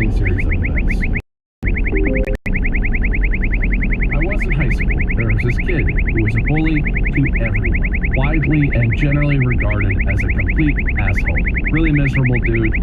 unforeseen series of events. I was in high school. There was this kid who was a bully to everyone, widely and generally regarded as a complete asshole. Really miserable dude.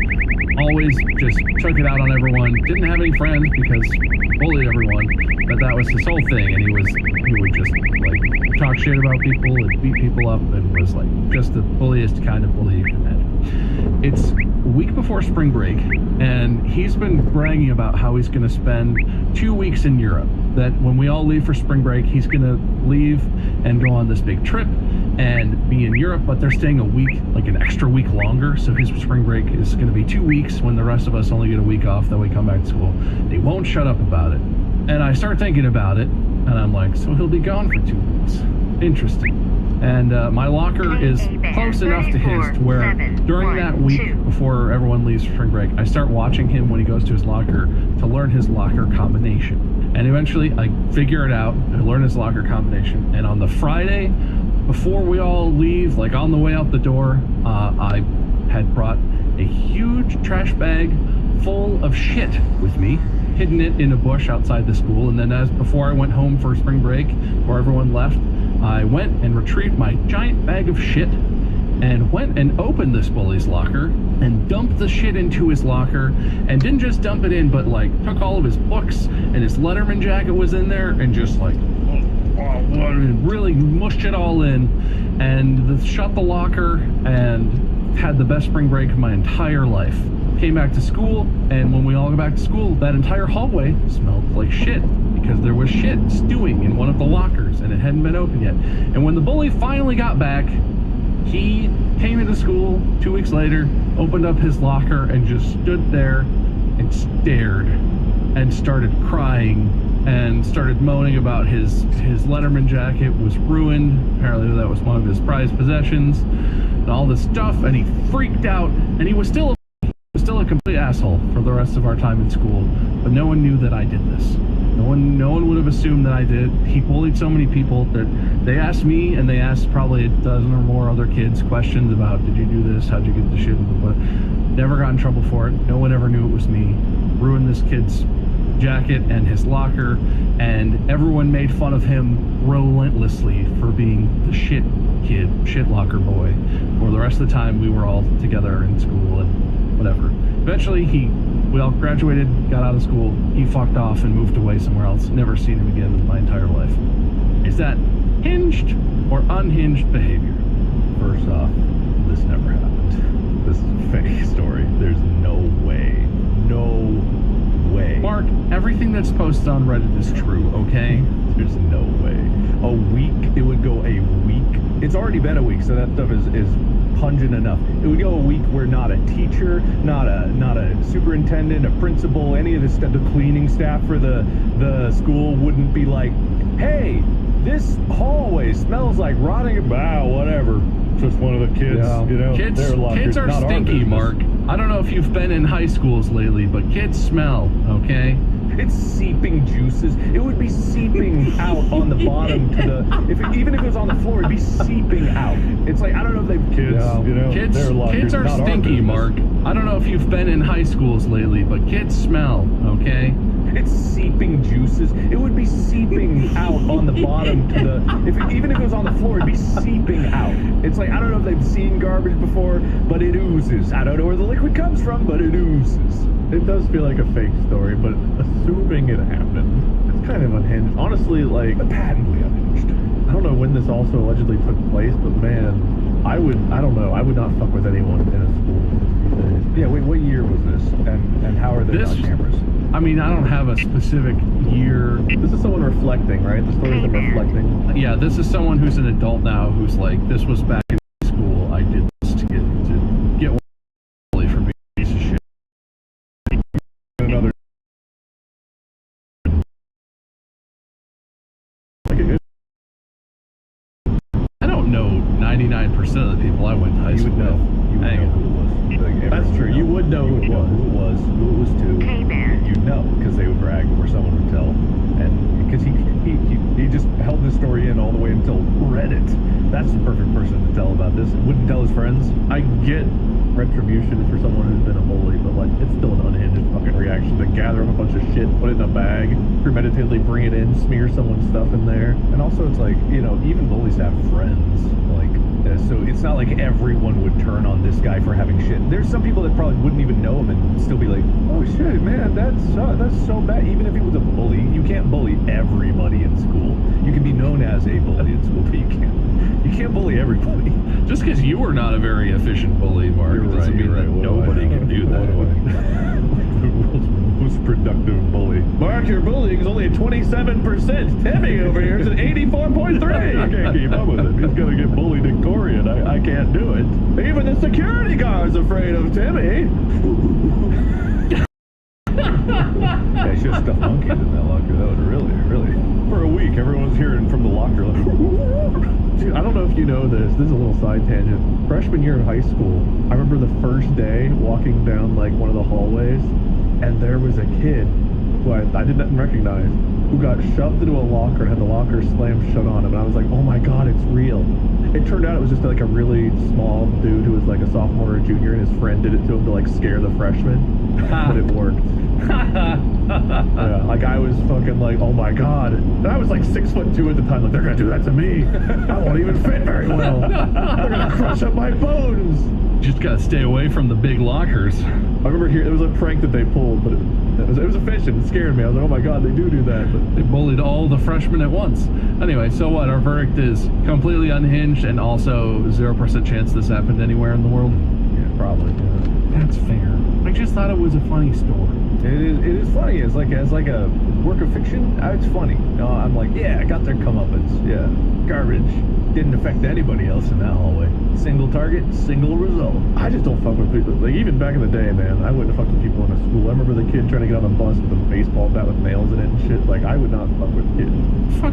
Always just took it out on everyone. Didn't have any friends because he bullied everyone. But that was his whole thing, and he would just like talk shit about people and beat people up, and was like just the bulliest kind of bully you can imagine. It's a week before spring break, and he's been bragging about how he's going to spend 2 weeks in Europe. That when we all leave for spring break, he's going to leave and go on this big trip and be in Europe, but they're staying a week, like an extra week longer. So his spring break is going to be 2 weeks when the rest of us only get a week off. Then we come back to school. They won't shut up about it. And I start thinking about it, and I'm like, so he'll be gone for 2 weeks. Interesting. And my locker is close enough to his to where during that week before everyone leaves for spring break, I start watching him when he goes to his locker to learn his locker combination. And eventually I figure it out, I learn his locker combination, and on the Friday before we all leave, like on the way out the door, I had brought a huge trash bag full of shit with me, hidden it in a bush outside the school, and then before I went home for spring break, before everyone left, I went and retrieved my giant bag of shit and went and opened this bully's locker and dumped the shit into his locker, and didn't just dump it in, but like took all of his books, and his Letterman jacket was in there, and just like really mushed it all in, and shut the locker, and had the best spring break of my entire life. Came back to school, and when we all got back to school, that entire hallway smelled like shit because there was shit stewing in one of the lockers and it hadn't been opened yet. And when the bully finally got back, he came into school 2 weeks later, opened up his locker, and just stood there and stared and started crying and started moaning about his Letterman jacket was ruined. Apparently that was one of his prized possessions and all this stuff, and he freaked out, and he was still a complete asshole for the rest of our time in school, but no one knew that I did this. No one would have assumed that I did. He bullied so many people that they asked me, and they asked probably a dozen or more other kids questions about, did you do this? How'd you get the shit? But never got in trouble for it. No one ever knew it was me. Ruined this kid's jacket and his locker, and everyone made fun of him relentlessly for being the shit kid, shit locker boy, for the rest of the time we were all together in school and whatever. Eventually we all graduated, got out of school, he fucked off and moved away somewhere else. Never seen him again in my entire life. Is that hinged or unhinged behavior? First off, this never happened. This is a fake story. There's no way. No way. Mark, everything that's posted on Reddit is true, okay? There's no way. A week, it would go a week. It's already been a week, so that stuff is pungent enough. It would go a week where not a teacher, not a superintendent, a principal, any of the cleaning staff for the school wouldn't be like, hey, this hallway smells like rotting. Whatever. Just one of the kids, yeah. You know. Kids are stinky, Mark. I don't know if you've been in high schools lately, but kids smell, okay? It's seeping juices. It would be seeping out on the bottom to the. Even if it was on the floor, it'd be seeping out. It's like, I don't know if they've kids. Yeah. You know, kids are stinky, Mark. I don't know if you've been in high schools lately, but kids smell, okay? It's seeping juices. It would be seeping out on the bottom to the. Even if it was on the floor, it'd be seeping out. It's like, I don't know if they've seen garbage before, but it oozes. I don't know where the liquid comes from, but it oozes. It does feel like a fake story, but assuming it happened, it's kind of unhinged. Honestly, like, patently unhinged. I don't know when this also allegedly took place, but man, I don't know, I would not fuck with anyone in a school these days. Yeah, wait, what year was this? And how are they on cameras? I mean, I don't have a specific year. This is someone reflecting, right? The story's them reflecting. Yeah, this is someone who's an adult now who's like, this was back in school. I did this to get bully for being a piece of shit. Another. I don't know 99% of the people I went to high school with. You would know who it was. Like, that's true. You would know who it was. Who it was to. You'd know, because they would brag or someone would tell. And because he just held this story in all the way until Reddit. That's the perfect person to tell about this. Wouldn't tell his friends. I get retribution for someone who's been a bully, but like, it's still an unhinged fucking reaction. action to gather up a bunch of shit, put it in a bag, premeditatedly bring it in, smear someone's stuff in there. And also, it's like, you know, even bullies have friends. Like, so it's not like everyone would turn on this guy for having shit. There's some people that probably wouldn't even know him and still be like, oh shit, man, that's so bad. Even if he was a bully, you can't bully everybody in school. You can be known as a bully in school, but you can't bully everybody. Just because you are not a very efficient bully, Mark, doesn't mean that nobody can do that. The world's most productive bully. Mark, your bullying is only at 27%. Timmy over here is at 84.3. I can't keep up with it. He's gonna get bullied in Korean. I can't do it. Even the security guard's afraid of Timmy. Yeah, I should have stuffed monkeys in that locker. That would really. For a week, everyone's hearing from the locker like, dude, I don't know if you know this. This is a little side tangent. Freshman year in high school, I remember the first day walking down like one of the hallways, and there was a kid who I didn't recognize who got shoved into a locker and had the locker slammed shut on him. And I was like, oh my god, it's real. It turned out it was just like a really small dude who was like a sophomore or a junior, and his friend did it to him to like scare the freshmen. But it worked. Yeah, like I was fucking like, oh my god. And I was like 6'2" at the time, like they're gonna do that to me. I won't even fit very well. They're gonna crush up my bones. Just gotta stay away from the big lockers. I remember here it was a prank that they pulled, but it was efficient. It scared me. I was like, oh my god, they do that. But They bullied all the freshmen at once. Anyway, so what? Our verdict is completely unhinged and also 0% chance this happened anywhere in the world. yeah, probably. Yeah. That's fair. I just thought it was a funny story. It is funny. It's like as like a work of fiction. It's funny. No, I'm like, yeah, I got their comeuppance. Yeah, garbage. Didn't affect anybody else in that hallway. Single target, single result. I just don't fuck with people. Like, even back in the day, man, I wouldn't have fucked with people in a school. I remember the kid trying to get on a bus with a baseball bat with nails in it and shit. Like, I would not fuck with kids. Fuck,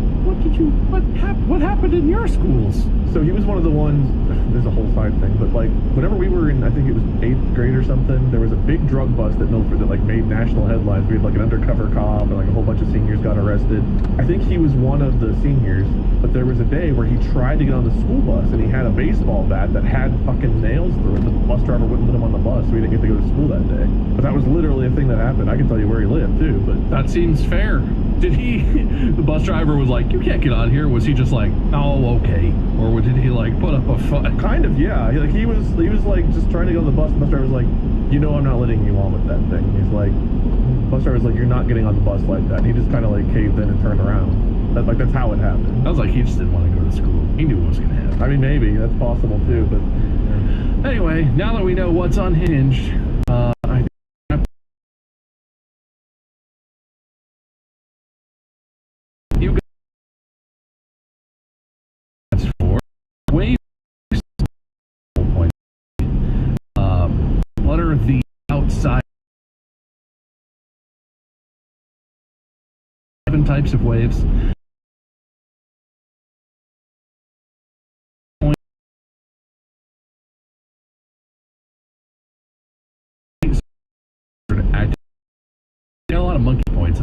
what happened in your schools? So he was one of the ones, there's a whole side thing, but like, whenever we were in, I think it was 8th grade or something, there was a big drug bust at Milford that like made national headlines. We had like an undercover cop and like a whole bunch of seniors got arrested. I think he was one of the seniors, but there was a day where he tried to get on the school bus and he had a baseball bat that had fucking nails through it, but the bus driver wouldn't let him on the bus, so he didn't get to go to school that day. But that was literally a thing that happened. I can tell you where he lived too, but That seems fair. Did he, the bus driver was like, you can't get on here? Was he just like, oh, okay? Or did he like put up a fight? kind of, yeah. He was like just trying to go to the bus. The bus driver was like, you know, I'm not letting you on with that thing. He's like, bus driver was like, you're not getting on the bus like that. And he just kind of like caved in and turned around. That's how it happened. Sounds like he just didn't want to go to school. He knew what was going to happen. I mean, maybe that's possible too, but Anyway, now that we know what's unhinged, I think you guys for wave point. What are the outside 7 types of waves? A lot of monkey points.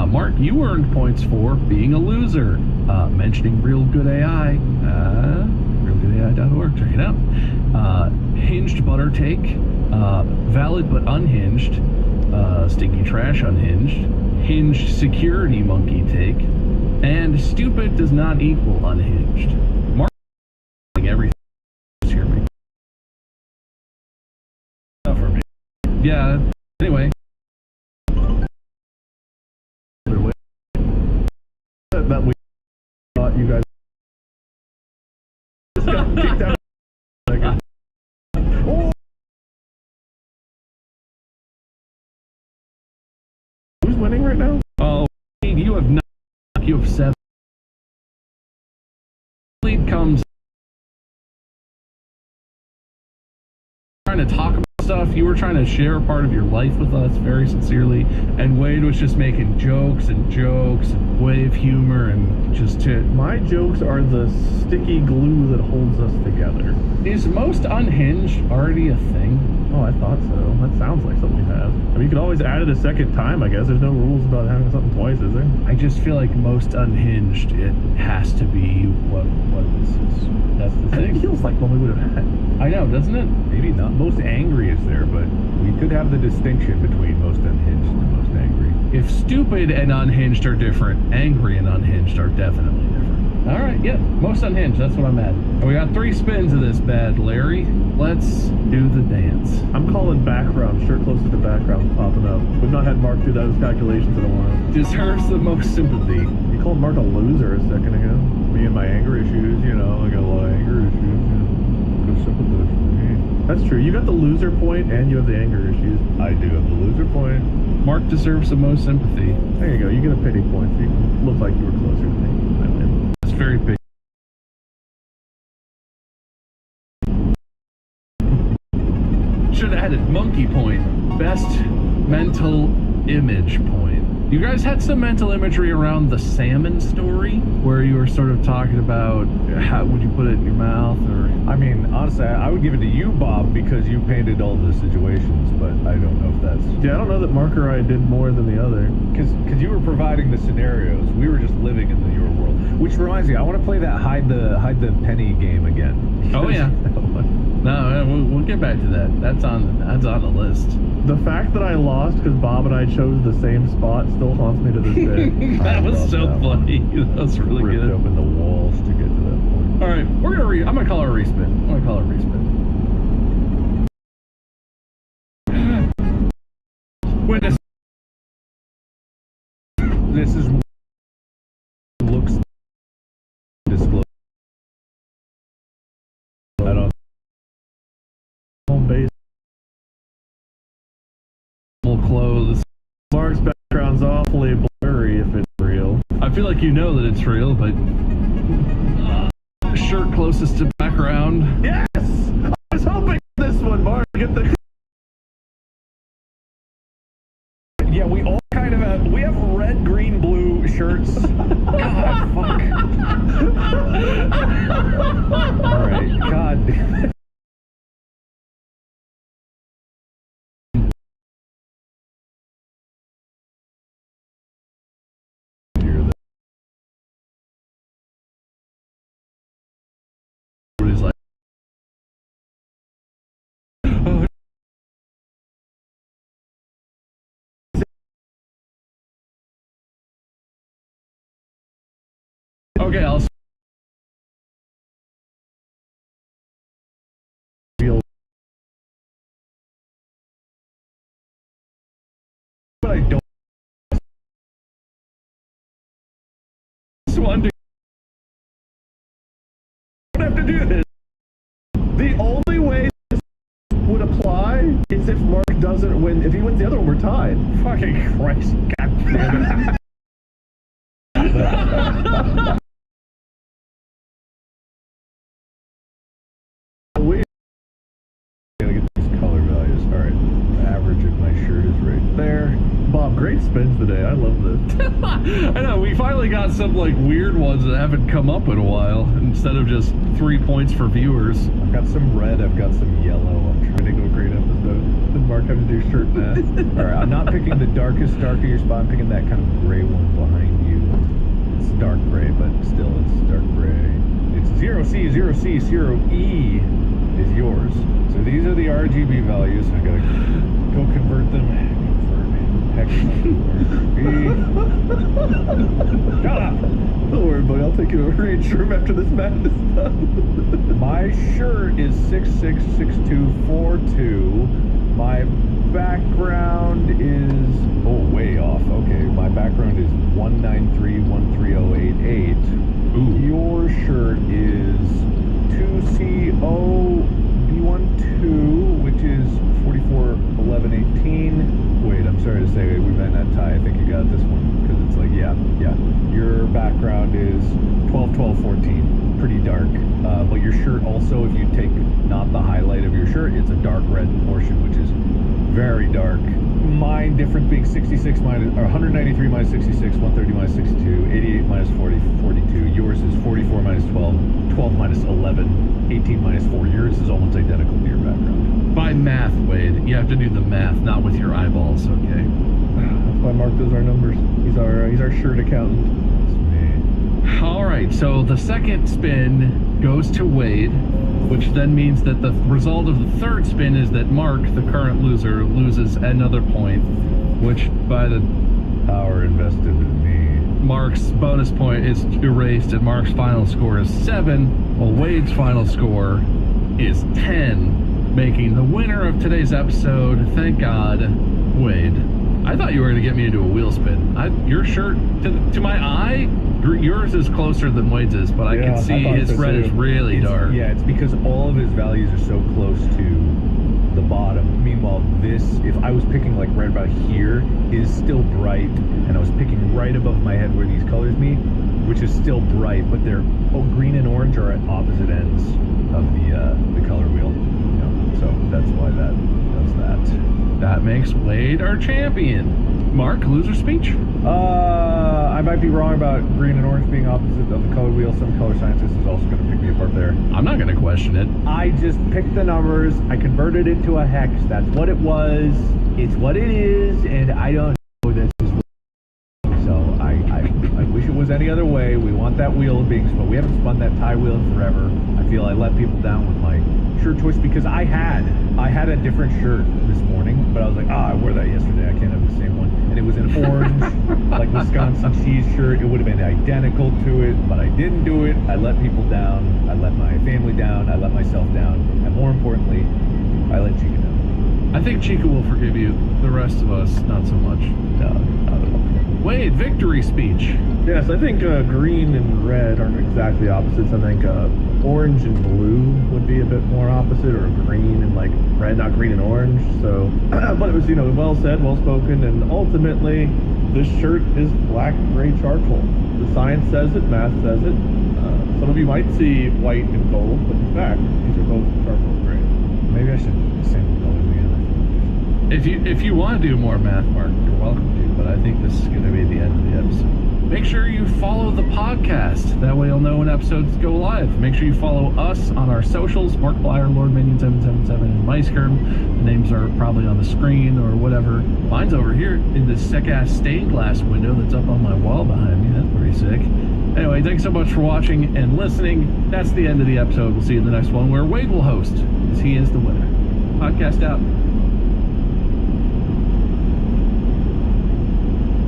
Mark, you earned points for being a loser. Mentioning Real Good AI. RealGoodAI.org. Check it out. Hinged butter take. Valid but unhinged. Stinky trash unhinged. Hinged security monkey take. And stupid does not equal unhinged. Mark, everything. Hear me. Not for me. Yeah. Anyway. that we thought you guys just got kicked out. Oh. Who's winning right now? Oh, you have 9. You have 7. Lead comes trying to talk about stuff. You were trying to share a part of your life with us very sincerely, and Wade was just making jokes and wave humor and just to. My jokes are the sticky glue that holds us together. Is most unhinged already a thing? Oh, I thought so. That sounds like something we have. I mean, you could always add it a second time, I guess. There's no rules about having something twice, is there? I just feel like most unhinged, it has to be what this is. That's the It thing. feels like one we would have had. I know, doesn't it? Maybe not. Most angry is there, but we could have the distinction between most unhinged and most angry. If stupid and unhinged are different, angry and unhinged are definitely different. All right, yeah, most unhinged, that's what I'm at. And we got 3 spins of this bad Larry. Let's do the dance. I'm calling background, shirt closest to background popping up. We've not had Mark do those calculations in a while. Deserves the most sympathy. You called Mark a loser a second ago. Me and my anger issues, you know, I got a lot of anger issues. You know, good sympathize for me. That's true. You got the loser point and you have the anger issues. I do have the loser point. Mark deserves the most sympathy. There you go. You get a pity point. So you look like you were closer to me. I win. It's very big. Should have added monkey point. Best mental image point. You guys had some mental imagery around the salmon story, where you were sort of talking about how would you put it in your mouth, or I mean, honestly, I would give it to you, Bob, because you painted all the situations, but I don't know if that's... Yeah, I don't know that Mark or I did more than the other. Because you were providing the scenarios. We were just living in your world. Which reminds me, I want to play that hide the penny game again. Oh, yeah. No, we'll get back to that. That's on the list. The fact that I lost because Bob and I chose the same spot still haunts me to this day. That was love so that one. funny. That was really Ripped good. open the walls to get to that point. All right, I'm gonna call it a respin. I'm gonna call it a respin. Witness. This is looks disclosed. I don't. Home base. Full clothes. Mark's background's awfully blurry if it's real. I feel like you know that it's real, but shirt closest to background. Yes! I was hoping for this one, Mark. Get the... Yeah, we all kind of have. We have red, green, blue shirts. God, fuck. All right, God damn it. Everybody's like, oh. Okay, I'll. But I don't. One, two. I don't have to do this. The only way this would apply is if Mark doesn't win. If he wins the other one, we're tied. Fucking Christ. God damn it. We Gotta get these color values. All right. The average of my shirt is right there. Bob, great spins today. I love this. I know, we finally got some like weird ones that haven't come up in a while, instead of just 3 points for viewers. I've got some red. I've got some yellow. I'm trying to go great episode. Does Mark have to do shirt math? All right. I'm not picking the darkest dark of your spot. I'm picking that kind of gray one behind you. It's dark gray, but still, it's dark gray. It's 0C, 0C, 0E is yours. So these are the RGB values. I gotta go convert them. Heck, shut up! Don't worry, buddy. I'll take you to a range room after this math is done. My shirt is 666242. My background is way off. Okay, my background is 193130088. Ooh. Your shirt is 2CO B12, which is 441118. Wait, I'm sorry to say we might not tie. I think you got this one because it's like yeah. Your background is 121214. Pretty dark, but your shirt also, if you take not the highlight of your shirt, it's a dark red portion, which is very dark. my difference being 66 minus, or 193 minus 66, 130 minus 62, 88 minus 40, 42. Yours is 44 minus 12, 12 minus 11, 18 minus 4. Yours is almost identical to your background. By math, Wade. You have to do the math, not with your eyeballs, okay? That's why Mark does our numbers. He's our shirt accountant. That's me. All right, so the second spin goes to Wade, which then means that the result of the third spin is that Mark, the current loser, loses another point, which by the Power invested in me. Mark's bonus point is erased, and Mark's final score is 7, while Wade's final score is 10, making the winner of today's episode, thank God, Wade. I thought you were going to get me into a wheel spin. Your shirt, to my eye, yours is closer than Wade's is, but I Yeah, can see I thought his so red too. is really dark. Yeah, it's because all of his values are so close to the bottom. Meanwhile, this, if I was picking like right about here, is still bright, and I was picking right above my head where these colors meet, which is still bright, but they're green and orange are at opposite ends of the color wheel. You know, so that's why that does that. That makes Wade our champion. Mark, loser speech? I might be wrong about green and orange being opposite of the color wheel. Some color scientist is also going to pick me apart there. I'm not going to question it. I just picked the numbers. I converted it to a hex. That's what it was. It's what it is, and I don't know this is. So I wish it was any other way. We want that wheel being spun. We haven't spun that tie wheel in forever. I feel I let people down with my shirt choice because I had a different shirt this morning, but I was like, I wore that yesterday. I can't have the same one. And it was an orange, like Wisconsin cheese shirt. It would have been identical to it, but I didn't do it. I let people down. I let my family down. I let myself down. And more importantly, I let Chica down. I think Chica will forgive you. The rest of us, not so much. No, not at all. Wade, victory speech. Yes, I think green and red aren't exactly opposites. I think orange and blue would be a bit more opposite, or green and like red, not green and orange. So, but it was, well said, well spoken, and ultimately, this shirt is black, gray, charcoal. The science says it, math says it. Some of you might see white and gold, but in fact, these are both charcoal and gray. Maybe I should sample color again. If you want to do more math, Mark, you're welcome to, but I think this is going to be the end of the episode. Make sure you follow the podcast. That way you'll know when episodes go live. Make sure you follow us on our socials, Markiplier, Lord Minion 777, and MiceCurve. The names are probably on the screen or whatever. Mine's over here in this sick-ass stained glass window that's up on my wall behind me. That's pretty sick. Anyway, thanks so much for watching and listening. That's the end of the episode. We'll see you in the next one where Wade will host, as he is the winner. Podcast out.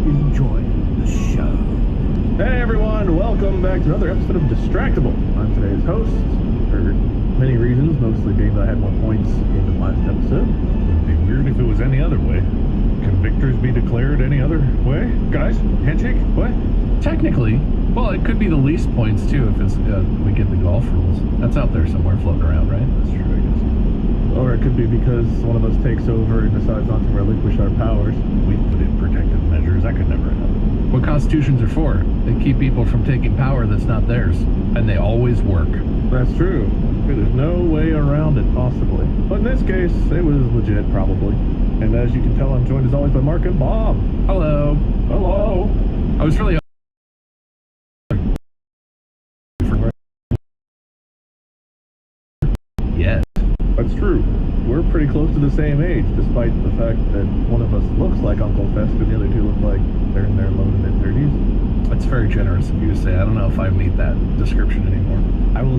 Enjoy the show. Hey everyone, welcome back to another episode of Distractable. I'm today's host, for many reasons, mostly being that I had more points in the last episode. It'd be weird if it was any other way. Can victors be declared any other way? Guys, handshake? What? Technically, well, it could be the least points too if it's we get the golf rules. That's out there somewhere floating around, right? That's true, I guess. Or it could be because one of us takes over and decides not to relinquish our powers. We put in protective measures. That could never happen. What constitutions are for? They keep people from taking power that's not theirs, and they always work. That's true. There's no way around it, possibly. But in this case, it was legit, probably. And as you can tell, I'm joined as always by Mark and Bob. Hello. Hello. I was really yes. That's true. We're pretty close to the same age, despite the fact that one of us looks like Uncle Fester and the other two look like they're in their low to mid-30s. That's very generous of you to say. I don't know if I meet that description anymore. I'll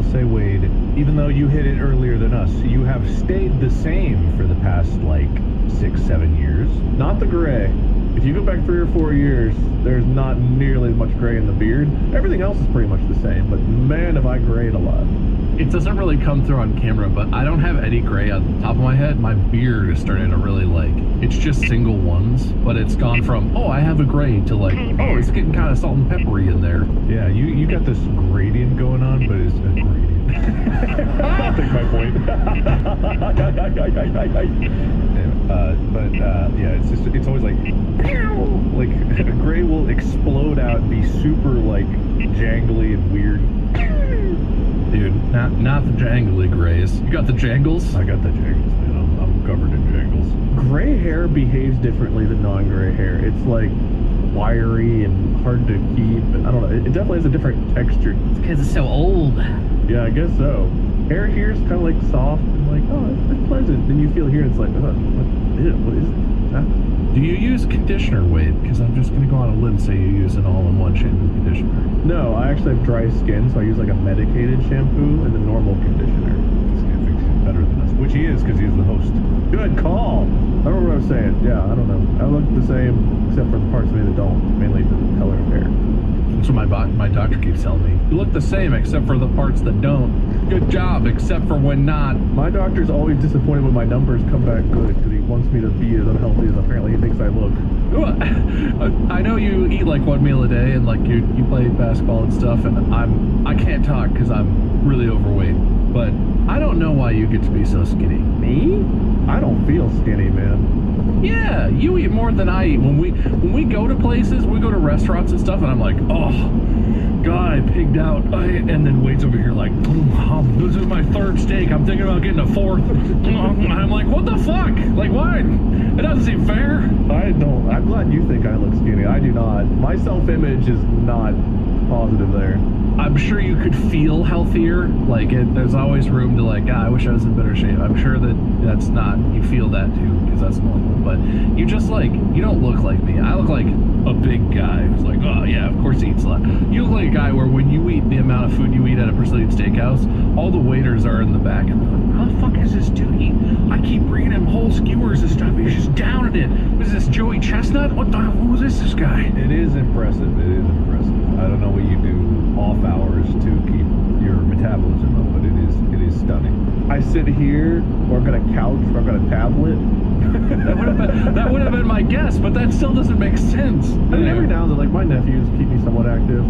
say, Wade, even though you hit it earlier than us, you have stayed the same for the past, 6-7 years. Not the gray. If you go back 3 or 4 years, there's not nearly as much gray in the beard. Everything else is pretty much the same, but man, have I grayed a lot. It doesn't really come through on camera, but I don't have any gray on the top of my head. My beard is starting to really it's just single ones, but it's gone from, oh, I have a gray to oh, it's getting kind of salt and peppery in there. Yeah, you got this gradient going on, but it's a gradient. I'll take my point. Yeah, it's always gray will explode out and be super jangly and weird. Dude, not the jangly grays. You got the jangles? I got the jangles, man. I'm covered in jangles. Gray hair hair behaves differently than non-gray hair. It's like wiry and hard to keep. And I don't know. It definitely has a different texture. It's because it's so old. Yeah, I guess so. Hair here is kind of like soft and like, oh, it's pleasant. Then you feel here, it's like, what is that? Do you use conditioner, Wade? Because I'm just going to go on a limb and say you use an all-in-one shampoo conditioner. No, I actually have dry skin, so I use like a medicated shampoo and a normal conditioner. This guy thinks he's better than us, which he is because he's the host. Good call. I remember what I was saying. Yeah, I don't know. I look the same, except for the parts of me that don't, mainly the color of hair. That's what my doctor keeps telling me. You look the same except for the parts that don't. Good job, except for when not. My doctor's always disappointed when my numbers come back good because he wants me to be as unhealthy as apparently he thinks I look. I know you eat like one meal a day and like you play basketball and stuff, and I can't talk because I'm really overweight. But I don't know why you get to be so skinny. Me? I don't feel skinny, man. Yeah, you eat more than I eat. When we go to places, we go to restaurants and stuff, and I'm like, oh, God, I pigged out. And then Wade's over here like, this is my third steak. I'm thinking about getting a fourth. I'm like, what the fuck? Like, why? It doesn't seem fair. I don't. I'm glad you think I look skinny. I do not. My self-image is not positive there. I'm sure you could feel healthier. Like, there's always room to like, I wish I was in better shape. I'm sure that's not, you feel that too, because that's normal. But you just like, you don't look like me. I look like a big guy who's like, oh yeah, of course he eats a lot. You look like a guy where when you eat the amount of food you eat at a Brazilian steakhouse, all the waiters are in the back and they're like, how the fuck is this dude eating? I keep bringing him whole skewers and stuff. He's just down at it. What is this, Joey Chestnut? What the hell? Who is this guy? It is impressive. It is impressive. I don't know what you do off hours to keep your metabolism up, but it is stunning. I sit here, or I've got a couch, or I've got a tablet. That would have been my guess, but that still doesn't make sense. I mean, every now and then, like, my nephews keep me somewhat active.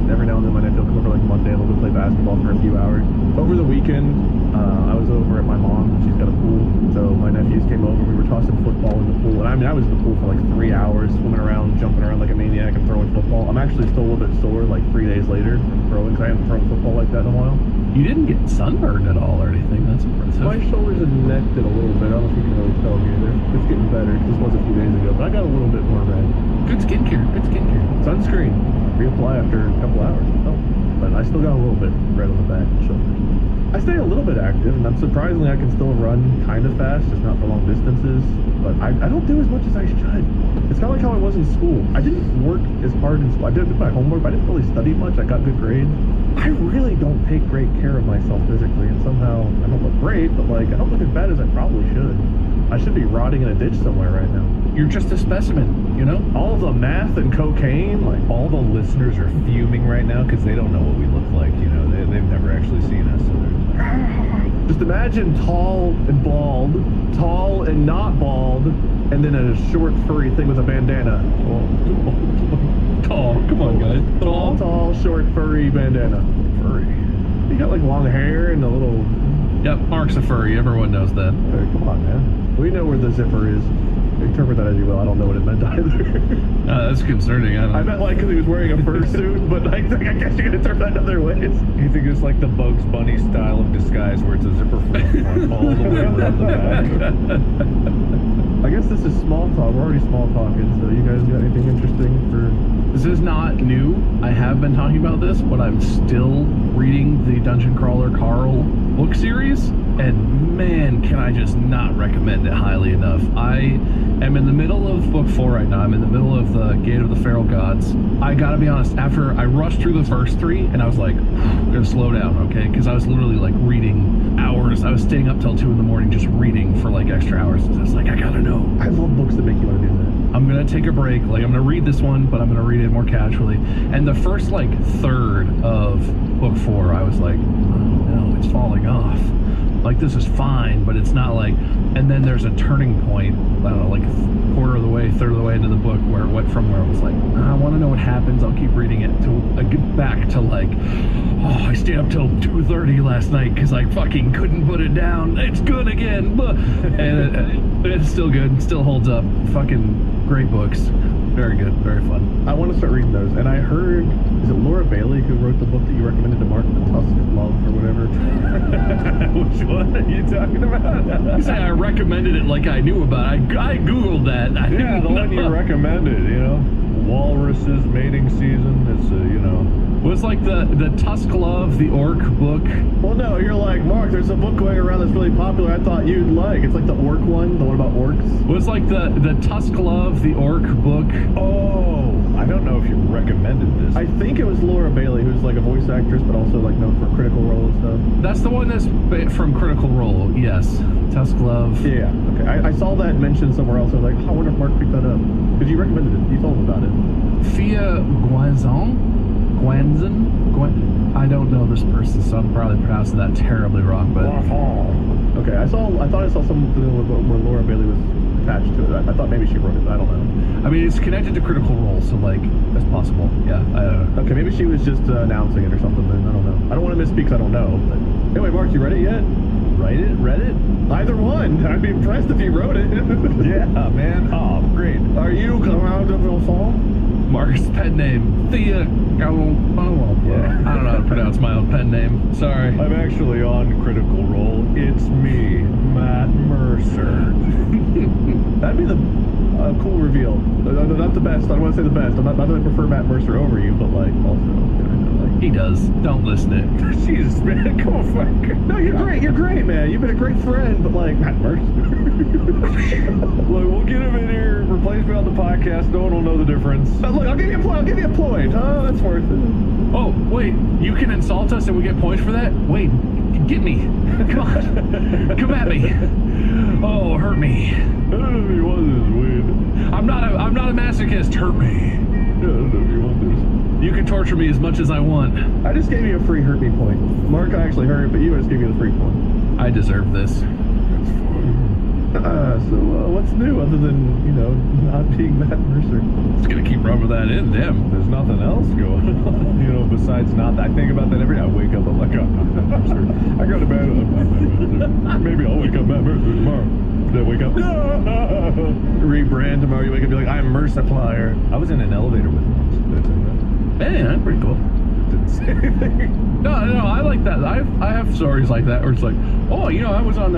Every now and then my nephew will come over like Monday and we'll go play basketball for a few hours. Over the weekend, I was over at my mom's and she's got a pool. So my nephews came over, we were tossing football in the pool. And I mean, I was in the pool for like 3 hours, swimming around, jumping around like a maniac and throwing football. I'm actually still a little bit sore like 3 days later from throwing, because I haven't thrown football like that in a while. You didn't get sunburned at all or anything. That's impressive. My shoulders and neck did a little bit. I don't know if you can really tell me either. It's getting better. This was a few days ago, but I got a little bit more red. Good skincare. Good skincare. Sunscreen. Reapply after a couple hours. Oh, but I still got a little bit red on the back and shoulders. I stay a little bit active, and surprisingly I can still run kind of fast, just not for long distances. But I don't do as much as I should. It's kind of like how I was in school. I didn't work as hard in school. I did my homework, but I didn't really study much. I got good grades. I really don't take great care of myself physically, and somehow I don't look great, but like I don't look as bad as I probably should. I should be rotting in a ditch somewhere right now. You're just a specimen, you know? All the meth and cocaine, like All the listeners are fuming right now because they don't know what we look like. You know, they've never actually seen us. So just imagine tall and bald, tall and not bald, and then a short furry thing with a bandana. Tall. Come on, guys. Tall, short, furry bandana. Furry. You got like long hair and a little... Yep, Mark's a furry. Everyone knows that. Hey, come on, man. We know where the zipper is. Interpret that as you will. I don't know what it meant either. That's concerning. I meant like because he was wearing a fursuit, but like, I guess you can interpret that other ways. you think it's like the Bugs Bunny style of disguise where it's a zipper from the front all the way around the back? I guess this is small talk. We're already small talking, so you guys got anything interesting for... This is not new. I have been talking about this, but I'm still reading the Dungeon Crawler Carl book series, and man, can I just not recommend it highly enough. I am in the middle of book 4 right now. I'm in the middle of the Gate of the Feral Gods. I gotta be honest, after I rushed through the first 3, and I was like, I'm gonna slow down, okay? Because I was literally like reading hours. I was staying up till 2 in the morning just reading for like extra hours. I was like, I gotta know. I love books that make you want to do that. I'm gonna take a break. Like, I'm gonna read this one, but I'm gonna read it more casually. And the first like third of book 4, I was like, oh no, it's falling off. Like, this is fine, but it's not like... And then there's a turning point, I don't know, like a quarter of the way, third of the way into the book, where it went from where it was like, I want to know what happens, I'll keep reading it, to I get back to like, oh, I stayed up till 2:30 last night because I fucking couldn't put it down. It's good again. And it's still good, still holds up. Fucking great books. Very good, very fun. I want to start reading those. And I heard, is it Laura Bailey who wrote the book that you recommended to Mark, The Tusk of Love or whatever? Which one are you talking about? You say I recommended it like I knew about it. I Googled that. I Yeah, didn't the one you know. recommended, you know? Walrus's mating season. It's you know. Was like the Tusk Love, the orc book. Well, no, you're like, Mark, there's a book going around that's really popular I thought you'd like. It's like the orc one, the one about orcs. Was like the Tusk Love, the orc book. Oh, I don't know if you recommended this. I think it was Laura Bailey, who's like a voice actress, but also like known for Critical Role and stuff. That's the one that's from Critical Role. Yes, Tusk Love. Yeah, okay. I saw that mentioned somewhere else. I was like, oh, I wonder if Mark picked that up. Because you recommended it. You told him about it. Fia Guanzon? I don't know this person, so I'm probably pronouncing that terribly wrong, but Okay, I thought I saw something where Laura Bailey was attached to it. I thought maybe she wrote it. I don't know. I mean, it's connected to Critical Role, so like, that's possible. Yeah. Okay, maybe she was just announcing it or something then. I don't know. I don't want to misspeak 'cause I don't know. But anyway, Mark, you read it yet? Read it? Either one. I'd be impressed if you wrote it. Yeah, man. Oh, great. Are you around of your song? Mark's pen name, Thea. Yeah. I don't know how to pronounce my own pen name. Sorry. I'm actually on Critical Role. It's me, Matt Mercer. That'd be the cool reveal. Not the best. I don't want to say the best. Not that I prefer Matt Mercer over you, but like also kind of like. He does. Don't listen to it. Jesus, man. Come on, fuck. No, you're great. You're great, man. You've been a great friend, but like Matt Mercer. Look, we'll get him in here. Replace me on the podcast. No one will know the difference. Look, I'll give you a point. I'll give you a point. Oh, that's worth it. Oh, wait. You can insult us and we get points for that? Wait. Get me. Come on. Come at me. Oh, hurt me. I don't know if you want this, Wade. I'm not a masochist. Hurt me. I don't know if you want this. You can torture me as much as I want. I just gave you a free hurt me point. Mark, I actually hurt, but you just gave me the free point. I deserve this. So what's new other than, you know, not being Matt Mercer? Just gonna keep rubbing that in, damn. There's nothing else going on, you know, besides not that. I think about that every day. I wake up, I'm like, oh, Matt Mercer. I go to bed, I'm Matt Mercer. Maybe I'll wake up Matt Mercer tomorrow. Then I wake up, Rebrand tomorrow, you wake up and be like, I'm Merciplier. I was in an elevator with him once. Did I tell you that? Hey, that's pretty cool. Didn't say anything. No, I like that. I have stories like that where it's like, oh, you know, I was on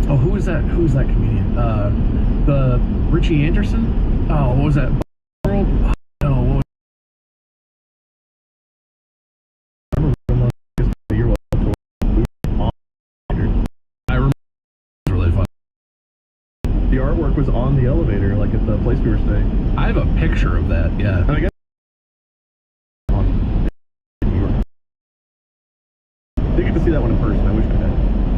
who is that comedian? The Richie Anderson? Oh, what was that? No, what I remember it was really fun. The artwork was on the elevator, like at the place we were staying. I have a picture of that, yeah. And I guess didn't get to see that one in person. I wish I had.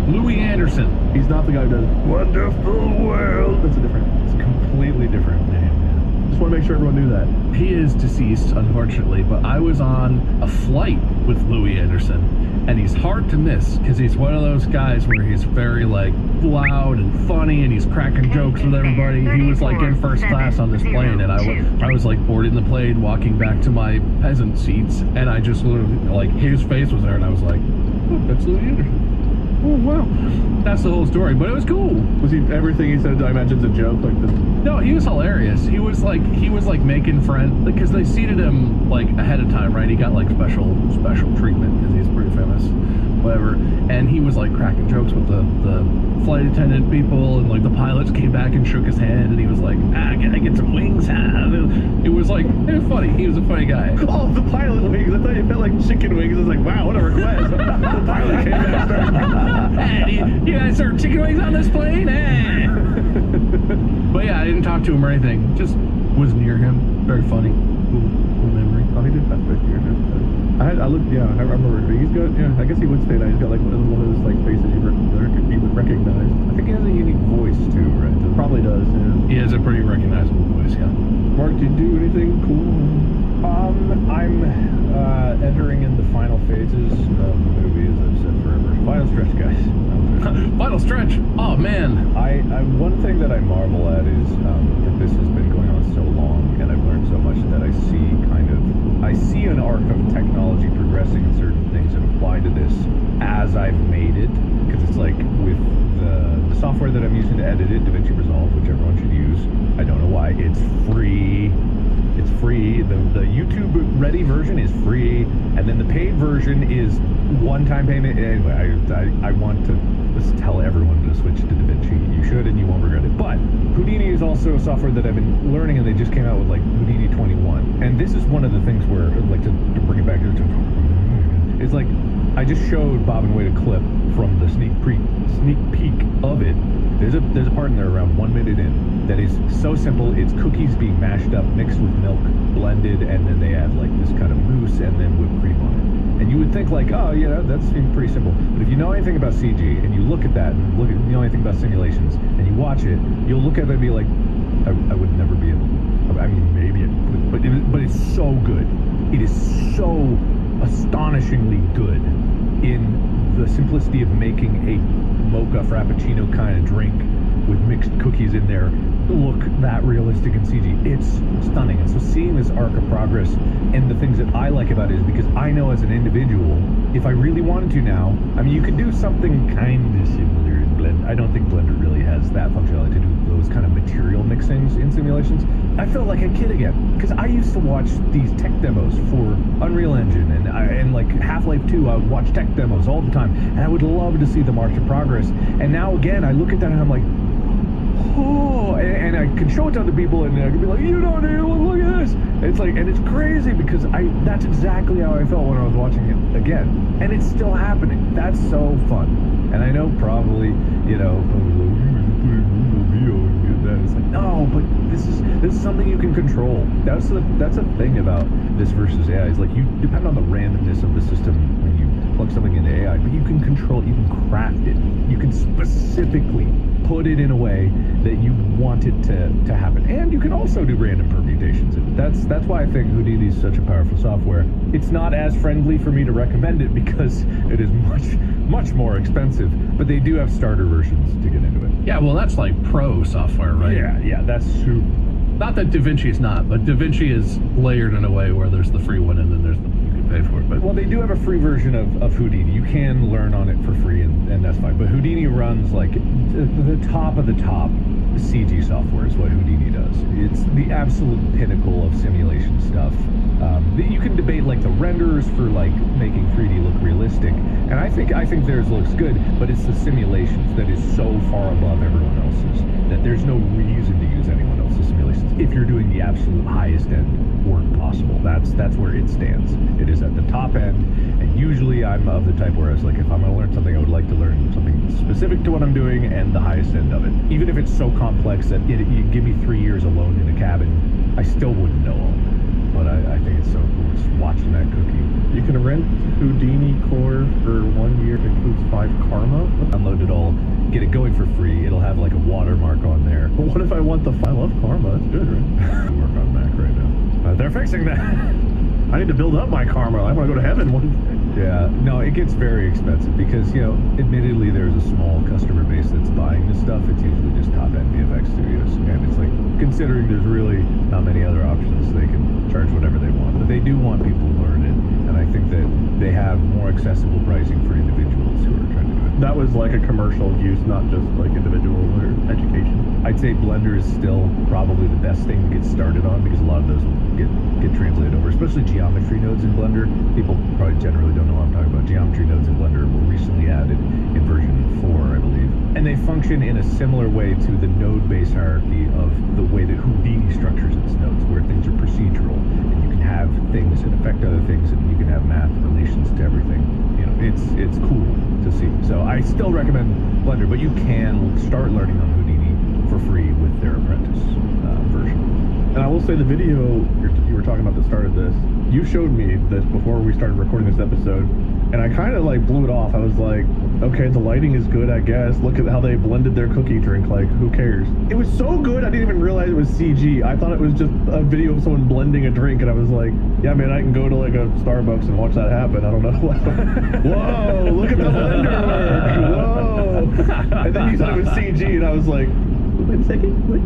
Louis Anderson. He's not the guy who does Wonderful world. That's a different. It's a completely different name, man. Just want to make sure everyone knew that. He is deceased, unfortunately, but I was on a flight with Louis Anderson, and he's hard to miss because he's one of those guys where he's very like loud and funny, and he's cracking jokes with everybody. He was like in first class on this plane, and I was like boarding the plane, walking back to my peasant seats, and I just literally like his face was there, and I was like, oh, that's Louis Anderson. Oh wow, that's the whole story, but it was cool. Was he everything he said? I imagine is a joke like this. No, he was hilarious. He was like making friends because they seated him like ahead of time, right? He got like special treatment because he's pretty famous, whatever. And he was like cracking jokes with the flight attendant people, and like the pilots came back and shook his hand, and he was like, can I get some wings? It was funny. He was a funny guy. Oh, the pilot wings! I thought you meant like chicken wings. I was like, wow, what a request. The pilot came back and started. Hey, you guys serve chicken wings on this plane? Hey. But yeah, I didn't talk to him or anything. Just was near him. Very funny. Cool memory. Oh, he did pass away here. I looked, yeah, I remember. He's got, yeah, I guess he would stay there. He's got like one of those like faces you would recognize. I think he has a unique voice too, right? Probably does, yeah. He has a pretty recognizable voice, yeah. Mark, did you do anything cool? I'm entering in the final phases of the movie, as I've said forever. Final stretch, guys. Final stretch. Oh man. I one thing that I marvel at is that this has been going on so long, and I've learned so much that I see an arc of technology progressing in certain things that apply to this as I've made it, because it's like with the software that I'm using to edit it, DaVinci Resolve, which everyone should use. I don't know why. It's free. free. The YouTube ready version is free, and then the paid version is one-time payment. Anyway, I want to just tell everyone to switch to DaVinci. You should, and you won't regret it. But Houdini is also a software that I've been learning, and they just came out with like Houdini 21. And this is one of the things where, like, to bring it back here, it's like I just showed Bob and Wade a clip from the sneak peek of it. There's a part in there around 1 minute in that is so simple. It's cookies being mashed up, mixed with milk, blended, and then they add like this kind of mousse and then whipped cream on it. And you would think like, oh, yeah, that seems pretty simple. But if you know anything about CG and you look at that and you know anything about simulations and you watch it, you'll look at it and be like, I would never be able. I mean, maybe it would, but it's so good. It is so astonishingly good in the simplicity of making a mocha frappuccino kind of drink with mixed cookies in there look that realistic in CG. It's stunning. And so seeing this arc of progress, and the things that I like about it is because I know as an individual, if I really wanted to now, I mean, you could do something kind of similar in Blender. I don't think Blender really has that functionality to do those kind of material mixings in simulations. I felt like a kid again, because I used to watch these tech demos for Unreal Engine, and like Half-Life 2, I would watch tech demos all the time, and I would love to see the march of progress. And now again, I look at that and I'm like, oh, and I can show it to other people, and I can be like, you don't need to look at this. It's like, and it's crazy because that's exactly how I felt when I was watching it again, and it's still happening. That's so fun. And I know probably, you know, it's like, no, but this is something you can control. That's the thing about this versus AI, is like, you depend on the randomness of the system when you plug something into AI, but you can control it, you can craft it, you can specifically put it in a way that you want it to happen. And you can also do random permutations. That's why I think Houdini is such a powerful software. It's not as friendly for me to recommend it because it is much more expensive, but they do have starter versions to get into it. Yeah, well, that's like pro software, right? Yeah, that's super. Not that DaVinci is not, but DaVinci is layered in a way where there's the free one and then there's the you can pay for it. But well, they do have a free version of Houdini. You can learn on it for free, and that's fine. But Houdini runs like the top of the top CG software is what Houdini does. It's the absolute pinnacle of simulation stuff. You can debate like the renderers for like making 3D look realistic, and I think theirs looks good, but it's the simulations that is so far above everyone else's that there's no reason to use anyone else's simulations if you're doing the absolute highest end work possible. That's where it stands. It is at the top end, and usually I'm of the type where it's like, if I'm going to learn something, I would like to learn something specific to what I'm doing and the highest end of it. Even if it's so complex that you give me 3 years alone in a cabin, I still wouldn't know all of it. But I think it's so cool just watching that cookie. You can rent Houdini Core for 1 year. It includes 5 Karma. Download it all, get it going for free. It'll have like a watermark on there. But what if I want the I love Karma. That's good, right? I work on Mac right now. They're fixing that. I need to build up my Karma. I want to go to heaven one day. Yeah, no, it gets very expensive because, you know, admittedly there's a small customer base that's buying this stuff. It's usually just top-end VFX studios, and it's like, considering there's really not many other options, they can charge whatever they want. But they do want people to learn it, and I think that they have more accessible pricing for individuals who are trying to do it. That was like a commercial use, not just like individual or education. I'd say Blender is still probably the best thing to get started on because a lot of those will get translated over, especially geometry nodes in Blender. People probably generally don't know what I'm talking about. Geometry nodes in Blender were recently added in version 4, I believe. And they function in a similar way to the node-based hierarchy of the way that Houdini structures its nodes, where things are procedural, and you can have things that affect other things, and you can have math relations to everything. You know, it's cool to see. So I still recommend Blender, but you can start learning on Houdini for free with their apprentice version. And I will say the video you were talking about at the start of this, you showed me this before we started recording this episode, and I kind of like blew it off. I was like, okay, the lighting is good, I guess. Look at how they blended their cookie drink. Like, who cares? It was so good, I didn't even realize it was CG. I thought it was just a video of someone blending a drink, and I was like, yeah, man, I can go to like a Starbucks and watch that happen. I don't know. Whoa, look at the blender work. Whoa. And then you said it was CG, and I was like, wait a second, what?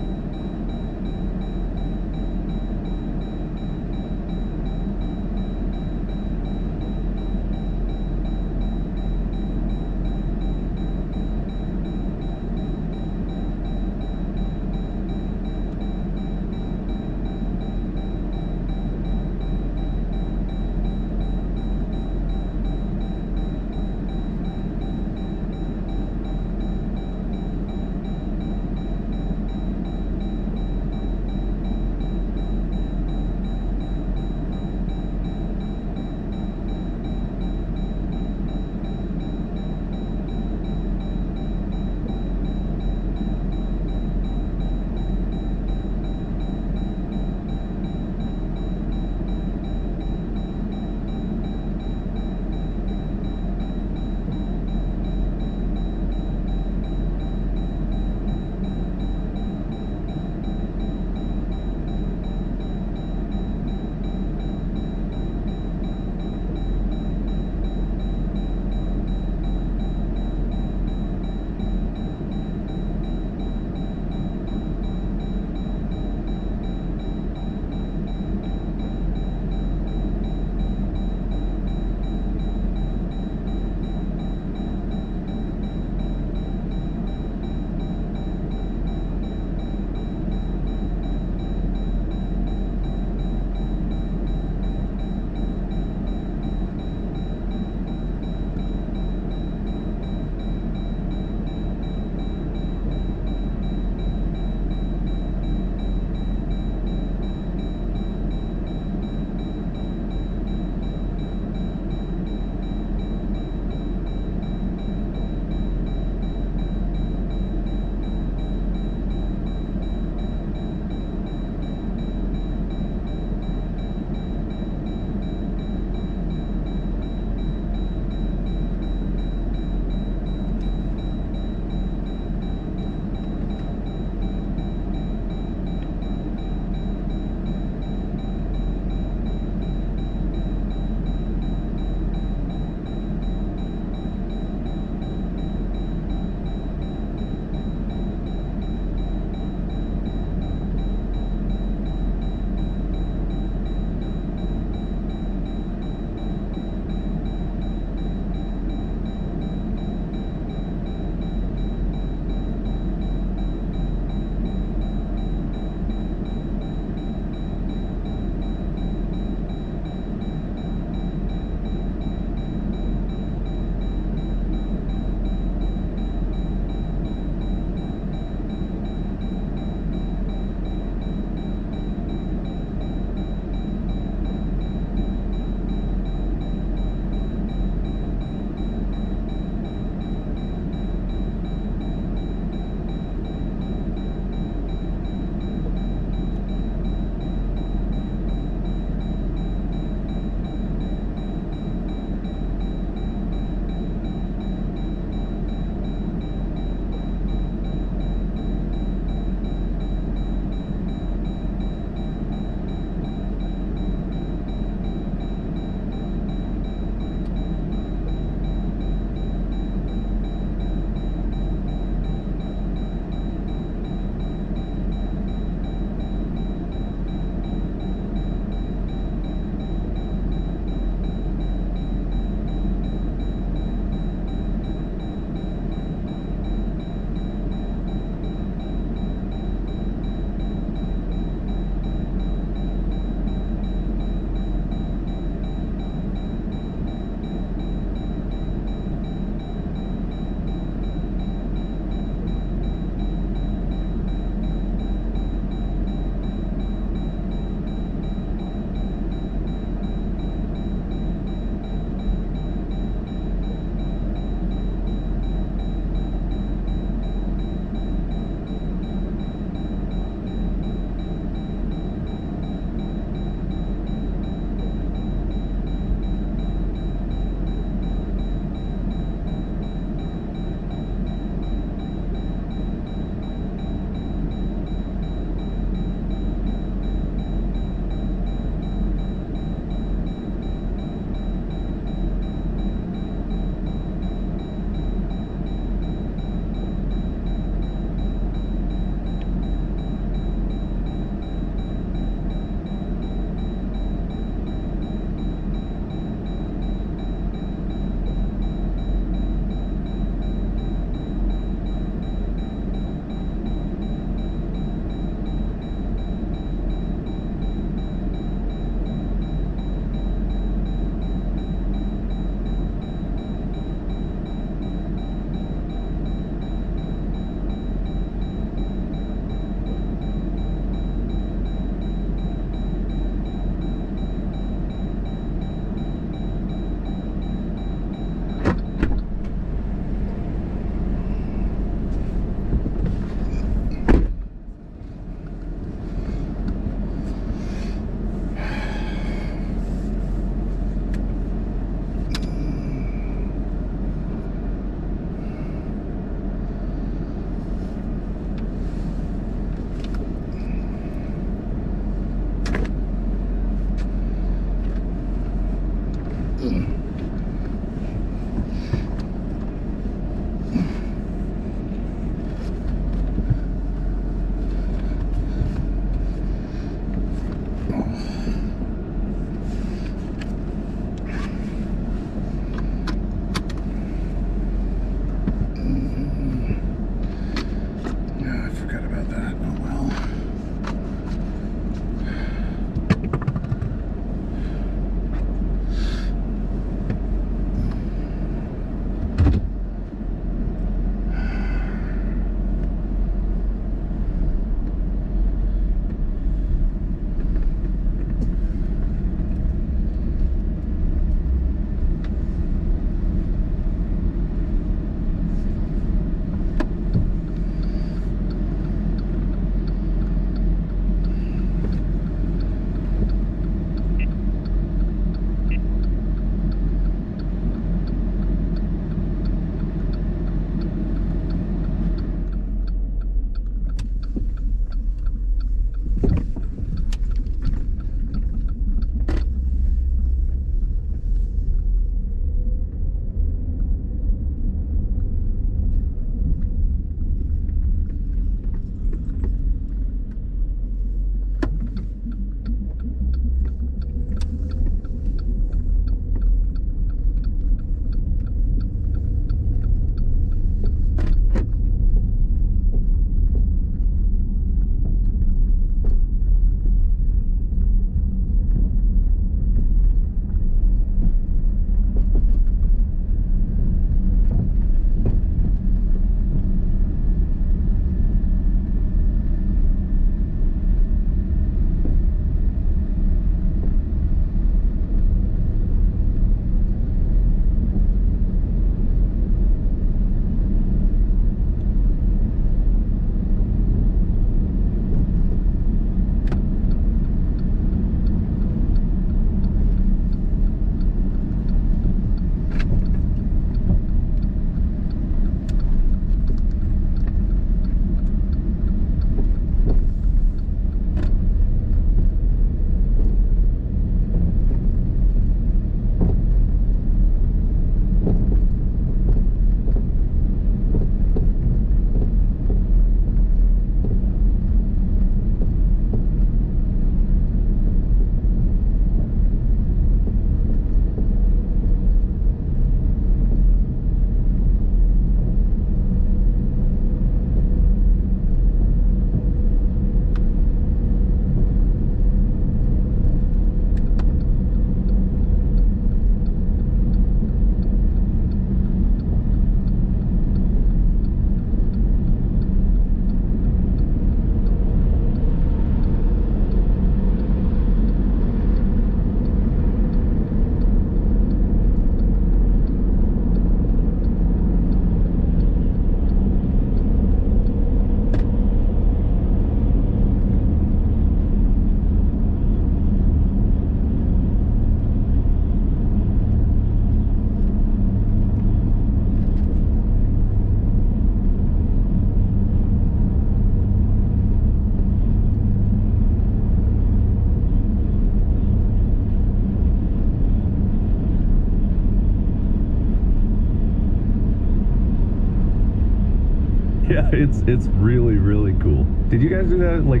Yeah, it's really, really cool. Did you guys do that, like,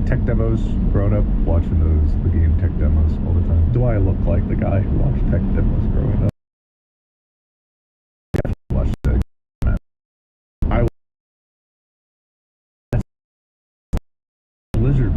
tech demos growing up, watching the game tech demos all the time? Do I look like the guy who watched tech demos growing up? Watch the Blizzard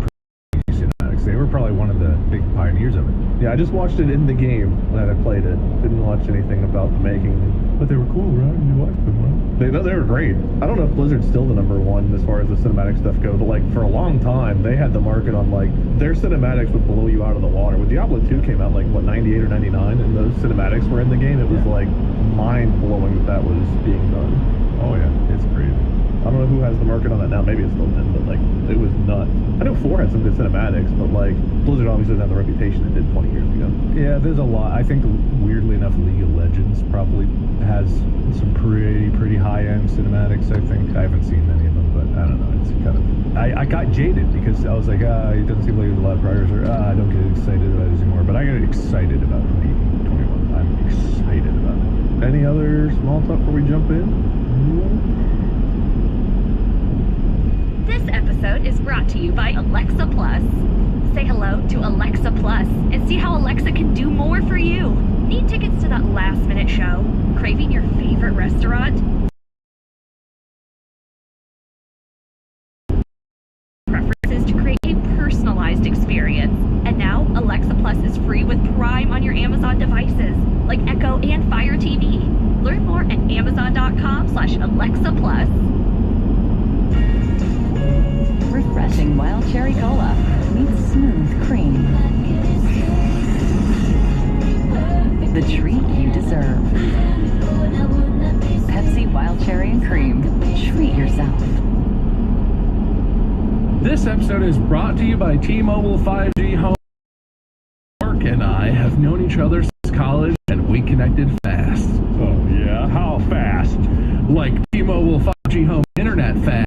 cinematics. They were probably one of the big pioneers of it. Yeah, I just watched it in the game when I played it. Didn't watch anything about the making. But they were cool, right? You watched them, right? They were great. I don't know if Blizzard's still the #1 as far as the cinematic stuff go, but like for a long time they had the market on like their cinematics would blow you out of the water. When Diablo 2 came out, like what, 98 or 99, and those cinematics were in the game, it was like mind blowing that was being done. Oh yeah, it's crazy. I don't know who has the market on that now. Maybe it's still in, but like it was nuts. I know 4 had some good cinematics, but like Blizzard obviously doesn't have the reputation it did 20 years ago. Yeah, there's a lot. I think weirdly enough, League of Legends probably has some pretty high-end cinematics. I think I haven't seen any of them, but I don't know. It's kind of I got jaded because I was like, it doesn't seem like there's a lot of progress, or I don't get excited about it anymore. But I get excited about League 21. I'm excited about it. Any other small talk before we jump in? This episode is brought to you by Alexa Plus. Say hello to Alexa Plus and see how Alexa can do more for you. Need tickets to that last-minute show? Craving your favorite restaurant? Preferences to create a personalized experience. And now, Alexa Plus is free with Prime on your Amazon devices, like Echo and Fire TV. Learn more at amazon.com/Alexa Plus. Refreshing wild cherry cola meets smooth cream. The treat you deserve. Pepsi Wild Cherry and Cream. Treat yourself. This episode is brought to you by T-Mobile 5G Home. Mark and I have known each other since college, and we connected fast. Oh yeah, how fast? Like T-Mobile 5G Home Internet fast.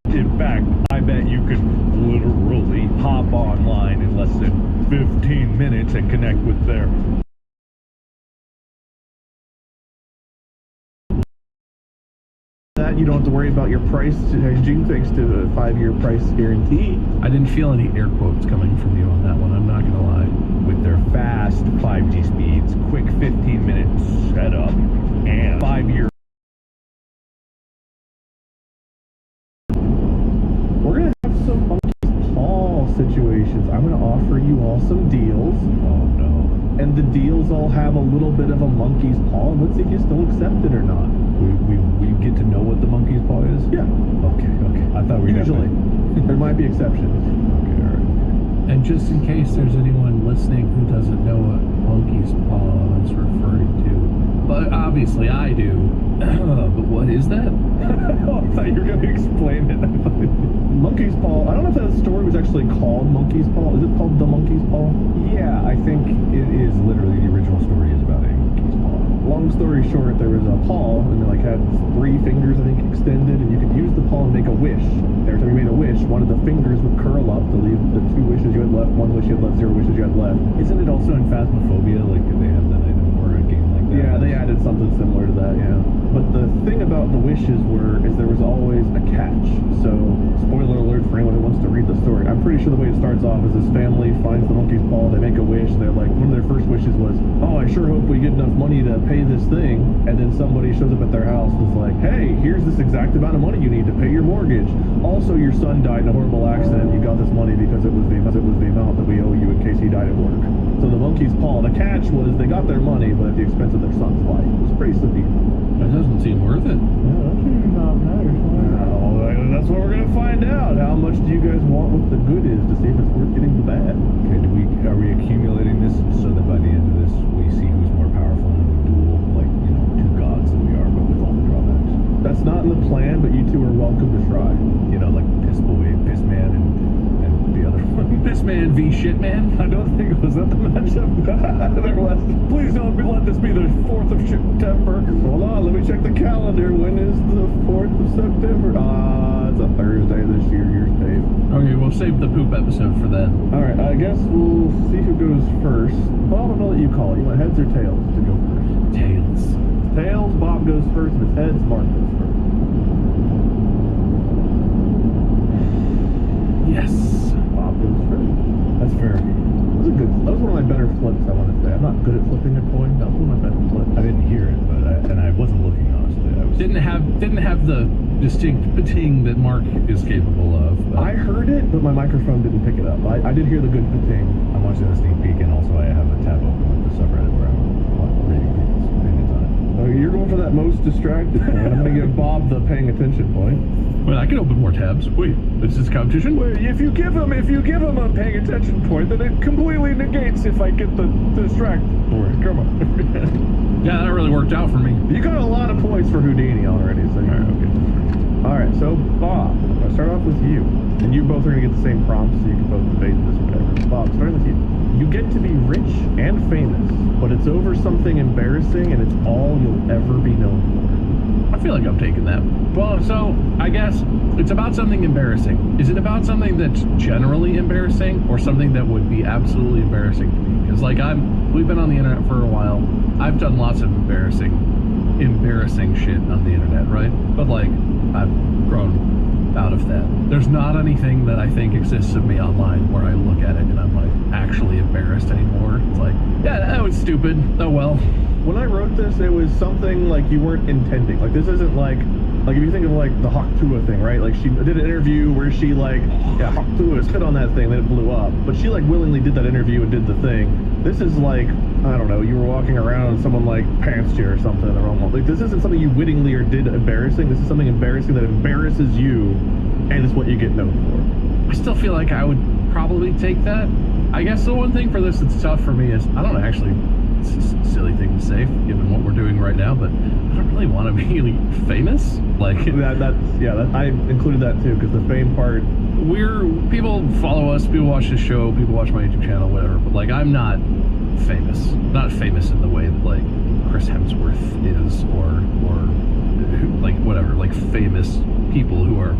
In fact, I bet you could literally hop online in less than 15 minutes and connect with their... That you don't have to worry about your price changing thanks to a 5-year price guarantee. I didn't feel any air quotes coming from you on that one, I'm not gonna lie. With their fast 5G speeds, quick 15-minute setup, and 5-year... We're going to have some Monkey's Paw situations. I'm going to offer you all some deals. Oh no. And the deals all have a little bit of a monkey's paw. Let's see if you still accept it or not. We get to know what the monkey's paw is? Yeah. Okay. I thought we Usually. There might be exceptions. Okay, all right. And just in case there's anyone listening who doesn't know what monkey's paw is referring to, but obviously I do. But what is that? Oh, I thought you were going to explain it. Monkey's Paw. I don't know if that story was actually called Monkey's Paw. Is it called The Monkey's Paw? Yeah, I think it is literally the original story is about a monkey's paw. Long story short, there was a paw, and it like had 3 fingers, I think, extended, and you could use the paw and make a wish. Every time you made a wish, one of the fingers would curl up to leave the 2 wishes you had left, 1 wish you had left, 0 wishes you had left. Isn't it also in Phasmophobia? Like, they have that item or a game like that? Yeah, they added something similar to that, yeah. But the thing about the wishes is there was always a catch. So, spoiler alert for anyone who wants to read the story. I'm pretty sure the way it starts off is this family finds the monkey's paw, they make a wish, they're like, one of their first wishes was, oh, I sure hope we get enough money to pay this thing. And then somebody shows up at their house and is like, hey, here's this exact amount of money you need to pay your mortgage. Also, your son died in a horrible accident. You got this money because it was the amount that we owe you in case he died at work. So the monkey's paw, the catch was they got their money, but at the expense of their son's life. It was pretty severe. That doesn't seem worth it. That's what we're gonna find out. How much do you guys want what the good is to see if it's worth getting the bad? Okay, are we accumulating this so that by the end of this we see who's more powerful in the duel? Like, 2 gods that we are, but with all the drawbacks. That's not in the plan, but you 2 are welcome to try. Like Piss Boy, Piss Man, and the other one. Piss Man v Shit Man? I don't think was that the matchup. There was. Please don't let this be the 4th of September. Hold on, let me check the calendar. When is the 4th of September? It's a Thursday this year. You're safe. Okay, we'll save the poop episode for then. Alright, I guess we'll see who goes first. Bob, I'm gonna let you call it. You want heads or tails to go first? Tails. Tails, Bob goes first. If it's heads, Mark goes first. good at flipping a coin. That was one of my best flips. I didn't hear it, but I wasn't looking, honestly. I was Didn't have the distinct pating that Mark is capable of. But I heard it, but my microphone didn't pick it up. I did hear the good pating. I'm watching a sneak peek, and also I have a tab open with the subreddit where I'm reading people's opinions on it. You're going for that most distracted point. I'm going to give Bob the paying attention point. Well, I can open more tabs. Wait, this is competition? Wait, if you give him a paying attention point, then it completely negates if I get the distract for it. Come on. Yeah, that really worked out for me. You got a lot of points for Houdini already, so All right, okay. Alright, so Bob, I'll start off with you. And you both are going to get the same prompts, so you can both debate this or whatever. Bob, starting with you. You get to be rich and famous, but it's over something embarrassing and it's all you'll ever be known I feel like I'm taking that. Well, so I guess it's about something embarrassing. Is it about something that's generally embarrassing or something that would be absolutely embarrassing to me? Because we've been on the internet for a while. I've done lots of embarrassing shit on the internet, right? But like, I've grown out of that. There's not anything that I think exists of me online where I look at it and I'm like actually embarrassed anymore. It's like, yeah, that was stupid. Oh well. When I wrote this, it was something like you weren't intending. Like, this isn't like if you think of like the Hawk Tuah thing, right? Like, she did an interview where she like, yeah, Hawk Tuah spit on that thing, then it blew up. But she like willingly did that interview and did the thing. This is like, I don't know, you were walking around and someone like pantsed you or something in the wrong one. Like, this isn't something you wittingly or did embarrassing. This is something embarrassing that embarrasses you, and it's what you get known for. I still feel like I would probably take that. I guess the one thing for this that's tough for me is I don't actually. It's a silly thing to say given what we're doing right now, but I don't really want to be famous. Like I included that too, because the fame part. People follow us, people watch the show, people watch my YouTube channel, whatever. But like, I'm not famous. Not famous in the way that like Chris Hemsworth is, or like whatever, like famous people who are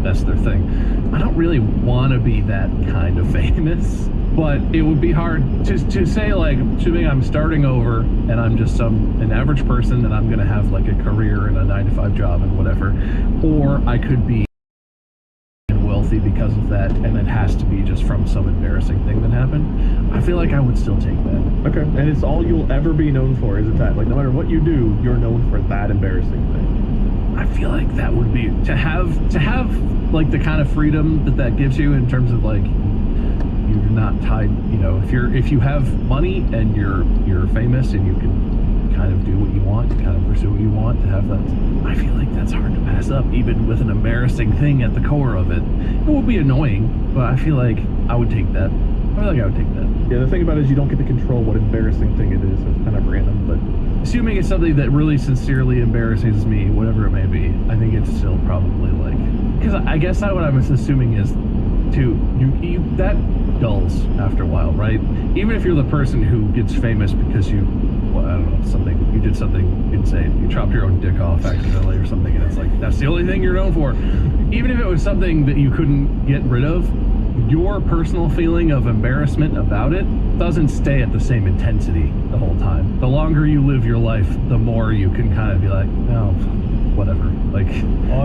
that's their thing. I don't really want to be that kind of famous. But it would be hard to say, like, assuming I'm starting over and I'm just an average person and I'm going to have like a career and a 9-to-5 job and whatever, or I could be wealthy because of that and it has to be just from some embarrassing thing that happened. I feel like I would still take that. Okay, and it's all you'll ever be known for, is it that? Like, no matter what you do, you're known for that embarrassing thing. I feel like that would be to have like the kind of freedom that gives you in terms of like, you're not tied, you know, if you have money and you're famous and you can kind of do what you want, kind of pursue what you want, to have that, I feel like that's hard to pass up, even with an embarrassing thing at the core of it. It will be annoying, but I feel like I would take that. I feel like I would take that. Yeah, the thing about it is you don't get to control what embarrassing thing it is, so it's kind of random, but assuming it's something that really sincerely embarrasses me, whatever it may be, I think it's still probably like, because I guess what I'm assuming is you that dulls after a while, right? Even if you're the person who gets famous because you did something insane, you chopped your own dick off accidentally or something, and it's like, that's the only thing you're known for. Even if it was something that you couldn't get rid of, your personal feeling of embarrassment about it doesn't stay at the same intensity the whole time. The longer you live your life, the more you can kind of be like, oh, whatever. Like,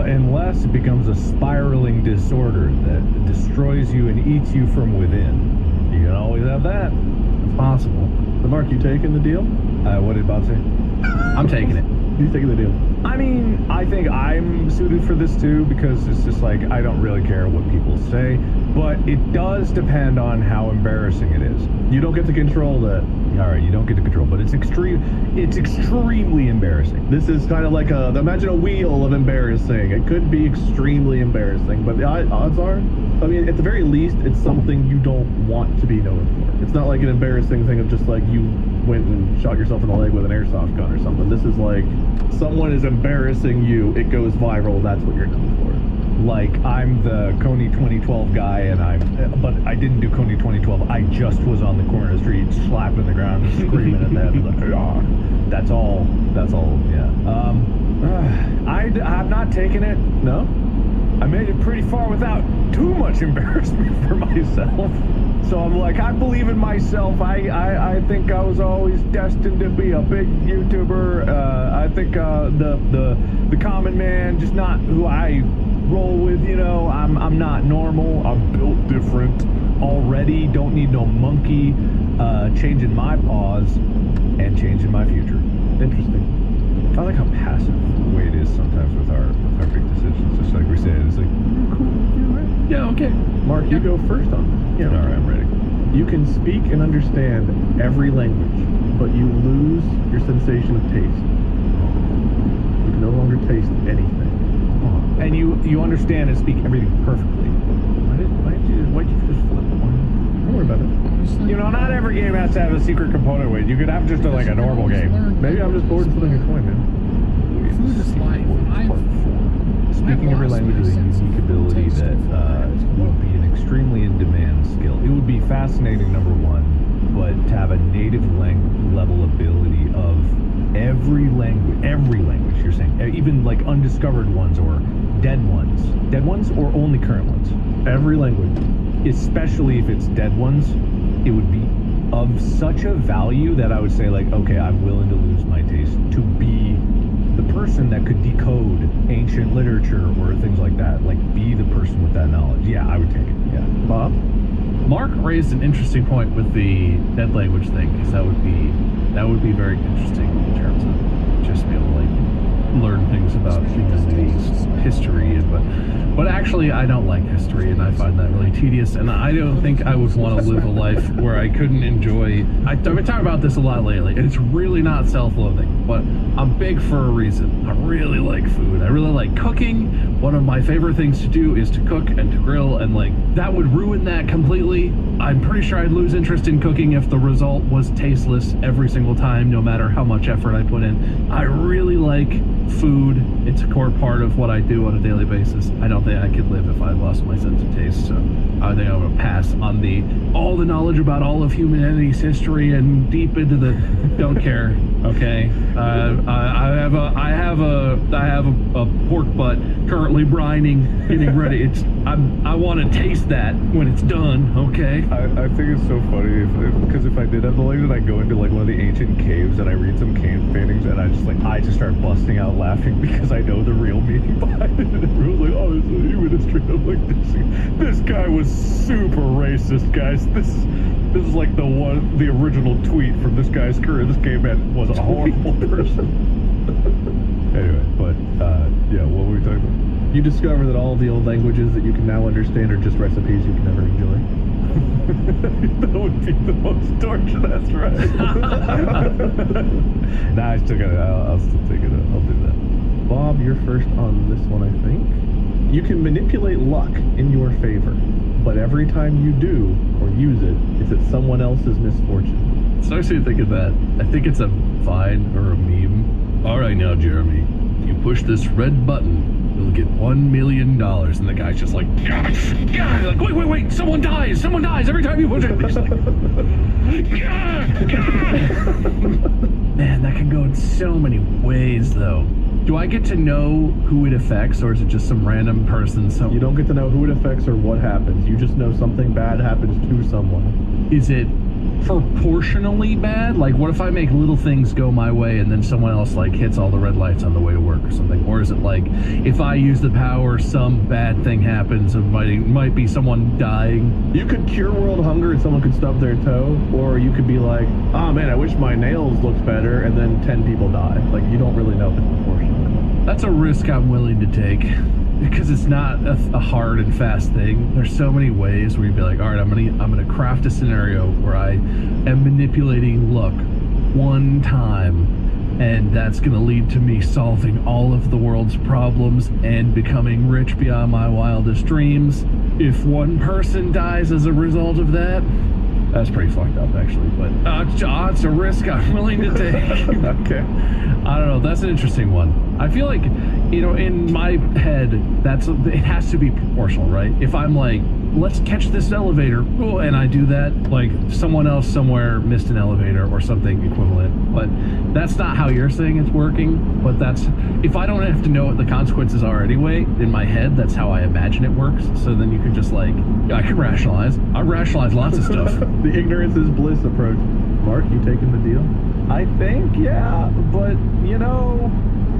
unless it becomes a spiraling disorder that destroys you and eats you from within. You can always have that. it's possible. So Mark, you taking the deal? What did Bob say? I'm taking it. He's taking the deal. I mean, I think I'm suited for this too, because it's just like, I don't really care what people say, but it does depend on how embarrassing it is. You don't get to control that. All right, you don't get to control, but it's extremely embarrassing. This is kind of like imagine a wheel of embarrassing. It could be extremely embarrassing, but the odds are, I mean, at the very least, it's something you don't want to be known for. It's not like an embarrassing thing of just like you went and shot yourself in the leg with an airsoft gun or something. This is like, someone is embarrassing you, it goes viral, that's what you're known for. Like, I'm the Coney 2012 guy, but I didn't do Coney 2012. I just was on the corner of the street, slapping the ground, and screaming at them. Like, that's all. Yeah. I'm not taking it. No? I made it pretty far without too much embarrassment for myself. So I'm like, I believe in myself. I think I was always destined to be a big YouTuber. I think the common man, just not who I roll with, you know. I'm not normal. I'm built different already. Don't need no monkey. changing my pause and changing my future. Interesting. I like how passive the way it is sometimes with our big decisions. Just like we said, it's like, cool, you're right. Yeah, okay. Mark, you go first on this. All right, I'm ready. You can speak and understand every language, but you lose your sensation of taste. You can no longer taste anything. And you understand and speak everything perfectly. Why'd you just flip one? Don't worry about it. You know, not every game has to have a secret component with it. You could have just like a normal game. Maybe I'm just bored flipping a coin, man. Food is life. Speaking every language is a unique ability that would be an extremely in-demand skill. It would be fascinating, number one, but to have a native level ability of every language you're saying, even like undiscovered ones or dead ones or only current ones. Every language. Especially if it's dead ones, it would be of such a value that I would say like, okay, I'm willing to lose my taste to be the person that could decode ancient literature or things like that. Like, be the person with that knowledge. Yeah, I would take it. Yeah. Bob? Mark raised an interesting point with the dead language thing, because that would be very interesting in terms of just being able to like learn things about humanity's history, but actually I don't like history, and I find that really tedious, and I don't think I would want to live a life where I couldn't enjoy. I've been talking about this a lot lately, and it's really not self-loathing, but I'm big for a reason. I really like food. I really like cooking. One of my favorite things to do is to cook and to grill, and like that would ruin that completely. I'm pretty sure I'd lose interest in cooking if the result was tasteless every single time, no matter how much effort I put in. I really like food. It's a core part of what I do on a daily basis. I don't think I could live if I lost my sense of taste, so I think I'm gonna pass on all the knowledge about all of humanity's history and deep into the don't care. Okay, I have a pork butt currently brining, getting ready. I want to taste that when it's done. Okay. I think it's so funny because if I did have the language, I'd go into like one of the ancient caves and I read some cave paintings and I just start busting out laughing because I know the real meaning behind it. And everyone's like, oh, it's a human history. I'm like, this guy was super racist, guys. This is like the original tweet from this guy's career. This gay man was a horrible person. Anyway, but yeah, what were we talking about? You discover that all of the old languages that you can now understand are just recipes you can never enjoy. That would be the most torture. That's right. Nah, I still got it. I'll still take it. I'll do that. Bob, you're first on this one, I think. You can manipulate luck in your favor, but every time you do or use it, it's at someone else's misfortune. So I actually think of that. I think it's a Vine or a meme. All right, now, Jeremy, you push this red button, you'll get $1 million. And the guy's just like, God, like, wait, someone dies every time you push it. Just like, man, that can go in so many ways, though. Do I get to know who it affects, or is it just some random person? You don't get to know who it affects or what happens. You just know something bad happens to someone. Is it proportionally bad? Like, what if I make little things go my way and then someone else like hits all the red lights on the way to work or something? Or is it like, if I use the power, some bad thing happens, it might be someone dying? You could cure world hunger and someone could stub their toe, or you could be like, oh man, I wish my nails looked better, and then 10 people die. Like, you don't really know if it's proportional. That's a risk I'm willing to take, because it's not a hard and fast thing. There's so many ways where you'd be like, all right, I'm gonna craft a scenario where I am manipulating luck one time, and that's gonna lead to me solving all of the world's problems and becoming rich beyond my wildest dreams. If one person dies as a result of that, that's pretty fucked up, actually, but it's a risk I'm willing to take. Okay. I don't know, that's an interesting one. I feel like, in my head, it has to be proportional, right? If I'm like, let's catch this elevator, and I do that, like someone else somewhere missed an elevator or something equivalent, but that's not how you're saying it's working. But if I don't have to know what the consequences are anyway, in my head, that's how I imagine it works. So then you can just I can rationalize. I rationalize lots of stuff. The ignorance is bliss approach. Mark, you taking the deal? I think, yeah, but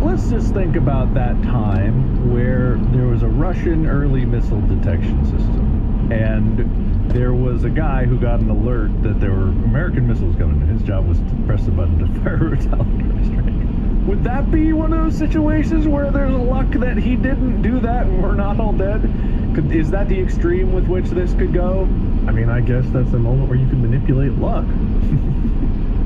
let's just think about that time where there was a Russian early missile detection system, and There was a guy who got an alert that there were American missiles coming, and his job was to press the button to fire a retaliatory strike. Would that be one of those situations where there's a luck that he didn't do that and we're not all dead? Is that the extreme with which this could go? I mean, I guess that's a moment where you can manipulate luck.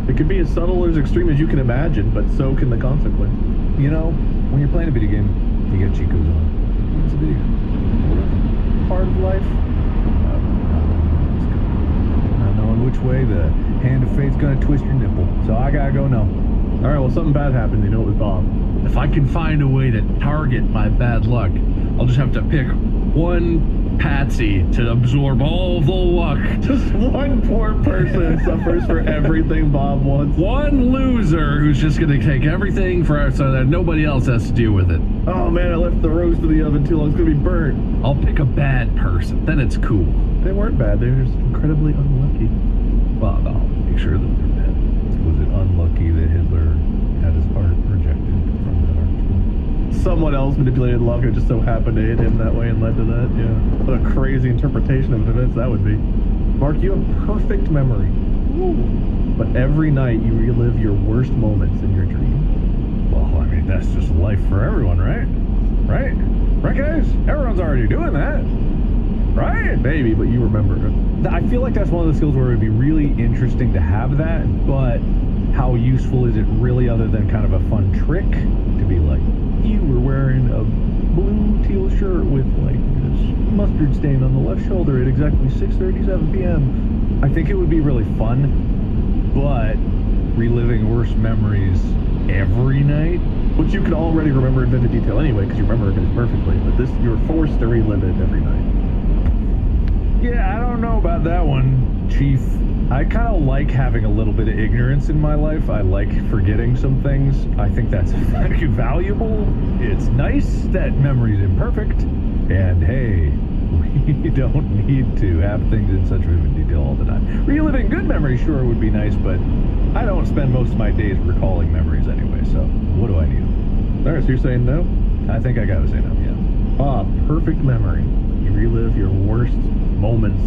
It could be as subtle or as extreme as you can imagine, but so can the consequence. You know, when you're playing a video game, you get cheat codes on. It's a video game. Part of life. Not knowing which way the hand of fate's gonna twist your nipple. So I gotta go now. All right, well, something bad happened. You know it was Bob. If I can find a way to target my bad luck, I'll just have to pick one patsy to absorb all the luck. Just one poor person suffers for everything Bob wants. One loser who's just going to take everything for so that nobody else has to deal with it. Oh man, I left the roast in the oven too long. It's gonna be burnt. I'll pick a bad person. Then it's cool. They weren't bad. They were just incredibly unlucky. Well, I'll make sure that they're bad. Was it unlucky that Hitler had his art rejected from the art school? Someone else manipulated luck and it just so happened to hit him that way and led to that. Yeah. What a crazy interpretation of events that would be. Mark, you have perfect memory. But every night you relive your worst moments in your dream. Well, I mean, that's just life for everyone, right? Right? Right, guys? Everyone's already doing that. Right? Maybe, but you remember it. I feel like that's one of the skills where it would be really interesting to have that, but how useful is it really other than kind of a fun trick to be like, you were wearing a blue teal shirt with like this mustard stain on the left shoulder at exactly 6:37 p.m. I think it would be really fun, but reliving worst memories every night, which you can already remember in vivid detail anyway because you remember it perfectly, but this you're forced to relive it every night. Yeah, I don't know about that one, Chief. I kind of like having a little bit of ignorance in my life. I like forgetting some things. I think that's very valuable. It's nice that memory's imperfect. And hey, we don't need to have things in such vivid detail all the time. Reliving good memories sure would be nice, but I don't spend most of my days recalling memories anyway, so what do I need? All right, so you're saying no? I think I gotta say no, yeah. Perfect memory. You relive your worst moments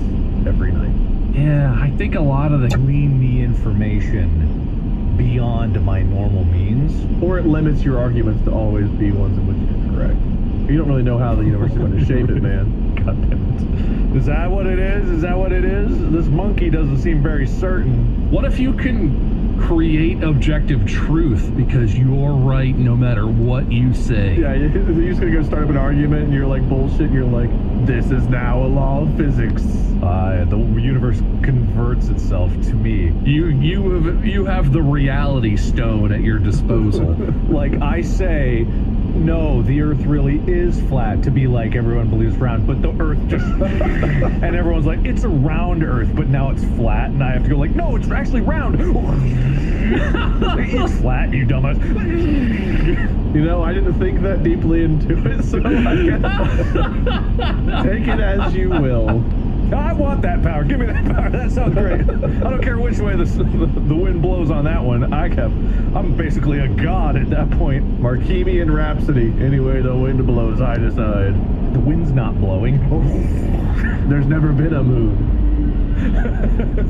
every night. Yeah, I think a lot of the Glean the information beyond my normal means. Or it limits your arguments to always be ones in which you're correct. You don't really know how the universe is going to shape it, man. God damn it. Is that what it is? Is that what it is? This monkey doesn't seem very certain. What if you can create objective truth because you're right no matter what you say? Yeah, you're just going to go start up an argument and you're like bullshit and you're like, this is now a law of physics. The universe converts itself to me. You have the reality stone at your disposal. Like I say, no, the earth really is flat, to be like everyone believes round, but the earth just and everyone's like, it's a round earth, but now it's flat, and I have to go like, no, it's actually round. It's flat, you dumbass. You know, I didn't think that deeply into it, so I guess take it as you will. I want that power. Give me that power. That sounds great. I don't care which way the wind blows on that one. I'm basically a god at that point. Marquemian Rhapsody. Anyway, the wind blows, I decide. The wind's not blowing. There's never been a moon.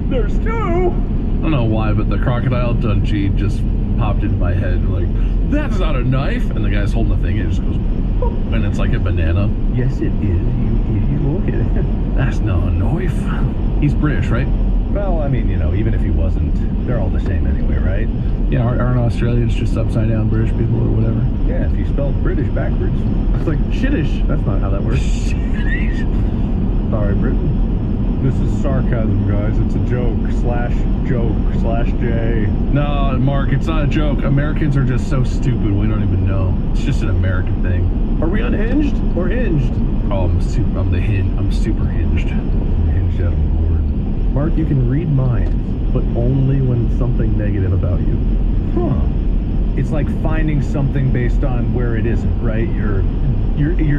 There's two. I don't know why, but the Crocodile Dundee just popped into my head. Like, that's not a knife. And the guy's holding the thing, and it just goes, boop, and it's like a banana. Yes, it is. You idiot. Look at it. That's not a knife. He's British, right? Well, I mean, you know, even if he wasn't, they're all the same anyway, right? Yeah, aren't Australians just upside down British people or whatever? Yeah, if you spelled British backwards. It's like shittish. That's not how that works. Sorry, Britain. This is sarcasm, guys. It's a joke/J. No, Mark, it's not a joke. Americans are just so stupid, we don't even know. It's just an American thing. Are we unhinged or hinged? Oh, I'm super hinged. Hinged out of board. Mark, you can read minds, but only when it's something negative about you. Huh. It's like finding something based on where it isn't, right? You're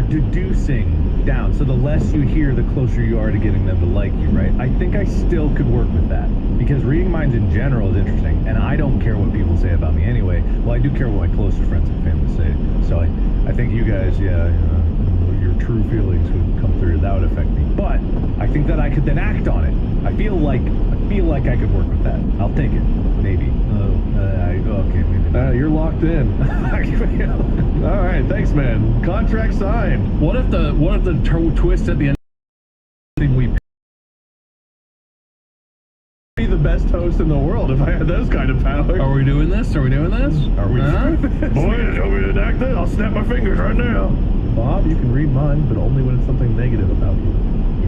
deducing down. So the less you hear, the closer you are to getting them to like you, right? I think I still could work with that. Because reading minds in general is interesting, and I don't care what people say about me anyway. Well, I do care what my closest friends and family say. So I think you guys, yeah, your true feelings would come through. That would affect me. But I think that I could then act on it. I feel like I could work with that. I'll take it. Maybe. Okay, maybe. You're locked in. All right, thanks, man. Contract signed. What if the twist at the end thing we Be the best host in the world if I had those kind of powers. Are we doing this? Are we doing this? Are we? Boys, tell me to enact that. I'll snap my fingers right now. Bob, you can read minds, but only when it's something negative about you.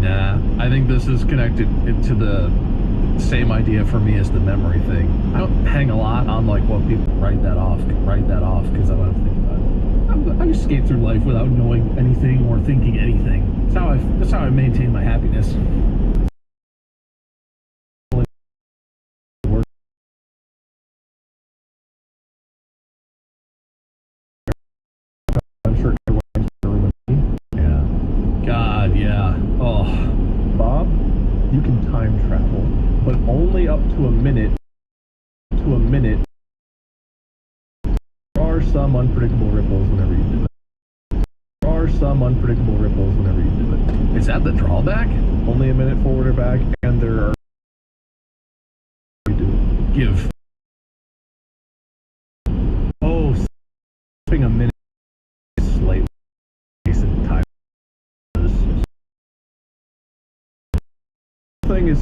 Nah, I think this is connected to the same idea for me as the memory thing. I don't hang a lot on like what people write that off because I don't have to think about it. I just skate through life without knowing anything or thinking anything. That's how I maintain my happiness. I'm sure everyone's dealing with me. Yeah. God, yeah. Oh, Bob, you can time travel, but only up to a minute. There are some unpredictable ripples whenever you do it. is that the drawback? Only a minute forward or back, and there are. You do it. Give. Oh, skipping a minute is slightly decent time. Thing is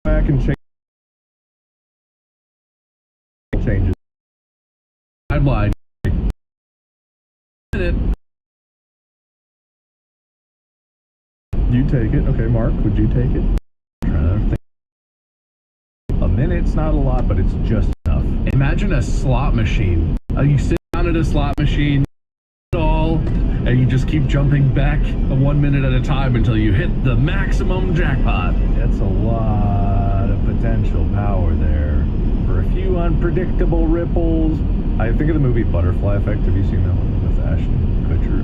back and changes. I'd lied. You take it. Okay, Mark, would you take it? A minute's not a lot, but it's just enough. Imagine a slot machine. You sit down at a slot machine, and you just keep jumping back 1 minute at a time until you hit the maximum jackpot. That's a lot of potential power there. For a few unpredictable ripples. I think of the movie Butterfly Effect. Have you seen that one with Ashton Kutcher?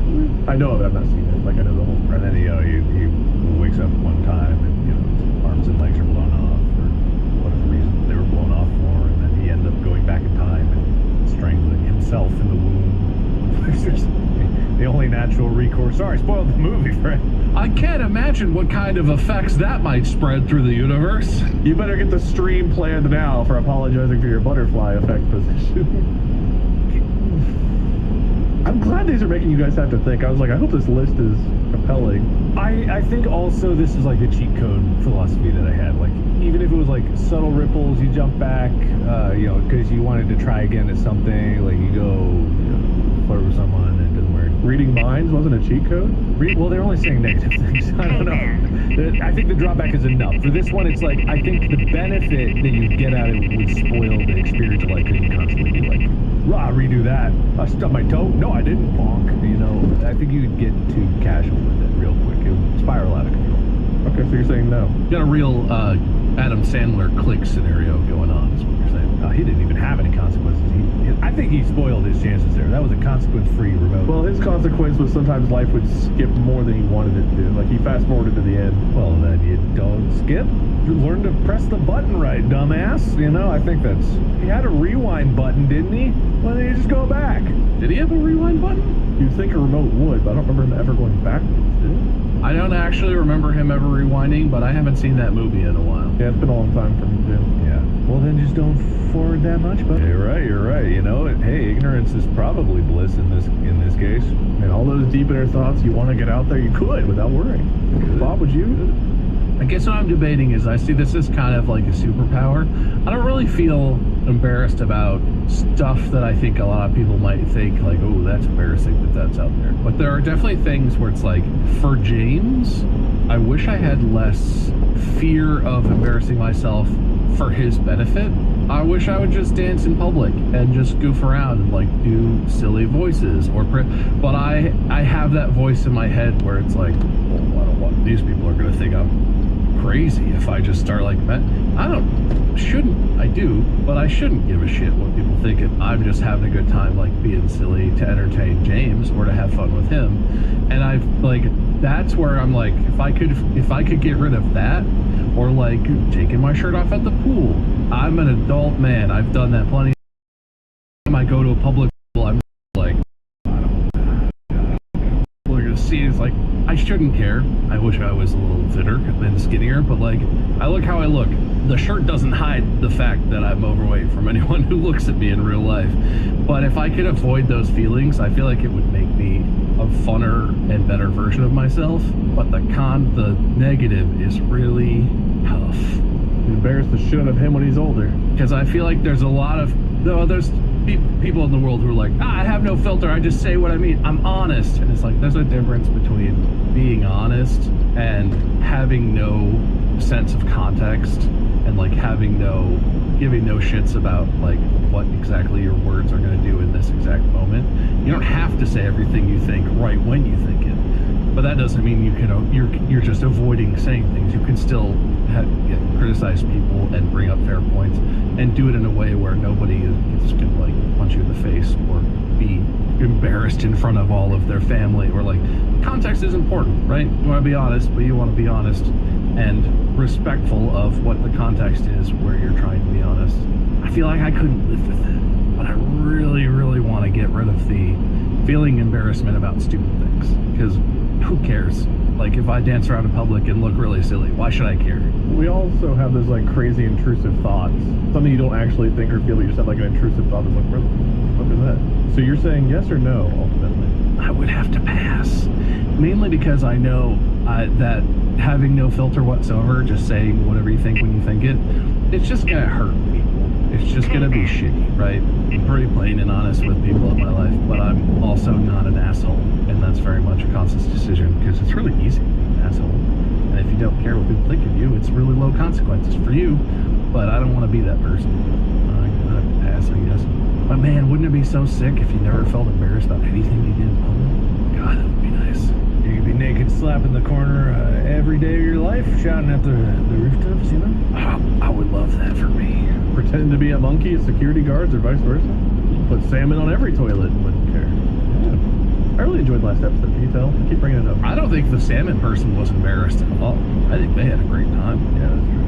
I know it, I've not seen it. Like, I know the whole And then he wakes up one time and his arms and legs are blown off for whatever reason they were blown off for, and then he ends up going back in time and strangling himself in the womb. It's just the only natural recourse. Sorry, spoiled the movie, Fred. I can't imagine what kind of effects that might spread through the universe. You better get the stream planned now for apologizing for your butterfly effect position. I'm glad these are making you guys have to think. I was like, I hope this list is compelling. I think also this is like the cheat code philosophy that I had. Like, even if it was like subtle ripples, you jump back, because you wanted to try again at something, like you go flirt with someone and it doesn't work. Reading minds wasn't a cheat code? Well, they're only saying negative things. I don't know. I think the drawback is enough. For this one, it's like, I think the benefit that you get out of it would spoil the experience of like, because you constantly be like, rah, redo that. I stubbed my toe. No, I didn't. Bonk. I think you would get too casual with it real quick. It would spiral out of control. Okay, so you're saying no. Got a real Adam Sandler click scenario going on, is what you're saying. He didn't even have any consequences. I think he spoiled his chances there. That was a consequence-free remote. Well, his consequence was sometimes life would skip more than he wanted it to. Like, he fast-forwarded to the end. Well, then you don't skip. You learn to press the button right, dumbass. I think that's... He had a rewind button, didn't he? Well, then you just go back. Did he have a rewind button? You'd think a remote would, but I don't remember him ever going backwards, did he? I don't actually remember him ever rewinding, but I haven't seen that movie in a while. Yeah, it's been a long time for me, too. Yeah. Well, then just don't forward that much, but... You're right. Hey, ignorance is probably bliss in this case. And all those deep inner thoughts you want to get out there, you could without worrying. Bob, would you? I guess what I'm debating is I see this as kind of like a superpower. I don't really feel embarrassed about stuff that I think a lot of people might think like, oh, that's embarrassing that that's out there. But there are definitely things where it's like, for James, I wish I had less fear of embarrassing myself for his benefit. I wish I would just dance in public and just goof around and like do silly voices but I have that voice in my head where it's like, well, I don't want, these people are gonna think I'm crazy if I just start like, I do, but I shouldn't give a shit what people think if I'm just having a good time, like being silly to entertain James or to have fun with him. And I've like, that's where I'm like, if I could get rid of that, or like taking my shirt off at the pool. I'm an adult man. I've done that plenty anytime I go to a public pool, I'm like, I don't we're gonna see. It's like, I shouldn't care. I wish I was a little fitter and skinnier, but like, I look how I look. The shirt doesn't hide the fact that I'm overweight from anyone who looks at me in real life. But if I could avoid those feelings, I feel like it would make me a funner and better version of myself. But the negative is really tough. You embarrass the shit out of him when he's older. Because I feel like there's a lot of, there's people in the world who are like, I have no filter, I just say what I mean, I'm honest. And it's like, there's a difference between being honest and having no sense of context and like giving no shits about like what exactly your words are going to do in this exact moment. You don't have to say everything you think right when you think it, but that doesn't mean you're just avoiding saying things. You can still criticize people and bring up fair points and do it in a way where nobody is just gonna like punch you in the face or be embarrassed in front of all of their family. Or like, context is important, right? You want to be honest, but you want to be honest and respectful of what the context is where you're trying to be honest. I feel like I couldn't live with it, but I really, really want to get rid of the feeling embarrassment about stupid things, because who cares? Like, if I dance around in public and look really silly, why should I care? We also have those like crazy intrusive thoughts. Something you don't actually think or feel, but you just have like an intrusive thought that's like, where the fuck is that? So you're saying yes or no, ultimately? I would have to pass. Mainly because I know that having no filter whatsoever, just saying whatever you think when you think it, it's just gonna hurt people. It's just gonna be shitty, right? I'm pretty plain and honest with people in my life, but I'm also not an asshole. And that's very much a conscious decision, because it's really easy to be an asshole. And if you don't care what people think of you, it's really low consequences for you. But I don't want to be that person. I'm gonna have to pass, I guess. But man, wouldn't it be so sick if you never felt embarrassed about anything you did in public? God, that would be nice. You could be naked slapping the corner every day of your life, shouting at the rooftops, you know? I would love that for me. Pretend to be a monkey as security guards or vice versa. Put salmon on every toilet and wouldn't care. Yeah. I really enjoyed last episode, can you tell? I keep bringing it up. I don't think the salmon person was embarrassed at all. I think they had a great time. Yeah, that's true.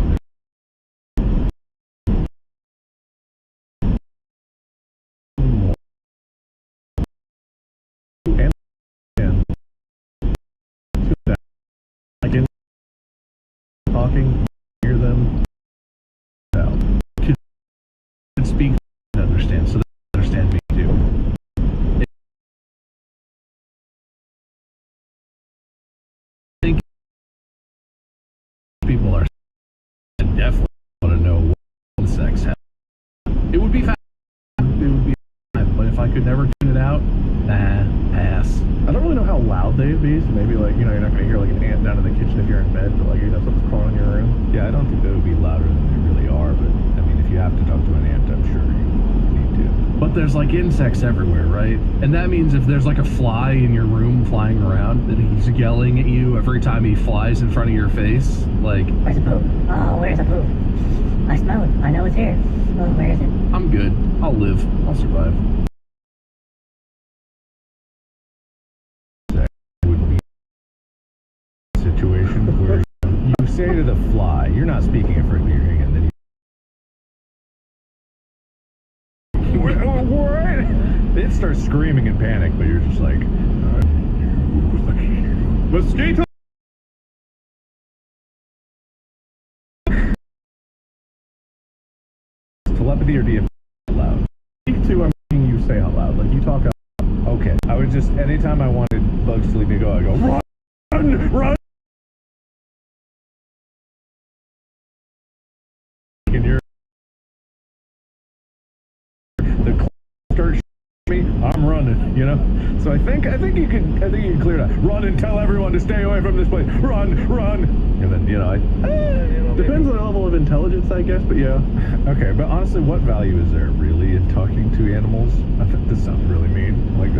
Talking, hear them out. Kids speak and understand, so they understand me too. I think people are definitely want to know what sex has. It would be fine. It would be fine, but if I could never tune it out, nah, pass. I don't really know how loud they'd be, so maybe like, you're not going to hear like an ant down in the kitchen if you're in bed, but like, something's crawling in your room. Yeah, I don't think they would be louder than they really are, but I mean, if you have to talk to an ant, I'm sure you need to. But there's like insects everywhere, right? And that means if there's like a fly in your room flying around, then he's yelling at you every time he flies in front of your face, like, where's the poop? Oh, where's the poop? I smell it. I know it's here. Oh, where is it? I'm good. I'll live. I'll survive. Situation where you say to the fly, you're not speaking it for hearing, and then what? It starts screaming in panic, but you're just like, mosquito. Telepathy, or do you have to say out loud? Speak to, I'm making you say out loud. Like, you talk out loud. Okay, I would just, anytime I wanted bugs to leave me go, I go, run, run. And you're the clock starts me, I'm running, you know. So I think you can clear that. Run and tell everyone to stay away from this place. Run, and then Depends on the level of intelligence, I guess, but yeah. Okay, but honestly, what value is there really in talking to animals? I think this sounds really mean. Like,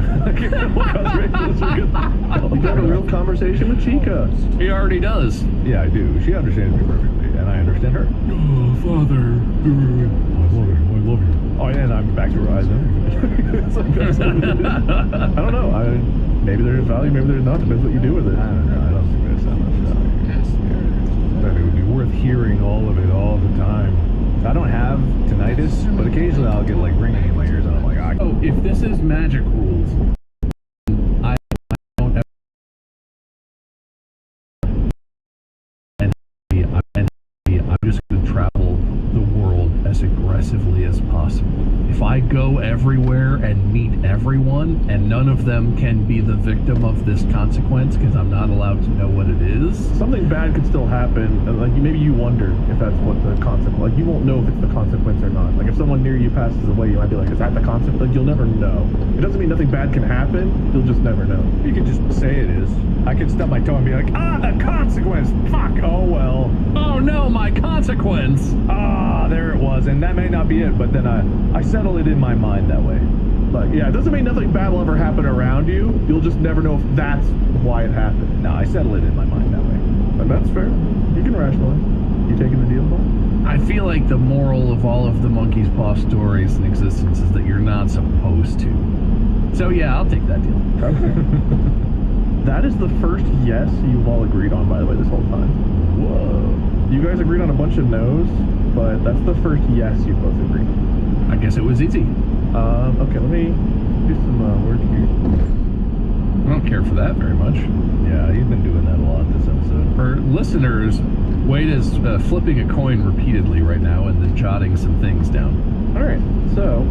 animal conversations are good. You got a real conversation with Chica. He already does. Yeah, I do. She understands me perfectly, and I understand her. Oh, Father. I love you. Oh, and I'm back to her eyes. It's like, I don't know. Maybe there's value, maybe there's not. Depends what you do with it. I don't know. I don't think there's that much value. Yes, there is. But it would be worth hearing all of it all the time. I don't have tonight's tinnitus, but occasionally I'll get like ringing in my ears, and I'm like, ah. Oh, if this is magic rules, I don't ever. I'm just going to travel the world as aggressively as possible. If I go everywhere and meet everyone, and none of them can be the victim of this consequence because I'm not allowed to know what it is. Something bad could still happen, and like maybe you wonder if that's what the consequence. Like you won't know if it's the consequence or not. Like if someone near you passes away, you might be like, "Is that the consequence?" Like you'll never know. It doesn't mean nothing bad can happen. You'll just never know. You can just say it is. I can stub my toe and be like, ah, the consequence. Fuck. Oh well. Oh no, my consequence! Ah, there it was. And that may not be it, but then I settle it in my mind that way. Like yeah, it doesn't mean nothing bad will ever happen around you. You'll just never know if that's why it happened. No, I settle it in my mind that way. And that's fair. You can rationalize. You taking the deal, Paul? I feel like the moral of all of the monkey's paw stories in existence is that you're not supposed to. So yeah, I'll take that deal. That is the first yes you've all agreed on, by the way, this whole time. Whoa. You guys agreed on a bunch of no's, but that's the first yes you both agreed. I guess it was easy. Okay, let me do some work here. I don't care for that very much. Yeah, you've been doing that a lot this episode. For listeners, Wade is flipping a coin repeatedly right now and then jotting some things down. Alright, so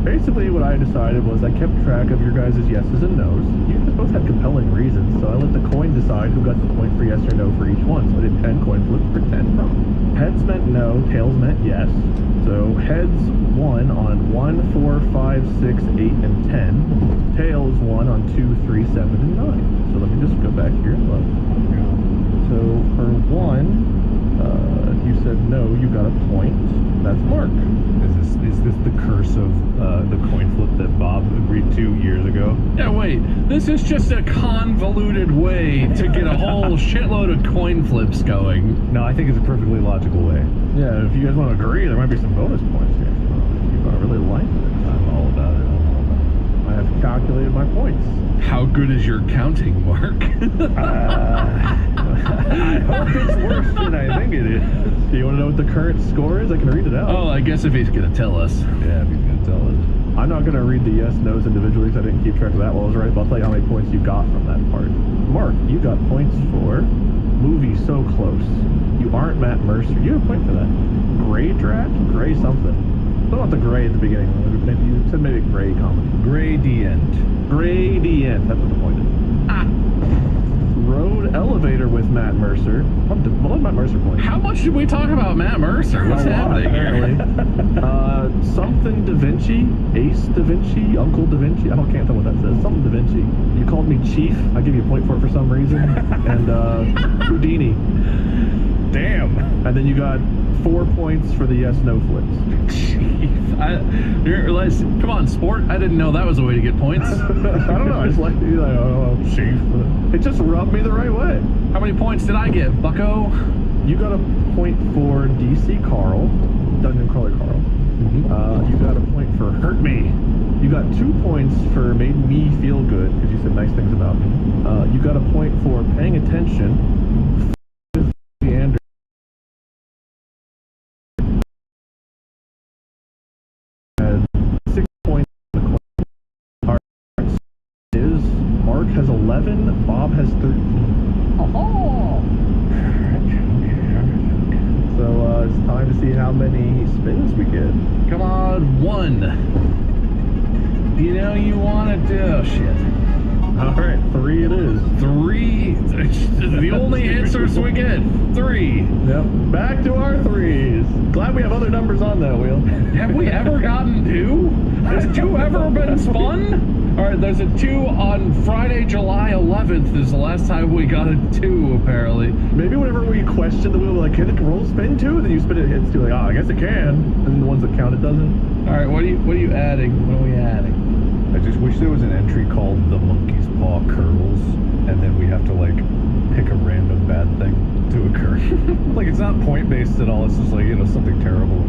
basically what I decided was I kept track of your guys' yeses and nos. You guys both had compelling reasons, so I let the coin decide who got the point for yes or no for each one. So I did 10 coin flips for 10 problems. Heads meant no, tails meant yes. So heads won on 1, 4, 5, 6, 8, and 10. Tails won on 2, 3, 7, and 9. So let me just go back here and look. So for 1, you said no, you got a point. That's Mark. Is this the curse of the coin flip that Bob agreed to years ago? Yeah, wait. This is just a convoluted way to get a whole shitload of coin flips going. No, I think it's a perfectly logical way. Yeah, if you guys want to agree, there might be some bonus points here. You're going to really like it. I'm all about it. I have calculated my points. How good is your counting, Mark? I hope it's worse than I think it is. Do you want to know what the current score is? I can read it out. Oh, I guess if he's gonna tell us. Yeah, if he's gonna tell us. I'm not going to read the yes, no's individually because I didn't keep track of that while I was writing, but I'll tell you how many points you got from that part. Mark, you got points for movie So Close. You aren't Matt Mercer. You have a point for that. Gray Drat? Gray something. Don't want the gray at the beginning. You said maybe gray comedy. Gradient. Gradient. That's what the point is. Road Elevator with Matt Mercer. What Matt Mercer point? How much did we talk about Matt Mercer? What's A lot, happening apparently. Something Da Vinci, Ace Da Vinci, Uncle Da Vinci. Can't tell what that says. Something Da Vinci. You called me Chief. I give you a point for it for some reason. And Houdini. Damn. And then you got 4 points for the yes no flips. Come on, sport. I didn't know that was a way to get points. I don't know. I just like Chief. It just rubbed me the right way. How many points did I get, bucko? You got a point for DC Carl, Dungeon Crawler Carl. You got a point for Hurt Me. You got 2 points for Made Me Feel Good because you said nice things about me. You got a point for Paying Attention. Had 6 points. Is Mark has 11. Bob has 13. Oh. So it's time to see how many spins we get. Come on, 1. You know you want to do shit. All right, 3 it is. 3. The only answers we get. 3. Yep. Back to our 3s. Glad we have other numbers on that wheel. Have we ever gotten 2? Has 2 ever been spun? Alright, there's a 2 on Friday, July 11th is the last time we got a 2, apparently. Maybe whenever we question the wheel, we're like, can it roll spin 2? Then you spin it, hits 2, like, I guess it can. And then the ones that count, it doesn't. Alright, what are you adding? What are we adding? I just wish there was an entry called The Monkey's Paw Curls, and then we have to, like, pick a random bad thing to occur. Like, it's not point-based at all, it's just like, something terrible.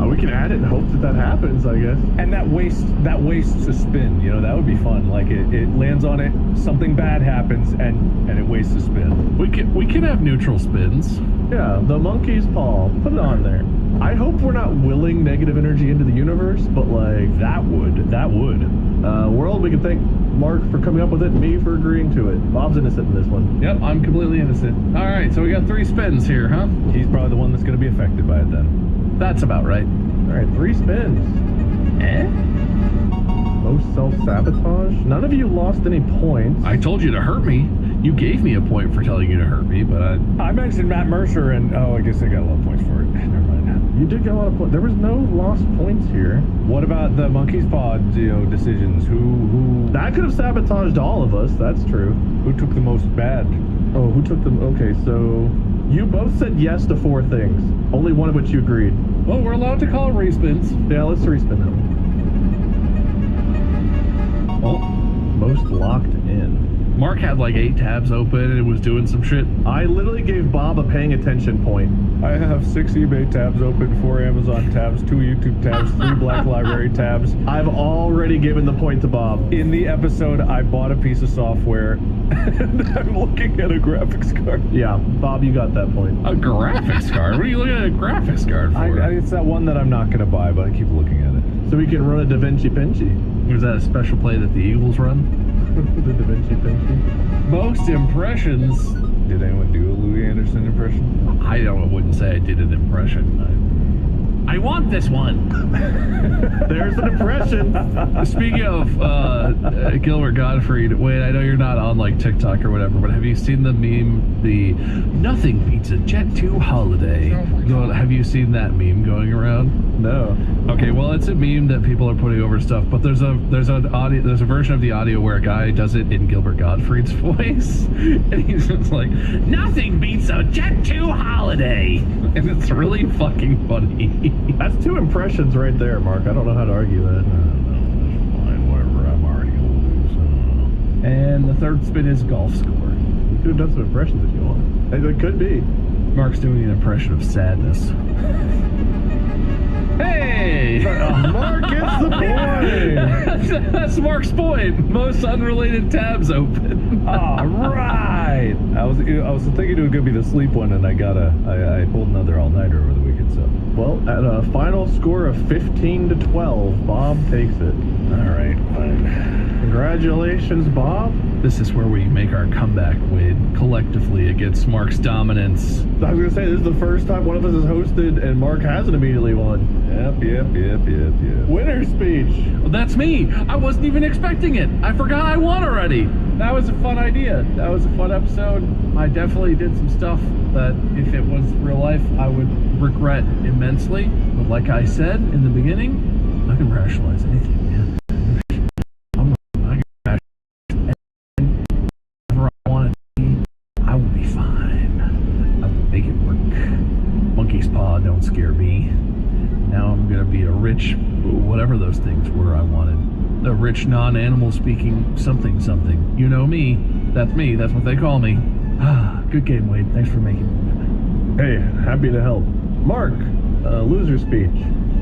We can add it and hope that happens, I guess. And that wastes a spin, that would be fun. Like, it lands on it, something bad happens, and it wastes a spin. We can have neutral spins. Yeah, the monkey's paw. Put it on there. I hope we're not willing negative energy into the universe, but like That would. world, we can thank Mark for coming up with it, me for agreeing to it. Bob's innocent in this one. Yep, I'm completely innocent. All right, so we got 3 spins here, huh? He's probably the one that's going to be affected by it then. That's about right. All right, 3 spins. Most self-sabotage. None of you lost any points. I told you to hurt me. You gave me a point for telling you to hurt me, but I mentioned Matt Mercer, and I guess I got a lot of points for it. Never mind. You did get a lot of points. There was no lost points here. What about the monkey's paw, decisions? Who That could have sabotaged all of us. That's true. who took the most bad? Oh, who took them? Okay, so you both said yes to 4 things. Only one of which you agreed. well, we're allowed to call respins. Yeah, let's respin them. Oh, Most locked in. Mark had like 8 tabs open and was doing some shit. I literally gave Bob a paying attention point. I have 6 eBay tabs open, 4 Amazon tabs, 2 YouTube tabs, 3 Black Library tabs. I've already given the point to Bob. In the episode, I bought a piece of software, and I'm looking at a graphics card. Yeah, Bob, you got that point. A graphics card? What are you looking at a graphics card for? It's that one that I'm not going to buy, but I keep looking at it. So we can run a Da Vinci Pinchy. Was that a special play that the Eagles run? The Da Vinci Pinchy. Most impressions. Did anyone do a Louis Anderson impression? I wouldn't say I did an impression. I want this one. There's an impression. Speaking of Gilbert Gottfried, wait, I know you're not on like TikTok or whatever, but have you seen the meme, the nothing beats a Jet 2 holiday? Oh my God. Have you seen that meme going around? No. Okay, well, it's a meme that people are putting over stuff, but there's a version of the audio where a guy does it in Gilbert Gottfried's voice, and he's just like, "Nothing beats a Jet 2 holiday," and it's really fucking funny. That's 2 impressions right there, Mark. I don't know how to argue that. Fine, whatever. I'm already going to lose. And the third spin is golf score. You could have done some impressions if you want. It could be. Mark's doing an impression of sadness. Hey! Mark gets the point! That's Mark's point. Most unrelated tabs open. All right. I was thinking it was gonna be the sleep one, and I pulled another all-nighter over the weekend. So Well, at a final score of 15 to 12, Bob takes it. all right, fine. Congratulations, Bob. This is where we make our comeback win collectively against Mark's dominance. I was gonna say this is the first time one of us has hosted and Mark hasn't immediately won. Yep. Winner speech. Well, that's me. I wasn't even expecting it. I forgot I won already. That was a fun idea. That was a fun episode. I definitely did some stuff that if it was real life, I would regret immensely. But like I said in the beginning, I can rationalize anything, man. I can rationalize whatever I want to be. I will be fine. I will make it work. Monkey's paw, don't scare me. Now I'm gonna be a rich, whatever those things were I wanted. A rich, non-animal speaking something. You know me. That's me. That's what they call me. Good game, Wade. Thanks for making me win. Hey, happy to help. Mark, loser speech.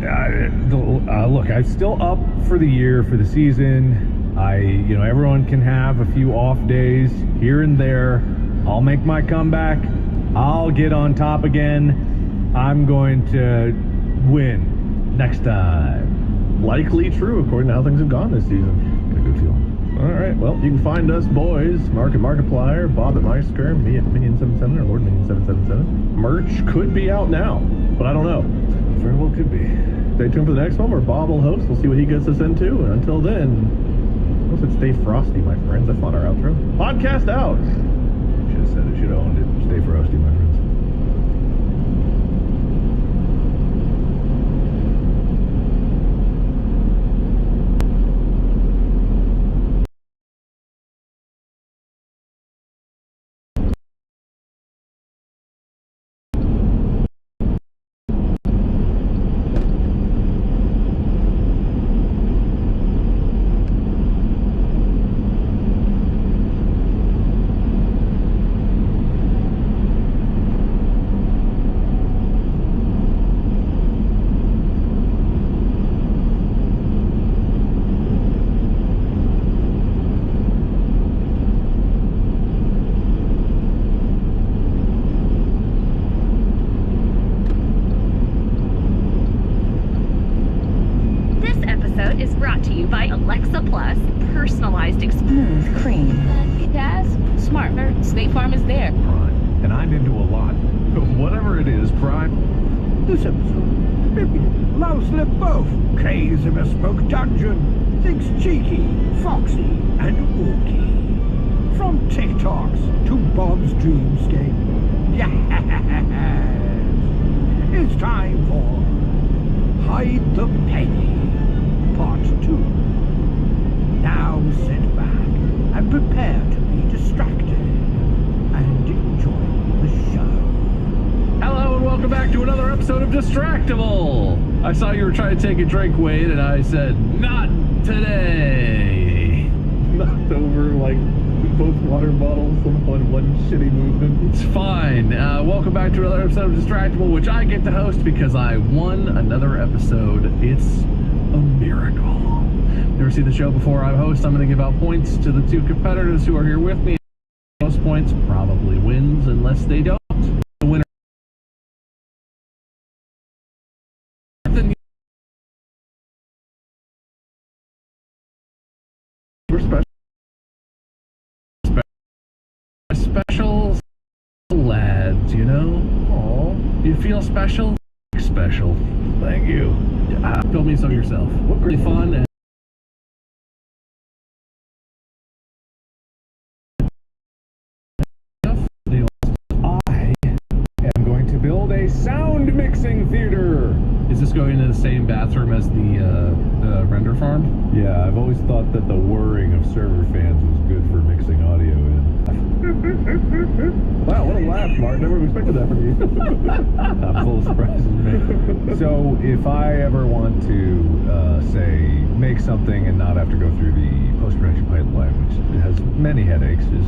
Look, I'm still up for the year, for the season. Everyone can have a few off days here and there. I'll make my comeback. I'll get on top again. I'm going to win next time. Likely true, according to how things have gone this season. Got a good feeling. All right, well, you can find us boys, Mark at Markiplier, Bob at Meisker, me at Minion77 or Lord Minion777. Merch could be out now, but I don't know. Very well could be. Stay tuned for the next one where Bob will host. We'll see what he gets us into. And until then, I said stay frosty, my friends. That's not our outro. Podcast out. Should have said it. Should have owned it. Stay frosty, my friends. Brought to you by Alexa Plus, personalized Smooth cream. Gas, smarter, State Farm is there. Prime. And I'm into a lot. Whatever it is, Prime. This episode, maybe low slip both. Kay's a bespoke dungeon. Thinks cheeky, foxy, and ooky. From TikToks to Bob's Dreamscape. Yes! It's time for Hide the Penny, Part 2. Now sit back and prepare to be distracted and enjoy the show. Hello and welcome back to another episode of Distractable. I saw you were trying to take a drink, Wade, and I said, not today. Knocked over like both water bottles on one shitty movement. It's fine. Welcome back to another episode of Distractable, which I get to host because I won another episode. It's a miracle. Never seen the show before. I'm host. I'm going to give out points to the two competitors who are here with me. Most points probably wins unless they don't. The winner. We're special. Special lads, you know? Aww. You feel special? Special. Thank you. Tell me so yourself. What great fun and I am going to build a sound mixing theater. is this going into the same bathroom as the render farm? Yeah, I've always thought that the whirring of server fans was good for mixing audio in. Wow, what a laugh, Mark. Never expected that from you. I'm full of surprises, mate. So if I ever want to, say, make something and not have to go through the post-production pipeline, which has many headaches, is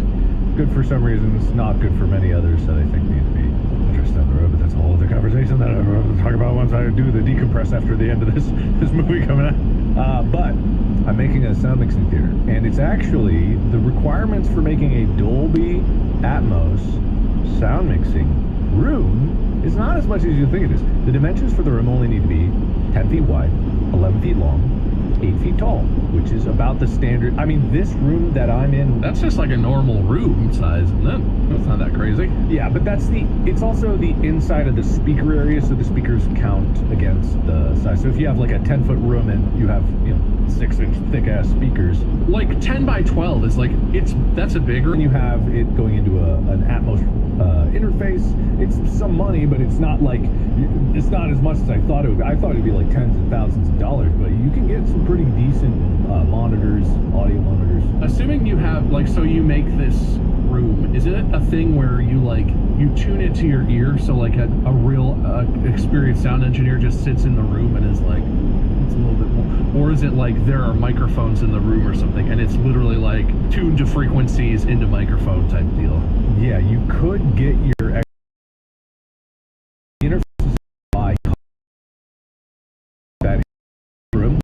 good for some reasons, not good for many others that I think need to be addressed down the road, but that's a whole other conversation that I'll talk about once I do the decompress after the end of this movie coming out. But I'm making a sound mixing theater, and it's actually the requirements for making a Dolby Atmos sound mixing room is not as much as you think it is. The dimensions for the room only need to be 10 feet wide, 11 feet long, 8 feet tall, which is about the standard. I mean, this room that I'm in, That's just like a normal room size, isn't it? That's not that crazy. yeah, but it's also the inside of the speaker area, so the speakers count against the size. So if you have like a 10-foot room and you have, 6-inch thick-ass speakers, Like 10 by 12 is like, that's a big when room. you have it going into an Atmos interface, it's some money, but it's not as much as I thought it would be. I thought it'd be like tens of thousands of dollars, but you can get some pretty decent monitors, audio monitors. Assuming you have, so you make this room, is it a thing where you tune it to your ear, so like a real experienced sound engineer just sits in the room and is like, it's a little bit more, or is it like there are microphones in the room or something and it's literally like tuned to frequencies into microphone type deal? Yeah, you could get your interfaces by that room.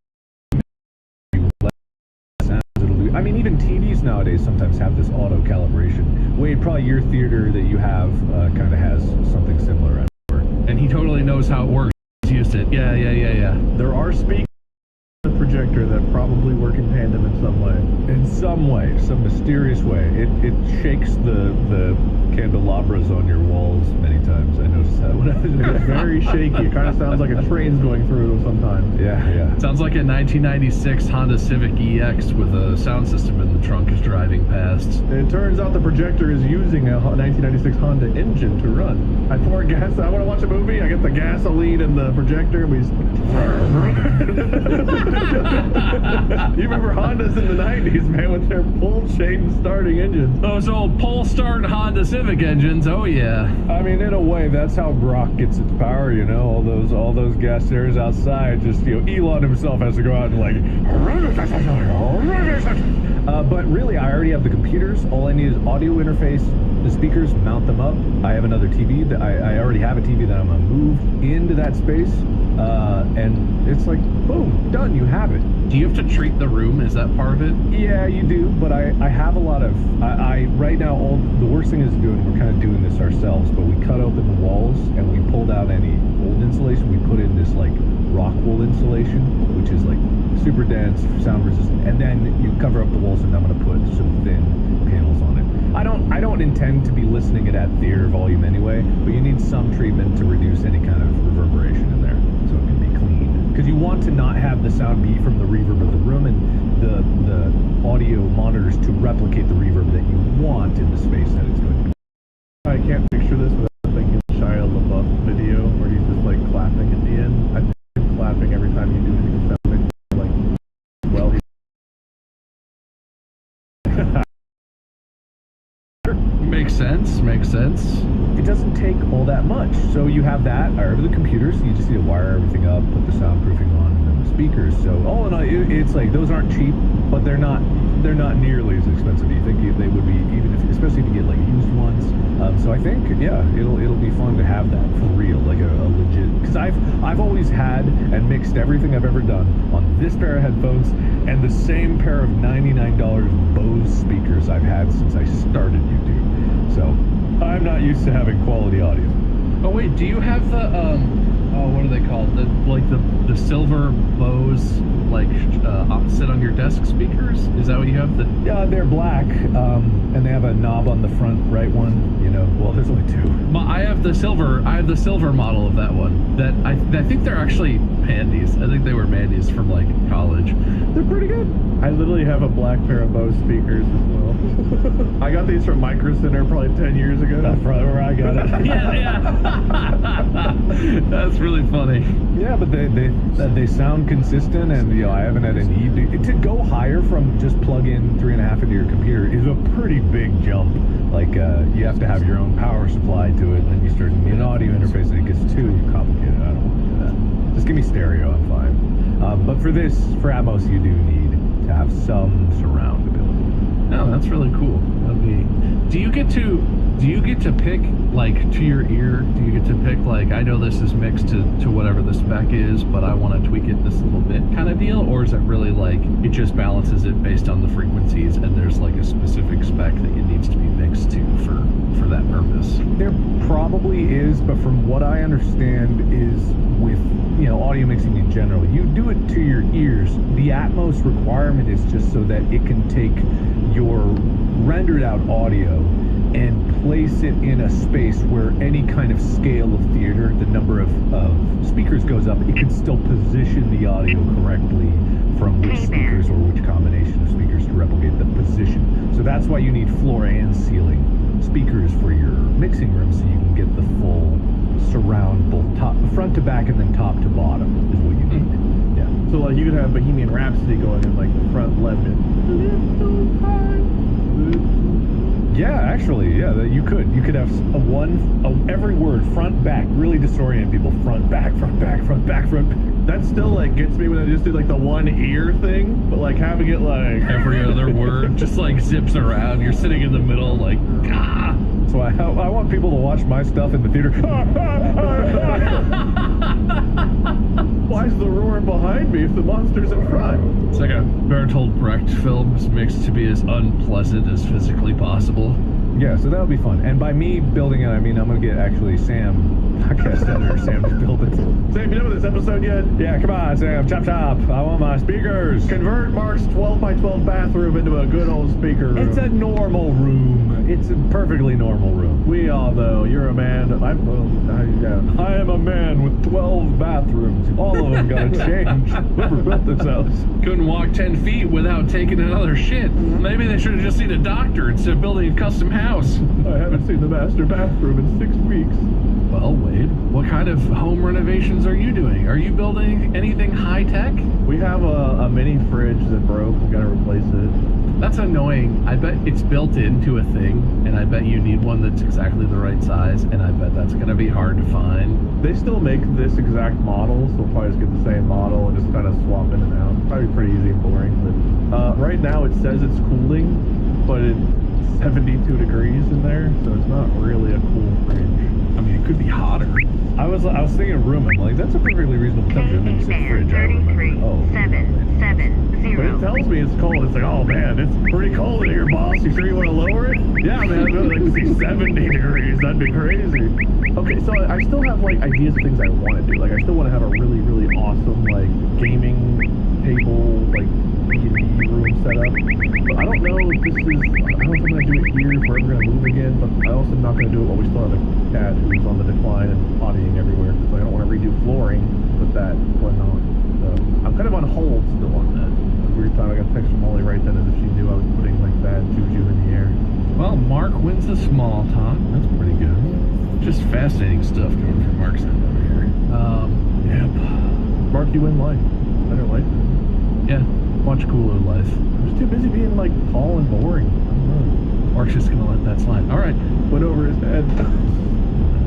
I mean, even TVs nowadays sometimes have this auto calibration. Wade, probably your theater that you have kind of has something similar. I'm sure. And he totally knows how it works. He's used it. Yeah. There are speakers on the projector that probably work in tandem in some way. In some way, some mysterious way, it shakes the candelabras on your walls many times. I noticed that. It's very shaky. It kind of sounds like a train's going through them sometimes. Yeah. Sounds like a 1996 Honda Civic EX with a sound system in the trunk is driving past. And it turns out the projector is using a 1996 Honda engine to run. I pour gas. I want to watch a movie. I get the gasoline in the projector. You remember Hondas in the 90s, man, with their pull chain starting engines. Those old pull start Honda Civic engines, oh yeah. I mean, in a way, that's how Grok gets its power, all those gas stairs outside, just, Elon himself has to go out and but really, I already have the computers. All I need is audio interface, the speakers, mount them up. I have another TV that I already have a TV that I'm gonna move into that space, and it's like, boom, done, you have it. Do you have to treat the room? Is that part of it? Yeah, you do, but I have a lot of, right now, the worst thing is we're kind of doing this ourselves, but we cut open the walls and we pulled out any old insulation. We put in this like rock wool insulation, which is like super dense, sound resistant, and then you cover up the walls, and I'm going to put some thin panels on it. I don't intend to be listening it at theater volume anyway, but you need some treatment to reduce any kind of reverberation in there, so it can be clean. Because you want to not have the sound be from the reverb of the room, and the audio monitors to replicate the reverb that you want in the space that it's going to be. I can't picture this without thinking Shia LaBeouf video where he's just like clapping at the end. I think he's clapping every time you do anything sound like, well, Makes sense. Makes sense. It doesn't take all that much. So you have that, or over the computers, you just need to wire everything up, put the soundproofing on, and then the speakers. So all in all, it's like those aren't cheap, but they're not nearly as expensive. You think they would be, even if, especially if you get like used ones. So I think, yeah, it'll be fun to have that for real, like a legit. Because I've always had and mixed everything I've ever done on this pair of headphones and the same pair of $99 Bose speakers I've had since I started YouTube. So I'm not used to having quality audio. Oh wait, do you have the what are they called? The silver Bose sit on your desk speakers? Is that what you have? Yeah, they're black, and they have a knob on the front right one. You know, well, there's only two. I have the silver model of that one. That I think they're actually Mandy's. I think they were Mandy's from like college. They're pretty good. I literally have a black pair of Bose speakers as well. I got these from Micro Center probably 10 years ago. That's probably where I got it. yeah. That's really funny. Yeah, but they sound consistent, and I haven't had a need to go higher from just plug in 3.5 into your computer is a pretty big jump. Like you have to have your own power supply to it, and then you start an audio interface, and it gets too complicated. I don't want to do that. Just give me stereo, I'm fine. But for Atmos, you do need to have some surround ability. Oh, that's really cool. Do you get to pick, like, to your ear? Do you get to pick, like, I know this is mixed to whatever the spec is, but I want to tweak it this little bit kind of deal? Or is it really like it just balances it based on the frequencies, and there's like a specific spec that it needs to be mixed to for that purpose? There probably is, but from what I understand is with audio mixing in general, you do it to your ears. The Atmos requirement is just so that it can take your rendered out audio and place it in a space where any kind of scale of theater, the number of speakers goes up, it can still position the audio correctly from which speakers or which combination of speakers to replicate the position. So that's why you need floor and ceiling speakers for your mixing room, so you can get the full surround, both front to back and then top to bottom is what you need. Yeah. So like you could have Bohemian Rhapsody going in like the front left. Yeah, actually, yeah, you could. You could have every word, front, back, really disorient people. Front, back, front, back, front, back, front, back. That still like gets me when I just do like the one ear thing, but like having it like every other word just like zips around. You're sitting in the middle like, ah. So I want people to watch my stuff in the theater. Why is the roar behind me if the monster's in front? It's like a Bertolt Brecht film mixed to be as unpleasant as physically possible. Yeah, so that'll be fun. And by me building it, I mean I'm gonna get actually Sam, podcast editor, Sam to build it. Sam, you know this episode yet? Yeah, come on, Sam, chop chop. I want my speakers. Convert Mark's 12 by 12 bathroom into a good old speaker room. It's a normal room. It's a perfectly normal room. We all know you're a man. I am a man with 12 bathrooms. All of them gotta change. Whoever built this house couldn't walk 10 feet without taking another shit. Maybe they should have just seen a doctor instead of building a custom house. I haven't seen the master bathroom in 6 weeks. Well, Wade, what kind of home renovations are you doing? Are you building anything high-tech? We have a mini fridge that broke. We gotta replace it. That's annoying. I bet it's built into a thing, and I bet you need one that's exactly the right size, and I bet that's gonna be hard to find. They still make this exact model, so we'll probably just get the same model and just kind of swap in and out. Probably pretty easy and boring, but right now it says it's cooling, but it's 72 degrees in there, so it's not really a cool fridge. I mean, it could be hotter. I was thinking room. I'm like, that's a perfectly reasonable temperature. And then you said fridge. I remember. Oh. 770. But it tells me it's cold. It's like, oh man, it's pretty cold in here, boss. You sure you want to lower it? Yeah, man. I'd really like to see 70 degrees. That'd be crazy. Okay, so I still have like ideas of things I want to do. Like, I still want to have a really, really awesome like gaming table, like D&D room set up. But I don't know if this is, I don't know if I'm gonna do it here if we're ever gonna move again, but I also am not gonna do it while we still have a cat who's on the decline and pottying everywhere. It's like I don't want to redo flooring with that going on. So I'm kind of on hold still on that. At a weird time I got a text from Molly right then as if she knew I was putting like bad juju in the air. Well, Mark wins the small talk. That's pretty good. Just fascinating stuff coming from Mark's end over here. Yep. Mark, you win life. Better life. Yeah, much cooler life. I'm just too busy being like tall and boring. I don't know. Mark's just gonna let that slide. All right. Went over his head.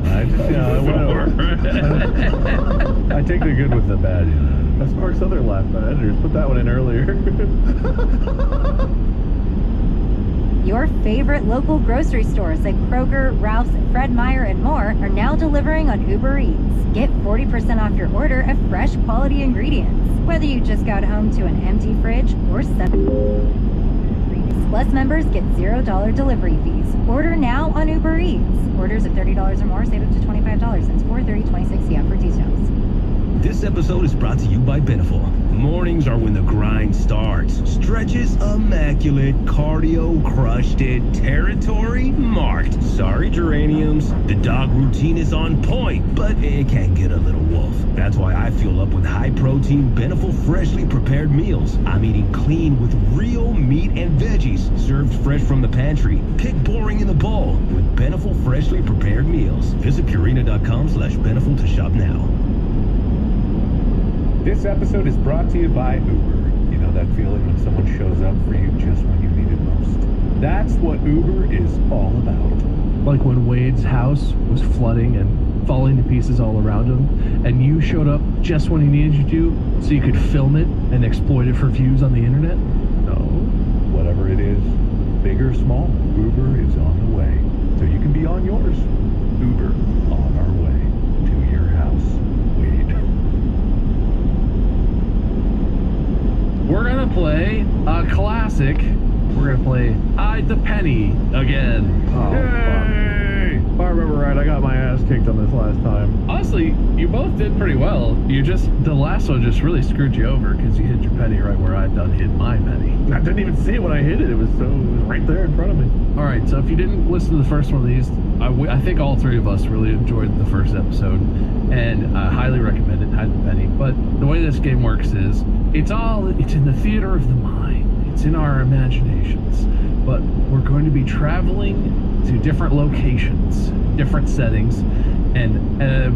I went over. I take the good with the bad, you know. That's Mark's other laugh. The editors put that one in earlier. Your favorite local grocery stores like Kroger, Ralph's, Fred Meyer, and more are now delivering on Uber Eats. Get 40% off your order of fresh quality ingredients. Whether you just got home to an empty fridge or Plus members get $0 delivery fees. Order now on Uber Eats. Orders of $30 or more save up to $25 since 4/30/26. See app for details. This episode is brought to you by Beneful. Mornings are when the grind starts. Stretches immaculate, cardio crushed it, territory marked. Sorry, geraniums. The dog routine is on point, but it can get a little wolf. That's why I fuel up with high-protein, Beneful freshly prepared meals. I'm eating clean with real meat and veggies, served fresh from the pantry. Kick boring in the bowl with Beneful freshly prepared meals. Visit Purina.com/Beneful to shop now. This episode is brought to you by Uber. You know that feeling when someone shows up for you just when you need it most? That's what Uber is all about. Like when Wade's house was flooding and falling to pieces all around him, and you showed up just when he needed you to, so you could film it and exploit it for views on the internet? No. Whatever it is, big or small, Uber is on the way. So you can be on yours. Uber, on our way to your house. Wade. We're gonna play a classic. We're gonna play Hide the Penny again. Oh, Yay! If I remember right, I got my ass kicked on this last time. Honestly, you both did pretty well. The last one just really screwed you over because you hid your penny right where I done hid my penny. I didn't even see it when I hit it. It was right there in front of me. All right, so if you didn't listen to the first one of these, I think all three of us really enjoyed the first episode, and I highly recommend it, Hide the Penny. But the way this game works is, it's in the theater of the mind. It's in our imaginations. But we're going to be traveling to different locations, different settings, and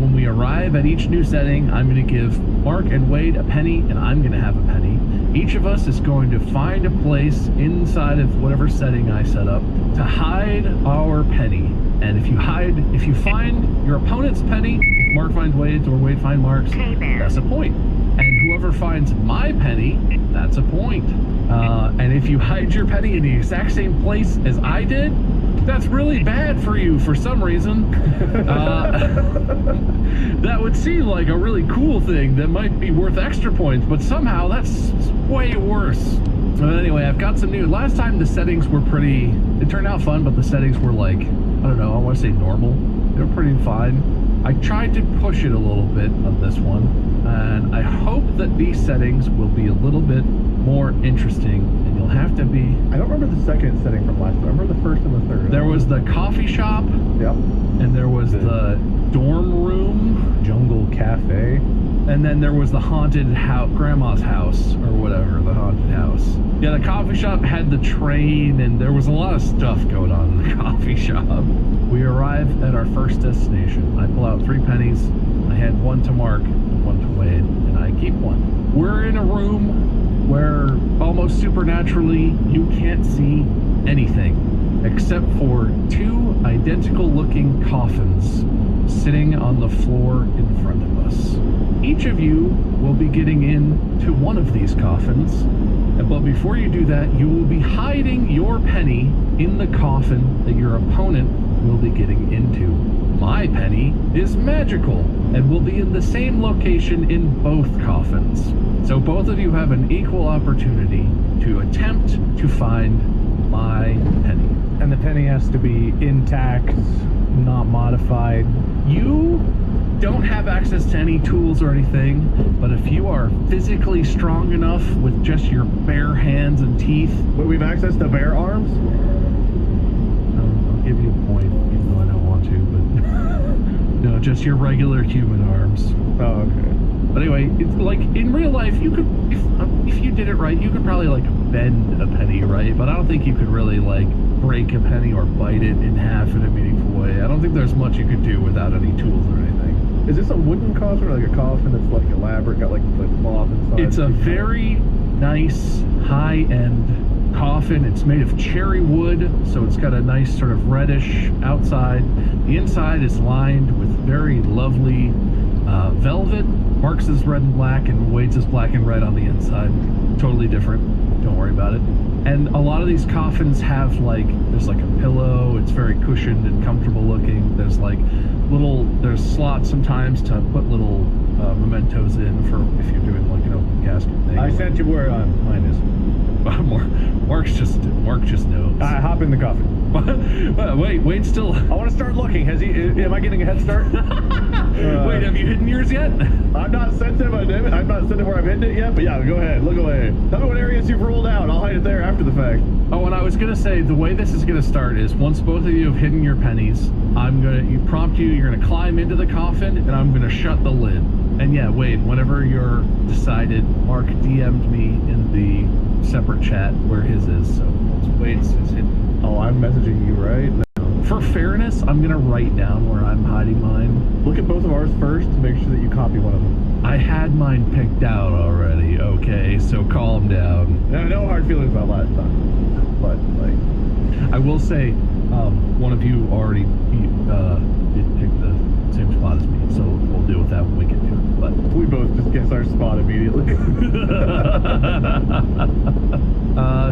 when we arrive at each new setting, I'm going to give Mark and Wade a penny, and I'm going to have a penny. Each of us is going to find a place inside of whatever setting I set up to hide our penny. And if you find your opponent's penny, if Mark finds Wade's or Wade finds Mark's, that's a point. And whoever finds my penny, that's a point. And if you hide your penny in the exact same place as I did, that's really bad for you for some reason. That would seem like a really cool thing that might be worth extra points, but somehow that's way worse. But anyway, I've got some new. Last time the settings were it turned out fun, but the settings were like, I don't know, I want to say normal. They were pretty fine. I tried to push it a little bit on this one, and I hope that these settings will be a little bit more interesting, and you'll have to be... I don't remember the second setting from last time. I remember the first and the third. There was the coffee shop. Yep. And there was the dorm room. Jungle Cafe. And then there was the haunted grandma's house, or whatever, the haunted house. Yeah, the coffee shop had the train, and there was a lot of stuff going on in the coffee shop. We arrive at our first destination. I pull out 3 pennies. I hand one to Mark and one to Wade, and I keep one. We're in a room where almost supernaturally you can't see anything except for 2 identical looking coffins sitting on the floor in front of us. Each of you will be getting into one of these coffins, but before you do that, you will be hiding your penny in the coffin that your opponent will be getting into. My penny is magical and will be in the same location in both coffins. So both of you have an equal opportunity to attempt to find my penny. And the penny has to be intact, not modified. You don't have access to any tools or anything, but if you are physically strong enough with just your bare hands and teeth, We've access to bare arms? I'll give you a point, even though I don't want to, but no, just your regular human arms. Oh, okay. But anyway, it's like in real life, you could, if you did it right, you could probably like bend a penny, right? But I don't think you could really like break a penny or bite it in half in a meaningful way. I don't think there's much you could do without any tools or anything. Is this a wooden coffin or like a coffin that's like elaborate, got like cloth inside? It's a very nice high-end coffin. It's made of cherry wood, so it's got a nice sort of reddish outside. The inside is lined with very lovely velvet. Mark's is red and black, and Wade's is black and red on the inside. Totally different. Don't worry about it. And a lot of these coffins have like, there's like a pillow. It's very cushioned and comfortable looking. There's like there's slots sometimes to put little mementos in for if you're doing like an open casket thing. I sent you where mine is. Mark just knows. Hop in the coffin. Wait, still. I want to start looking. Am I getting a head start? Wait, have you hidden yours yet? I'm not sensitive. I'm not sensitive where I've hidden it yet, but yeah, go ahead. Look away. Tell me what areas you've ruled out. I'll hide it there after the fact. Oh, and I was gonna say, the way this is gonna start is once both of you have hidden your pennies, you're gonna climb into the coffin, and I'm gonna shut the lid. And yeah, Wade, whenever you're decided, Mark DM'd me in the separate chat where his is, so Wade's is hidden. Oh, I'm messaging you right now. For fairness, I'm gonna write down where I'm hiding mine. Look at both of ours first to make sure that you copy one of them. I had mine picked out already, okay, so calm down. No hard feelings about last time. But, like... I will say, one of you already did pick the same spot as me, so we'll deal with that when we get to it. But we both just guess our spot immediately.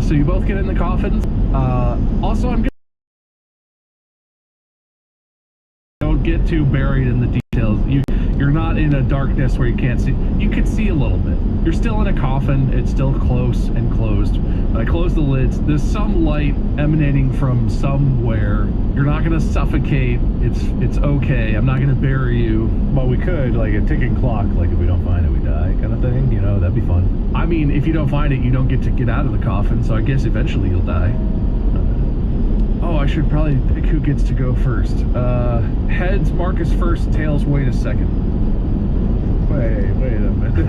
So you both get in the coffins. Also, I'm gonna don't get too buried in the details. You're not in a darkness where you can't see. You can see a little bit. You're still in a coffin. It's still close and closed. I close the lids. There's some light emanating from somewhere. You're not gonna suffocate. It's okay. I'm not gonna bury you. But we could, like a ticking clock, like if we don't find it, we die kind of thing. You know, that'd be fun. I mean, if you don't find it, you don't get to get out of the coffin, so I guess eventually you'll die. Oh, I should probably pick who gets to go first. Heads, Marcus first, tails, Wade a second. Wait a minute.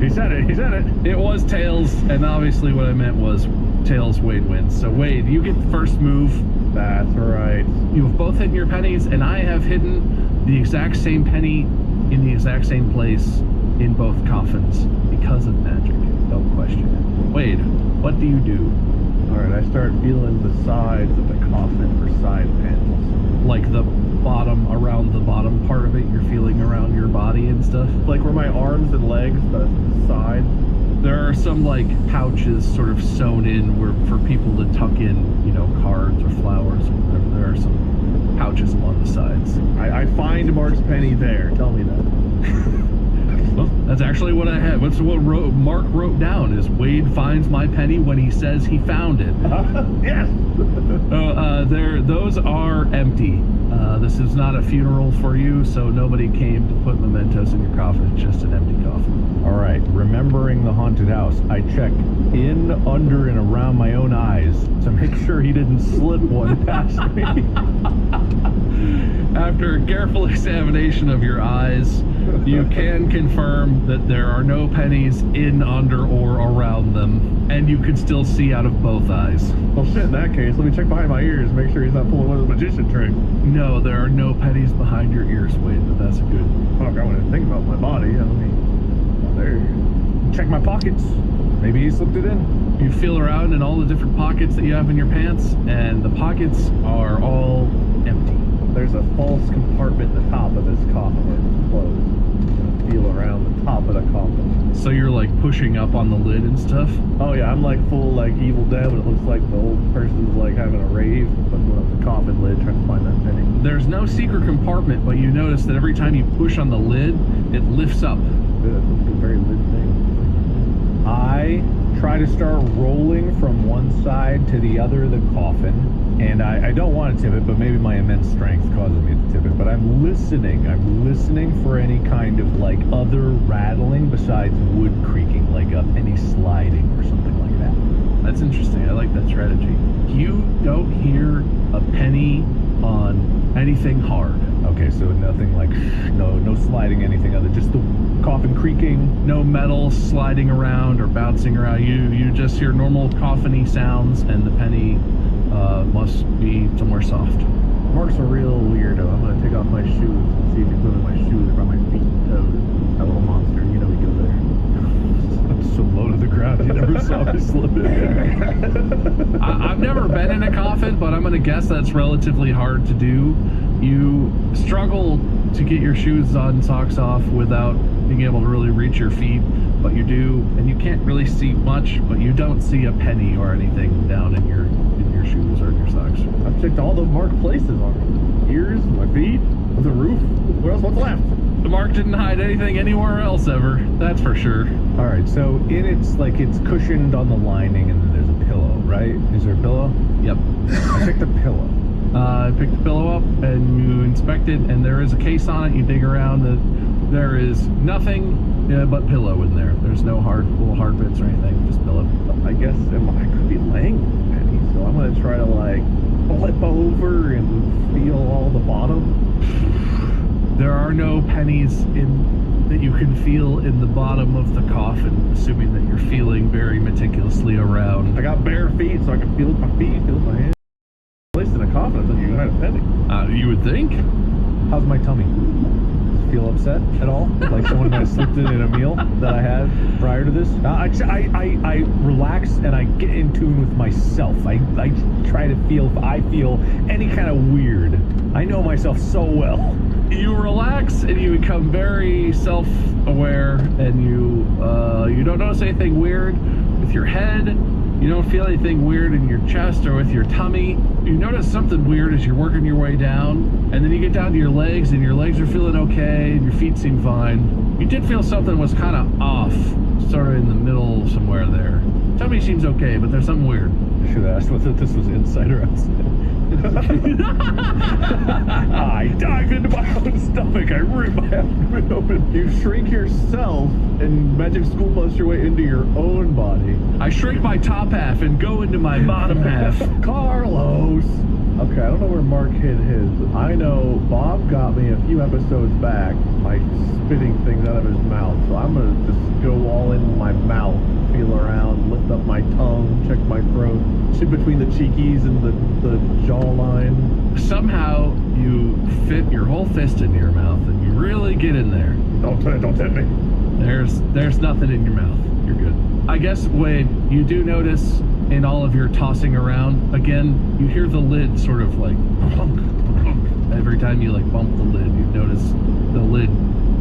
He said it. It was tails, and obviously what I meant was tails, Wade wins. So Wade, you get the first move. That's right. You have both hidden your pennies, and I have hidden the exact same penny in the exact same place in both coffins because of magic. Don't question it. Wade, what do you do? Alright, I start feeling the sides of the coffin for side panels. Like the bottom, around the bottom part of it, you're feeling around your body and stuff? Like where my arms and legs, the side. There are some like pouches sort of sewn in where for people to tuck in, you know, cards or flowers or whatever. There are some pouches along the sides. I find Mark's penny there. Tell me that. Well, that's actually what I had. What's what Mark wrote down is Wade finds my penny when he says he found it. Yes. Those are empty. This is not a funeral for you, so nobody came to put mementos in your coffin. It's just an empty coffin. All right, remembering the haunted house, I check in, under, and around my own eyes to make sure he didn't slip one past me. After a careful examination of your eyes, you can confirm that there are no pennies in, under, or around them, and you can still see out of both eyes. Well, shit, in that case, let me check behind my ears, make sure he's not pulling one of the magician tricks. No, there are no pennies behind your ears, Wade, but that's a good... Fuck, I want to think about my body. Let me... There. Check my pockets. Maybe he slipped it in. You feel around in all the different pockets that you have in your pants, and the pockets are all empty. There's a false compartment at the top of this coffin where it's closed. I'm gonna feel around the top of the coffin. So you're like pushing up on the lid and stuff? Oh yeah, I'm like full like Evil Dead, but it looks like the old person's like having a rave, but with the coffin lid trying to find that penny. There's no secret compartment, but you notice that every time you push on the lid, it lifts up. Good, that's a very lid thing. I try to start rolling from one side to the other of the coffin, and I don't want to tip it, but maybe my immense strength causes me to tip it, but I I'm listening for any kind of like other rattling besides wood creaking, like a penny sliding or something like that. That's interesting. I like that strategy. You don't hear a penny on anything hard. Okay, so nothing like no sliding, anything other, just the coffin creaking. No metal sliding around or bouncing around. You just hear normal coffin-y sounds, and the penny must be somewhere soft. Mark's a real weirdo. I'm gonna take off my shoes and see if he's living my shoes around my feet and toes. That little monster, you know he goes there. I'm so low to the ground, you never saw me slip in there. I've never been in a coffin, but I'm gonna guess that's relatively hard to do. You struggle to get your shoes on, socks off without being able to really reach your feet, but you do, and you can't really see much, but you don't see a penny or anything down in your shoes or in your socks. I've checked all the marked places already. Ears, my feet, the roof. What's left? The mark didn't hide anything anywhere else ever, that's for sure. All right, so it's cushioned on the lining, and then there's a pillow, right? Is there a pillow? Yep. I picked the pillow. I picked the pillow up and you inspect it, and there is a case on it. You dig around, there is nothing but pillow in there. There's no little hard bits or anything, just pillow. I guess I could be laying on the penny, so I'm gonna try to like flip over and feel all the bottom. There are no pennies that you can feel in the bottom of the coffin, assuming that you're feeling very meticulously around. I got bare feet, so I can feel my feet, feel my hands. Placed in a coffin, I thought you had a penny. You would think. How's my tummy? Feel upset at all? Like someone might have slipped it in a meal that I had prior to this? I relax and I get in tune with myself. I try to feel if I feel any kind of weird. I know myself so well. You relax and you become very self-aware, and you don't notice anything weird with your head. You don't feel anything weird in your chest or with your tummy. You notice something weird as you're working your way down, and then you get down to your legs, and your legs are feeling okay, and your feet seem fine. You did feel something was kind of off, sort of in the middle somewhere there. Tummy seems okay, but there's something weird. I should have asked whether this was inside or outside. I dive into my own stomach. I rip my abdomen open. You shrink yourself and magic school bus your way into your own body. I shrink my top half and go into my bottom half. Carlos! Okay, I don't know where Mark hid his, but I know Bob got me a few episodes back by spitting things out of his mouth. So I'm gonna just go all in my mouth, feel around, lift up my tongue, check my throat, sit between the cheekies and the jawline. Somehow you fit your whole fist into your mouth and you really get in there. Don't tempt me. There's nothing in your mouth. You're good. I guess, Wade, you do notice in all of your tossing around, again, you hear the lid sort of like clunk, clunk. Every time you like bump the lid, you notice the lid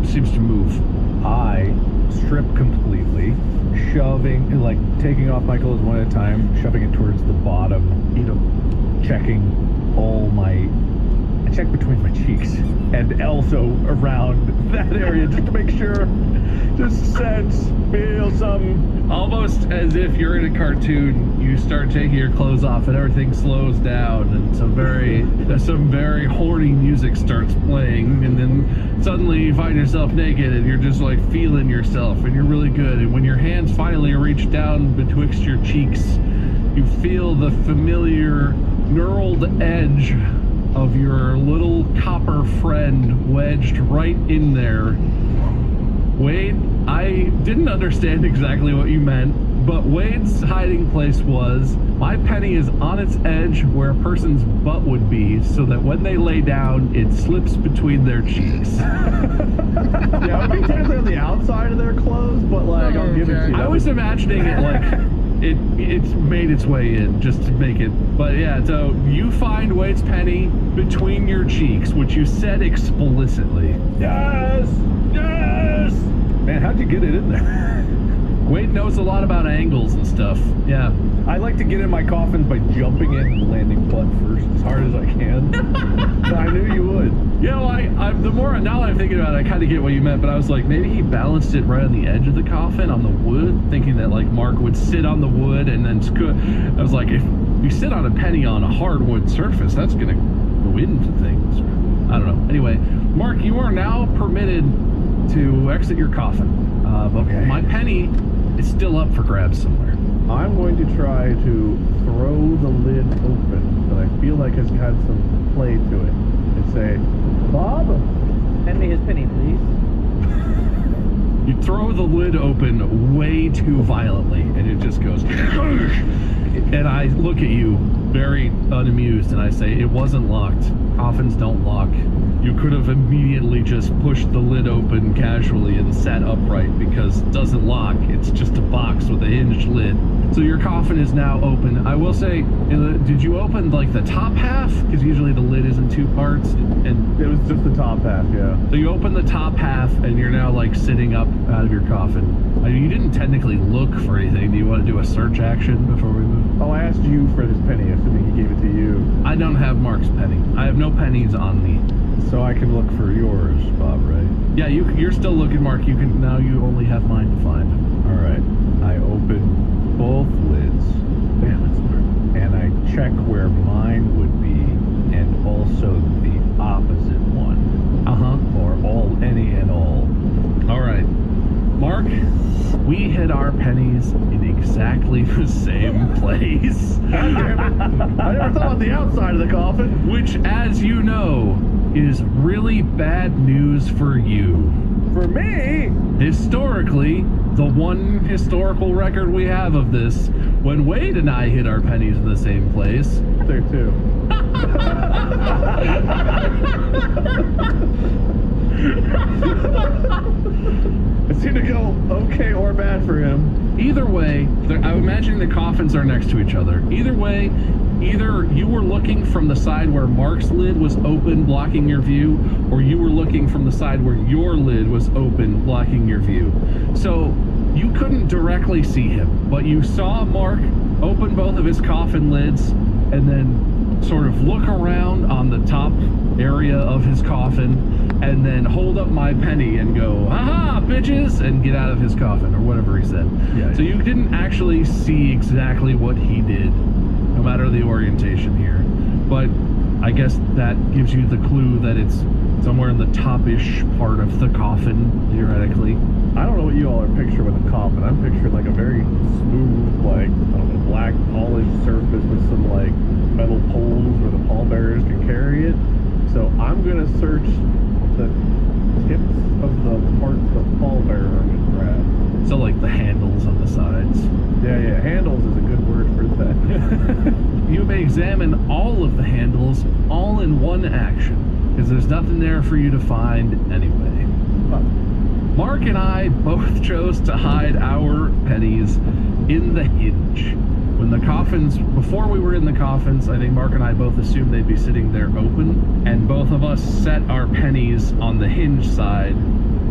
seems to move. I strip completely, shoving, like taking off my clothes one at a time, shoving it towards the bottom, checking all my, I check between my cheeks and also around that area just to make sure, just sense, feel some. Almost as if you're in a cartoon, you start taking your clothes off and everything slows down, and some very horny music starts playing, and then suddenly you find yourself naked and you're just like feeling yourself, and you're really good. And when your hands finally reach down betwixt your cheeks, you feel the familiar knurled edge of your little copper friend wedged right in there. Wade, I didn't understand exactly what you meant, but Wade's hiding place was, my penny is on its edge where a person's butt would be, so that when they lay down, it slips between their cheeks. Yeah, it would be technically on the outside of their clothes, but like, I'll give it to you. I was imagining it like it's made its way in just to make it. But yeah, so you find Wade's penny between your cheeks, which you said explicitly. Yes! Yes! Man, how'd you get it in there? Wade knows a lot about angles and stuff. Yeah. I like to get in my coffins by jumping in and landing butt first as hard as I can. I knew you would. Yeah, well, now that I'm thinking about it, I kind of get what you meant, but I was like, maybe he balanced it right on the edge of the coffin, on the wood, thinking that like Mark would sit on the wood and then I was like, if you sit on a penny on a hardwood surface, that's gonna go into things. I don't know. Anyway, Mark, you are now permitted to exit your coffin. But Okay. my penny is still up for grabs somewhere. I'm going to try to throw the lid open that I feel like has had some play to it and say, Bob, Send me his penny, please. You throw the lid open way too violently, and it just goes. And I look at you, very unamused, and I say, it wasn't locked. Coffins don't lock. You could have immediately just pushed the lid open casually and sat upright because it doesn't lock. It's just a box with a hinged lid. So your coffin is now open. I will say, did you open like the top half? Because usually the lid is in two parts. And it was just the top half, yeah. so you open the top half, and you're now like sitting up out of your coffin. I mean, you didn't technically look for anything. Do you want to do a search action before we move? Oh, I asked you for his penny, assuming he gave it to you. I don't have Mark's penny. I have no pennies on me. So I can look for yours, Bob, right? Yeah, you're still looking, Mark. You can now. You only have mine to find. All right. I open both lids. Damn, that's smart. And I check where mine would be, and also the opposite one. Or any and all. All right, Mark. We hid our pennies in exactly the same place. God damn it. I never thought about the outside of the coffin. Which, as you know, is really bad news for you. For me? Historically, the one historical record we have of this, when Wade and I hid our pennies in the same place. There too. It seemed to go okay or bad for him. Either way, I'm imagining the coffins are next to each other. Either way, either you were looking from the side where Mark's lid was open, blocking your view, or you were looking from the side where your lid was open, blocking your view. So you couldn't directly see him, but you saw Mark open both of his coffin lids and then sort of look around on the top area of his coffin and then hold up my penny and go, "Aha, bitches," and get out of his coffin, or whatever he said. Yeah. So you didn't actually see exactly what he did, no matter the orientation here. But I guess that gives you the clue that it's somewhere in the top-ish part of the coffin, theoretically. I don't know what you all are picturing with a coffin. I'm picturing like a very smooth, like, I don't know, black polished surface with some like metal poles where the pallbearers can carry it. So I'm gonna search the tips of the parts the pallbearer can grab. So like the handles on the sides. Yeah, handles is a good word for that. You may examine all of the handles all in one action, because there's nothing there for you to find anyway. Mark and I both chose to hide our pennies in the hinge. When the coffins, before we were in the coffins, I think Mark and I both assumed they'd be sitting there open, and both of us set our pennies on the hinge side,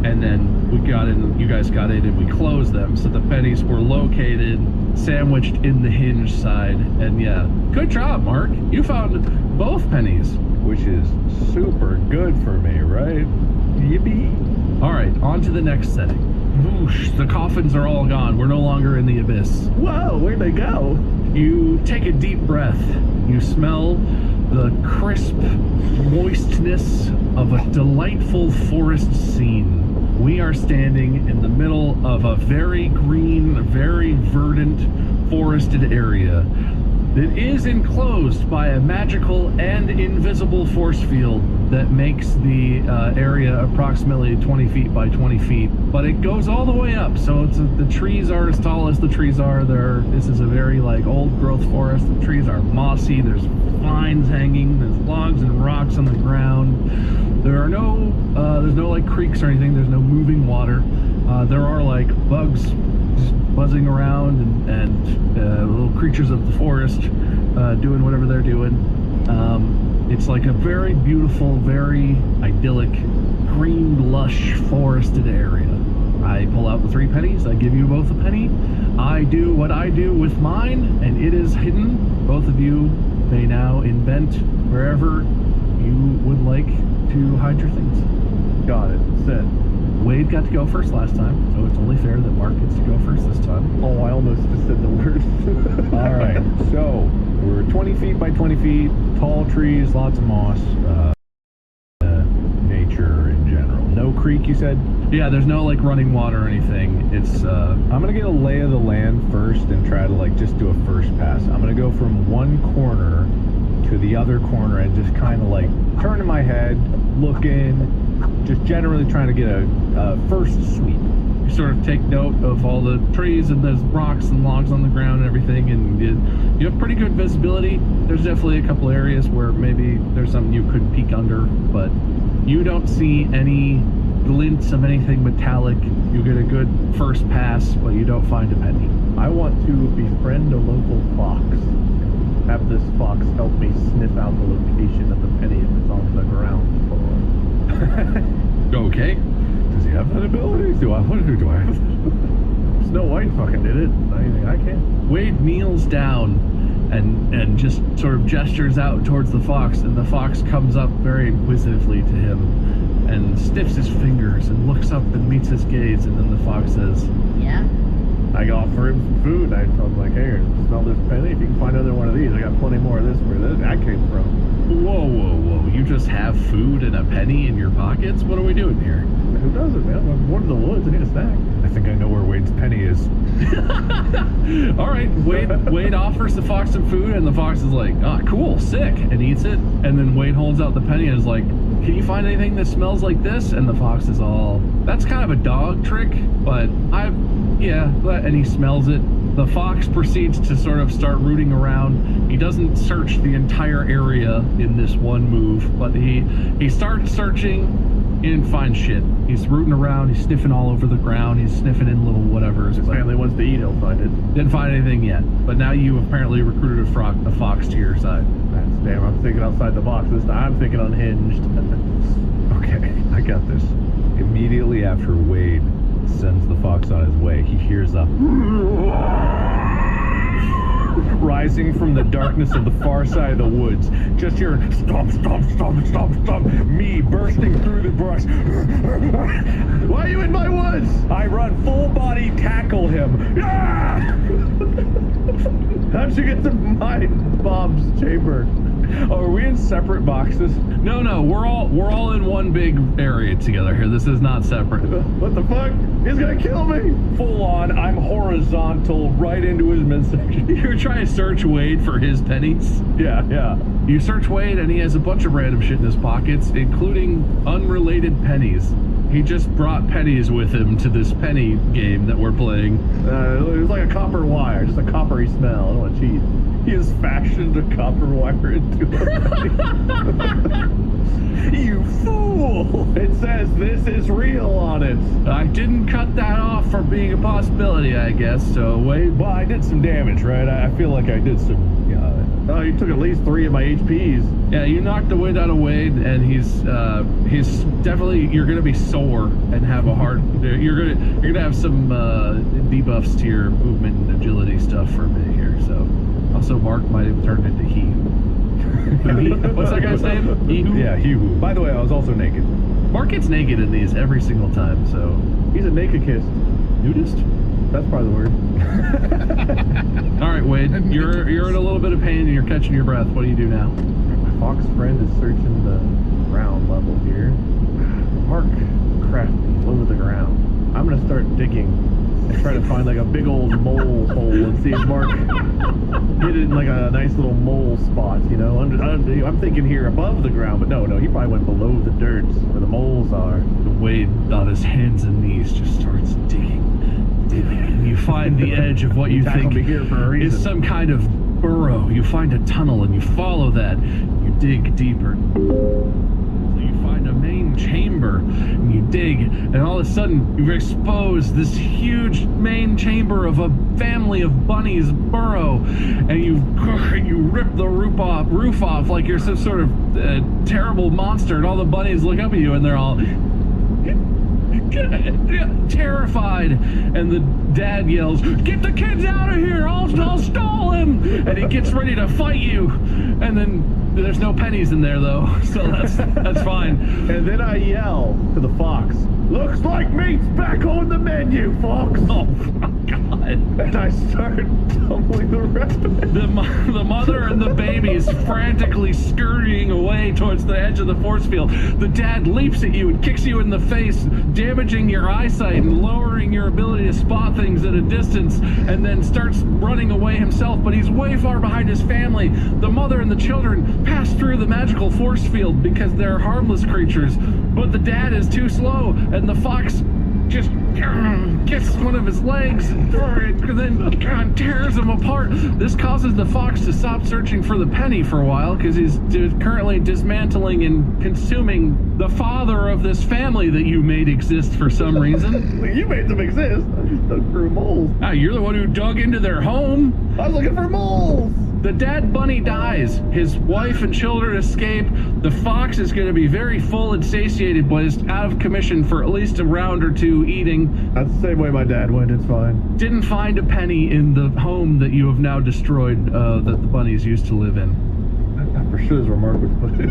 and then we got in, you guys got in, and we closed them, so the pennies were located, sandwiched in the hinge side, and yeah, good job, Mark. You found both pennies. Which is super good for me, right? Yippee. All right, on to the next setting. Whoosh, the coffins are all gone. We're no longer in the abyss. Whoa, where'd they go? You take a deep breath. You smell the crisp moistness of a delightful forest scene. We are standing in the middle of a very green, very verdant, forested area that is enclosed by a magical and invisible force field that makes the area approximately 20 feet by 20 feet, but it goes all the way up, so it's the trees are as tall as the trees are there. This is a very like old growth forest. The trees are mossy, there's vines hanging, there's logs and rocks on the ground. There are no there's no like creeks or anything, there's no moving water. There are like bugs just buzzing around and little creatures of the forest doing whatever they're doing. It's like a very beautiful, very idyllic, green, lush, forested area. I pull out the 3 pennies, I give you both a penny. I do what I do with mine, and it is hidden. Both of you may now invent wherever you would like to hide your things. Got it. Set. Wade got to go first last time, so it's only fair that Mark gets to go first this time. Oh, I almost just said the word. All right, so we're 20 feet by 20 feet, tall trees, lots of moss. creek, you said? Yeah, there's no like running water or anything. It's I'm gonna get a lay of the land first and try to like just do a first pass. I'm gonna go from one corner to the other corner and just kind of like turning my head, looking, just generally trying to get a first sweep. you sort of take note of all the trees and there's rocks and logs on the ground and everything, and you have pretty good visibility. There's definitely a couple areas where maybe there's something you could peek under, but you don't see any glints of anything metallic. You get a good first pass, but you don't find a penny. I want to befriend a local fox. Have this fox help me sniff out the location of the penny if it's on the ground floor. Okay. Does he have that ability? Do I have that? Snow White fucking did it. I can't. Wade kneels down and just sort of gestures out towards the fox, and the fox comes up very inquisitively to him and sniffs his fingers and looks up and meets his gaze, and then the fox says, Yeah? I offer him some food. I told him, like, hey, smell this penny? If you can find another one of these, I got plenty more of this where that came from. Whoa, whoa, whoa. You just have food and a penny in your pockets? What are we doing here? Who doesn't, man? I'm born in the woods. I need a snack. I think I know where Wade's penny is. All right, Wade offers the fox some food, and the fox is like, ah, cool, sick, and eats it. And then Wade holds out the penny and is like, can you find anything that smells like this? And the fox is all, that's kind of a dog trick, but and he smells it. The fox proceeds to sort of start rooting around. He doesn't search the entire area in this one move, but he starts searching. He didn't find shit. He's rooting around. He's sniffing all over the ground. He's sniffing in little whatevers. His family wants to eat, he'll find it. Didn't find anything yet. But now you apparently recruited a fox to your side. That's damn, I'm thinking outside the box this time. I'm thinking unhinged. Okay, I got this. Immediately after Wade sends the fox on his way, he hears a rising from the darkness of the far side of the woods. Just hearing stomp, stomp, stomp, stomp, stomp. Me bursting through the brush. Why are you in my woods? I run full body, tackle him. How'd you get to my Bob's chamber? Oh, are we in separate boxes? No, we're all in one big area together here. This is not separate. What the fuck? He's gonna kill me! Full on, I'm horizontal right into his midsection. You're trying to search Wade for his pennies? Yeah. You search Wade and he has a bunch of random shit in his pockets, including unrelated pennies. He just brought pennies with him to this penny game that we're playing. It was like a copper wire, just a coppery smell. I don't want to cheat. He has fashioned a copper wire into a penny. You fool! It says this is real on it. I didn't cut that off for being a possibility, I guess, so Wade. Well, I did some damage, right? I feel like I did some... Oh, you took at least 3 of my HPs. Yeah, you knocked the wind out of Wade, and he's definitely, you're gonna be sore and have a hard. You're gonna have some debuffs to your movement and agility stuff for a minute here. So, also Mark might have turned into he. What's that guy's name? Ehu? Yeah, Ehu. By the way, I was also naked. Mark gets naked in these every single time, so he's a naked-kissed nudist. That's probably the word. All right, Wade, you're in a little bit of pain and you're catching your breath. What do you do now? My fox friend is searching the ground level here. Mark crafty, low to the ground. I'm gonna start digging and try to find like a big old mole hole and see if Mark hit it in like a nice little mole spot, you know? I'm thinking here above the ground, but no, he probably went below the dirt where the moles are. Wade on his hands and knees just starts digging. And you find the edge of what you think is some kind of burrow. You find a tunnel and you follow that. You dig deeper. You find a main chamber and you dig, and all of a sudden you've exposed this huge main chamber of a family of bunnies burrow, and you rip the roof off like you're some sort of terrible monster, and all the bunnies look up at you and they're all terrified, and the dad yells, "Get the kids out of here! I'll stall him!" And he gets ready to fight you, and then There's no pennies in there though, so that's fine. And then I yell to the fox, "Looks like meat's back on the menu, fox!" Oh my God. And I start tumbling around. The mother and the baby is frantically scurrying away towards the edge of the force field. The dad leaps at you and kicks you in the face, damaging your eyesight and lowering your ability to spot things at a distance, and then starts running away himself, but he's way far behind his family. The mother and the children pass through the magical force field because they're harmless creatures, but the dad is too slow, and the fox just gets one of his legs and then tears him apart. This causes the fox to stop searching for the penny for a while because he's currently dismantling and consuming the father of this family that you made exist for some reason. You made them exist. I just dug for moles. Ah, you're the one who dug into their home. I was looking for moles. The dad bunny dies. His wife and children escape. The fox is going to be very full and satiated, but is out of commission for at least a round or two eating. That's the same way my dad went. It's fine. Didn't find a penny in the home that you have now destroyed that the bunnies used to live in. I'm for sure is where Mark would put it.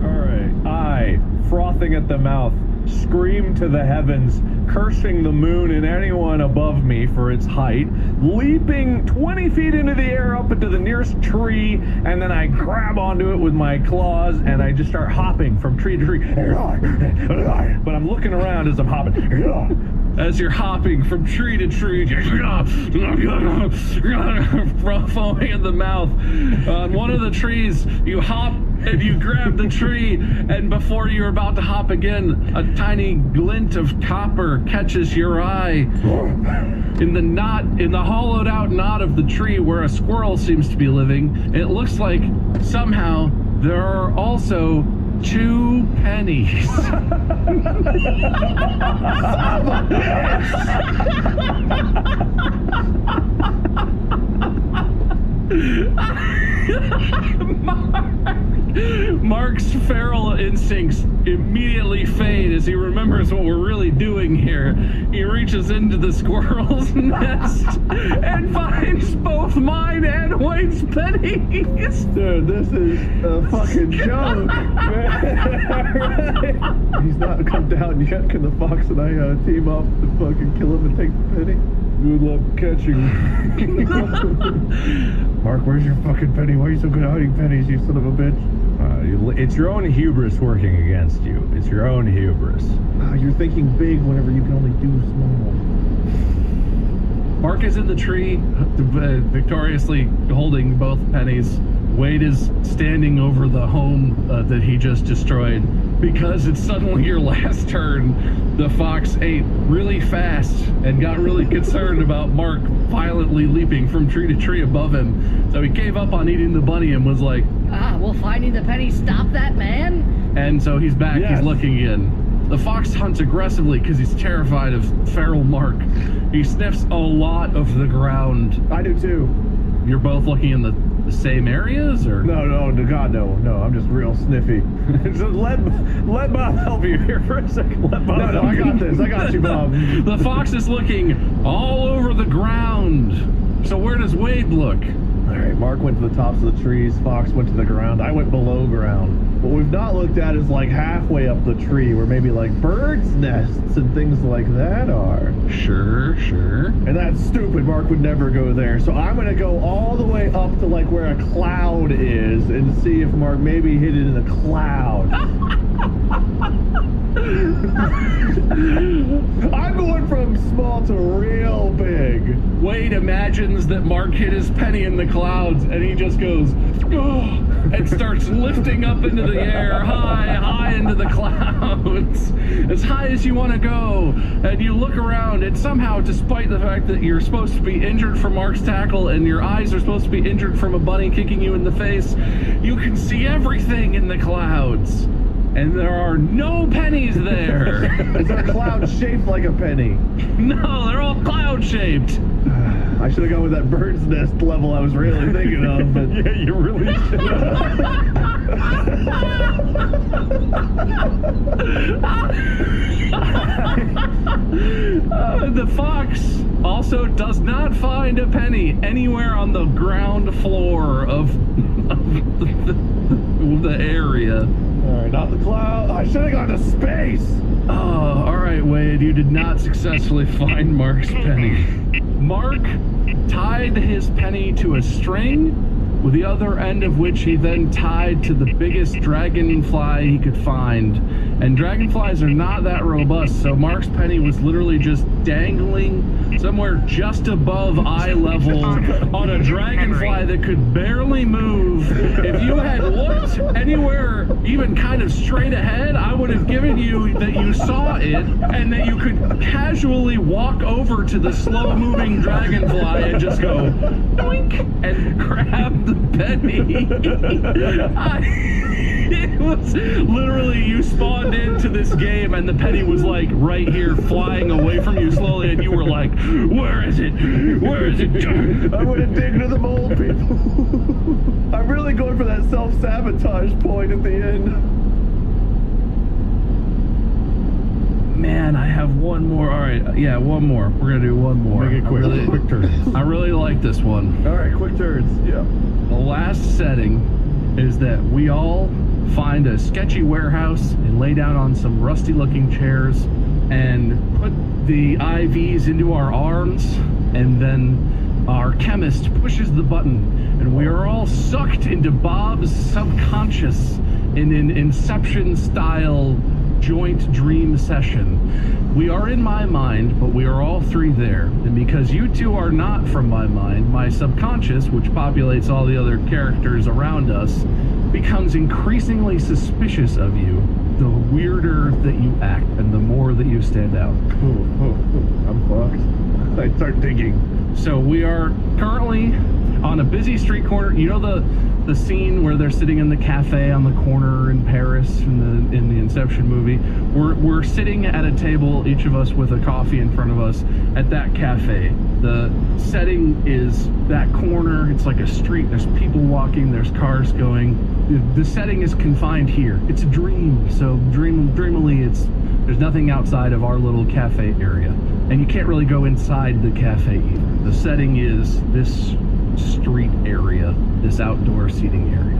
All right. I, frothing at the mouth, scream to the heavens, cursing the moon and anyone above me for its height, leaping 20 feet into the air up into the nearest tree, and then I grab onto it with my claws and I just start hopping from tree to tree. But I'm looking around as I'm hopping. As you're hopping from tree to tree, foaming in the mouth. On one of the trees, you hop and you grab the tree, and before you're about to hop again, a tiny glint of copper catches your eye. In the hollowed out knot of the tree where a squirrel seems to be living, it looks like somehow there are also 2 pennies. Mark's feral instincts immediately fade as he remembers what we're really doing here. He reaches into the squirrel's nest and finds both mine and Wade's pennies. Dude, this is a fucking joke. He's not come down yet. Can the fox and I team up to fucking kill him and take the penny? Good luck catching. Mark, where's your fucking penny? Why are you so good at hiding pennies, you son of a bitch? It's your own hubris working against you. It's your own hubris. You're thinking big whenever you can only do small. Mark is in the tree, victoriously holding both pennies. Wade is standing over the home that he just destroyed. Because it's suddenly your last turn, the fox ate really fast and got really concerned about Mark violently leaping from tree to tree above him. So he gave up on eating the bunny and was like, will finding the penny stop that man? And so he's back, Yes. He's looking in. The fox hunts aggressively because he's terrified of feral Mark. He sniffs a lot of the ground. I do too. You're both looking in the same areas, or? No, God, no. I'm just real sniffy. Just let Bob help you here for a second. Let Bob No, I got this. I got you, Bob. The fox is looking all over the ground. So where does Wade look? All right, Mark went to the tops of the trees. Fox went to the ground. I went below ground. What we've not looked at is like halfway up the tree where maybe like birds' nests and things like that are. Sure. And that's stupid. Mark would never go there. So I'm going to go all the way up to like where a cloud is and see if Mark maybe hid it in a cloud. I'm going from small to real big. Wade imagines that Mark hid his penny in the clouds, and he just goes, oh, and starts lifting up into the air, high into the clouds, as high as you want to go. And you look around, and somehow, despite the fact that you're supposed to be injured from Mark's tackle, and your eyes are supposed to be injured from a bunny kicking you in the face, you can see everything in the clouds. And there are no pennies there. Is our cloud shaped like a penny? No, they're all cloud shaped. I should have gone with that bird's nest level I was really thinking of, but Yeah, you really should. The fox Also does not find a penny anywhere on the ground floor of the area. All right, not the cloud. I should have gone to space. Oh, all right, Wade. You did not successfully find Mark's penny. Mark tied his penny to a string, with the other end of which he then tied to the biggest dragonfly he could find. And dragonflies are not that robust, so Mark's penny was literally just dangling somewhere just above eye level on a dragonfly that could barely move. If you had looked anywhere even kind of straight ahead, I would have given you that you saw it and that you could casually walk over to the slow-moving dragonfly and just go doink and grab the penny. It was literally, you spawned into this game and the penny was like right here flying away from you slowly and you were like, where is it? Where is it? I would have digged to the mole people. I'm really going for that self-sabotage point at the end. Man, I have one more. All right, yeah, one more. We're gonna do one more. Make it quick. Quick turns. I really like this one. All right, quick turns. Yeah. The last setting is that we all find a sketchy warehouse and lay down on some rusty looking chairs and put the IVs into our arms, and then our chemist pushes the button and we are all sucked into Bob's subconscious in an Inception style joint dream session. We are in my mind, but we are all three there. And because you two are not from my mind, my subconscious, which populates all the other characters around us, becomes increasingly suspicious of you the weirder that you act and the more that you stand out. I'm fucked. I start digging. So we are currently on a busy street corner. You know the scene where they're sitting in the cafe on the corner in Paris in the Inception movie? We're sitting at a table, each of us with a coffee in front of us at that cafe. The setting is that corner. It's like a street. There's people walking. There's cars going. The setting is confined here. It's a dream. So dreamily, there's nothing outside of our little cafe area, and you can't really go inside the cafe either. The setting is this street area, this outdoor seating area.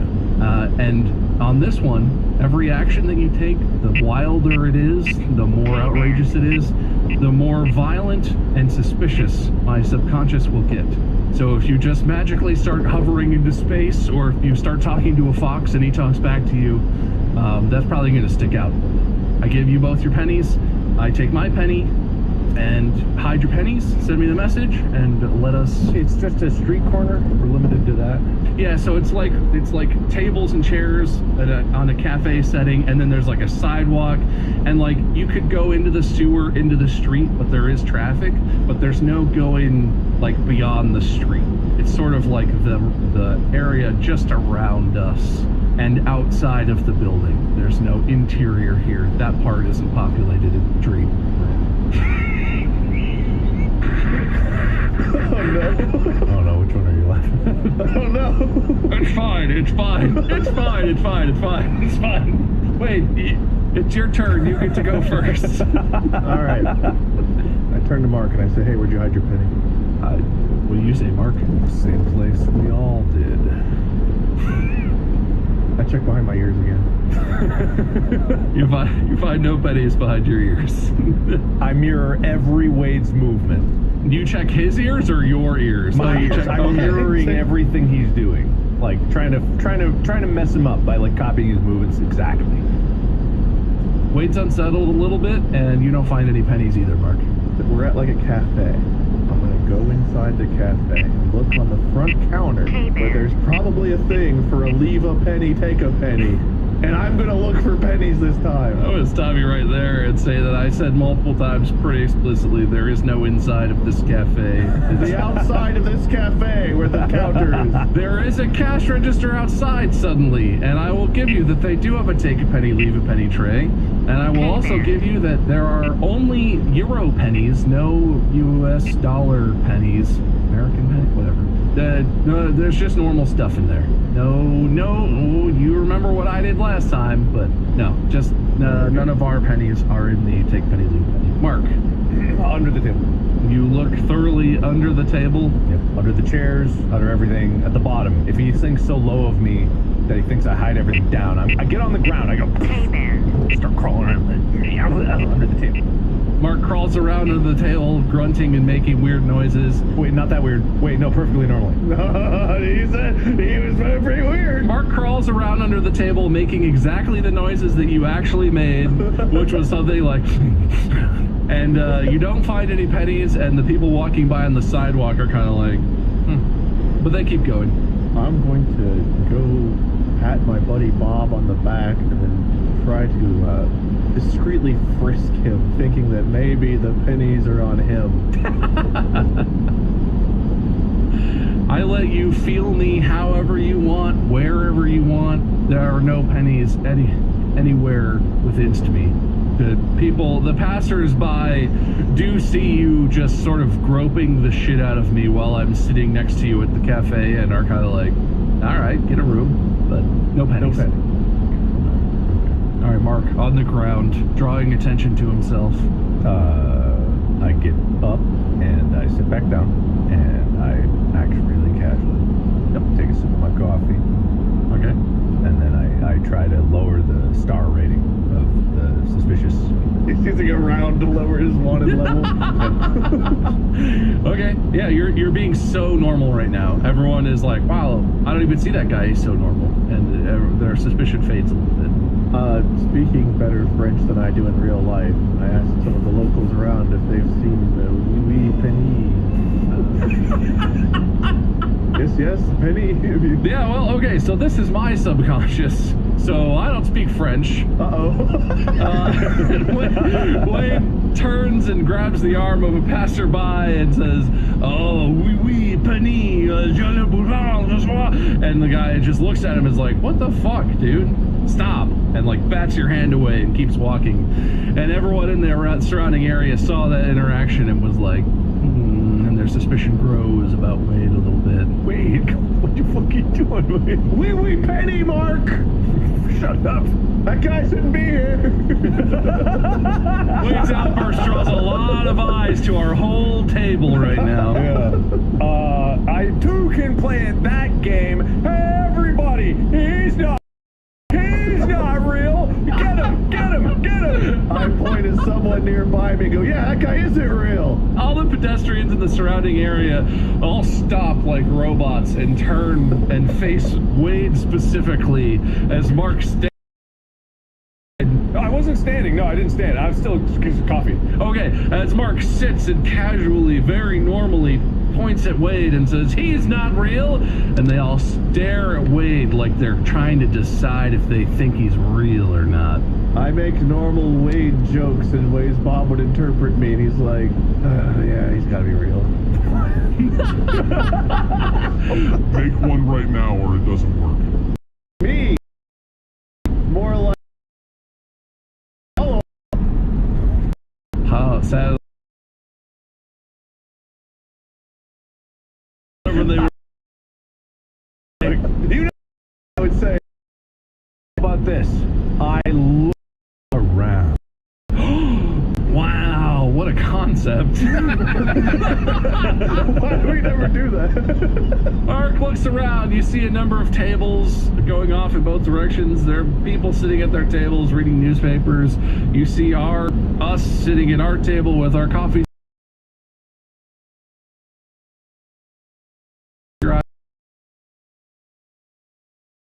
And on this one, every action that you take, the wilder it is, the more outrageous it is, the more violent and suspicious my subconscious will get. So if you just magically start hovering into space, or if you start talking to a fox and he talks back to you, that's probably going to stick out. I give you both your pennies. I take my penny and hide your pennies, send me the message, and let us... It's just a street corner? We're limited to that? Yeah, so it's like tables and chairs on a cafe setting, and then there's like a sidewalk, and like you could go into the sewer, into the street, but there is traffic, but there's no going like beyond the street. It's sort of like the area just around us and outside of the building. There's no interior here. That part isn't populated in the dream. Oh no. Oh no, which one are you laughing at? Oh no. It's fine, it's fine. It's fine, it's fine, it's fine, it's fine. Wait, it's your turn. You get to go first. All right. I turn to Mark and I say, hey, where'd you hide your penny? What do you say, Mark? Same place we all did. I check behind my ears again. You find no pennies behind your ears. I mirror every Wade's movement. You check his ears or your ears? My ears. I'm mirroring everything he's doing, like trying to mess him up by like copying his movements exactly. Wade's unsettled a little bit, and you don't find any pennies either, Mark. We're at like a cafe. I'm gonna go inside the cafe and look on the front counter where there's probably a thing for a leave a penny, take a penny. And I'm gonna look for pennies this time. I'm gonna stop you right there and say that I said multiple times pretty explicitly there is no inside of this cafe. The outside of this cafe where the counter is. There is a cash register outside suddenly, and I will give you that they do have a take a penny, leave a penny tray. And I will also give you that there are only Euro pennies, no US dollar pennies, American penny, whatever. There's just normal stuff in there. No, you remember what I did last time, but no, just none of our pennies are in the Take Penny Leave penny. Mark, Under the table. you look thoroughly under the table. Yep. Under the chairs, under everything, at the bottom. If he thinks so low of me that he thinks I hide everything down, I get on the ground, I go, hey man, start crawling around under the table. Mark crawls around under the table, grunting and making weird noises. Wait, not that weird. Wait, no, perfectly normally. He said he was pretty weird. Mark crawls around under the table, making exactly the noises that you actually made, which was something like... And you don't find any pennies, and the people walking by on the sidewalk are kind of like, but they keep going. I'm going to go pat my buddy Bob on the back and then try to discreetly frisk him, thinking that maybe the pennies are on him. I let you feel me however you want, wherever you want. There are no pennies anywhere within me. The passers-by do see you just sort of groping the shit out of me while I'm sitting next to you at the cafe and are kind of like, all right, get a room, but no pennies. No pennies. All right, Mark, on the ground, drawing attention to himself. I get up and I sit back down and I act really casually. Yep, take a sip of my coffee. Okay. And then I try to lower the star rating of the suspicious. He's using a round to lower his wanted level. Okay, yeah, you're being so normal right now. Everyone is like, wow, I don't even see that guy, he's so normal. And their suspicion fades a little bit. Speaking better French than I do in real life, I asked some of the locals around if they've seen the wee penny. Yes, penny. Yeah, well, okay, so this is my subconscious, so I don't speak French. Wade turns and grabs the arm of a passerby and says, oh, oui, penny, je le boulevard, and the guy just looks at him and is like, what the fuck, dude? Stop, and like bats your hand away and keeps walking. And everyone in the surrounding area saw that interaction and was like, and their suspicion grows about Wade a little bit. Wade, what the fuck are you doing, Wade? Wee penny, Mark! Shut up. That guy shouldn't be here. Wade's outburst draws a lot of eyes to our whole table right now. Yeah. I too can play at that game. Hey, everybody, he's not real. Get him. I point at someone nearby me and go, yeah, that guy isn't real. All the pedestrians in the surrounding area all stop like robots and turn and face Wade specifically as Mark stands. I wasn't standing. No, I didn't stand. I was still drinking coffee. Okay, as Mark sits and casually, very normally, points at Wade and says, he's not real, and they all stare at Wade like they're trying to decide if they think he's real or not. I make normal Wade jokes and ways Bob would interpret me, and he's like, yeah, he's gotta be real. Make one right now or it doesn't work. Me? More like, hello. How sad. Whatever they were. You know what I would say about this? I look around. Wow, what a concept. Why do we never do that? Mark looks around. You see a number of tables going off in both directions. There are people sitting at their tables reading newspapers. You see us sitting at our table with our coffee.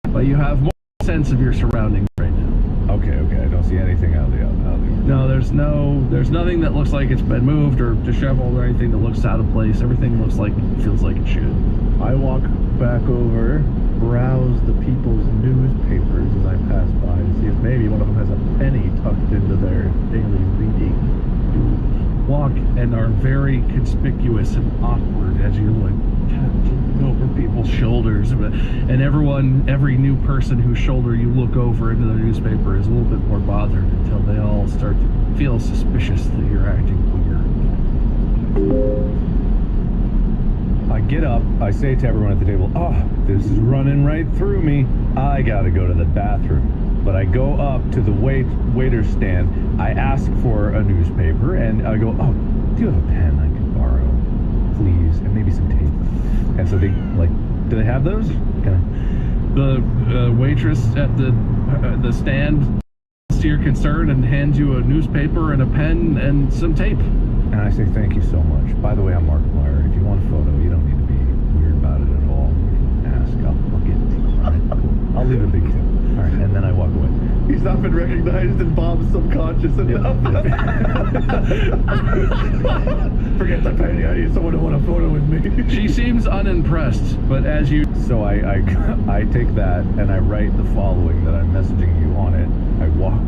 But you have more sense of your surroundings right now. Okay, I don't see anything out of the No, there's nothing that looks like it's been moved or disheveled or anything that looks out of place. Everything looks like, feels like it should. I walk back over, browse the people's newspapers as I pass by to see if maybe one of them has a penny tucked into their daily reading. Walk and are very conspicuous and awkward as you're like over people's shoulders, and every new person whose shoulder you look over into the newspaper is a little bit more bothered until they all start to feel suspicious that you're acting weird. I get up, I say to everyone at the table, oh, this is running right through me. I gotta go to the bathroom. But I go up to the waiter stand, I ask for a newspaper, and I go, oh, do you have a pen I can borrow, please? And maybe some tape. And so they, like, do they have those? The waitress at the stand to your concern and hands you a newspaper and a pen and some tape. And I say, thank you so much. By the way, I'm Markiplier. If you want a photo, you don't need to be weird about it at all. You can ask. I'll get it to you. All right, cool. I'll leave a big tip. All right, and then I walk away. He's not been recognized in Bob's subconscious enough. Forget the penny. I need someone to want a photo with me. She seems unimpressed, but as you... So I take that and I write the following that I'm messaging you on it. I walk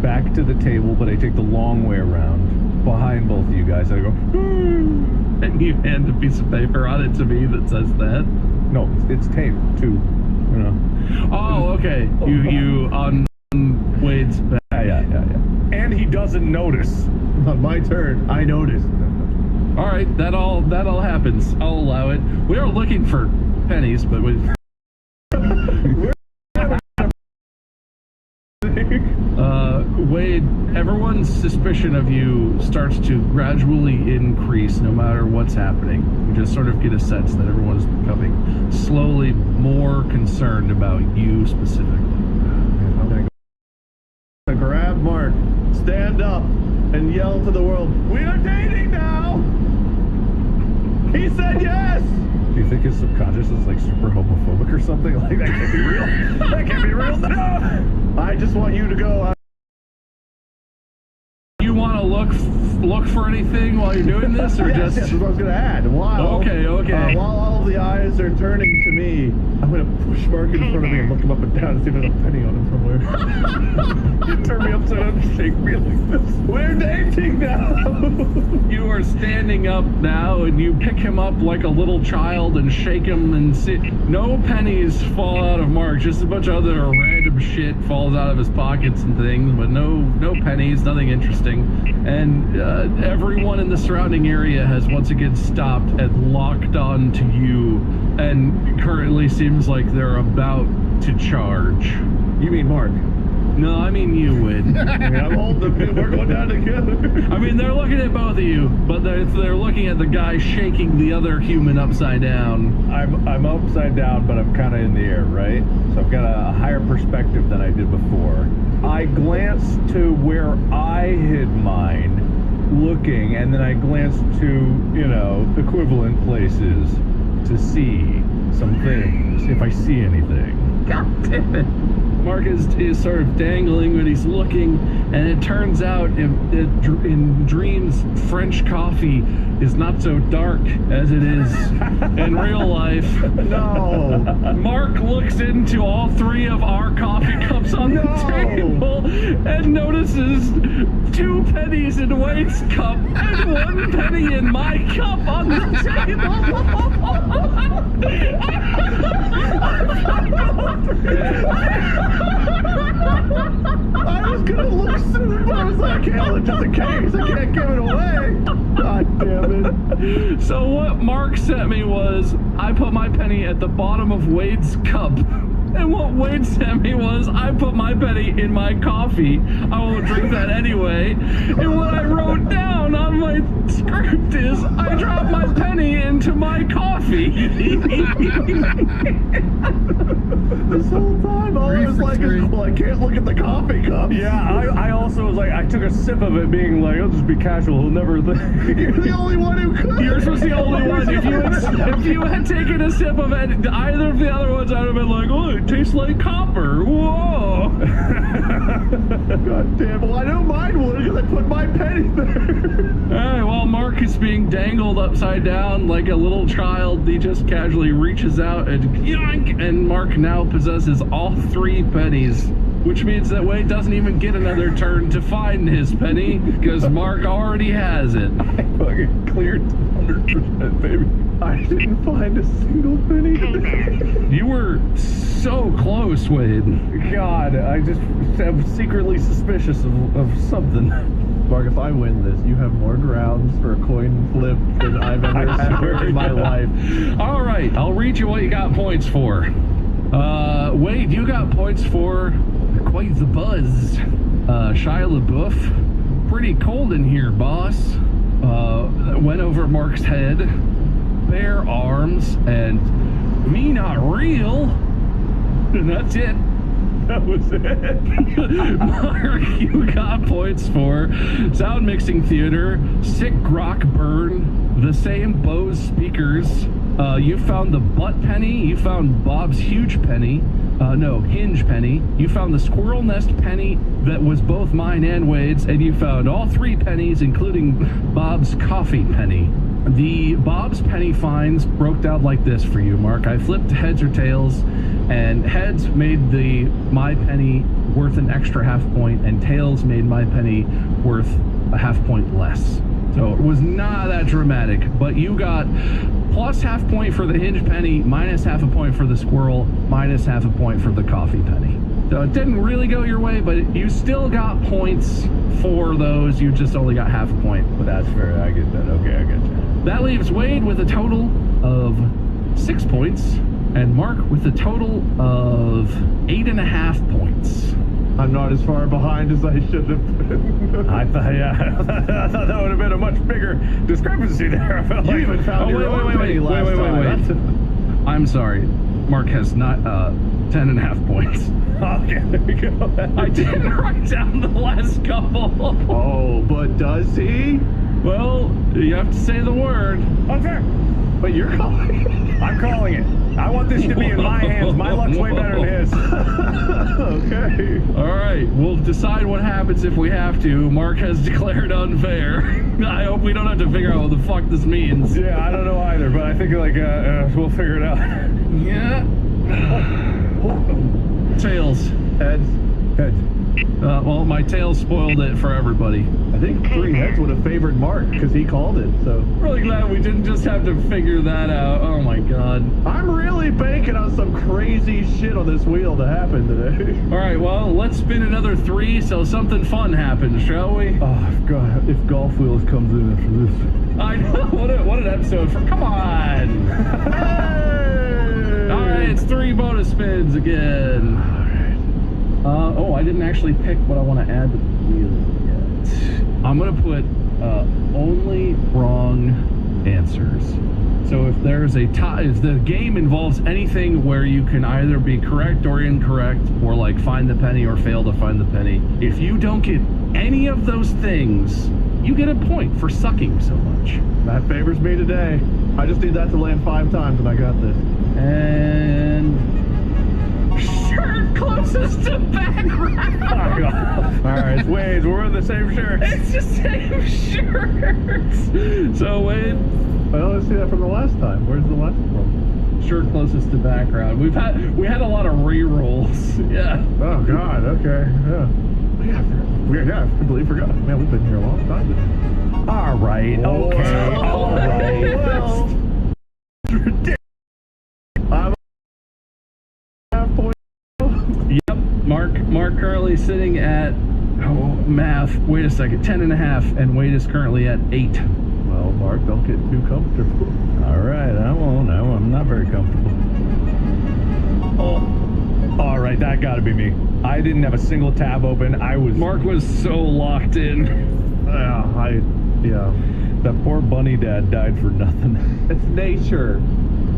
back to the table, but I take the long way around behind both of you guys. I go, and you hand a piece of paper on it to me that says that? No, it's tape too, you know. Oh, okay. You on Wade's back. Yeah. And he doesn't notice. On my turn, I noticed. All right, that all happens. I'll allow it. We are looking for pennies, but we... Wade, everyone's suspicion of you starts to gradually increase no matter what's happening. You just sort of get a sense that everyone is becoming slowly more concerned about you specifically. I'm gonna grab Mark, stand up, and yell to the world, "We are dating now!" He said yes! Do you think his subconscious is like super homophobic or something? Like, that can't be real. That can't be real. No! I just want you to go. You want to look for anything while you're doing this, or yes, that's what I was gonna add. Okay. While all of the eyes are turning to me, I'm gonna push Mark in front of me and look him up and down and see if there's a penny on him somewhere. You turn me upside down and shake me like this. We're dating now. You are standing up now, and you pick him up like a little child and shake him and sit. No pennies fall out of Mark. Just a bunch of other random shit falls out of his pockets and things, but no pennies, nothing interesting. And everyone in the surrounding area has once again stopped and locked on to you, and currently seems like they're about to charge. You mean Mark? No, I mean you, Wade. I'm holding them. We're going down together. I mean, they're looking at both of you, but they're looking at the guy shaking the other human upside down. I'm upside down, but I'm kind of in the air, right? So I've got a higher perspective than I did before. I glance to where I hid mine, looking, and then I glance to, equivalent places to see some things, if I see anything. God damn it. Mark is sort of dangling when he's looking, and it turns out in dreams, French coffee is not so dark as it is in real life. No. Mark looks into all three of our coffee cups on the table and notices 2 pennies in Wade's cup and 1 penny in my cup on the table. I was gonna look soon, but I was like, okay, just in case, I can't give it away. God damn it. So what Mark sent me was, I put my penny at the bottom of Wade's cup. And what Wade sent me was, I put my penny in my coffee. I won't drink that anyway. And what I wrote down on my script is, I dropped my penny into my coffee. This whole time, all I was like, well, I can't look at the coffee cup. Yeah, I also was like, I took a sip of it being like, I'll just be casual, he'll never think. You're the only one who could. You're supposed to be the only one. If you had taken a sip of it, either of the other ones, I would have been like, oh, it tastes like copper. Whoa. God damn. Well, I don't mind one because I put my penny there. Alright, while Mark is being dangled upside down like a little child, he just casually reaches out and yoink, and Mark now possesses all 3 pennies. Which means that Wade doesn't even get another turn to find his penny, because Mark already has it. I fucking cleared 100%, baby. I didn't find a single penny. You were so close, Wade. God, I just am secretly suspicious of something. Mark, if I win this, you have more grounds for a coin flip than I've ever heard in my life. All right, I'll read you what you got points for. Wade, you got points for quite the buzz. Shia LaBeouf, pretty cold in here, boss. Went over Mark's head. Bare arms and me not real. And that's it. That was it. Mark, you got points for sound mixing theater, sick grok burn, the same Bose speakers. You found the butt penny. You found Bob's huge penny. Hinge penny. You found the squirrel nest penny that was both mine and Wade's, and you found all 3 pennies, including Bob's coffee penny. The Bob's penny finds broke out like this for you, Mark. I flipped heads or tails, and heads made my penny worth an extra half point, and tails made my penny worth a half point less. So it was not that dramatic, but you got plus half point for the hinge penny, minus half a point for the squirrel, minus half a point for the coffee penny. So it didn't really go your way, but you still got points for those. You just only got half a point. But that's fair. I get that. Okay, I get you. That leaves Wade with a total of 6 points, and Mark with a total of 8.5 points. I'm not as far behind as I should have been. I thought that would have been a much bigger discrepancy there. I felt You like even found your own penny last time. Wait. I'm sorry. Mark has not 10.5 points. Okay, there we go. I didn't write down the last couple. Oh, but does he? Well, you have to say the word. Unfair. But you're calling it. I'm calling it. I want this to be in my hands. My luck's way better than his. Okay. All right, we'll decide what happens if we have to. Mark has declared unfair. I hope we don't have to figure out what the fuck this means. Yeah, I don't know either, but I think we'll figure it out. Yeah. Tails. Heads. Well, my tail spoiled it for everybody. I think 3 heads would have favored Mark because he called it, so. Really glad we didn't just have to figure that out. Oh my god. I'm really banking on some crazy shit on this wheel to happen today. All right, well, let's spin another 3 so something fun happens, shall we? Oh, if Golf Wheels comes in after this. I know. What an episode for. Come on. Hey! All right, it's 3 bonus spins again. I didn't actually pick what I want to add to the wheel yet. I'm going to put only wrong answers. So if there's if the game involves anything where you can either be correct or incorrect, or like find the penny or fail to find the penny, if you don't get any of those things, you get a point for sucking so much. That favors me today. I just need that to land 5 times and I got this. And shirt closest to background. Oh, God. All right, it's Wade's. We're in the same shirts. It's the same shirts. So Wade, well, let's see that from the last time. Where's the last one? Shirt closest to background. We had a lot of re-rolls. Yeah. Oh God. Okay. Yeah. I completely forgot. Man, we've been here a long time. All right. Okay. All right. Well, I'm half point. Yep. Mark currently sitting at math. Wait a second. 10.5, and Wade is currently at 8. Well, Mark, don't get too comfortable. All right, I won't. I'm not very comfortable. Oh, all right, that got to be me. I didn't have a single tab open. Mark was so locked in. Yeah. That poor bunny dad died for nothing. It's nature.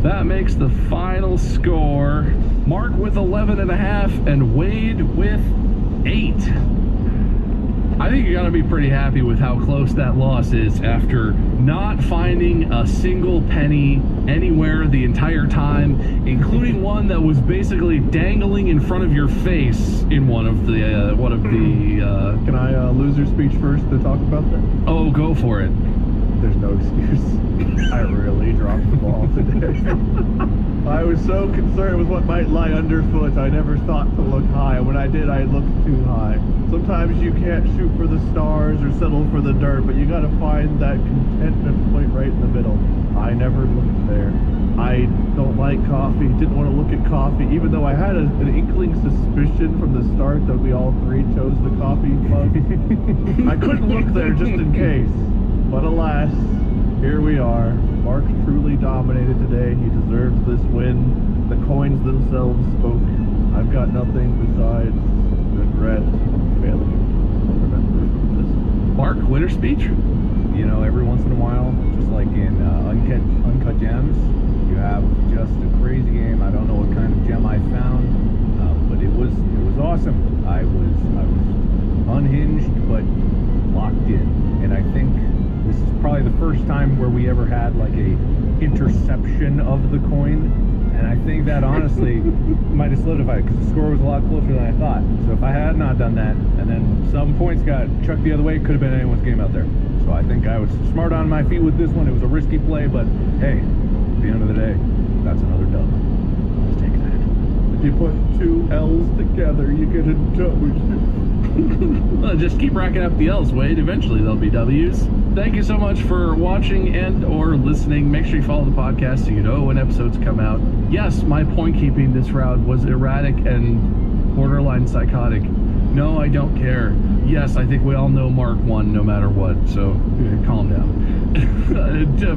That makes the final score Mark with 11.5 and Wade with 8. I think you gotta be pretty happy with how close that loss is after not finding a single penny anywhere the entire time, including one that was basically dangling in front of your face in one of the Can I loser speech first to talk about that? Oh, go for it. There's no excuse. I really dropped the ball today. I was so concerned with what might lie underfoot, I never thought to look high. When I did, I looked too high. Sometimes you can't shoot for the stars or settle for the dirt, but you gotta find that contentment point right in the middle. I never looked there. I don't like coffee, didn't want to look at coffee, even though I had an inkling suspicion from the start that we all 3 chose the coffee mug. I couldn't look there just in case. But alas, here we are. Mark truly dominated today. He deserves this win. The coins themselves spoke. I've got nothing besides regret and failure. Remember this. Mark, winner speech? You know, every once in a while, just like in Uncut Gems, you have just a crazy game. I don't know what kind of gem I found, but it was awesome. I was unhinged, but locked in. And I think this is probably the first time where we ever had like a interception of the coin. And I think that honestly might have solidified it, because the score was a lot closer than I thought. So if I had not done that, and then some points got chucked the other way, it could have been anyone's game out there. So I think I was smart on my feet with this one. It was a risky play, but hey, at the end of the day, that's another dub. Let's take that. If you put two L's together, you get a W. Well, just keep racking up the L's, Wade. Eventually there'll be W's. Thank you so much for watching and or listening. Make sure you follow the podcast so you know when episodes come out. Yes, my point keeping this round was erratic and borderline psychotic. No, I don't care. Yes, I think we all know Mark won no matter what, so calm down.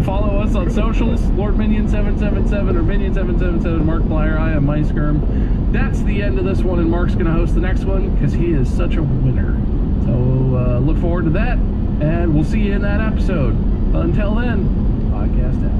Follow us on socials, LordMinion777 or Minion777, Mark Blyer. I am MiceGerm. That's the end of this one, and Mark's going to host the next one because he is such a winner. So look forward to that, and we'll see you in that episode. Until then, podcast out.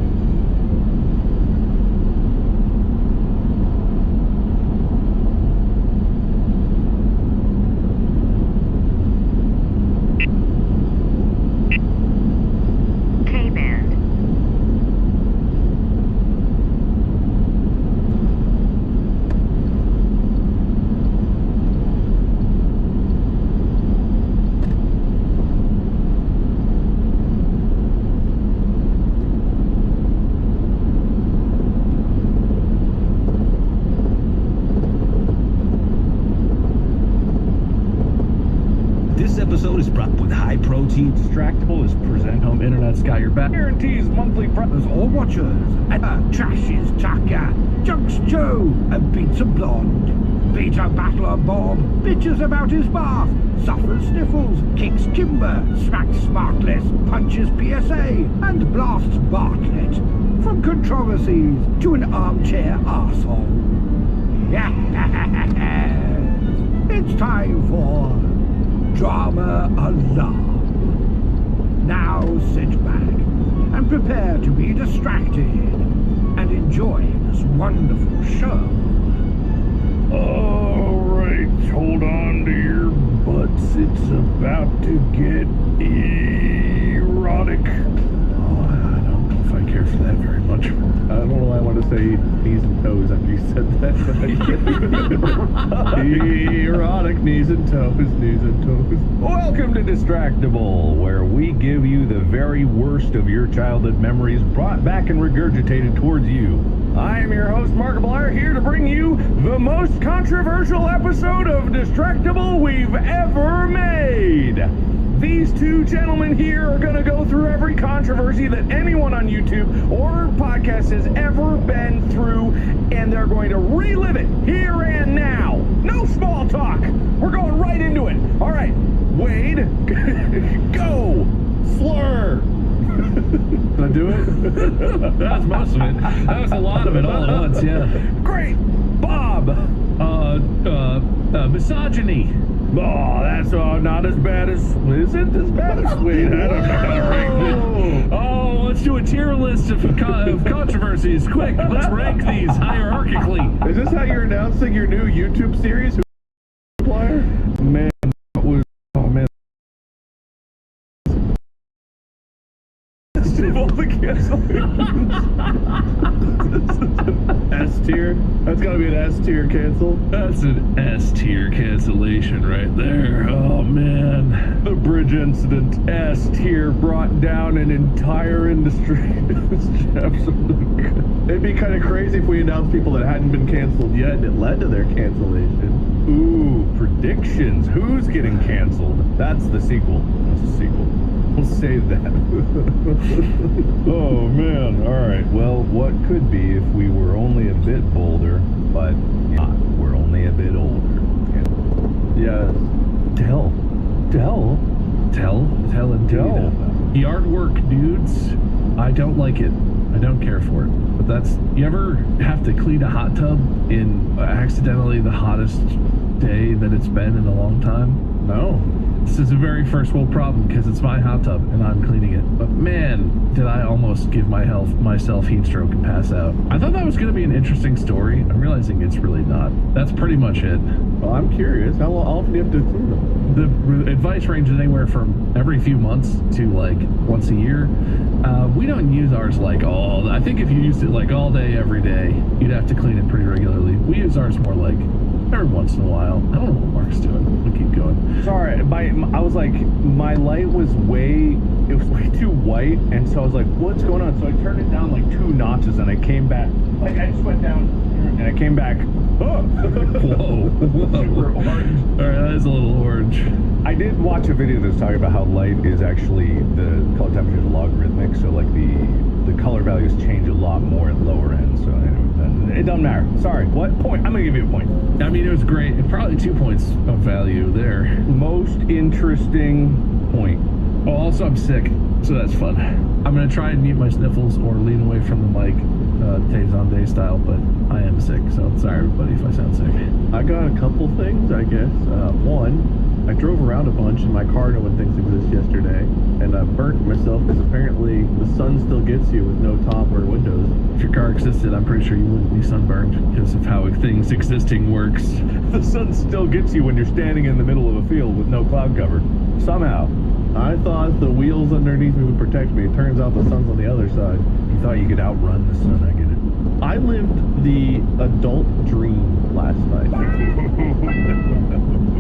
Distractable is present home internet's got your back. Guarantees monthly There's all watchers, and trashes Tucker, junks Joe, and beats a blonde. Beta battler Bob bitches about his bath, suffers sniffles, kicks Kimber, smacks Smartless, punches PSA, and blasts Bartlett. From controversies to an armchair arsehole. Yes, it's time for Drama Alarm. Now sit back and prepare to be distracted and enjoy this wonderful show. All right, hold on to your butts. It's about to get erotic. Oh, I don't know if I care for that very much. I don't know why I want to say knees and toes after you said that. Erotic knees and toes, knees and toes. Welcome to Distractable, where we give you the very worst of your childhood memories brought back and regurgitated towards you. I am your host, Markiplier, here to bring you the most controversial episode of Distractable we've ever made. These two gentlemen here are going to go through every controversy that anyone on YouTube or podcast has ever been through, and they're going to relive it here and now. No small talk. We're going right into it. All right, Wade, go. Slur. Can I do it? That was most of it. That was a lot of it all at once, yeah. Great. Bob. Misogyny. Oh, that's not as bad as... Isn't as bad as Wade. I don't know how to rank it. Oh, let's do a tier list of controversies. Quick, let's rank these hierarchically. Is this how you're announcing your new YouTube series? Player? Man, that was... Oh, man. All the S tier? That's gotta be an S tier cancel. That's an S tier cancellation right there. Oh man. The bridge incident. S tier brought down an entire industry. It'd be kind of crazy if we announced people that hadn't been canceled yet and it led to their cancellation. Ooh, predictions. Who's getting canceled? That's the sequel. That's the sequel. We'll save that. Oh man, alright. Well, what could be if we were only a bit bolder, but not. We're only a bit older. Yes. Dell? Tell indeed. Tell. Yard work, dudes. I don't like it. I don't care for it. But that's, you ever have to clean a hot tub in accidentally the hottest day that it's been in a long time? No. This is a very first world problem because it's my hot tub and I'm cleaning it. But man, did I almost give myself heat stroke and pass out. I thought that was going to be an interesting story. I'm realizing it's really not. That's pretty much it. Well, I'm curious. How often do you have to clean them? The advice ranges anywhere from every few months to like once a year. We don't use ours like all. I think if you used it like all day, every day, you'd have to clean it pretty regularly. We use ours more like every once in a while. I don't know what Mark's doing. We'll keep going. Sorry, I was like, my light was way too white, and so I was like, what's going on? So I turned it down like 2 notches, and I came back. Like I just went down, and I came back. Oh. Whoa. Super orange. All right, that is a little orange. I did watch a video that's talking about how light is actually, the color temperature is logarithmic, so like the color values change a lot more at lower end. So anyway, it doesn't matter. Sorry, what point? I'm gonna give you a point. I mean, it was great. Probably 2 points of value there. Most interesting point. Oh, also I'm sick, so that's fun. I'm gonna try and mute my sniffles or lean away from the mic, Tazon Day style, but I am sick, so sorry everybody if I sound sick. I got a couple things, I guess. One, I drove around a bunch in my car knowing things exist yesterday, and I burnt myself because apparently the sun still gets you with no top or windows. If your car existed, I'm pretty sure you wouldn't be sunburned because of how things existing works. The sun still gets you when you're standing in the middle of a field with no cloud cover. Somehow. I thought the wheels underneath me would protect me. It turns out the sun's on the other side. You thought you could outrun the sun, I get it. I lived the adult dream last night.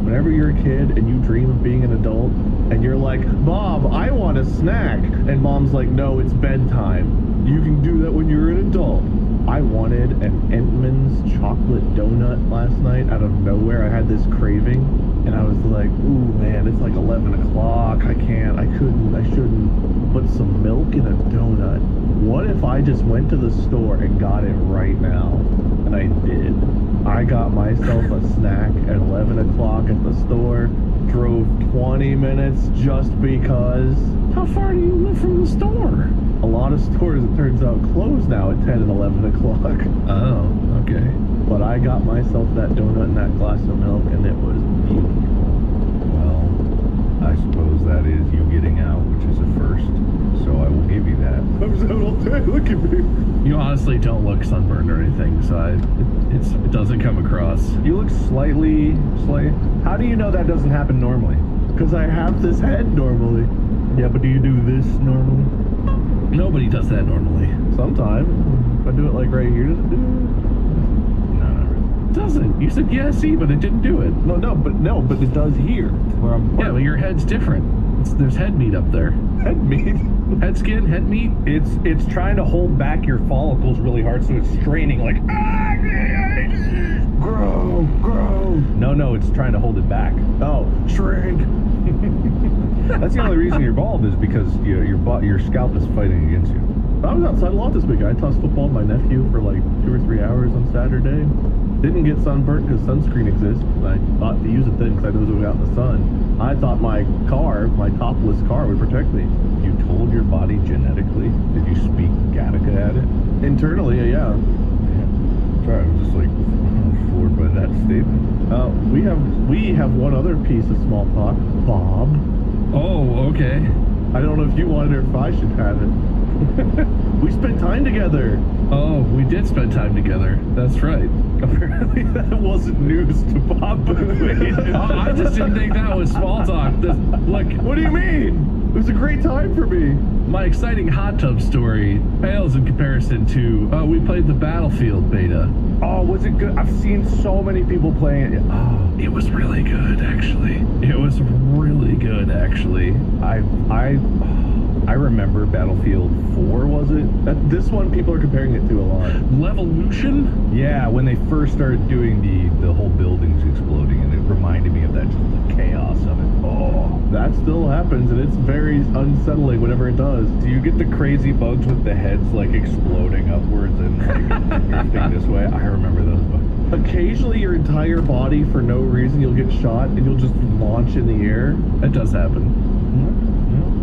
Whenever you're a kid and you dream of being an adult, and you're like, Mom, I want a snack. And Mom's like, no, it's bedtime. You can do that when you're an adult. I wanted an Entman's chocolate donut last night out of nowhere. I had this craving, and I was like, ooh, man, it's like 11 o'clock. I shouldn't put some milk in a donut. What if I just went to the store and got it right now? And I did. I got myself a snack at 11 o'clock at the store, drove 20 minutes just because. How far do you live from the store? A lot of stores, it turns out, close now at 10 and 11 o'clock. Oh, okay. But I got myself that donut and that glass of milk, and it was beautiful. Well, I suppose that is you getting out, which is a first. So I will give you that. I was out all day, look at me. You honestly don't look sunburned or anything, so it doesn't come across. You look slightly. How do you know that doesn't happen normally? Because I have this head normally. Yeah, but do you do this normally? Nobody does that normally. Sometimes. If I do it like right here, does it do it? No, not really. It doesn't. You said yeah, see, but it didn't do it. No, but it does here. Where I'm. Yeah, but your head's different. There's head meat up there. Head meat? Head skin, head meat. It's trying to hold back your follicles really hard, so it's straining like. Grow. No, it's trying to hold it back. Oh, shrink. That's the only reason you're bald is because your scalp is fighting against you. I was outside a lot this week. I tossed football with my nephew for like 2 or 3 hours on Saturday. Didn't get sunburnt because sunscreen exists. I thought to use it then because I knew it was out in the sun. I thought my topless car would protect me. You told your body genetically? Did you speak Gattaca at it? Internally, yeah. Sorry, I was just like floored by that statement. We have one other piece of small talk. Bob. Oh, okay. I don't know if you want it or if I should have it. We spent time together. Oh, we did spend time together. That's right. Apparently that wasn't news to Bob. I just didn't think that was small talk. Look, what do you mean? It was a great time for me. My exciting hot tub story pales in comparison to we played the Battlefield beta. Oh, was it good? I've seen so many people playing it. Oh, it was really good, actually. It was really good, actually. I remember Battlefield 4, was it? This one people are comparing it to a lot. Levolution? Yeah, when they first started doing the whole buildings exploding, and it reminded me of that, just the chaos of it. Oh, that still happens, and it's very unsettling whenever it does. Do you get the crazy bugs with the heads like exploding upwards and like drifting this way? I remember those bugs. Occasionally, your entire body, for no reason, you'll get shot and you'll just launch in the air. It does happen.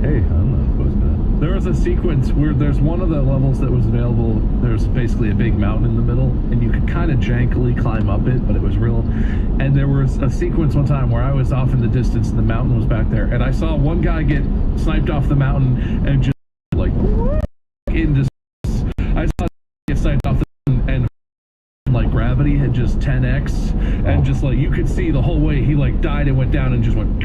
Hey, I'm not opposed to that. There was a sequence where there's one of the levels that was available. There's basically a big mountain in the middle, and you could kind of jankily climb up it, but it was real. And there was a sequence one time where I was off in the distance and the mountain was back there, and I saw one guy get sniped off the mountain and just like into. I saw him get sniped off the mountain and like gravity had just 10x, and just like you could see the whole way he like died and went down and just went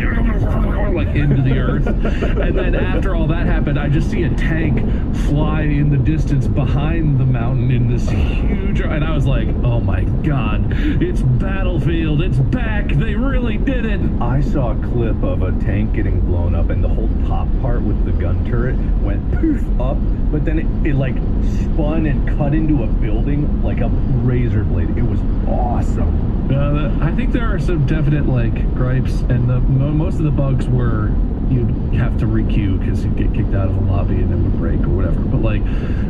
like into the earth. And then after all that happened, I just see a tank fly in the distance behind the mountain in this huge, and I was like, oh my god, it's Battlefield, it's back, they really did it. I saw a clip of a tank getting blown up and the whole top part with the gun turret went poof up, but then it like spun and cut into a building like a razor blade. It was awesome. I think there are some definite like gripes, and most of the bugs were you'd have to requeue because you'd get kicked out of a lobby and it would break or whatever. But like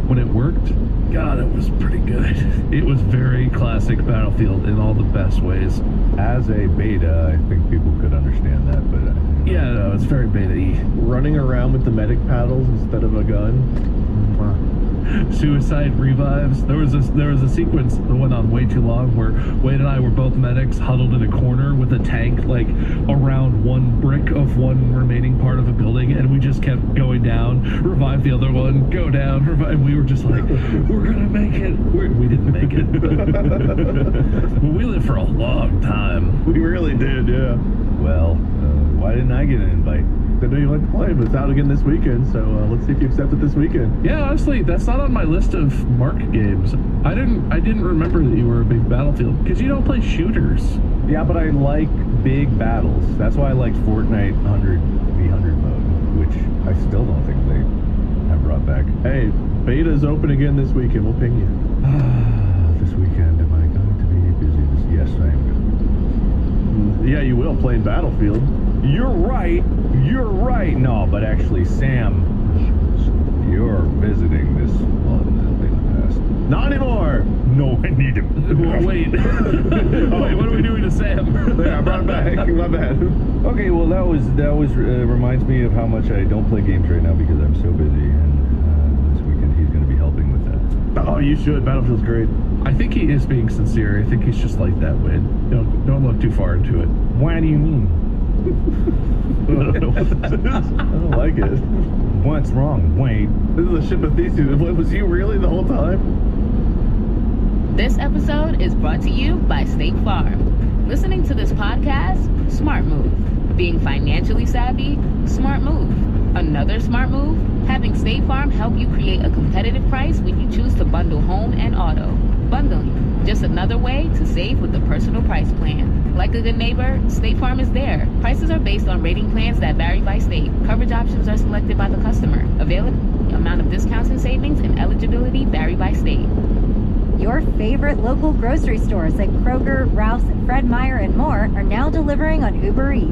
when it worked, God, it was pretty good. It was very classic Battlefield in all the best ways. As a beta, I think people could understand that, but yeah, no, it's very beta-y. Running around with the medic paddles instead of a gun. Suicide revives. There was a sequence that went on way too long where Wade and I were both medics huddled in a corner with a tank like around one brick of one remaining part of a building, and we just kept going down, revive the other one, go down, revive, and we were just like, we're gonna make it. We didn't make it. But we lived for a long time. We really did, yeah. Well, why didn't I get an invite? I know you like to play, but it's out again this weekend, so let's see if you accept it this weekend. Yeah, honestly, that's not on my list of Mark games. I didn't remember that you were a big Battlefield, because you don't play shooters. Yeah, but I like big battles. That's why I liked Fortnite 100v100 mode, which I still don't think they have brought back. Hey, beta's open again this weekend. We'll ping you. This weekend, am I going to be busy? Yes, I am good. Yeah, you will, playing Battlefield. You're right. You're right. No, but actually, Sam, you're visiting this one in the past. Not anymore. No, I need him. Wait. Wait, what are we doing to Sam? Yeah, I brought it back. My bad. Okay, well, that was reminds me of how much I don't play games right now because I'm so busy, and this weekend he's going to be helping with that. Oh, you should. Battlefield's great. I think he is being sincere. I think he's just like that, Wade. Don't look too far into it. Why do you mean? I don't like it. What's wrong, Wade? This is a ship of Theseus. Was you really the whole time? This episode is brought to you by State Farm. Listening to this podcast? Smart move. Being financially savvy? Smart move. Another smart move? Having State Farm help you create a competitive price when you choose to bundle home and auto. Bundling, just another way to save with the personal price plan. Like a good neighbor, State Farm is there. Prices are based on rating plans that vary by state. Coverage options are selected by the customer. Availability, amount of discounts and savings, and eligibility vary by state. Your favorite local grocery stores like Kroger, Ralph's, Fred Meyer, and more are now delivering on Uber Eats.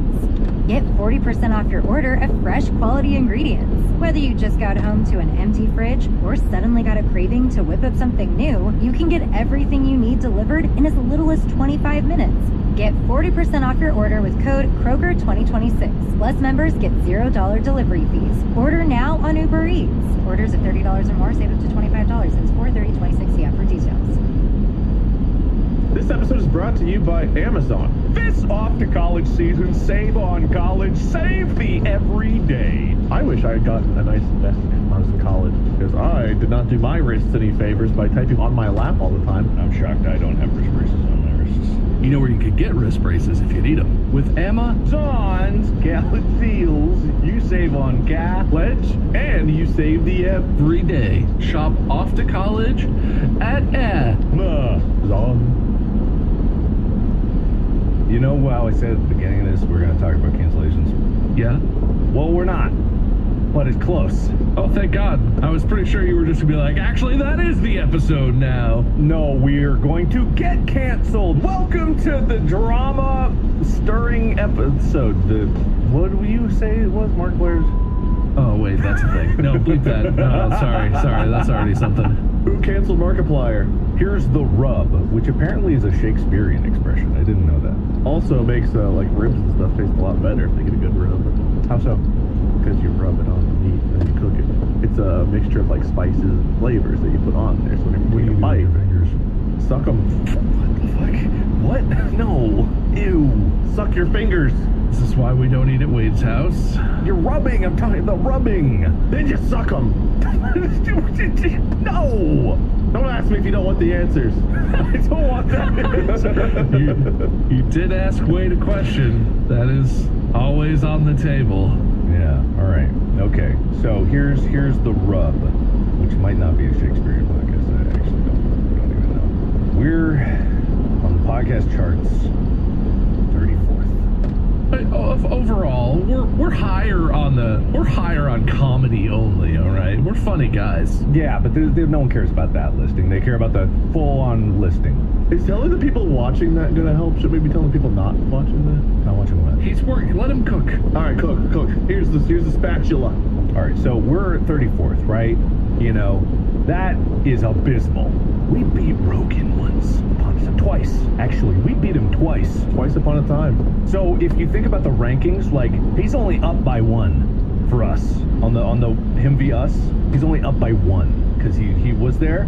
Get 40% off your order of fresh quality ingredients. Whether you just got home to an empty fridge or suddenly got a craving to whip up something new, you can get everything you need delivered in as little as 25 minutes. Get 40% off your order with code Kroger2026. Plus members get $0 delivery fees. Order now on Uber Eats. Orders of $30 or more save up to $25. It's $430.26 the app for details. This episode is brought to you by Amazon. This off to college season, save on college, save the everyday. I wish I had gotten a nice desk when I was in college, because I did not do my wrists any favors by typing on my lap all the time. I'm shocked I don't have wrist braces on my wrists. You know where you could get wrist braces if you need them. With Amazon's College Deals, you save on college and you save the every day. Shop off to college at Amazon. You know how I said at the beginning of this we're going to talk about cancellations? Yeah? Well, we're not. But it's close. Oh, thank God. I was pretty sure you were just going to be like, actually, that is the episode now. No, we're going to get canceled. Welcome to the drama-stirring episode. What do you you say it was Mark Blair's? Oh, wait, that's a thing. No, bleep that. No, sorry, that's already something. Who canceled Markiplier? Here's the rub, which apparently is a Shakespearean expression. I didn't know that. Also makes like ribs and stuff taste a lot better if they get a good rub. How so? Because you rub it on the meat and you cook it. It's a mixture of like spices and flavors that you put on there. So whenever you take a bite, fingers? suck them. What the fuck? What? No. Ew. Suck your fingers. This is why we don't eat at Wade's house. You're rubbing. I'm talking about rubbing. Then just suck them. No. Don't ask me if you don't want the answers. I don't want that answer. You did ask Wade a question. That is always on the table. Yeah. All right. Okay. So here's the rub, which might not be a Shakespearean podcast. I actually don't even know. We're on the podcast charts 34th. Overall, we're higher on comedy only. All right, we're funny guys. Yeah, but no one cares about that listing. They care about the full-on listing. Is telling the people watching that gonna help? Should we be telling people not watching that? Not watching what? He's working. Let him cook. All right, cook. Here's the spatula. All right, so we're 34th, right? You know, that is abysmal. We beat Rogan twice. Actually, we beat him twice. Twice upon a time. So if you think about the rankings, like he's only up by 1 for us on the him v us. He's only up by 1 because he was there.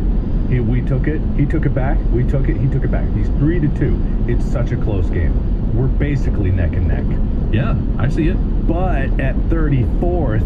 We took it. He took it back. We took it. He took it back. He's 3-2. It's such a close game. We're basically neck and neck. Yeah, I see it. But at 34th,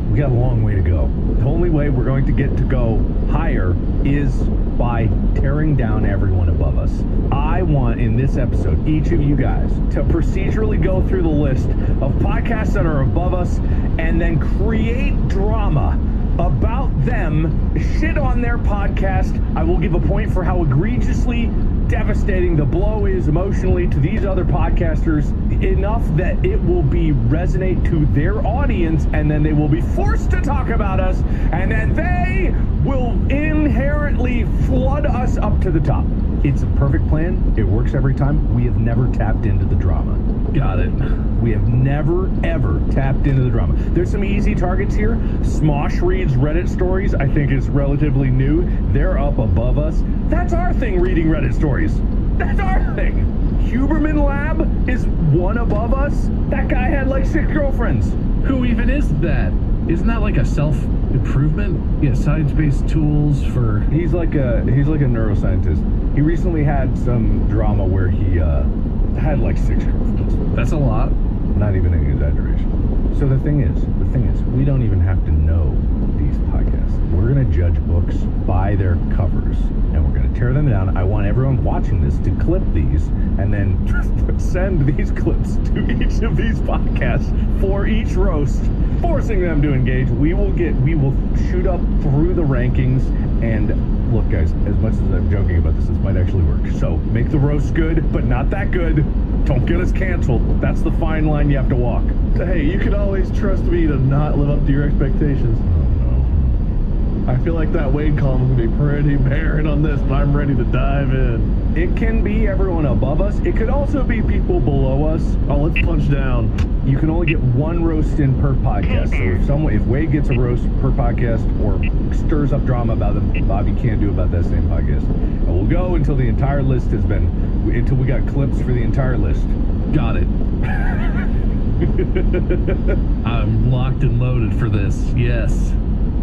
we got a long way to go. The only way we're going to get to go higher is by tearing down everyone above us. I want, in this episode, each of you guys to procedurally go through the list of podcasts that are above us and then create drama about them, shit on their podcast. I will give a point for how egregiously devastating the blow is emotionally to these other podcasters, enough that it will resonate to their audience, and then they will be forced to talk about us, and then they will inherently flood us up to the top. It's a perfect plan. It works every time. We have never tapped into the drama. Got it. We have never, ever tapped into the drama. There's some easy targets here. Smosh reads Reddit stories. I think is relatively new. They're up above us. That's our thing, reading Reddit stories. That's our thing. Huberman Lab is 1 above us. That guy had like 6 girlfriends. Who even is that? Isn't that like a self-improvement? Yeah, science-based tools for... He's like a neuroscientist. He recently had some drama where he had like 6 girlfriends. That's a lot. Not even an exaggeration. So the thing is, we don't even have to know these podcasts. We're gonna judge books by their covers, and we're gonna tear them down. I want everyone watching this to clip these and then send these clips to each of these podcasts for each roast, forcing them to engage. We will shoot up through the rankings. And look, guys, as much as I'm joking about this might actually work. So make the roast good, but not that good. Don't get us canceled. That's the fine line you have to walk. Hey, you can always trust me to not live up to your expectations. Oh, no. I feel like that Wade column is going to be pretty barren on this, but I'm ready to dive in. It can be everyone above us. It could also be people below us. Oh, let's punch down. You can only get 1 roast in per podcast. So if Wade gets a roast per podcast or stirs up drama about them, Bobby can't do about that same podcast. And we'll go until the entire list until we got clips for the entire list. Got it. I'm locked and loaded for this. Yes.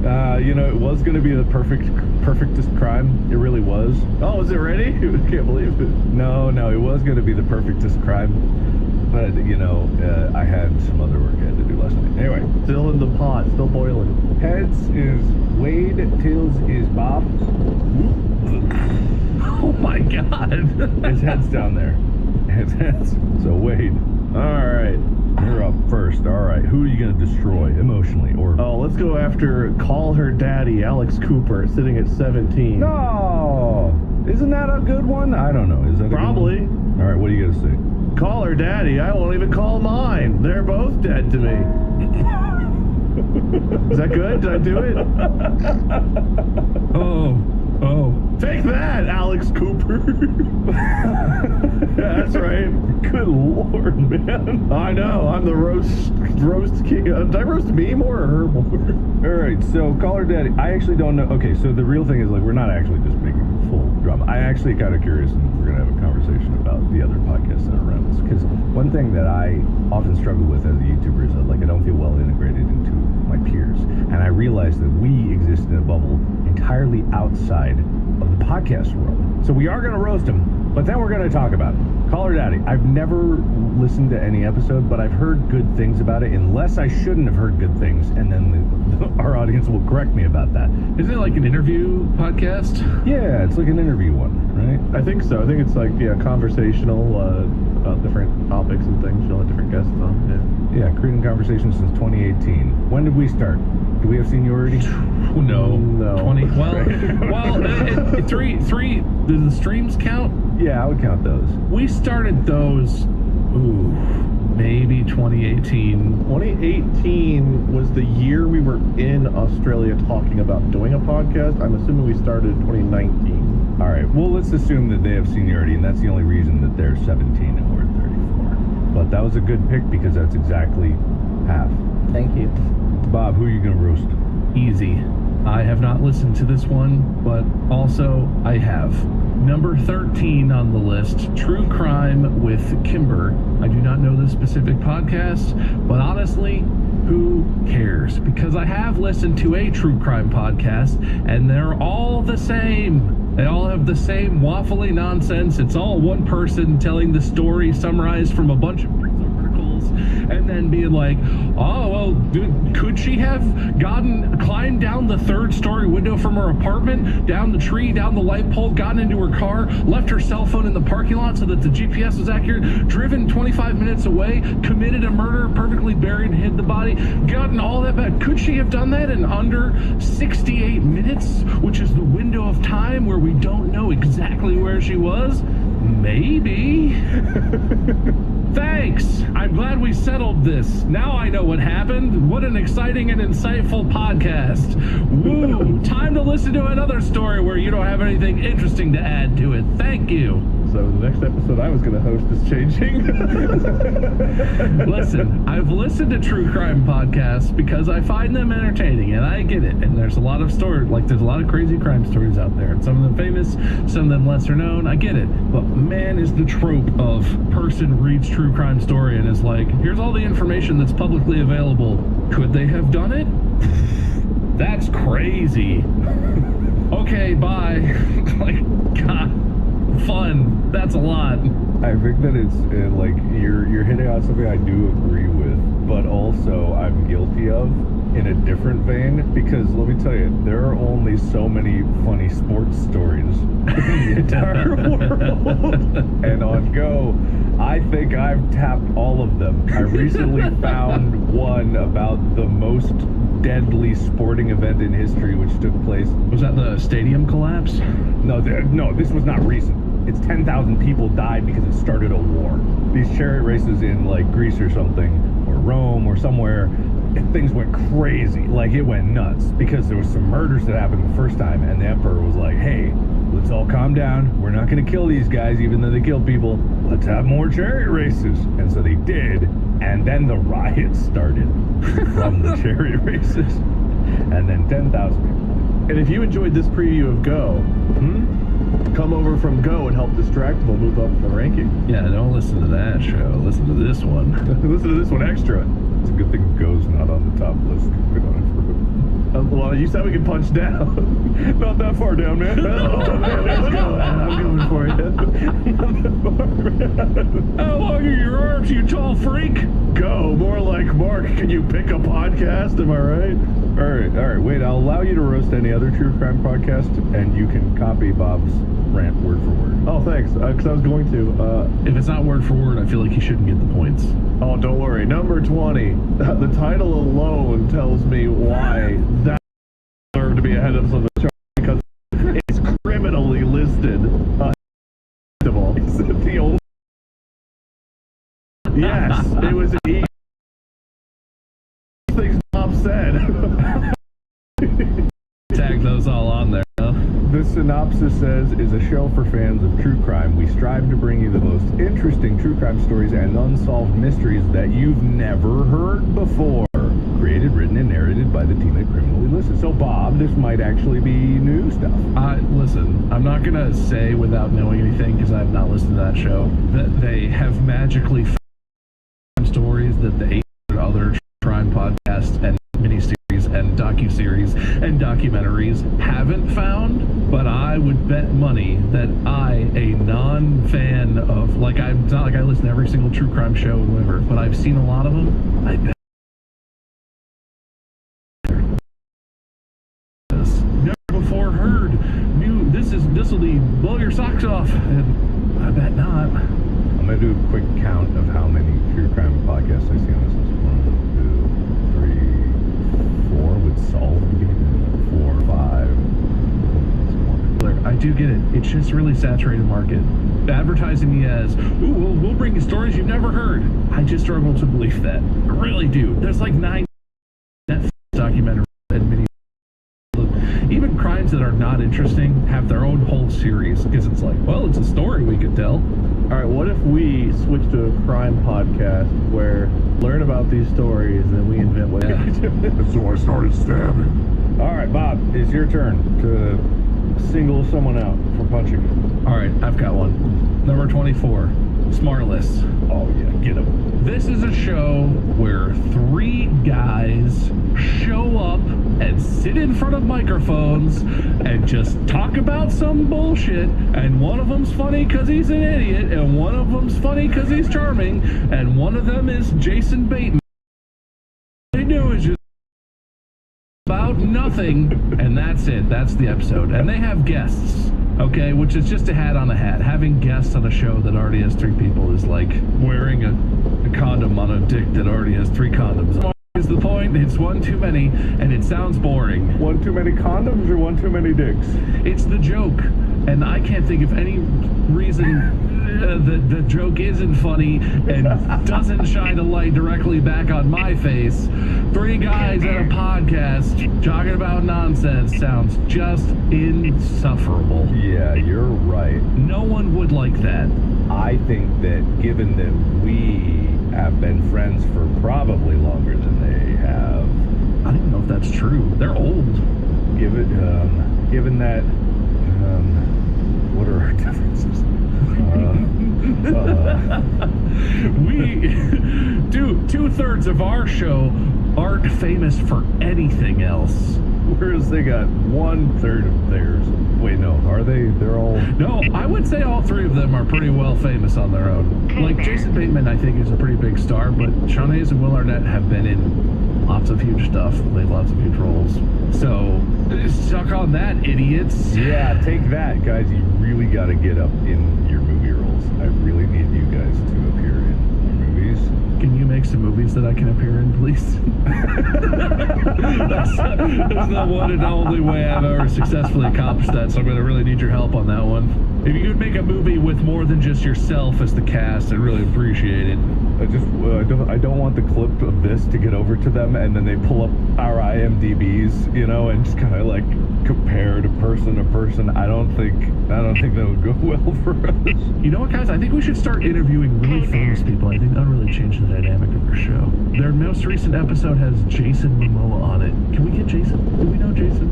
It was going to be the perfectest crime. It really was. Oh, is it ready? I can't believe it. No, it was going to be the perfectest crime. But, I had some other work I had to do last night. Anyway. Still in the pot, still boiling. Heads is Wade, tails is Bob. Oh my God. His head's down there. His head's. So Wade. All right. You're up first. All right. Who are you going to destroy emotionally? Oh, let's go after Call Her Daddy, Alex Cooper, sitting at 17. No! Isn't that a good one? I don't know. Is that probably? A good one? All right. What are you going to say? Call Her Daddy. I won't even call mine. They're both dead to me. Is that good? Did I do it? Oh, Oh. Take that, Alex Cooper. That's right. Good lord, man. I know. I'm the roast king. Did I roast me more or her more? All right, so Caller Daddy, I actually don't know. Okay, so the real thing is, like, we're not actually just making full drama. I actually kind of curious, and we're going to have a conversation about the other podcasts that are around us. Because one thing that I often struggle with as a YouTuber is that, like, I don't feel well integrated into my peers. And I realize that we exist in a bubble entirely outside of the podcast world. So we are going to roast them, but then we're going to talk about it. Caller Daddy, I've never listened to any episode, but I've heard good things about it, unless I shouldn't have heard good things, and then our audience will correct me about that. Isn't it like an interview podcast? Yeah, it's like an interview one, right? I think so. I think it's like, yeah, conversational, about different topics and things. You'll have different guests on, Yeah, creating conversations since 2018. When did we start? Do we have seniority? No. 20. Well, three. Do the streams count? Yeah, I would count those. We started those. Maybe 2018. 2018 was the year we were in Australia talking about doing a podcast. I'm assuming we started 2019. All right. Well, let's assume that they have seniority, and that's the only reason that they're 17 and we're 34. But that was a good pick because that's exactly half. Thank you. Bob, who are you going to roast? Easy. I have not listened to this one, but also I have. Number 13 on the list, True Crime with Kimber. I do not know the specific podcast, but honestly, who cares? Because I have listened to a true crime podcast, and they're all the same. They all have the same waffly nonsense. It's all one person telling the story summarized from a bunch of articles, and then being like, oh, well, could she have climbed down the third-story window from her apartment, down the tree, down the light pole, gotten into her car, left her cell phone in the parking lot so that the GPS was accurate, driven 25 minutes away, committed a murder, perfectly buried and hid the body, gotten all that back? Could she have done that in under 68 minutes, which is the window of time where we don't know exactly where she was? Maybe. Thanks. I'm glad we settled this. Now I know what happened. What an exciting and insightful podcast. Woo! Time to listen to another story where you don't have anything interesting to add to it. Thank you. So the next episode I was going to host is changing. Listen, I've listened to true crime podcasts because I find them entertaining, and I get it. And there's a lot of stories, like there's a lot of crazy crime stories out there, and some of them famous, some of them lesser known. I get it. But man, is the trope of person reads true crime story and is like, here's all the information that's publicly available. Could they have done it? That's crazy. Okay, bye. Like, God. Fun. That's a lot. I think that it's like you're hitting on something I do agree with, but also I'm guilty of in a different vein, because let me tell you, there are only so many funny sports stories in the entire world. And on Go, I think I've tapped all of them. I recently found one about the most deadly sporting event in history, which took place. Was that the stadium collapse? No, this was not recent. It's 10,000 people died because it started a war. These chariot races in like Greece or something, or Rome or somewhere, things went crazy. Like, it went nuts because there was some murders that happened the first time, and the emperor was like, hey, let's all calm down. We're not going to kill these guys even though they killed people. Let's have more chariot races. And so they did, and then the riots started from the chariot races. And then 10,000 people. And if you enjoyed this preview of Go, come over from Go and help Distractable move up the ranking. Yeah, don't listen to that show. Listen to this one. Listen to this one extra. It's a good thing Go's not on the top list. Well, you said we could punch down. Not that far down, man. Oh, man, let's go. I'm going for it. How long are your arms, you tall freak? Go. More like Mark. Can you pick a podcast? Am I right? All right. Wait, I'll allow you to roast any other true crime podcast, and you can copy Bob's rant word for word. Oh, thanks. Because I was going to. If it's not word for word, I feel like you shouldn't get the points. Oh, don't worry. Number 20. The title alone tells me why that deserved to be ahead of some of the charts, because it's criminally listed. Is it the old? Yes, it was an things Bob said. Tag those all on there, huh? The synopsis says, is a show for fans of true crime. We strive to bring you the most interesting true crime stories and unsolved mysteries that you've never heard before. Created, written, and narrated by the team at Criminally Listed. So, Bob, this might actually be new stuff. Listen, I'm not going to say without knowing anything, because I've not listened to that show, that they have magically found stories that the 8 other crime podcasts and miniseries and docuseries and documentaries haven't found, but I would bet money that I, a non-fan of, it's not like I listen to every single true crime show and whatever, but I've seen a lot of them, I bet before heard, this will blow your socks off, and I bet not. I'm going to do a quick count of how many true crime podcasts I see on this list. 1, 2, 3, 4 with solve beginning. 4, 5. I do get it. It's just really saturated market. Advertising me as, ooh, we'll bring you stories you've never heard. I just struggle to believe that. I really do. There's like 9 Netflix documentaries and mini. Even crimes that are not interesting have their own whole series, because it's like, well, it's a story we could tell. All right, what if we switch to a crime podcast where learn about these stories and then we invent what they do? And so I started stabbing. All right, Bob, it's your turn to single someone out for punching. All right, I've got one. Number 24, Smartless. Oh, yeah, get him. This is a show where 3 guys show up and sit in front of microphones and just talk about some bullshit, and one of them's funny because he's an idiot, and one of them's funny because he's charming, and one of them is Jason Bateman. All they do is just about nothing, and that's it. That's the episode. And they have guests, okay, which is just a hat on a hat. Having guests on a show that already has 3 people is like wearing a condom on a dick that already has 3 condoms. Is the point. It's one too many, and it sounds boring. One too many condoms or one too many dicks? It's the joke, and I can't think of any reason that the joke isn't funny and doesn't shine a light directly back on my face. 3 guys at a podcast talking about nonsense sounds just insufferable. Yeah, you're right. No one would like that. I think that given that we have been friends for probably longer than they have. I don't even know if that's true. They're old. Given that, what are our differences? We do 2/3 of our show aren't famous for anything else. Whereas they got 1/3 of theirs. Wait, no, are they? They're all... No, I would say all 3 of them are pretty well famous on their own. Like, Jason Bateman, I think, is a pretty big star, but Sean Hayes and Will Arnett have been in lots of huge stuff, played lots of huge roles. So, suck on that, idiots. Yeah, take that, guys. You really got to get up in your movie roles. I really need you guys to appear in your movies. Can you make some movies that I can appear in, please? that's the one and only way I've ever successfully accomplished that, so I'm going to really need your help on that one. If you could make a movie with more than just yourself as the cast, I'd really appreciate it. I don't want the clip of this to get over to them, and then they pull up our IMDb's, and just kind of like compare to person to person. I don't think that would go well for us. You know what, guys? I think we should start interviewing really famous people. I think that'll really change the dynamic of our show. Their most recent episode has Jason Momoa on it. Can we get Jason? Do we know Jason?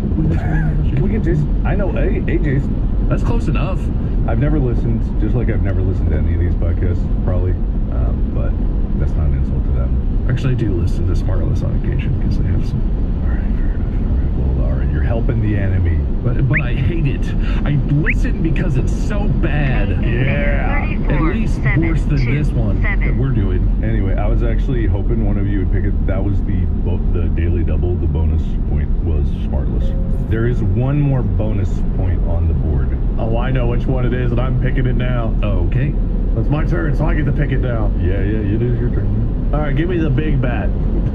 Can we get Jason? I know a Jason. That's close enough. I've never listened, just like I've never listened to any of these podcasts, probably. But that's not an insult to them. Actually, I do listen to Smartless on occasion because they have some. All right, fair enough. Well, all right, you're helping the enemy. But I hate it. I listen because it's so bad. Yeah. At least worse than this one that we're doing. Anyway, I was actually hoping one of you would pick it. That was the daily double. The bonus point was Smartless. There is one more bonus point on the board. Oh, I know which one it is, and I'm picking it now. Okay. It's my turn, so I get to pick it now. Yeah, it is your turn. All right, give me the big bat,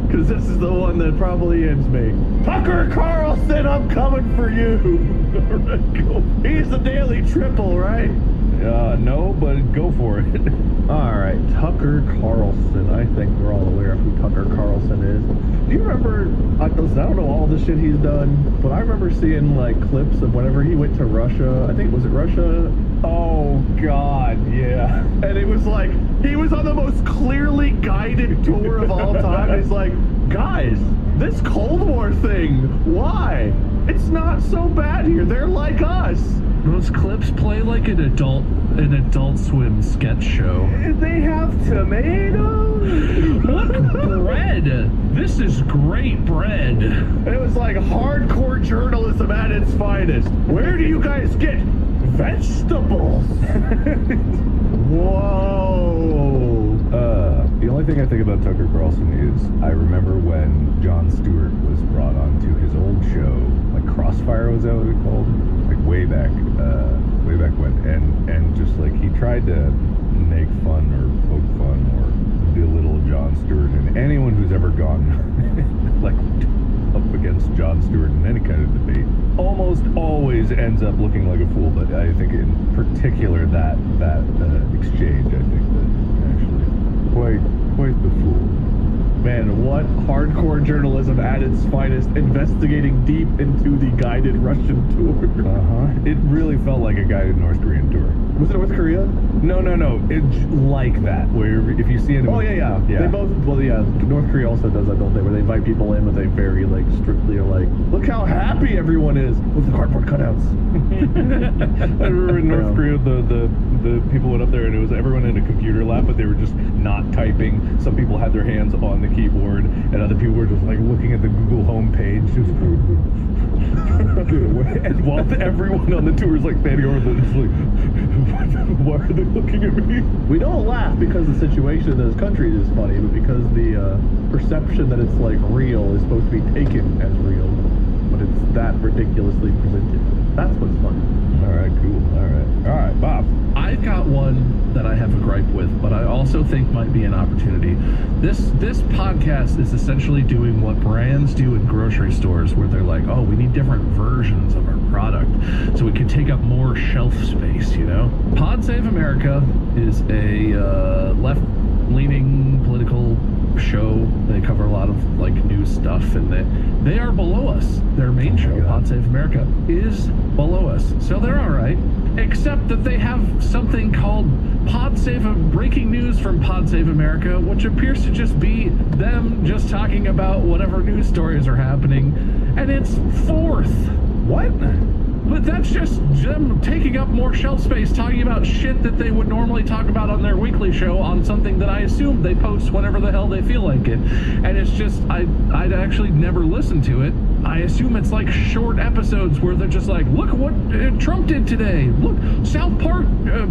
because this is the one that probably ends me. Tucker Carlson, I'm coming for you. All right, go. He's the daily triple, right? No, but go for it. All right, Tucker Carlson. I think we're all aware of who Tucker Carlson is. Do you remember, I don't know all the shit he's done, but I remember seeing like clips of whenever he went to Russia. I think, was it Russia? Oh, God, yeah. And it was like, he was on the most clearly guided tour of all time. He's like, guys, this Cold War thing, why? It's not so bad here. They're like us. Those clips play like an Adult Swim sketch show. They have tomatoes. Look, bread. This is great bread. It was like hardcore journalism at its finest. Where do you guys get vegetables? Whoa. The only thing I think about Tucker Carlson is I remember when Jon Stewart was brought on to his old show, like Crossfire, was that what it called? Like way back when, and just like he tried to make fun or poke fun or belittle Jon Stewart, and anyone who's ever gone like up against Jon Stewart in any kind of debate almost always ends up looking like a fool. But I think in particular that exchange, I think that actually quite the fool. Man, what hardcore journalism at its finest, investigating deep into the guided Russian tour. It really felt like a guided North Korean tour. Was it North Korea? No. It's like that, where if you see it... Oh, yeah. They both... Well, yeah, North Korea also does that, don't they? Where they invite people in, but they very, like, strictly are like, look how happy everyone is with the cardboard cutouts. I remember in North Korea, the people went up there, and it was everyone in a computer lab, but they were just not typing. Some people had their hands on the keyboard, and other people were just, like, looking at the Google homepage, just... and while everyone on the tour is, like, standing over there, just like... Why are they looking at me? We don't laugh because the situation in those countries is funny, but because the perception that it's like real is supposed to be taken as real, but it's that ridiculously presented. That's what's funny. All right, cool. All right, Bob. I've got one that I have a gripe with, but I also think might be an opportunity. This podcast is essentially doing what brands do in grocery stores, where they're like, oh, we need different versions of our product so we can take up more shelf space, you know? Pod Save America is a left-leaning political show. They cover a lot of like news stuff, and they are below us. Their main show, Pod Save America, is below us, so they're all right, except that they have something called Pod Save Breaking News from Pod Save America, which appears to just be them just talking about whatever news stories are happening, and it's fourth. What? But that's just them taking up more shelf space, talking about shit that they would normally talk about on their weekly show on something that I assume they post whenever the hell they feel like it. And it's just, I'd actually never listened to it. I assume it's like short episodes where they're just like, look what Trump did today. Look, South Park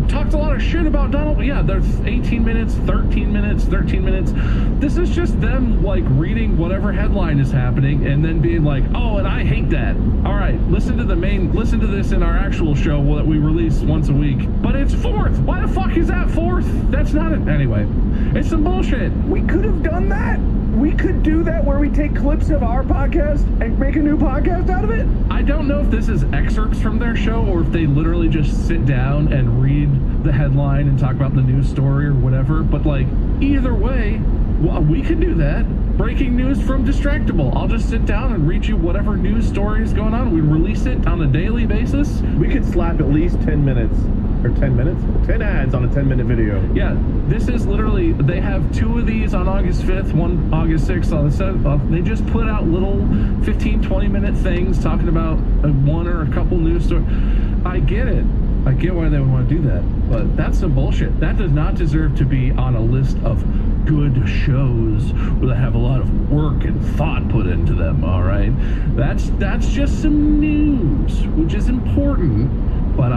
talked a lot of shit about Donald. Yeah, there's 18 minutes, 13 minutes, 13 minutes. This is just them like reading whatever headline is happening and then being like, oh, and I hate that. All right, listen to this in our actual show that we release once a week. But it's fourth. Why the fuck is that fourth? That's not it. Anyway, it's some bullshit. We could have done that. We could do that where we take clips of our podcast and make a new podcast out of it. I don't know if this is excerpts from their show or if they literally just sit down and read the headline and talk about the news story or whatever. But like, either way, well, we can do that. Breaking news from Distractable. I'll just sit down and read you whatever news story is going on. We release it on a daily basis. We could slap at least 10 minutes. Or 10 minutes? 10 ads on a 10-minute video. Yeah, this is literally, they have 2 of these on August 5th, one August 6th on the 7th. They just put out little 15, 20-minute things talking about one or a couple news stories. I get it. I get why they would want to do that, but that's some bullshit. That does not deserve to be on a list of good shows that have a lot of work and thought put into them, all right? That's just some news, which is important, but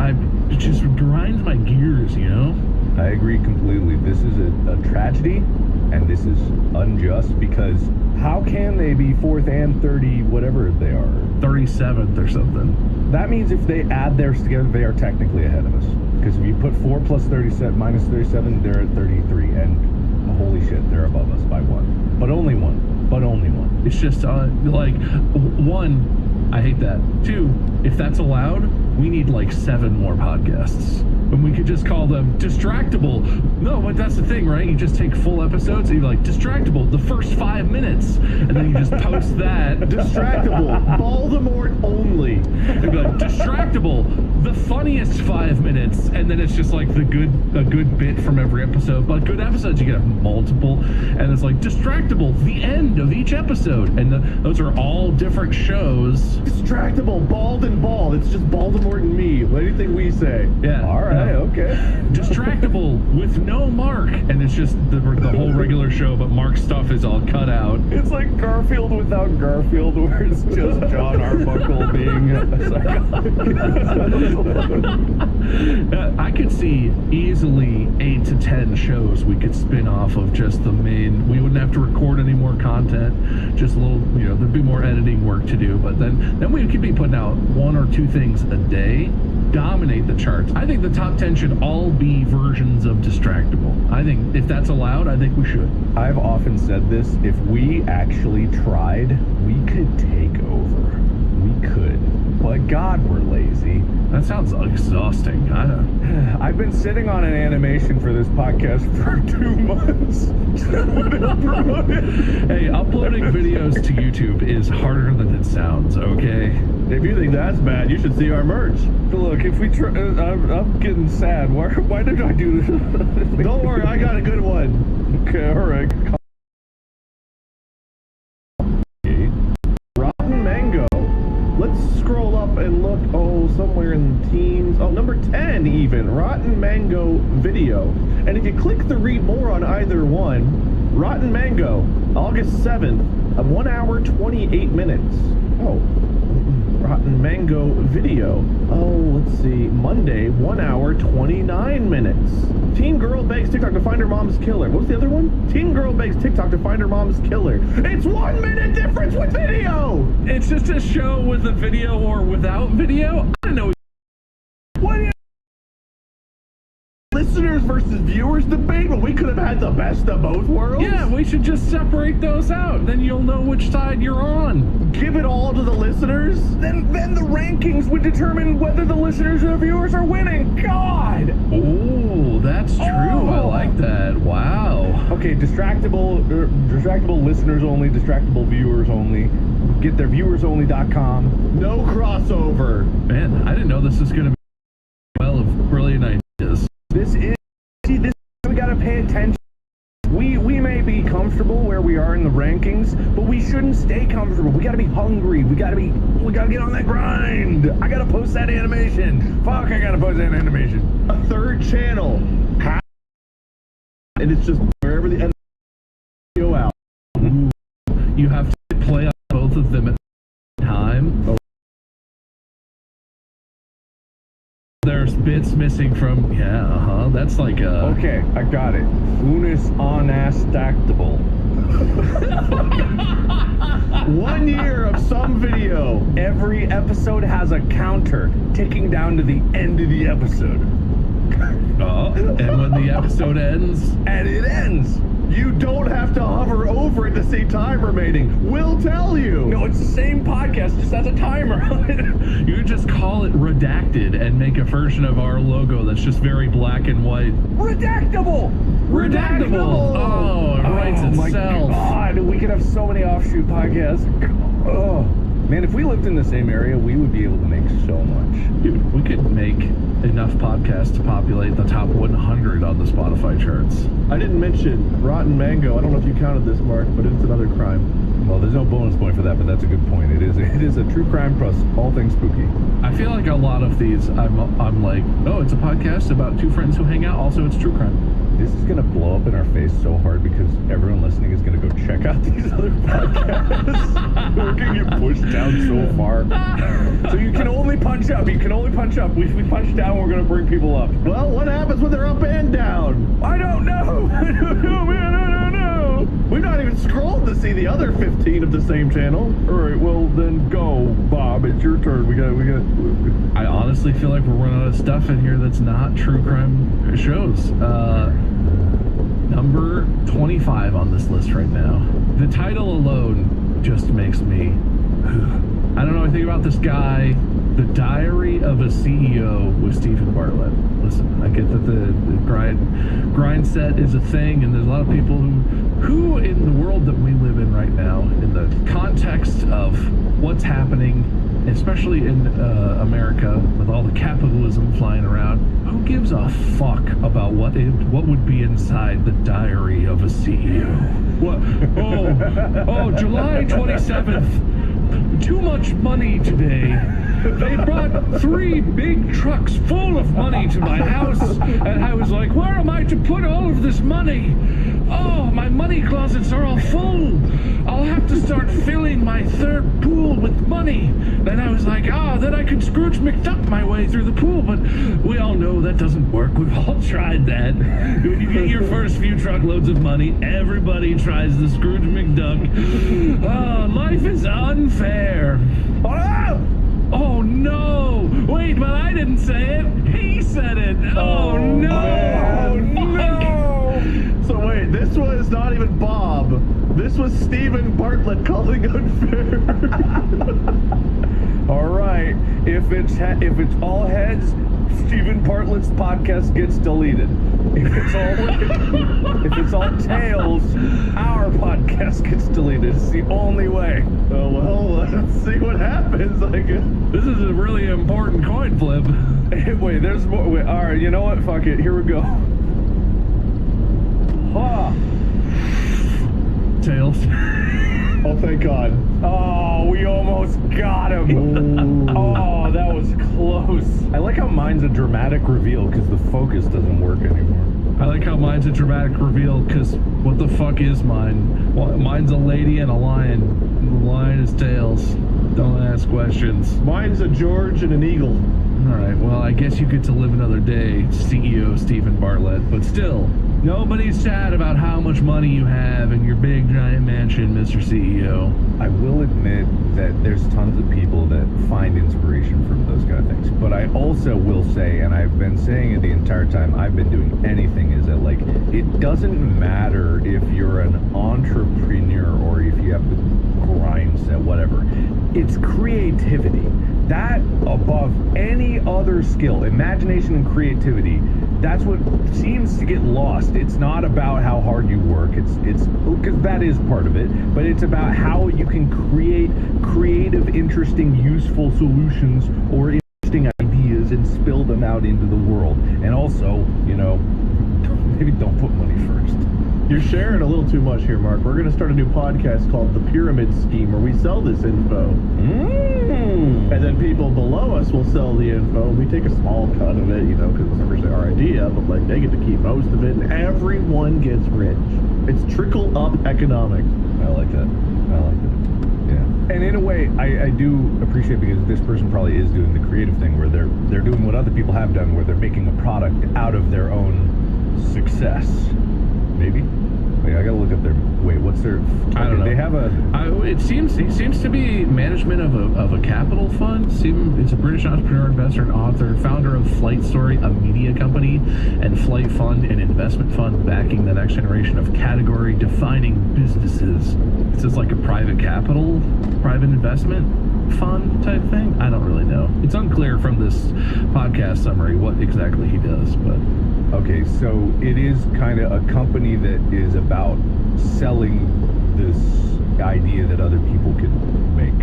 it just grinds my gears, you know? I agree completely. This is a tragedy, and this is unjust, because how can they be 4th and 30, whatever they are? 37th or something. That means if they add theirs together, they are technically ahead of us. Because if you put 4 plus 37 minus 37, they're at 33, and holy shit, they're above us by 1. But only 1. But only 1. It's just, like, 1, I hate that. 2, if that's allowed, we need like 7 more podcasts. And we could just call them Distractable. No, but that's the thing, right? You just take full episodes and you're like, Distractable, the first 5 minutes. And then you just post that. Distractable, Voldemort only. It'd be like, Distractable, the funniest 5 minutes. And then it's just like a good bit from every episode. But good episodes, you can have multiple. And it's like, Distractable, the end of each episode. And those are all different shows. Distractable, bald and bald. It's just Voldemort and me. Anything we say. Yeah. All right, okay. Distractable with no Mark. And it's just the whole regular show, but Mark's stuff is all cut out. It's like Garfield without Garfield, where it's just John Arbuckle being a psychopath. I could see easily 8 to 10 shows we could spin off of just the main. We wouldn't have to record any more content. Just a little, there'd be more editing work to do. But then we could be putting out 1 or 2 things a day. Dominate the charts. I think the top 10 should all be versions of Distractable. I think if that's allowed, I think we should. I've often said this, if we actually tried, we could take over. We could. But God, we're lazy. That sounds exhausting. I've been sitting on an animation for this podcast for 2 months. Hey, uploading videos to YouTube is harder than it sounds, okay? If you think that's bad, you should see our merch. Look, if we try, I'm getting sad. Why did I do this? Don't worry, I got a good one. Okay, all right. Rotten Mango. Let's scroll up and look. Oh, somewhere in the teens. Oh, number 10 even. Rotten Mango video. And if you click the read more on either one, Rotten Mango, August 7th, 1 hour 28 minutes. Oh. Rotten Mango video. Oh, let's see. Monday, 1 hour, 29 minutes. Teen girl begs TikTok to find her mom's killer. What was the other one? Teen girl begs TikTok to find her mom's killer. It's 1 minute difference with video! It's just a show with a video or without video? I don't know. What? Listeners versus viewers debate, but we could have had the best of both worlds? Yeah, we should just separate those out. Then you'll know which side you're on. Give it all to the listeners? Then the rankings would determine whether the listeners or the viewers are winning. God! Oh, that's true. I like that. Wow. Okay, distractable listeners only, distractable viewers only. Get their viewersonly.com. No crossover. Man, I didn't know this was going to be well of brilliant ideas. We gotta pay attention. We may be comfortable where we are in the rankings, but we shouldn't stay comfortable. We gotta be hungry. We gotta get on that grind. I gotta post that animation. Fuck, I gotta post that animation. A third channel. And it's just wherever the end go out. You have to play on both of them at the same time. Oh. There's bits missing from, that's like a... Okay, I got it. Unis onastactable. 1 year of some video. Every episode has a counter ticking down to the end of the episode. And when the episode ends? And it ends. You don't have to hover over it to see time remaining. We'll tell you. No, it's the same podcast, just has a timer on it. You just call it redacted and make a version of our logo that's just very black and white. Redactable! Oh, it writes itself. My God, we could have so many offshoot podcasts. Oh. Man, if we lived in the same area, we would be able to make so much. Dude, we could make enough podcasts to populate the top 100 on the Spotify charts. I didn't mention Rotten Mango. I don't know if you counted this, Mark, but it's another crime. Well, there's no bonus point for that, but that's a good point. It is a true crime plus all things spooky. I feel like a lot of these, I'm like, oh, it's a podcast about 2 friends who hang out. Also, it's true crime. This is going to blow up in our face so hard because everyone listening is going to go check out these other podcasts. We're going to get pushed down so far. So you can only punch up. You can only punch up. If we punch down, we're going to bring people up. Well, what happens when they're up and down? I don't know. I don't know, man. I don't know. We've not even scrolled to see the other 15 of the same channel. All right, well, then go, Bob. It's your turn. We got. I honestly feel like we're running out of stuff in here that's not true crime shows. Number 25 on this list right now. The title alone just makes me... I don't know anything about this guy. The Diary of a CEO with Stephen Bartlett. Listen, I get that the grind set is a thing, and there's a lot of people who in the world that we live in right now, in the context of what's happening, especially in America, with all the capitalism flying around, who gives a fuck about what would be inside the diary of a CEO? What? Oh, July 27th. Too much money today. They brought 3 big trucks full of money to my house, and I was like, where am I to put all of this money? Oh, my money closets are all full. I'll have to start filling my 3rd pool with money. Then I was like, then I could Scrooge McDuck my way through the pool, but we all know that doesn't work. We've all tried that. When you get your first few truckloads of money, everybody tries the Scrooge McDuck. Life is unfair. Oh no! Wait, but I didn't say it. He said it. Oh no! No! So wait, this was not even Bob. This was Stephen Bartlett calling unfair. All right, if it's all heads, Stephen Bartlett's podcast gets deleted. If it's all tails, our podcast gets deleted. It's the only way. Oh well, let's see what happens. This is a really important coin flip. Wait, there's more. Wait, all right, you know what? Fuck it. Here we go. Tails. Oh, thank God. Oh, we almost got him. Oh, that was close. I like how mine's a dramatic reveal because the focus doesn't work anymore. I like how mine's a dramatic reveal because what the fuck is mine? Well, mine's a lady and a lion. The lion is Tails. Don't ask questions. Mine's a George and an eagle. All right, well, I guess you get to live another day, CEO Stephen Bartlett, but still, nobody's sad about how much money you have in your big giant mansion, Mr. CEO. I will admit that there's tons of people that find inspiration from those kind of things. But I also will say, and I've been saying it the entire time I've been doing anything, is that like, it doesn't matter if you're an entrepreneur or if you have the grind set, whatever. It's creativity. That above any other skill, imagination and creativity, that's what seems to get lost. It's not about how hard you work. It's because that is part of it, but it's about how you can create creative, interesting, useful solutions or interesting ideas and spill them out into the world. And also, maybe don't put money first. You're sharing a little too much here, Mark. We're going to start a new podcast called The Pyramid Scheme, where we sell this info. And then people below us will sell the info. We take a small cut of it, because it's originally our idea, but like they get to keep most of it, and everyone gets rich. It's trickle-up economics. I like that. Yeah. And in a way, I do appreciate, because this person probably is doing the creative thing where they're doing what other people have done, where they're making a product out of their own success. Maybe. Wait, I gotta look up their. Wait, what's their? I don't know. They have a. It seems to be management of a capital fund. It's a British entrepreneur, investor, and author, founder of Flight Story, a media company, and Flight Fund, an investment fund backing the next generation of category-defining businesses. It's just like a private investment fund type thing. I don't really know. It's unclear from this podcast summary what exactly he does, but. Okay, so it is kind of a company that is about selling this idea that other people can make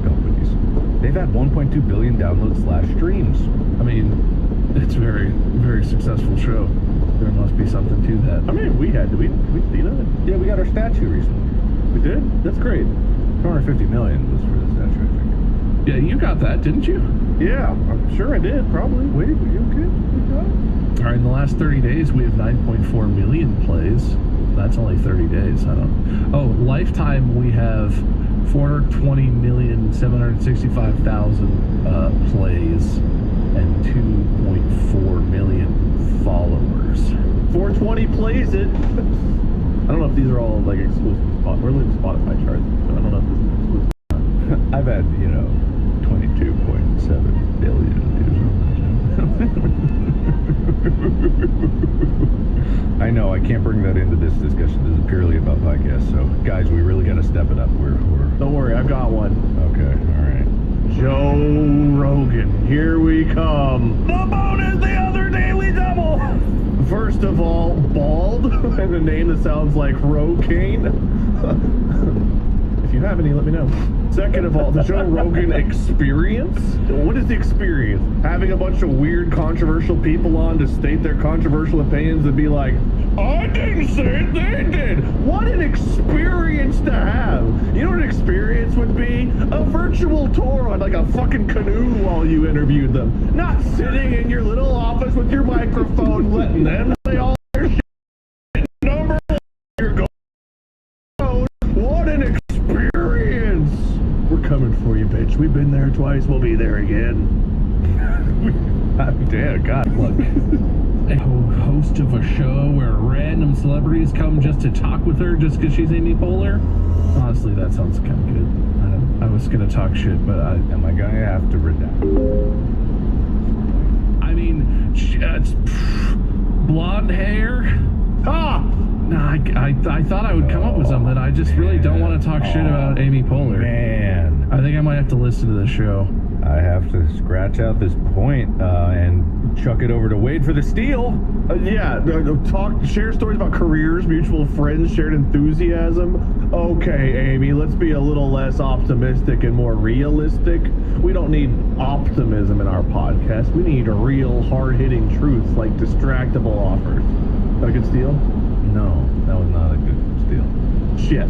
companies. They've had 1.2 billion downloads/streams. I mean, it's a very, very successful show. There must be something to that. I mean, we see that? Yeah, we got our statue recently. We did? That's great. 250 million was for the statue, I think. Yeah, you got that, didn't you? Yeah, I'm sure I did, probably. Wait, were you okay? You got it? All right, in the last 30 days, we have 9.4 million plays. That's only 30 days. Lifetime, we have 420,765,000 plays and 2.4 million followers. 420 plays it. I don't know if these are all like exclusive. We're looking at Spotify charts, so I don't know if this is exclusive. I've had, 22.7 billion views on that. I know, I can't bring that into this discussion. This is purely about podcasts. So, guys, we really got to step it up. We're Don't worry, I've got one. Okay, all right. Joe Rogan. Here we come. The bonus, the other daily double. First of all, bald, and a name that sounds like Rocaine. If you have any, let me know. Second of all, the Joe Rogan Experience. What is the experience? Having a bunch of weird, controversial people on to state their controversial opinions and be like, I didn't say it, they did. What an experience to have. You know what an experience would be? A virtual tour on like a fucking canoe while you interviewed them. Not sitting in your little office with your microphone letting them say all their shit. Number one, you're going. What an experience. We're coming for you, bitch. We've been there twice. We'll be there again. Damn, God, look. A host of a show where random celebrities come just to talk with her just because she's Amy Poehler. Honestly, that sounds kind of good. I was gonna talk shit, but am I gonna have to redact? I mean, it's blonde hair. Ah! Nah, I thought I would come up with something. I just really don't want to talk shit about Amy Poehler. Man, I think I might have to listen to this show. I have to scratch out this point and chuck it over to Wade for the steal. Share stories about careers, mutual friends, shared enthusiasm. Okay, Amy, let's be a little less optimistic and more realistic. We don't need optimism in our podcast. We need real, hard-hitting truths like distractible offers. That a good steal? No, that was not a good steal. Shit.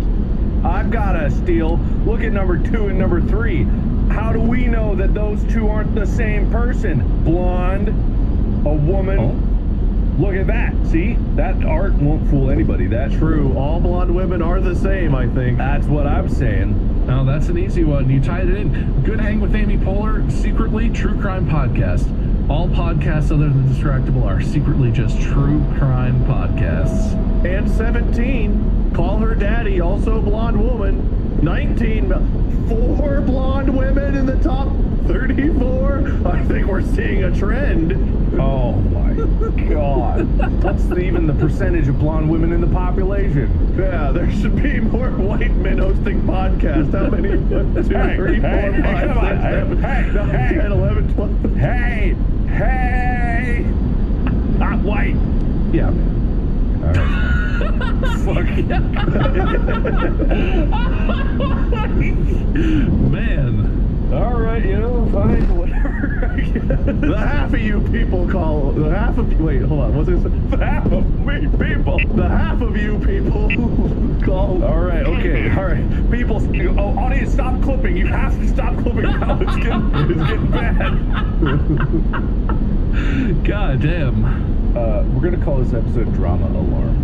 I've got a steal. Look at number 2 and number 3. How do we know that those two aren't the same person? Blonde, a woman. Oh. Look at that. See? That art won't fool anybody. That's true. All blonde women are the same, I think. That's what I'm saying. Oh, that's an easy one. You tied it in. Good Hang with Amy Poehler, secretly true crime podcast. All podcasts other than Distractible are secretly just true crime podcasts. And 17, Call Her Daddy, also blonde woman. 19, 4 blonde women in the top 34. I think we're seeing a trend. Oh my God. What's even the percentage of blonde women in the population? Yeah, there should be more white men hosting podcasts. How many? 1, 2, 3, 4, 5, 6, 7, 9, 10, 11, 12. Hey! Not white. Yeah, man. All right. Fuck. Man. All right, fine, whatever. The half of you people call the half of wait, hold on. What's it? The half of me people. The half of you people who call. All right, okay, all right. People, audience, stop clipping. You have to stop clipping now. It's getting bad. God damn. We're gonna call this episode Drama Alarm.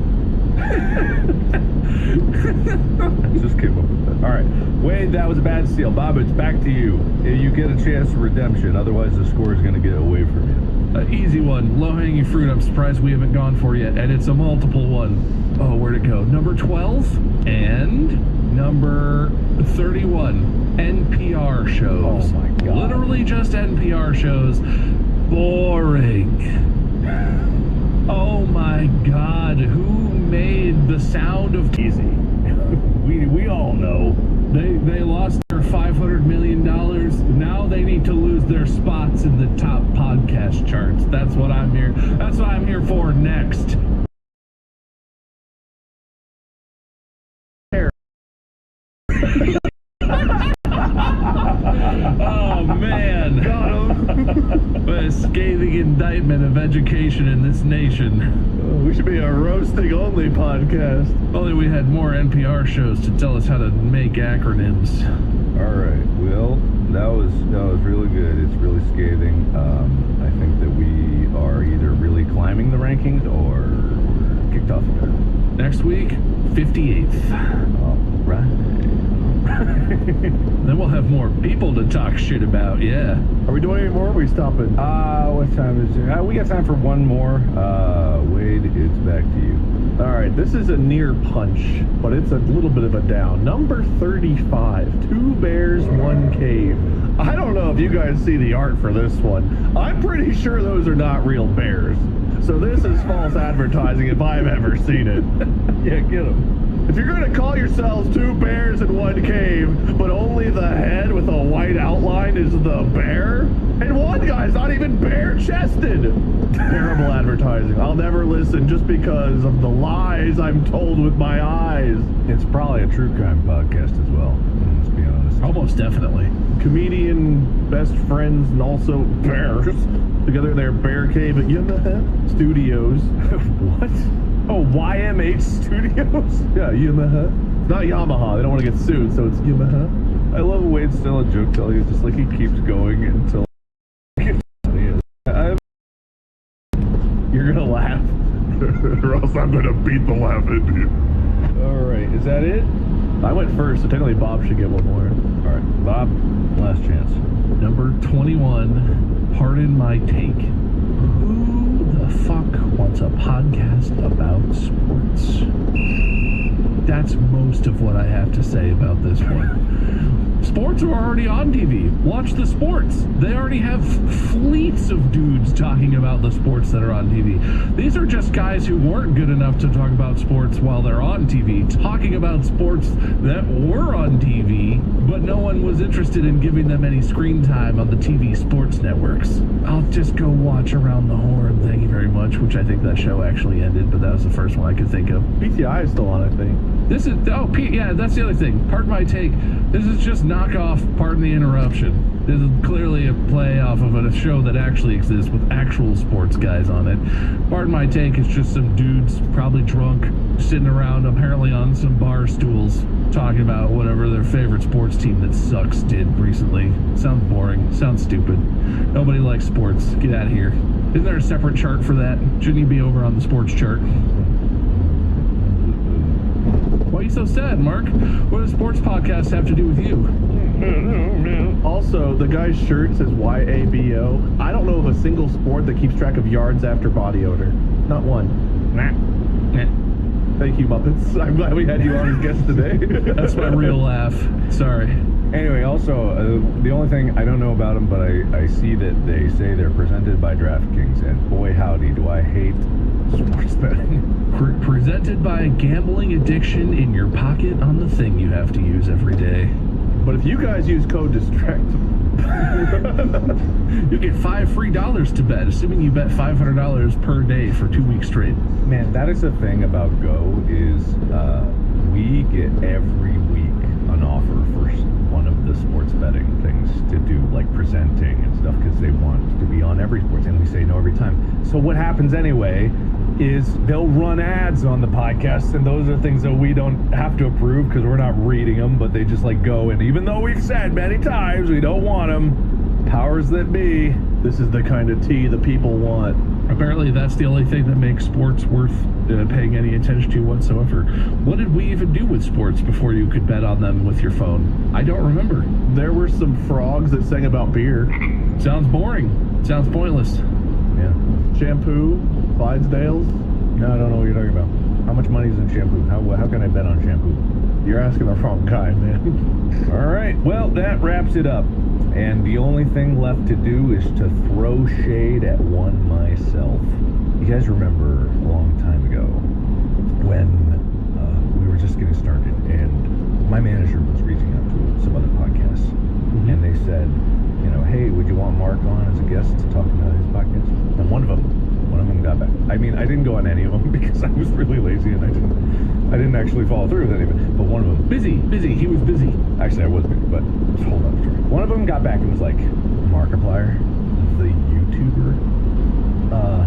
Just came up with that. All right, Wade, that was a bad steal. Bob, it's back to you. You get a chance for redemption. Otherwise, the score is going to get away from you. Easy one. Low-hanging fruit. I'm surprised we haven't gone for yet. And it's a multiple one. Oh, where'd it go? Number 12 and number 31. NPR shows. Oh, my God. Literally just NPR shows. Boring. Oh, my God. Who made the sound of... Easy. We all know. They lost their $500 million. Now they need to lose their spots in the top podcast charts. That's what I'm here. That's what I'm here for next. Oh man. What a scathing indictment of education in this nation. We should be a roasting only podcast. If only we had more NPR shows to tell us how to make acronyms. All right. Well, that was really good. It's really scathing. I think that we are either really climbing the rankings or kicked off the Next week, 58th. All right. Then we'll have more people to talk shit about, yeah. Are we doing any more or are we stopping? What time is it? We got time for one more. Wade, it's back to you. All right, this is a near punch, but it's a little bit of a down. Number 35, 2 bears, 1 cave. I don't know if you guys see the art for this one. I'm pretty sure those are not real bears. So this is false advertising if I've ever seen it. Yeah, get them. If you're going to call yourselves 2 bears in 1 cave, but only the head with a white outline is the bear, and one guy's not even bare-chested. Terrible advertising. I'll never listen just because of the lies I'm told with my eyes. It's probably a true crime podcast as well. Let's be honest. Almost definitely. Comedian best friends and also bears together in their bear cave at Yamaha Studios. What? Oh, YMH Studios? Yeah, Yamaha. It's not Yamaha. They don't want to get sued, so it's Yamaha. I love Wade still a joke telling. It's just like he keeps going until. You're gonna laugh, or else I'm gonna beat the laugh into you. All right, is that it? I went first, so technically Bob should get one more. All right, Bob, last chance. Number 21, pardon my take. Who the fuck wants a podcast about sports? That's most of what I have to say about this one. Sports are already on TV. Watch the sports. They already have fleets of dudes talking about the sports that are on TV. These are just guys who weren't good enough to talk about sports while they're on TV, talking about sports that were on TV, but no one was interested in giving them any screen time on the TV sports networks. I'll just go watch Around the Horn, thank you very much, which I think that show actually ended, but that was the first one I could think of. PTI is still on, I think. This is, yeah, that's the other thing. Pardon my take. This is just knockoff, pardon the interruption. This is clearly a play off of a show that actually exists with actual sports guys on it. Pardon my take, it's just some dudes, probably drunk, sitting around apparently on some bar stools, talking about whatever their favorite sports team that sucks did recently. Sounds boring. Sounds stupid. Nobody likes sports. Get out of here. Isn't there a separate chart for that? Shouldn't you be over on the sports chart? Why are you so sad, Mark? What does sports podcasts have to do with you? Also, the guy's shirt says YABO. I don't know of a single sport that keeps track of yards after body odor. Not one. Thank you, Muppets. I'm glad we had you on as guest today. That's my real laugh. Sorry. Anyway, also, the only thing I don't know about them, but I see that they say they're presented by DraftKings, and boy howdy do I hate sports betting. Presented by gambling addiction in your pocket on the thing you have to use every day. But if you guys use code DISTRACT, you get $5 free to bet, assuming you bet $500 per day for 2 weeks straight. Man, that is the thing about Go is we get every week an offer for one of the sports betting things to do, like presenting and stuff, because they want to be on every sports, and we say no every time. So what happens anyway is they'll run ads on the podcast, and those are things that we don't have to approve because we're not reading them, but they just like go, and even though we've said many times we don't want them, powers that be, this is the kind of tea the people want. Apparently that's the only thing that makes sports worth paying any attention to whatsoever. What did we even do with sports before you could bet on them with your phone? I don't remember. There were some frogs that sang about beer. Sounds boring. Sounds pointless. Yeah. Shampoo, Clydesdales. No, I don't know what you're talking about. How much money is in shampoo? How can I bet on shampoo? You're asking the wrong guy, man. All right. Well, that wraps it up. And the only thing left to do is to throw shade at one myself. You guys remember a long time ago when we were just getting started, and my manager was reaching out to some other podcasts, and they said, you know, hey, would you want Mark on as a guest to talk about his podcast? And one of them got back. I mean, I didn't go on any of them because I was really lazy and I didn't actually follow through with any of it. But one of them, busy. He was busy. Actually, I was busy, but hold on. One of them got back and was like, Markiplier, the YouTuber. No.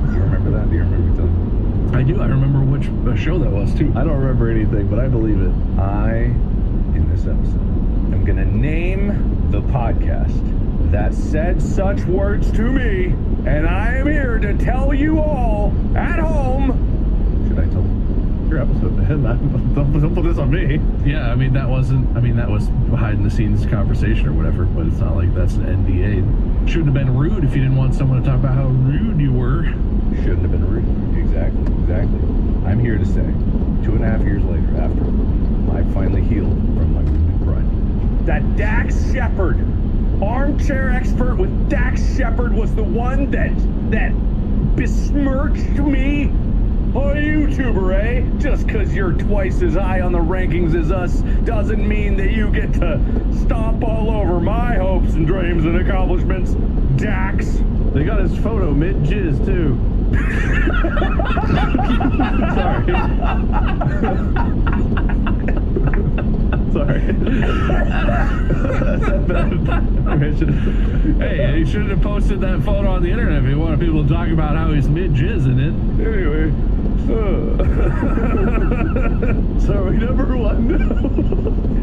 Do you remember that? Do you remember me telling you? I do. I remember which show that was too. I don't remember anything, but I believe it. In this episode, I'm gonna name the podcast that said such words to me, and I am here to tell you all at home. Should I tell them? Your episode, man. Don't put this on me. Yeah, that was behind the scenes conversation or whatever, but it's not like that's an NDA. Shouldn't have been rude if you didn't want someone to talk about how rude you were. Shouldn't have been rude. Exactly. I'm here to say, 2.5 years later, after I finally healed from my wounded pride, that Dax Shepard, armchair expert with Dax Shepard, was the one that besmirched me or a YouTuber, eh? Just because you're twice as high on the rankings as us doesn't mean that you get to stomp all over my hopes and dreams and accomplishments, Dax. They got his photo mid-jizz, too. Sorry. Sorry. Hey, he shouldn't have posted that photo on the internet if he wanted people to talk about how he's mid-jizz in it. Anyway. Sorry, number one.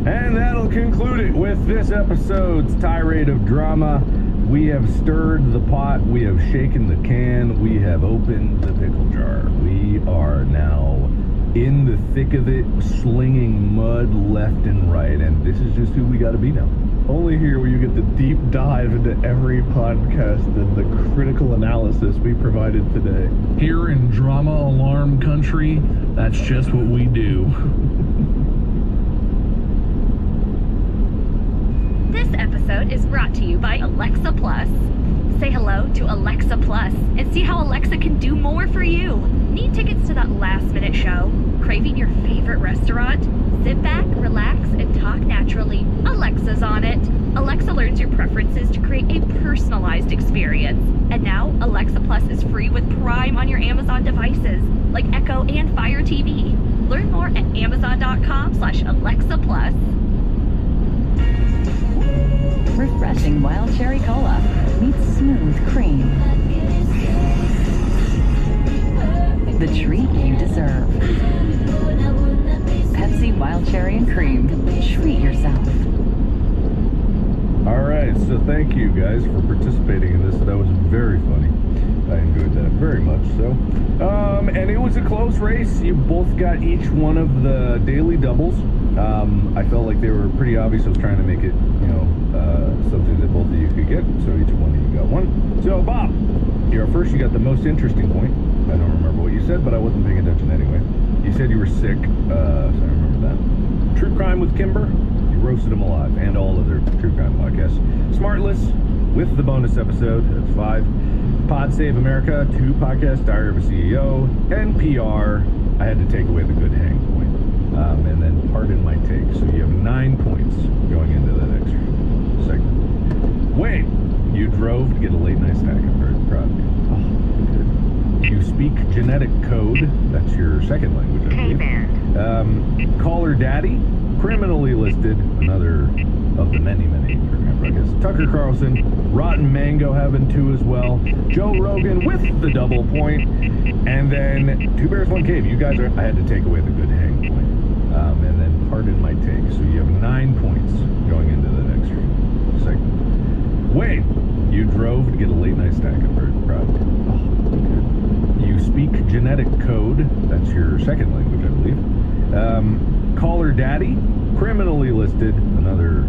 And that'll conclude it with this episode's tirade of drama. We have stirred the pot, we have shaken the can, we have opened the pickle jar. We are now in the thick of it, slinging mud left and right, and this is just who we gotta be now. Only here where you get the deep dive into every podcast and the critical analysis we provided today. Here in Drama Alarm Country, that's just what we do. This episode is brought to you by Alexa Plus. Say hello to Alexa Plus and see how Alexa can do more for you. Need tickets to that last-minute show? Craving your favorite restaurant? Sit back, relax, and talk naturally. Alexa's on it. Alexa learns your preferences to create a personalized experience. And now, Alexa Plus is free with Prime on your Amazon devices, like Echo and Fire TV. Learn more at amazon.com/Alexa Plus. Refreshing wild cherry cola meets smooth cream. The treat you deserve. Pepsi Wild Cherry and Cream. Treat yourself. All right, so thank you guys for participating in this. That was very funny. I enjoyed that very much so. And it was a close race. You both got each one of the daily doubles. I felt like they were pretty obvious. I was trying to make it, something that both of you could get. So each one of you got one. So Bob, you're first. You got the most interesting point. I don't remember what you said, but I wasn't paying attention anyway. You said you were sick, so I remember that. True Crime with Kimber. You roasted him alive, and all other true crime podcasts. Smartless with the bonus episode. That's 5. Pod Save America, 2 podcasts, Diary of a CEO, NPR. I had to take away the good hang point. And then Pardon My Take. So you have 9 points going into that extra segment. Wayne, you drove to get a late night snack. I'm very proud of you. Oh, good. You speak genetic code. That's your second language, I believe. Caller Daddy, criminally listed. Another of the many podcasts. Tucker Carlson, Rotten Mango having 2 as well. Joe Rogan with the double point. And then 2 Bears, 1 Cave. You guys are, I had to take away the good hang point. And then Pardon My Take. So you have 9 points going into the next segment. Wayne, you drove to get a late night snack. I'm very proud of you. Oh, good. You speak genetic code. That's your second language, I believe. Caller Daddy, criminally listed. Another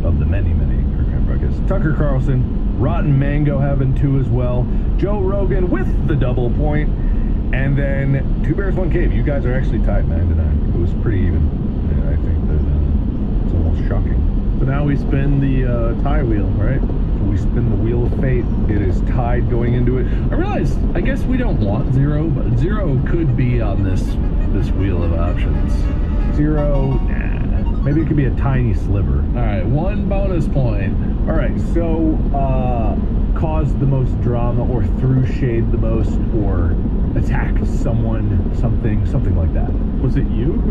of the many podcasts. Tucker Carlson, Rotten Mango having 2 as well. Joe Rogan with the double point. And then 2 Bears, 1 Cave. You guys are actually tied 9-9. It was pretty even. Yeah, I think that it's almost shocking. So now we spin the tie wheel, right? We spin the wheel of fate. It is tied going into it. I realized, I guess we don't want 0, but 0 could be on this wheel of options. 0, maybe it could be a tiny sliver. All right, 1 bonus point. All right, so caused the most drama, or threw shade the most, or attack someone, something like that. Was it you?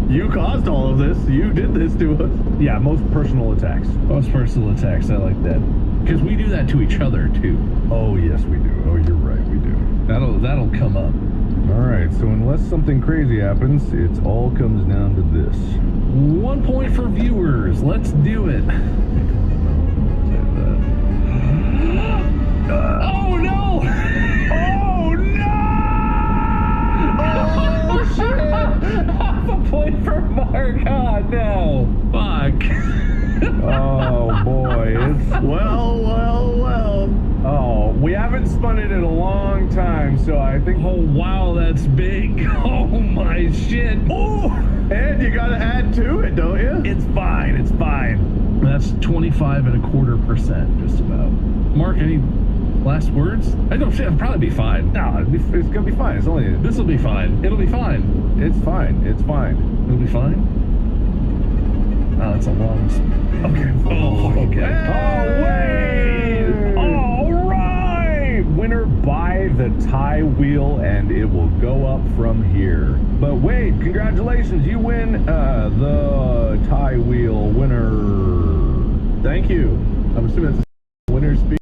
You caused all of this. You did this to us. Yeah, most personal attacks. Most personal attacks, I like that. Because we do that to each other, too. Oh, yes, we do. Oh, you're right, we do. That'll come up. All right, so unless something crazy happens, it all comes down to this. 1 point for viewers. Let's do it. Oh, no! Oh, no! Oh, shit! Half a point for Mark. Oh, no. Fuck. Oh, boy. It's... Well. Oh, we haven't spun it in a long time, so I think... Oh, wow, that's big. Oh, my shit. Oh! And you gotta add to it, don't you? It's fine. That's 25.25%, just about. Mark, any Last words? I don't think it'll probably be fine. No, it's gonna be fine. It's only. This will be fine. It'll be fine. It's fine. It's fine. It'll be fine. Oh, it's a long. Okay. Oh, okay. Oh, wait! All right! Winner by the tie wheel, and it will go up from here. But Wade, congratulations! You win the tie wheel winner. Thank you. I'm assuming that's a winner's speech.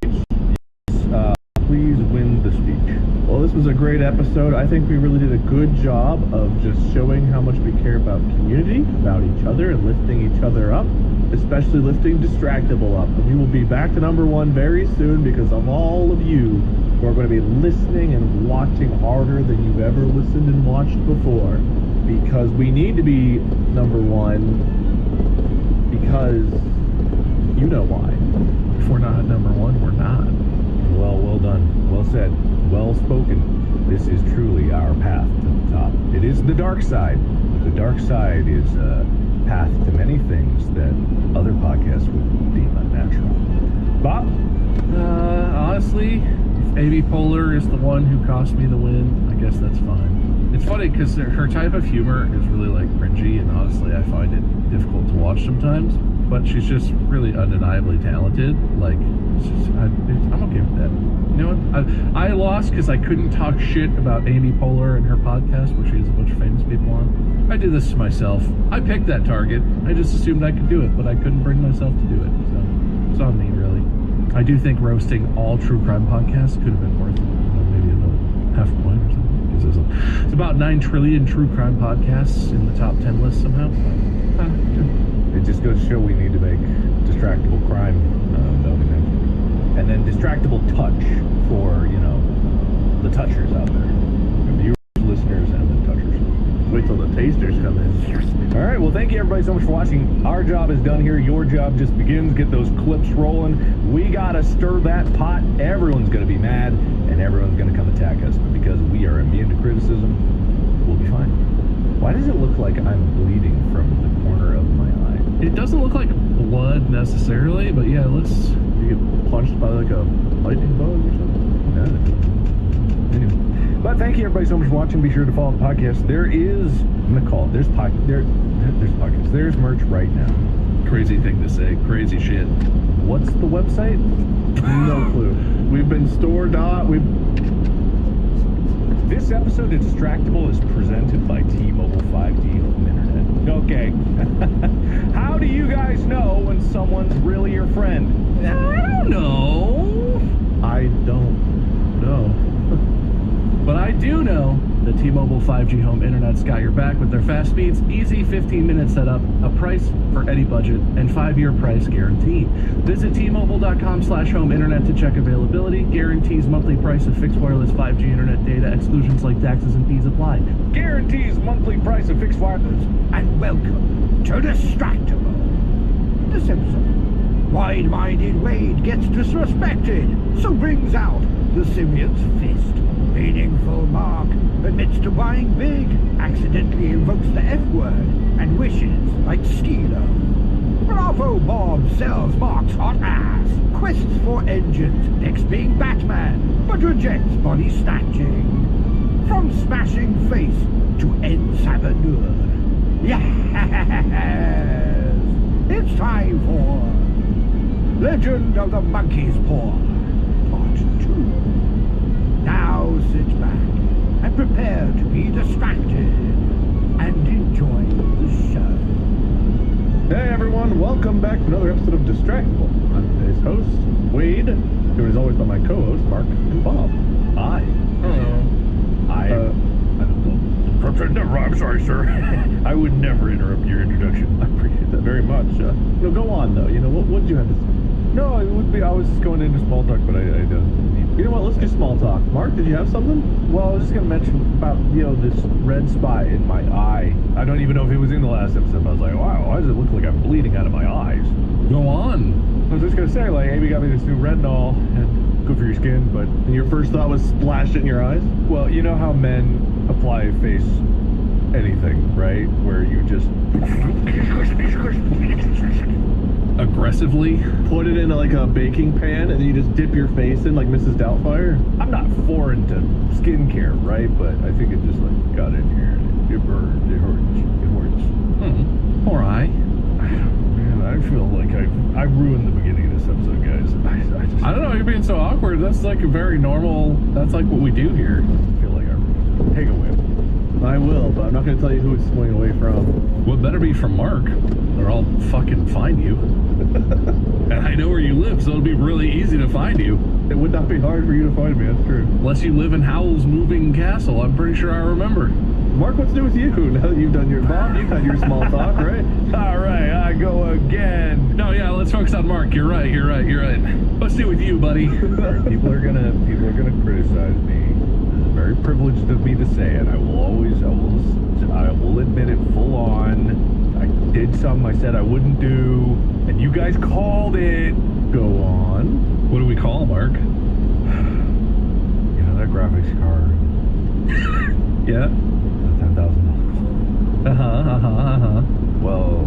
Please win the speech. Well, this was a great episode. I think we really did a good job of just showing how much we care about community, about each other, and lifting each other up, especially lifting Distractable up. And we will be back to #1 very soon because of all of you who are going to be listening and watching harder than you've ever listened and watched before. Because we need to be #1 because you know why. If we're not #1, we're not. Well done. Well said. Well spoken. This is truly our path to the top. It is the dark side. The dark side is a path to many things that other podcasts would deem unnatural. Bob? Honestly, if Amy Poehler is the one who cost me the win, I guess that's fine. It's funny because her type of humor is really like cringy, and honestly, I find it difficult to watch sometimes. But she's just really undeniably talented. Like, I'm okay with that. You know what? I lost because I couldn't talk shit about Amy Poehler and her podcast, where she has a bunch of famous people on. I did this to myself. I picked that target. I just assumed I could do it, but I couldn't bring myself to do it. So it's on me, really. I do think roasting all true crime podcasts could have been worth maybe a half a point or something. It's about 9 trillion true crime podcasts in the top 10 list somehow. It just goes to show we need to make Distractable crime and then Distractable touch for, the touchers out there. The viewers, listeners, and the touchers. Wait till the tasters come in. All right, well, thank you everybody so much for watching. Our job is done here. Your job just begins. Get those clips rolling. We got to stir that pot. Everyone's going to be mad, and everyone's going to come attack us. But because we are immune to criticism, we'll be fine. Why does it look like I'm bleeding from the corner of my eye? It doesn't look like blood necessarily, but yeah, let's... You get punched by like a lightning bug or something? No. Anyway. But thank you everybody so much for watching. Be sure to follow the podcast. There is... I'm going to call it. There's podcasts. There's merch right now. Crazy thing to say. Crazy shit. What's the website? No clue. We've been This episode of Distractable is presented by T-Mobile 5G Home Internet. Okay. How do you guys know when someone's really your friend? I don't know. I don't know. But I do know that T-Mobile 5G Home Internet's got your back with their fast speeds, easy 15-minute setup, a price for any budget, and 5-year price guarantee. Visit T-Mobile.com/home internet to check availability. Guarantees monthly price of fixed wireless 5G internet data. Exclusions like taxes and fees apply. Guarantees monthly price of fixed wireless. And welcome to Distractable. This episode, wide-minded Wade gets disrespected, so brings out the simian's fist. Meaningful Mark admits to buying big, accidentally invokes the F-word, and wishes like Stilo. Bravo Bob sells Mark's hot ass, quests for engines, next being Batman, but rejects body snatching. From smashing face to Ensabineur. Yes! It's time for Legend of the Monkey's Paw, Part 2. Now sit back and prepare to be distracted and enjoy the show. Hey everyone, welcome back to another episode of Distractable. I'm today's host, Wade, who is always by my co-host, Mark and Bob. Hi. Hello. I'm sorry, sir. I would never interrupt your introduction. I appreciate that very much. Go on though. What did you have to say? No, it would be. I was just going into small talk, but I don't. You know what? Let's do small talk. Mark, did you have something? Well, I was just going to mention about this red spot in my eye. I don't even know if it was in the last episode. But I was like, wow, why does it look like I'm bleeding out of my eyes? Go on. I was just going to say, like, Amy got me this new retinol, and good for your skin, but... And your first thought was splash it in your eyes? Well, you know how men apply face anything, right? Where you just... aggressively. Put it in like a baking pan, and then you just dip your face in like Mrs. Doubtfire. I'm not foreign to skincare, right? But I think it just like got in here and it burned. It hurts. All right. Man, I feel like I ruined the beginning of this episode, guys. I don't know. You're being so awkward. That's like a very normal. That's like what we do here. I feel like I take a whip. I will, but I'm not going to tell you who it's swinging away from. Well, it better be from Mark, or I'll fucking find you. And I know where you live, so it'll be really easy to find you. It would not be hard for you to find me, that's true. Unless you live in Howl's Moving Castle. I'm pretty sure I remember. Mark, what's new with you? Now that you've done your Bob, you've had your small talk, right? All right, I go again. No, yeah, let's focus on Mark. You're right. What's new with you, buddy? People are gonna criticize me. It's very privileged of me to say it. I will admit it full on. I did something I said I wouldn't do, and you guys called it. Go on. What do we call Mark? You know that graphics card? Yeah. $10,000. Well,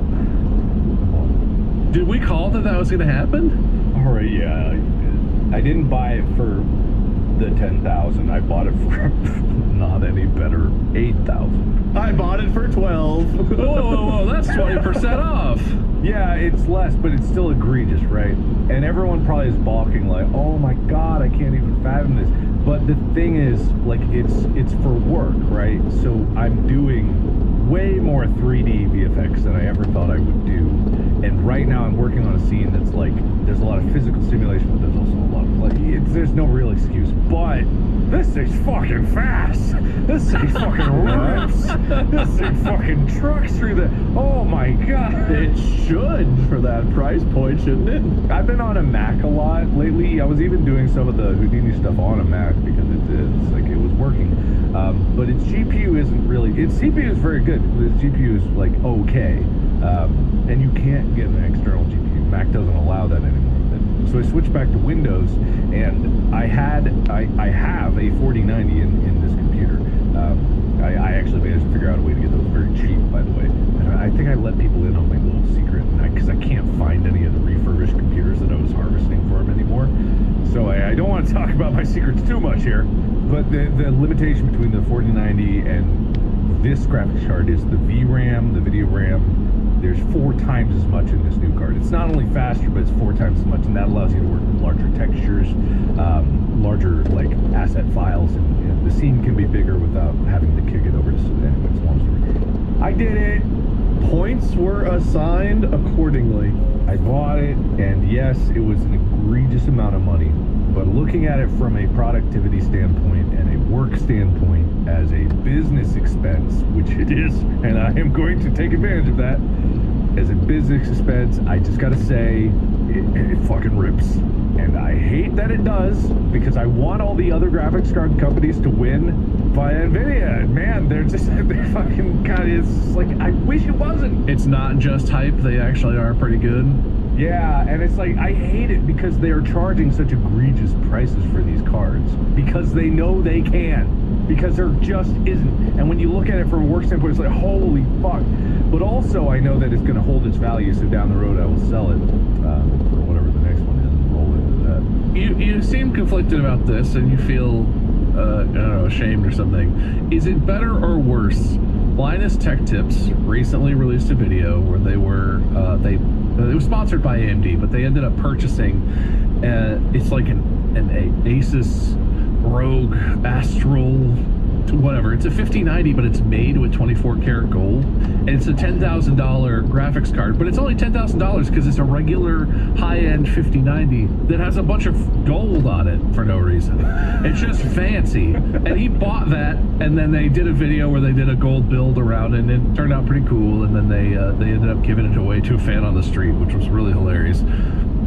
did we call that was gonna happen? All right, yeah. I didn't buy it for the $10,000. I bought it for not any better $8,000. I bought it for $12,000. Whoa, that's 20% off. Yeah, it's less, but it's still egregious, right? And everyone probably is balking like, oh my God, I can't even fathom this. But the thing is, like, it's for work, right? So I'm doing way more 3D VFX than I ever thought I would do. And right now I'm working on a scene that's like, there's a lot of physical simulation, but there's also a lot of, like, there's no real excuse. But this thing's fucking fast. This thing fucking rips. This thing fucking trucks through the, oh my God. It should for that price point, shouldn't it? I've been on a Mac a lot lately. I was even doing some of the Houdini stuff on a Mac because it's like it was working. But its GPU isn't really, its CPU is very good. Its GPU is like okay. And you can't get an external GPU. Mac doesn't allow that anymore. So I switched back to Windows, and I have a 4090 in this computer. I actually managed to figure out a way to get those very cheap, by the way. And I think I let people in on my little secret, because I can't find any of the refurbished computers that I was harvesting for them anymore. So I don't want to talk about my secrets too much here, but the limitation between the 4090 and this graphics card is the VRAM, the video RAM. There's 4 times as much in this new card. It's not only faster, but it's 4 times as much, and that allows you to work with larger textures, larger like asset files, and the scene can be bigger without having to kick it over to anyways, long story. I did it. Points were assigned accordingly. I bought it, and yes, it was an egregious amount of money. But looking at it from a productivity standpoint and a work standpoint as a business expense, which it is, and I am going to take advantage of that, as a business expense, I just gotta say, it fucking rips. And I hate that it does, because I want all the other graphics card companies to win, but NVIDIA, man, they're fucking kind of, it's like, I wish it wasn't. It's not just hype, they actually are pretty good. Yeah, and it's like, I hate it because they are charging such egregious prices for these cards. Because they know they can. Because there just isn't. And when you look at it from a work standpoint, it's like, holy fuck. But also, I know that it's going to hold its value, so down the road I will sell it for whatever the next one is and roll into that. You seem conflicted about this, and you feel, I don't know, ashamed or something. Is it better or worse? Linus Tech Tips recently released a video where they were, it was sponsored by AMD, but they ended up purchasing, it's like an Asus Rogue Astral, whatever. It's a 5090, but it's made with 24 karat gold, and it's a $10,000 graphics card, but it's only $10,000 because it's a regular high-end 5090 that has a bunch of gold on it for no reason. It's just fancy. And he bought that, and then they did a video where they did a gold build around it, and it turned out pretty cool, and then they ended up giving it away to a fan on the street, which was really hilarious.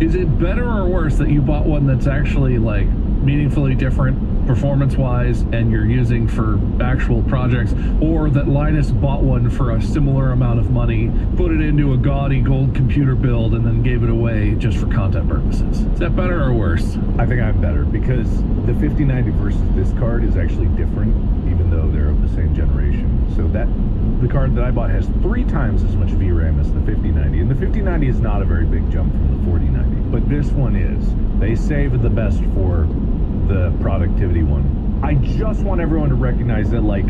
Is it better or worse that you bought one that's actually like meaningfully different performance-wise and you're using for actual projects, or that Linus bought one for a similar amount of money, put it into a gaudy gold computer build, and then gave it away just for content purposes. Is that better or worse? I think I'm better because the 5090 versus this card is actually different, even though they're of the same generation. So the card that I bought has 3 times as much VRAM as the 5090, and the 5090 is not a very big jump from the 4090, but this one is. They saved the best for the productivity one. I just want everyone to recognize that, like,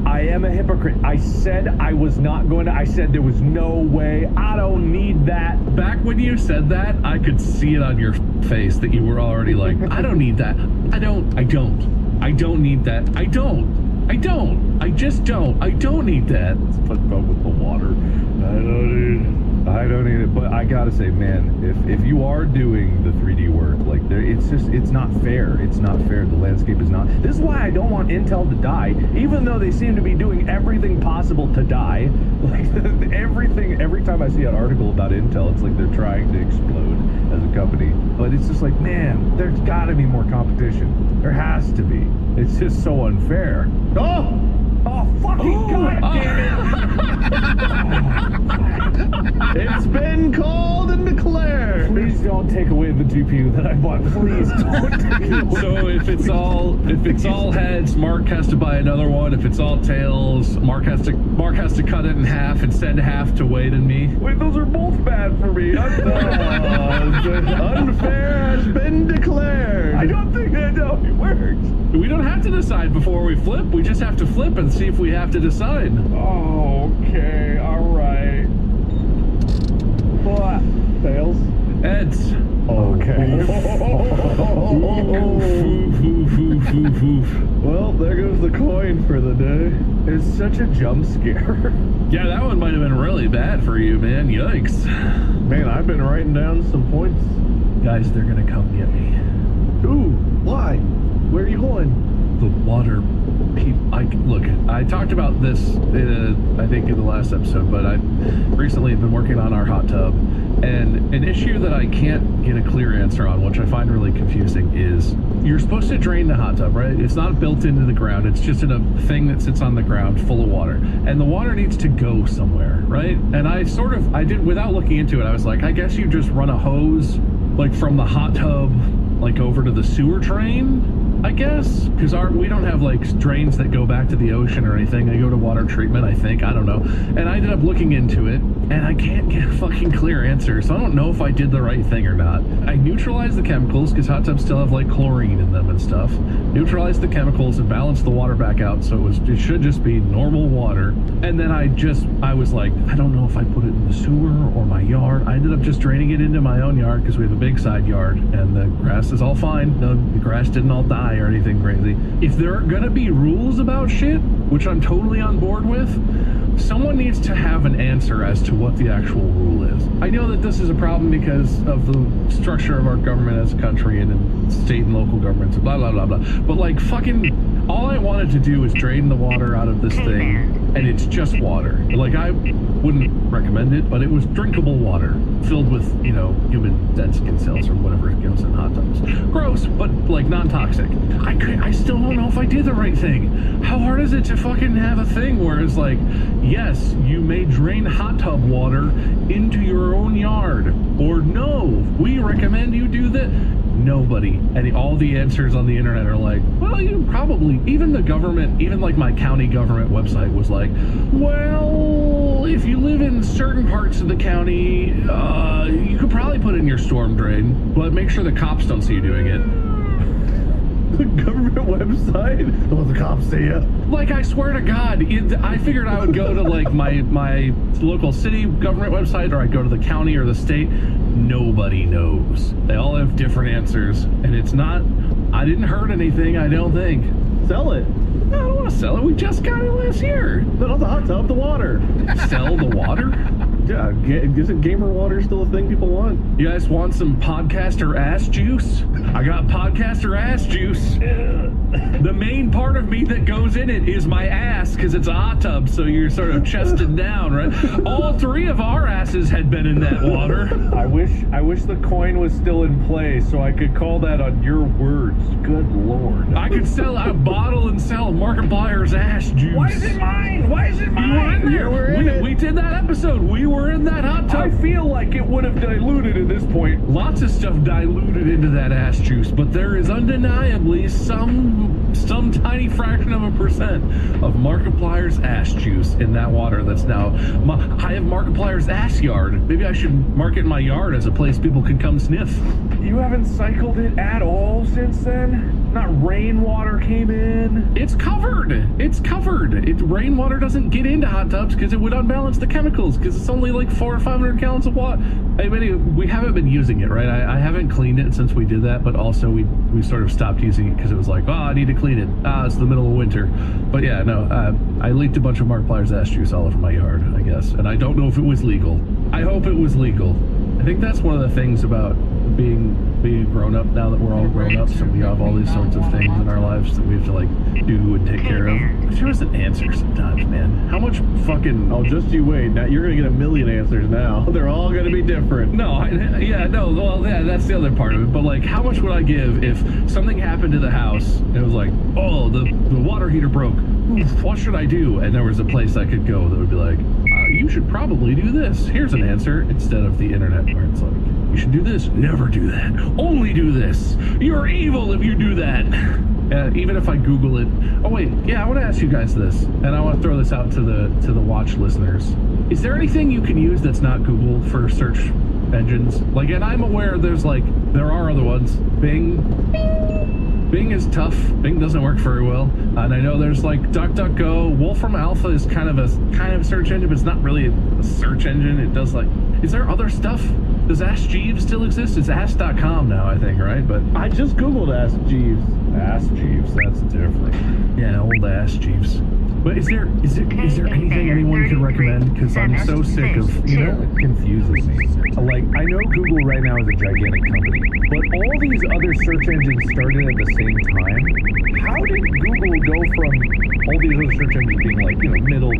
I am a hypocrite. I said I was not going to. I said there was no way. I don't need that. Back when you said that, I could see it on your face that you were already like, I don't need that. I don't need that. I just don't. I don't need that. Let's put up with the water. I don't need it. But I gotta say, man, if you are doing the 3D work, like, it's not fair. It's not fair. The landscape is not. This is why I don't want Intel to die, even though they seem to be doing everything possible to die. Like, everything. Every time I see an article about Intel, it's like they're trying to explode as a company. But it's just like, man, there's gotta be more competition. There has to be. It's just so unfair. Oh, fucking goddamn it! It's been called and declared. Please don't take away the GPU that I bought. Please don't take it away. So if it's all heads, Mark has to buy another one. If it's all tails, Mark has to cut it in half and send half to Wade and me. Wait, those are both bad for me. Unfair has been declared. I don't think that's how it works. We don't have to decide before we flip. We just have to flip and see if we have to decide. Okay, all right. What? Tails? Heads. Okay. Well, there goes the coin for the day. It's such a jump scare. Yeah, that one might have been really bad for you, man. Yikes. Man, I've been writing down some points. Guys, they're gonna come get me. Ooh, why? Where are you going? The water. Look, I talked about this, I think, in the last episode, but I recently have been working on our hot tub, and an issue that I can't get a clear answer on, which I find really confusing, is you're supposed to drain the hot tub, right? It's not built into the ground. It's just in a thing that sits on the ground full of water, and the water needs to go somewhere, right? And I did, without looking into it, I was like, I guess you just run a hose, like, from the hot tub, like, over to the sewer drain, I guess, because we don't have, like, drains that go back to the ocean or anything. They go to water treatment, I think. I don't know. And I ended up looking into it, and I can't get a fucking clear answer, so I don't know if I did the right thing or not. I neutralized the chemicals, because hot tubs still have, like, chlorine in them and stuff. Neutralized the chemicals and balanced the water back out, so it should just be normal water. And then I was like, I don't know if I put it in the sewer or my yard. I ended up just draining it into my own yard, because we have a big side yard, and the grass is all fine. No, the grass didn't all die or anything crazy. If there are gonna be rules about shit, which I'm totally on board with, someone needs to have an answer as to what the actual rule is. I know that this is a problem because of the structure of our government as a country and in state and local governments, blah, blah, blah, blah. But, like, fucking, all I wanted to do is drain the water out of this thing, and it's just water. Like, I wouldn't recommend it, but it was drinkable water filled with, you know, human dead skin cells or whatever goes in hot tubs. Gross, but, like, non-toxic. I still don't know if I did the right thing. How hard is it to fucking have a thing where it's like, yes, you may drain hot tub water into your own yard, or no, we recommend you do that? Nobody. And all the answers on the internet are like, well, you probably, even the government, even like my county government website was like, well, if you live in certain parts of the county, you could probably put it in your storm drain, but make sure the cops don't see you doing it. The government website? Don't the cops see you? Like, I swear to God, I figured I would go to, like, my local city government website, or I'd go to the county or the state. Nobody knows. They all have different answers, and it's not, I didn't hurt anything, I don't think. Sell it. No, I don't want to sell it. We just got it last year. But not the hot tub, the water. Sell the water? Yeah, isn't gamer water still a thing people want? You guys want some podcaster ass juice? I got podcaster ass juice. The main part of me that goes in it is my ass, because it's a hot tub, so you're sort of chested down, right? All three of our asses had been in that water. I wish the coin was still in play so I could call that on your words. Good Lord. I could sell a bottle and sell Markiplier's ass juice. Why is it mine? Why is it mine? You were in there. You were in it. We did that episode. We were in that hot tub. I feel like it would have diluted at this point. Lots of stuff diluted into that ass juice, but there is undeniably some tiny fraction of a percent of Markiplier's ass juice in that water that's now... I have Markiplier's ass yard. Maybe I should market my yard as a place people can come sniff. You haven't cycled it at all since then? Not rainwater came in? It's covered. It's covered. Rainwater doesn't get into hot tubs because it would unbalance the chemicals, because it's only like 400 or 500 gallons of water. Anyway, we haven't been using it, right? I haven't cleaned it since we did that, but also we sort of stopped using it because it was like, oh, I need to clean it. It's the middle of winter. But yeah, no, I leaked a bunch of Markiplier's ass juice all over my yard, I guess. And I don't know if it was legal. I hope it was legal. I think that's one of the things about being grown up now that we're all grown up, so we have all these sorts of things in our lives that we have to like do and take care of. There was an answer sometimes, man. How much fucking... Oh, just you wait. Now you're gonna get a million answers now. They're all gonna be different. Well, yeah, that's the other part of it. But like, how much would I give if something happened to the house and it was like, oh, the water heater broke. Oof, what should I do? And there was a place I could go that would be like, you should probably do this. Here's an answer, instead of the internet where it's like, you should do this. Never do that. Only do this. You're evil if you do that. Even if I Google it. Oh wait, yeah, I want to ask you guys this, and I want to throw this out to the watch listeners. Is there anything you can use that's not Google for search engines? Like, and I'm aware there are other ones. Bing is tough. Bing doesn't work very well. And I know there's like DuckDuckGo. Wolfram Alpha is kind of a search engine, but it's not really a search engine. It does like... Is there other stuff? Does Ask Jeeves still exist? It's ask.com now, I think, right? But I just Googled Ask Jeeves. Ask Jeeves, that's different. Yeah, old Ask Jeeves. But is there anything anyone can recommend? Because I'm so sick of... You know what confuses me? Like, I know Google right now is a gigantic company, but all these other search engines started at the same time. How did Google go from all these other search engines being like, middle,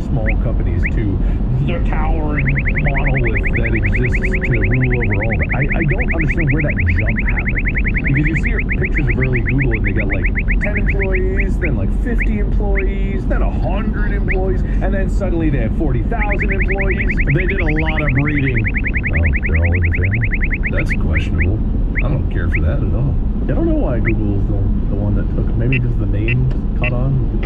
small companies to the towering monolith that exists to rule over all of it? I don't understand where that jump happened. Because you see pictures of early Google and they got like 10 employees, then like 50 employees, then 100 employees, and then suddenly they have 40,000 employees. They did a lot of breeding. Oh, they're all in the family? That's questionable. I don't care for that at all. I don't know why Google is the one that took... Maybe because the name caught on.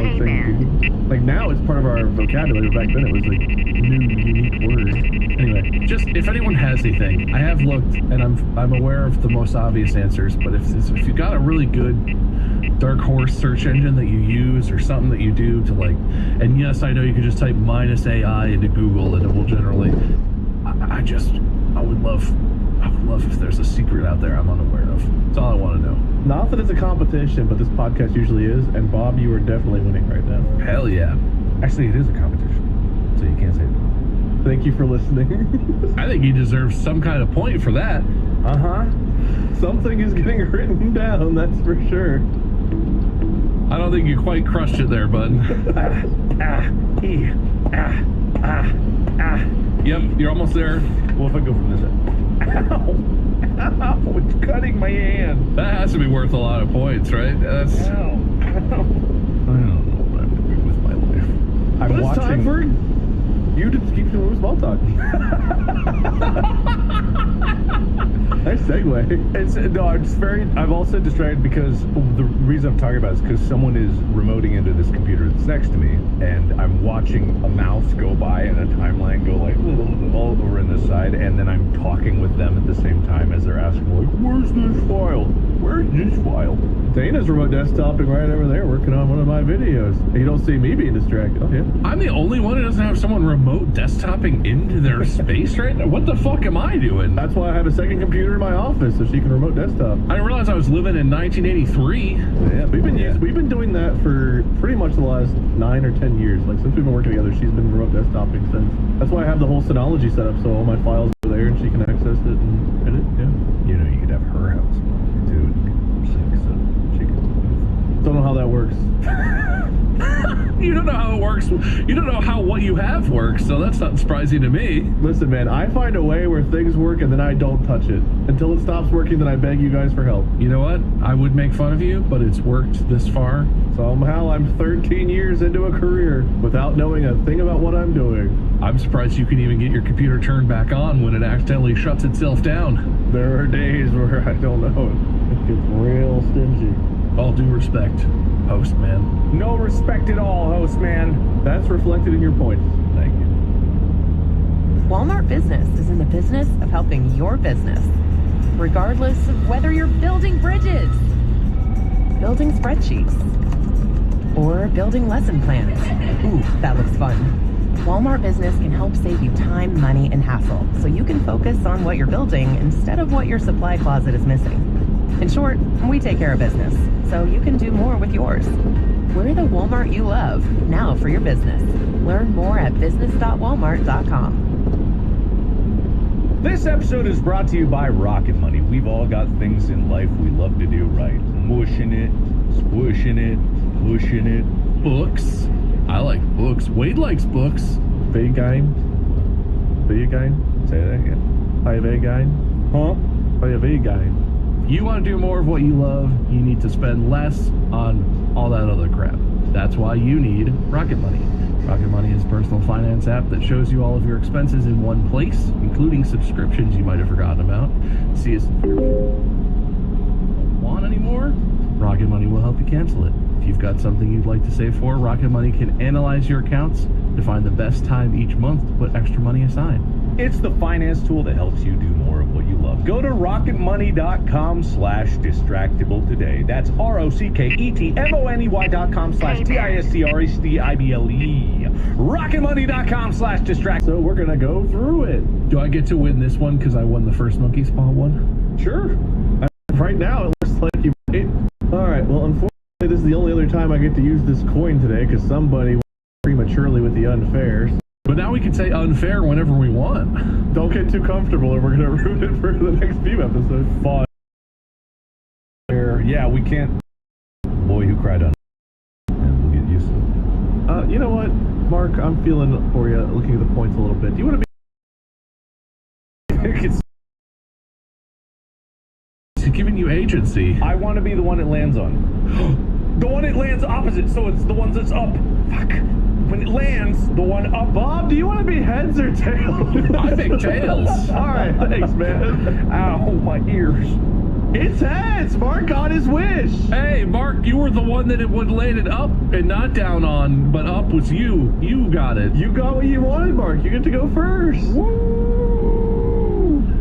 Like now it's part of our vocabulary. Back then it was a new, unique word. Anyway, just if anyone has anything, I have looked and I'm aware of the most obvious answers. But if you got a really good dark horse search engine that you use or something that you do to like... And yes, I know you can just type -AI into Google and it will generally... I would love if there's a secret out there I'm unaware of. That's all I want to know. Not that it's a competition, but this podcast usually is. And Bob, you are definitely winning right now. Hell yeah. Actually, it is a competition, so you can't say that. Thank you for listening. I think you deserve some kind of point for that. Something is getting written down, that's for sure. I don't think you quite crushed it there, bud. Yep, you're almost there. Well, if I go from this end. Ow! It's cutting my hand. That has to be worth a lot of points, right? That's... Ow. I don't know what I'm doing with my life. I'm watching... It's time for you to keep doing small talk. Nice segue. I've also distracted because the reason I'm talking about it is because someone is remoting into this computer that's next to me, and I'm watching a mouse go by and a timeline go like all over in this side, and then I'm talking with them at the same time as they're asking like, where's this file? Where's this file? Dana's remote desktoping right over there working on one of my videos. You don't see me being distracted. Oh, yeah. I'm the only one who doesn't have someone remote desktoping into their space right now? What the fuck am I doing? That's why I have a second computer in my office so she can remote desktop. I didn't realize I was living in 1983. Yeah, we've been doing that for pretty much the last 9 or 10 years. Like since we've been working together, she's been remote desktoping since. That's why I have the whole Synology set up, so all my files are there and she can access it and edit. Yeah. You know, you could have her house, dude. So she could. Don't know how that works. You don't know how it works. You don't know how what you have works, so that's not surprising to me. Listen, man, I find a way where things work and then I don't touch it. Until it stops working, then I beg you guys for help. You know what? I would make fun of you, but it's worked this far. Somehow I'm 13 years into a career without knowing a thing about what I'm doing. I'm surprised you can even get your computer turned back on when it accidentally shuts itself down. There are days where I don't know. It gets real stingy. All due respect, host man. No respect at all, host man. That's reflected in your points. Thank you. Walmart Business is in the business of helping your business, regardless of whether you're building bridges, building spreadsheets, or building lesson plans. Ooh, that looks fun. Walmart Business can help save you time, money, and hassle, so you can focus on what you're building instead of what your supply closet is missing. In short, we take care of business, so you can do more with yours. We're the Walmart you love, now for your business. Learn more at business.walmart.com. This episode is brought to you by Rocket Money. We've all got things in life we love to do right. Mushing it, squishing it, pushing it. Books. I like books. Wade likes books. Vegan. Say that again. Hi, vegan. Huh? Hi, vegan. You want to do more of what you love, you need to spend less on all that other crap. That's why you need Rocket Money. Rocket Money is a personal finance app that shows you all of your expenses in one place, including subscriptions you might have forgotten about. See a subscription don't want anymore? Rocket Money will help you cancel it. If you've got something you'd like to save for, Rocket Money can analyze your accounts to find the best time each month to put extra money aside. It's the finance tool that helps you do more of what you love. Go to rocketmoney.com/distractible today. That's ROCKETMONEY.com/DISTRACTIBLE. Rocketmoney.com/distract. So we're gonna go through it. Do I get to win this one because I won the first Monkey Paw one? Sure. Right now it looks like you might. Alright, well unfortunately this is the only other time I get to use this coin today because somebody went prematurely with the unfair. But now we can say unfair whenever we want. Don't get too comfortable or we're going to ruin it for the next few episodes. Fun. Yeah, we can't. Boy who cried on. And we'll get used to it. You know what, Mark? I'm feeling for you, looking at the points a little bit. Do you want to be... It's giving you agency. I want to be the one it lands on. The one it lands opposite, so it's the ones that's up. Fuck. When it lands, the one up. Bob, do you want to be heads or tails? I think tails. All right, thanks, man. Ow, my ears. It's heads. Mark got his wish. Hey, Mark, you were the one that it would land it up and not down on, but up was you. You got it. You got what you wanted, Mark. You get to go first. Woo!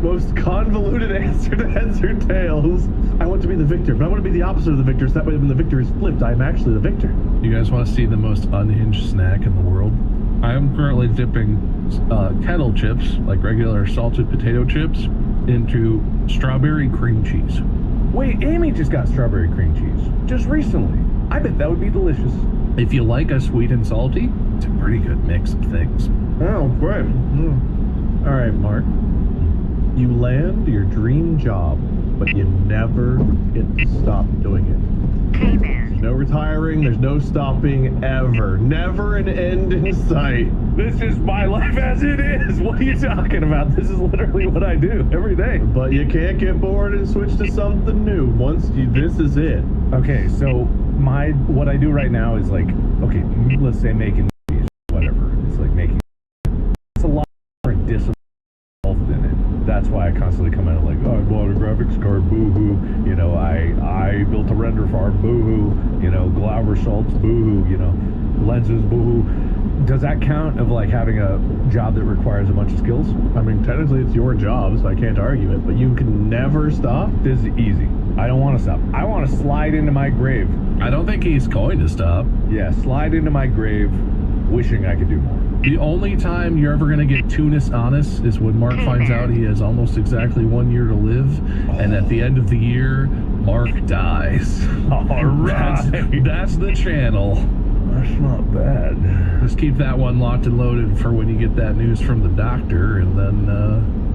Most convoluted answer to heads or tails. I want to be the victor, but I want to be the opposite of the victor, so that way when the victor is flipped, I am actually the victor. You guys want to see the most unhinged snack in the world? I am currently dipping kettle chips, like regular salted potato chips, into strawberry cream cheese. Wait, Amy just got strawberry cream cheese. Just recently. I bet that would be delicious. If you like a sweet and salty, it's a pretty good mix of things. Oh, great. All right, Mark. You land your dream job, but you never get to stop doing it. Hey there. There's no retiring, there's no stopping ever. Never an end in sight. This is my life as it is. What are you talking about? This is literally what I do every day. But you can't get bored and switch to something new. This is it. Okay, so what I do right now is like, okay, let's say making movies, whatever. It's like making. It's a lot more discipline involved in it. That's why I constantly come out like, oh, I bought a graphics card, boo-hoo. You know, I built a render farm, boo-hoo. You know, Glauber salts, boo-hoo. You know, lenses, boo-hoo. Does that count of like having a job that requires a bunch of skills? I mean, technically it's your job, so I can't argue it, but you can never stop? This is easy. I don't want to stop. I want to slide into my grave. I don't think he's going to stop. Yeah, slide into my grave wishing I could do more. The only time you're ever going to get Tunis honest is when Mark finds out he has almost exactly 1 year to live, and at the end of the year, Mark dies. All right. That's the channel. That's not bad. Just keep that one locked and loaded for when you get that news from the doctor, and then,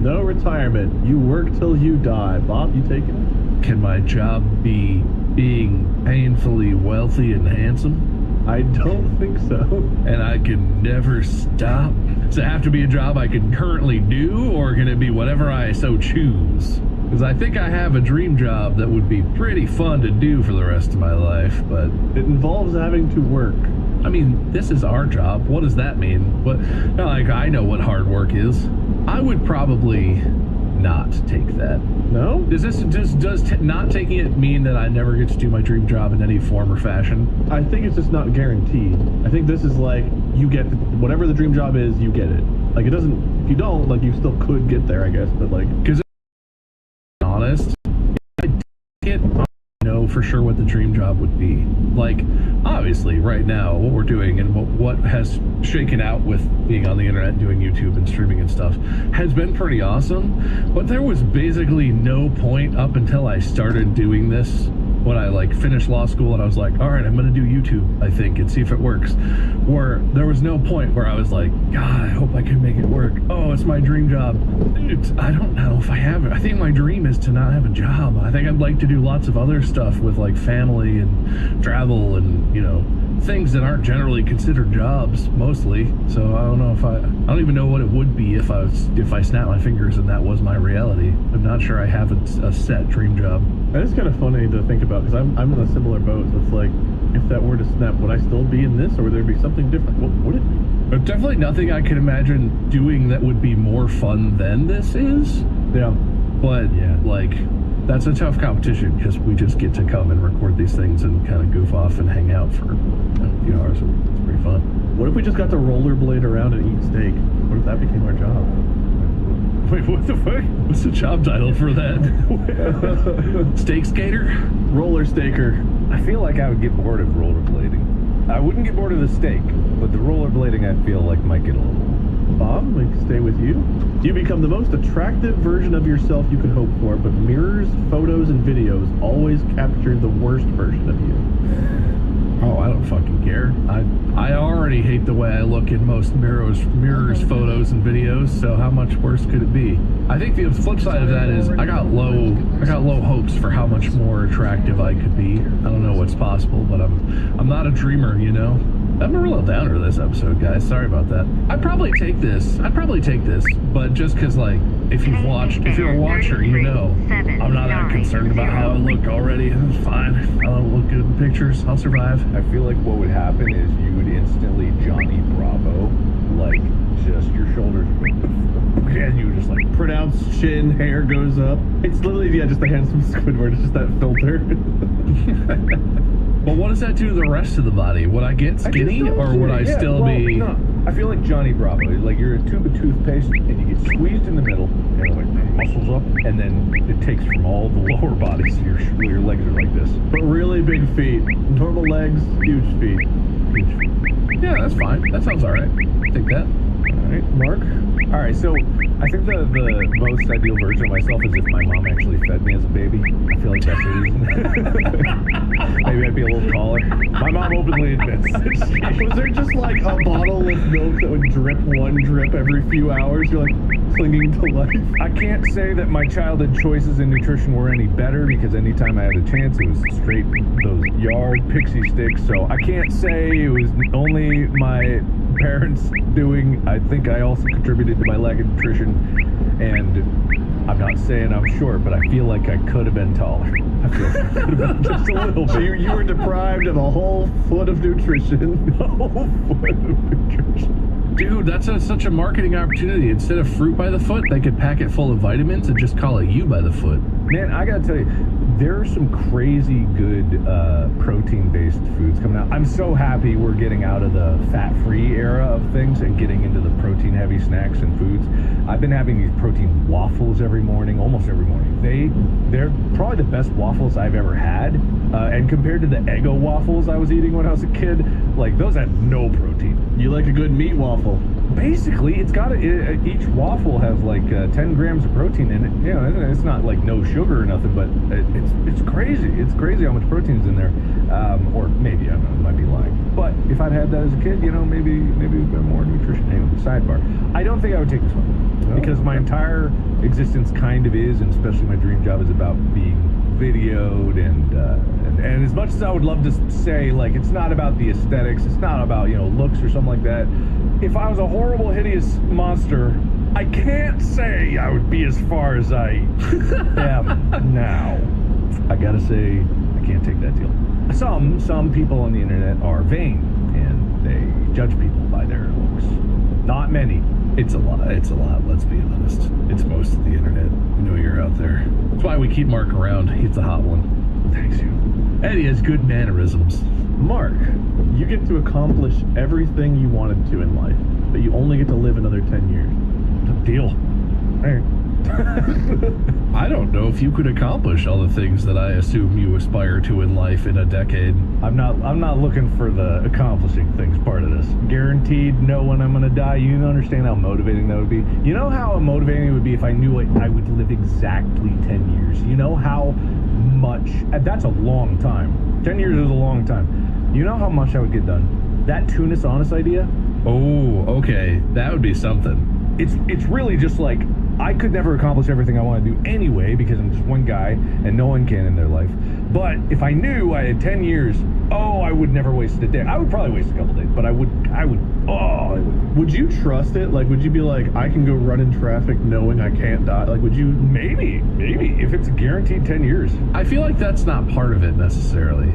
No retirement. You work till you die. Bob, you taking it? can my job be being painfully wealthy and handsome? I don't think so. And I can never stop? Does it have to be a job I can currently do, or can it be whatever I so choose? Because I think I have a dream job that would be pretty fun to do for the rest of my life, but... It involves having to work. I mean, this is our job. What does that mean? What? Like, I know what hard work is. I would probably not take that. No? Does not taking it mean that I never get to do my dream job in any form or fashion? I think it's just not guaranteed. I think this is like, you get whatever the dream job is, you get it. Like, it doesn't, if you don't, like, you still could get there, I guess, but like... Because, honest, I can't know for sure what the dream job would be. Like, obviously, right now, what we're doing and what has shaken out with being on the internet and doing YouTube and streaming and stuff has been pretty awesome, but there was basically no point up until I started doing this, when I like finished law school and I was like, all right, I'm gonna do YouTube, I think, and see if it works, where there was no point where I was like, God, I hope I can make it work. Oh, it's my dream job. I don't know if I have it. I think my dream is to not have a job. I think I'd like to do lots of other stuff with like family and travel and, you know, things that aren't generally considered jobs mostly. So I don't know if I don't even know what it would be if I snapped my fingers and that was my reality. I'm not sure I have a set dream job. That is kind of funny to think about, because I'm in a similar boat. So it's like, if that were to snap, would I still be in this, or would there be something different? What would it be? But definitely nothing I can imagine doing that would be more fun than this is. Yeah. But yeah, like, that's a tough competition because we just get to come and record these things and kind of goof off and hang out for a few hours. It's pretty fun. What if we just got to rollerblade around and eat steak? What if that became our job? Wait, what the fuck? What's the job title for that? Steak skater? Roller staker. I feel like I would get bored of rollerblading. I wouldn't get bored of the steak, but the rollerblading I feel like might get a little... Bob, we can stay with you. You become the most attractive version of yourself you could hope for, but mirrors, photos, and videos always capture the worst version of you. Oh, I don't fucking care. I already hate the way I look in most mirrors, photos, and videos. So how much worse could it be? I think the flip side of that is I got low hopes for how much more attractive I could be. I don't know what's possible, but I'm not a dreamer, you know. I'm a real downer this episode, guys. Sorry about that. I'd probably take this, but just because, like, if you're a watcher, you know, I'm not that concerned about how I look already. It's fine. I don't look good in pictures. I'll survive. I feel like what would happen is you would instantly Johnny Bravo, like, just your shoulders, and you would just, like, pronounced chin, hair goes up. It's literally, yeah, just a handsome Squidward. It's just that filter. But what does that do to the rest of the body? Would I get skinny, or would I still be... No, I feel like Johnny Bravo. Like, you're a tube of toothpaste, and you get squeezed in the middle, and like muscles up, and then it takes from all the lower body, so your legs are like this. But really big feet. Normal legs, huge feet. Huge feet. Yeah, that's fine. That sounds alright. Take that. Alright, Mark? Alright, so I think the most ideal version of myself is if my mom actually fed me as a baby. I feel like that's the reason. Maybe I'd be a little taller. My mom openly admits. Was there just like a bottle of milk that would drip one drip every few hours? You're like clinging to life. I can't say that my childhood choices in nutrition were any better, because anytime I had a chance, it was straight those yard pixie sticks. So I can't say it was only my parents doing. I think I also contributed to my lack of nutrition, and I'm not saying I'm short, but I feel like I could have been taller. I feel like I could have been just a little bit. So you were deprived of a whole foot of nutrition. A whole foot of nutrition. Dude, that's such a marketing opportunity. Instead of fruit by the foot, they could pack it full of vitamins and just call it you by the foot. Man, I gotta tell you, there are some crazy good protein-based foods coming out. I'm so happy we're getting out of the fat-free era of things and getting into the protein-heavy snacks and foods. I've been having these protein waffles every morning, almost every morning. They're probably the best waffles I've ever had. And compared to the Eggo waffles I was eating when I was a kid, like those had no protein. You like a good meat waffle? Basically, it's got each waffle has like 10 grams of protein in it. You know, it's not like no sugar or nothing, but it's crazy. It's crazy how much protein's in there. Or maybe, I don't know, I might be lying. But if I'd had that as a kid, you know, maybe we've got more nutrition. Anyway, sidebar. I don't think I would take this one because my entire existence kind of is, and especially my dream job is about being videoed and as much as I would love to say, like, it's not about the aesthetics, it's not about, you know, looks or something like that. If I was a horrible, hideous monster, I can't say I would be as far as I am now. I gotta say, I can't take that deal. Some people on the internet are vain and they judge people by their looks. Not many. It's a lot, let's be honest. It's most of the internet. We know you're out there. That's why we keep Mark around. He's the hot one. Thanks, you. And he has good mannerisms. Mark, you get to accomplish everything you wanted to in life, but you only get to live another 10 years. Deal. All right. I don't know if you could accomplish all the things that I assume you aspire to in life in a decade. I'm not looking for the accomplishing things part of this. Guaranteed know when I'm gonna die. You don't understand how motivating that would be. You know how motivating it would be if I knew I would live exactly 10 years. You know how much, that's a long time. 10 years is a long time. You know how much I would get done? That Tunis Honest idea? Oh, okay. That would be something. It's really just like, I could never accomplish everything I want to do anyway because I'm just one guy and no one can in their life. But if I knew I had 10 years, I would never waste a day. I would probably waste a couple days, but I would. Would you trust it? Like, would you be like, I can go run in traffic knowing I can't die? Like, would you? Maybe, if it's guaranteed 10 years. I feel like that's not part of it necessarily.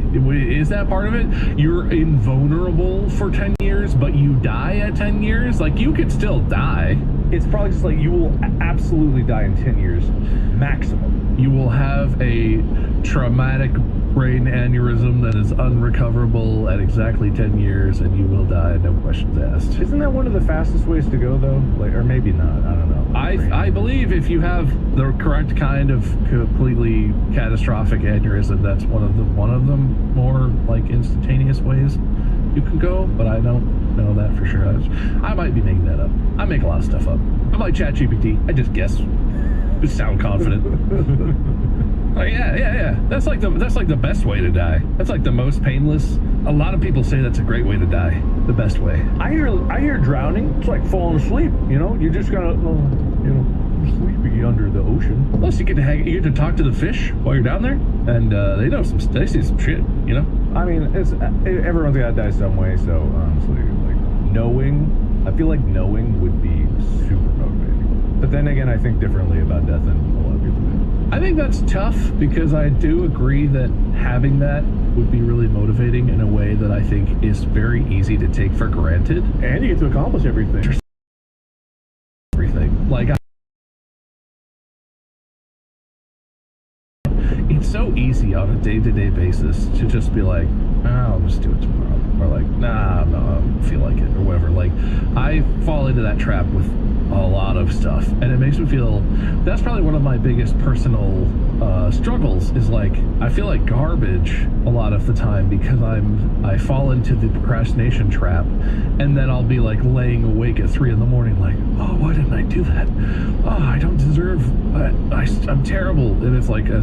Is that part of it? You're invulnerable for 10 years, but you die at 10 years? Like, you could still die. It's probably just like you will absolutely die in 10 years, maximum. You will have a traumatic brain aneurysm that is unrecoverable at exactly 10 years, and you will die, no questions asked. Isn't that one of the fastest ways to go, though? Like, or maybe not. I don't know. I believe if you have the correct kind of completely catastrophic aneurysm, that's one of the more like instantaneous ways you can go, but I don't know that for sure. I might be making that up. I make a lot of stuff up. I'm like ChatGPT. I just guess. Just sound confident. Oh, yeah. That's like the best way to die. That's like the most painless. A lot of people say that's a great way to die. The best way. I hear drowning. It's like falling asleep. You know, you're just gonna, sleepy under the ocean. Plus, you get to talk to the fish while you're down there, and they see some shit. You know. I mean, everyone's gotta die some way. So honestly, I feel like knowing would be super motivating. But then again, I think differently about death than a lot of people do. I think that's tough because I do agree that having that would be really motivating in a way that I think is very easy to take for granted. And you get to accomplish everything. Like, it's so easy on a day-to-day basis to just be like, I'll just do it tomorrow. Or like, nah, no, I don't feel like it, or whatever. Like, I fall into that trap with a lot of stuff, and it makes me feel, that's probably one of my biggest personal struggles, is like, I feel like garbage a lot of the time because I fall into the procrastination trap, and then I'll be like laying awake at 3 a.m. like, why didn't I do that? I don't deserve, I'm terrible. And it's like a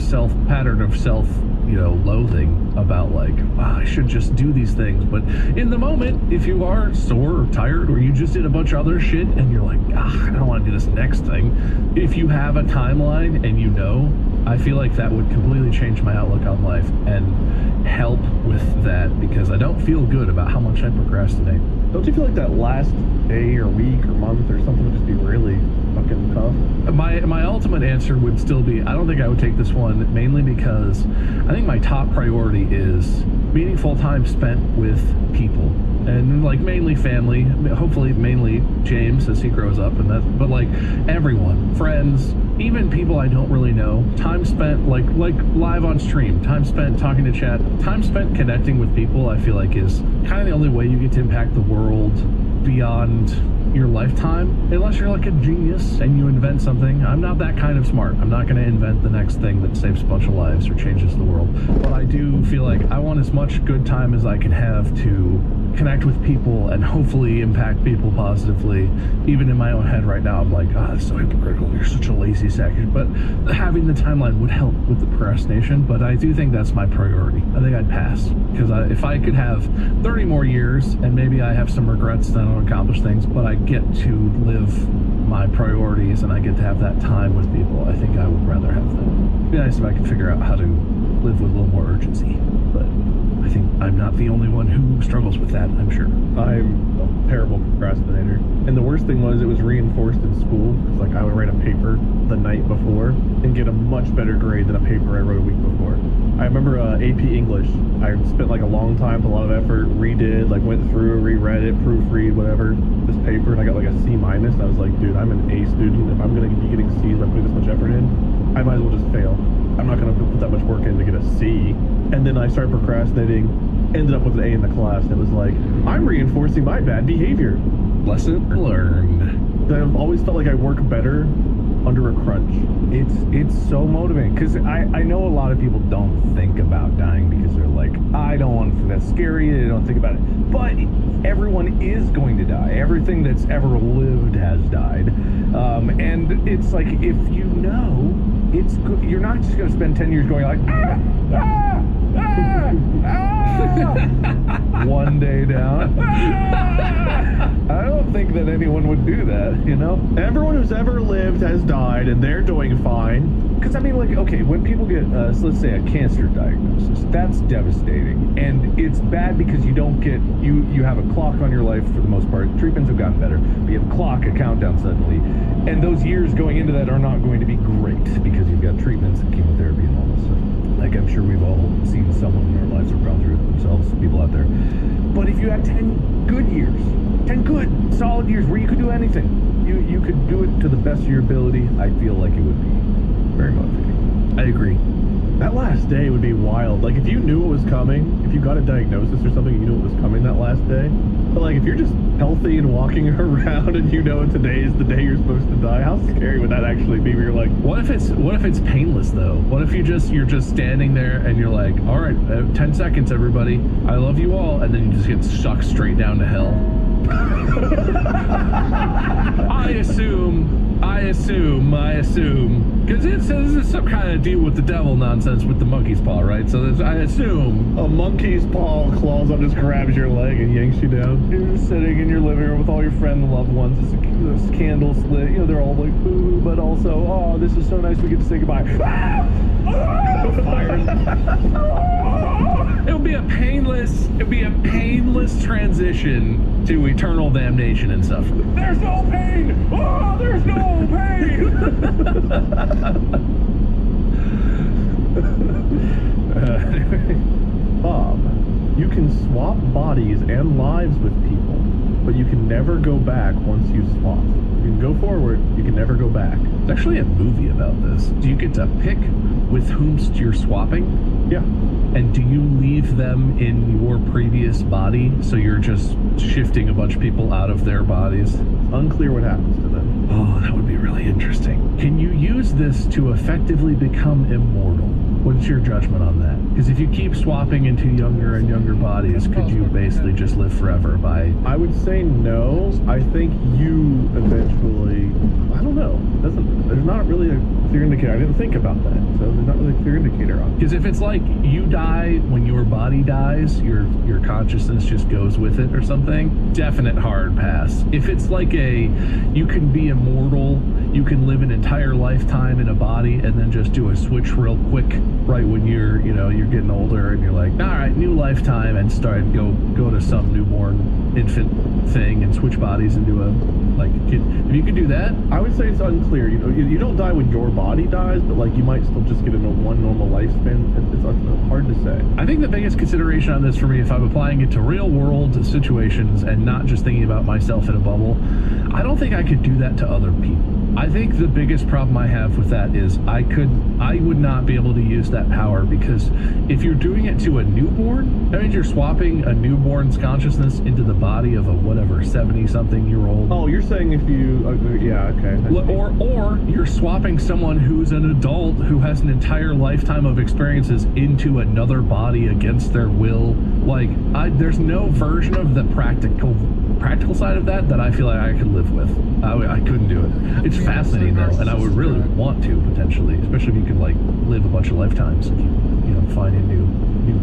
pattern of self loathing about like, I should just do these things. But in the moment, if you are sore or tired, or you just did a bunch of other shit and you're like, I don't want to do this next thing, if you have a timeline and I feel like that would completely change my outlook on life and help with that, because I don't feel good about how much I procrastinate. Don't you feel like that last day or week or month or something would just be really fucking tough? My ultimate answer would still be, I don't think I would take this one, mainly because I think my top priority is meaningful time spent with people, and like mainly family, hopefully mainly James as he grows up, and that, but like everyone, friends, even people I don't really know, time spent like live on stream, time spent talking to chat, time spent connecting with people, I feel like is kind of the only way you get to impact the world beyond your lifetime, unless you're like a genius and you invent something. I'm not that kind of smart. I'm not going to invent the next thing that saves a bunch of lives or changes the world. But I do feel like I want as much good time as I can have to connect with people and hopefully impact people positively. Even in my own head right now, I'm like, it's so hypocritical. You're such a lazy sack. But having the timeline would help with the procrastination. But I do think that's my priority. I think I'd pass, because if I could have 30 more years and maybe I have some regrets that I don't accomplish things, but I get to live my priorities and I get to have that time with people, I think I would rather have that. It'd be nice if I could figure out how to live with a little more urgency, but I think I'm not the only one who struggles with that, I'm sure. I'm a terrible procrastinator. And the worst thing was, it was reinforced in school, because like I would write a paper the night before and get a much better grade than a paper I wrote a week before. I remember AP English. I spent like a long time, a lot of effort, redid, like went through, reread it, proofread, whatever, this paper, and I got like a C-. I was like, dude, I'm an A student. If I'm going to be getting C's by putting this much effort in, I might as well just fail. I'm not going to put that much work in to get a C. And then I started procrastinating, ended up with an A in the class, and it was like, I'm reinforcing my bad behavior. Lesson learned. I've always felt like I work better under a crunch. It's so motivating, because I know a lot of people don't think about dying because they're like, I don't want to, that's scary, they don't think about it. But everyone is going to die. Everything that's ever lived has died. And it's like, if you know, it's good. You're not just going to spend 10 years going like, one day down. I don't think that anyone would do that, you know? Everyone who's ever lived has died, and they're doing fine. Because, I mean, like, okay, when people get, let's say, a cancer diagnosis, that's devastating. And it's bad because you don't get, you have a clock on your life for the most part. Treatments have gotten better, but you have a clock, a countdown suddenly. And those years going into that are not going to be great because you've got treatments and chemotherapy and all this stuff. Like, I'm sure we've all seen someone in our lives who've gone through it themselves, people out there. But if you had 10 good years, 10 good, solid years where you could do anything, you could do it to the best of your ability, I feel like it would be very motivating. I agree. That last day would be wild. Like, if you knew it was coming, if you got a diagnosis or something, you knew it was coming that last day. But, like, if you're just healthy and walking around and you know today is the day you're supposed to die, how scary would that actually be? Where you're like, what if it's painless, though? What if you're just standing there and you're like, all right, 10 seconds, everybody. I love you all. And then you just get sucked straight down to hell. I assume, because it says it's some kind of deal with the devil nonsense with the monkey's paw, right? So I assume a monkey's paw claws up, just grabs your leg and yanks you down. You're just sitting in your living room with all your friends and loved ones. This candles lit. You know, they're all like, boo, but also, oh, this is so nice. We get to say goodbye. It'll be a painless transition to eternal damnation and suffering. There's no pain. Oh, there's no pain. Bob, you can swap bodies and lives with people, but you can never go back once you swap. You can go forward, you can never go back. There's actually a movie about this. Do you get to pick with whom you're swapping? Yeah. And do you leave them in your previous body, so you're just shifting a bunch of people out of their bodies? Unclear what happens to them. Oh, that would be really interesting. Can you use this to effectively become immortal? What's your judgment on that? Because if you keep swapping into younger and younger bodies, could you basically just live forever by... I would say no. I think you eventually... I don't know. There's not really a clear indicator. I didn't think about that. So there's not really a clear indicator on it. Because if it's like you die when your body dies, your consciousness just goes with it or something, definite hard pass. If it's like you can be immortal, you can live an entire lifetime in a body and then just do a switch real quick right when you're getting older and you're like, all right, new lifetime, and go to some newborn infant thing and switch bodies and do if you could do that. I would say it's unclear. You don't die when your body dies, but like you might still just get into one normal lifespan? It's hard to say. I think the biggest consideration on this for me, if I'm applying it to real world situations and not just thinking about myself in a bubble, I don't think I could do that to other people. I think the biggest problem I have with that is I would not be able to use that power, because if you're doing it to a newborn, that means you're swapping a newborn's consciousness into the body of a whatever 70-something-year-old. Oh, you're saying if you, yeah, okay. Or you're swapping someone who's an adult who has an entire lifetime of experiences into another body against their will. Like, there's no version of the practical side of that I feel like I could live with. I couldn't do it. It's fascinating though, and I would really want to potentially, especially if you could like live a bunch of lifetimes and keep finding new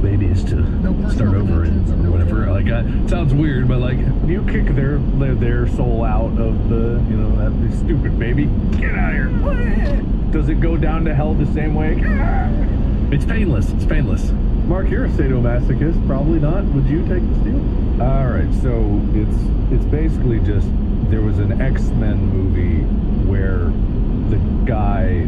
babies to start over in or whatever. Like, sounds weird, but like you kick their soul out of the that stupid baby. Get out of here. Does it go down to hell the same way? It's painless. It's painless. Mark, you're a sadomasochist. Probably not. Would you take the steel? All right, so it's basically just, there was an X-Men movie where the guy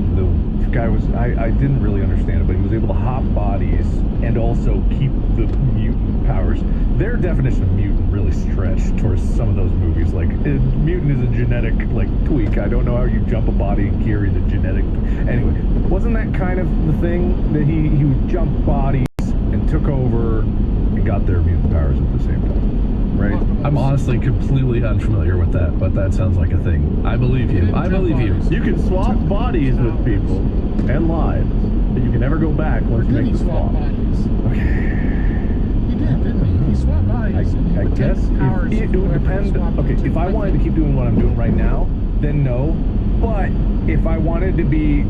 was, I didn't really understand it, but he was able to hop bodies and also keep the mutant powers. Their definition of mutant really stretched towards some of those movies. Like, mutant is a genetic tweak. I don't know how you jump a body and carry the genetic. Anyway, wasn't that kind of the thing that he would jump bodies and took over and got their mutant powers at the same time, right? I'm honestly completely unfamiliar with that, but that sounds like a thing. I believe you. I believe you. You can swap bodies with people and lives, but you can never go back once you make the swap. Okay. He did, didn't he? He swapped bodies. I guess it would depend. Okay, if I wanted to keep doing what I'm doing right now, then no. But if I wanted to be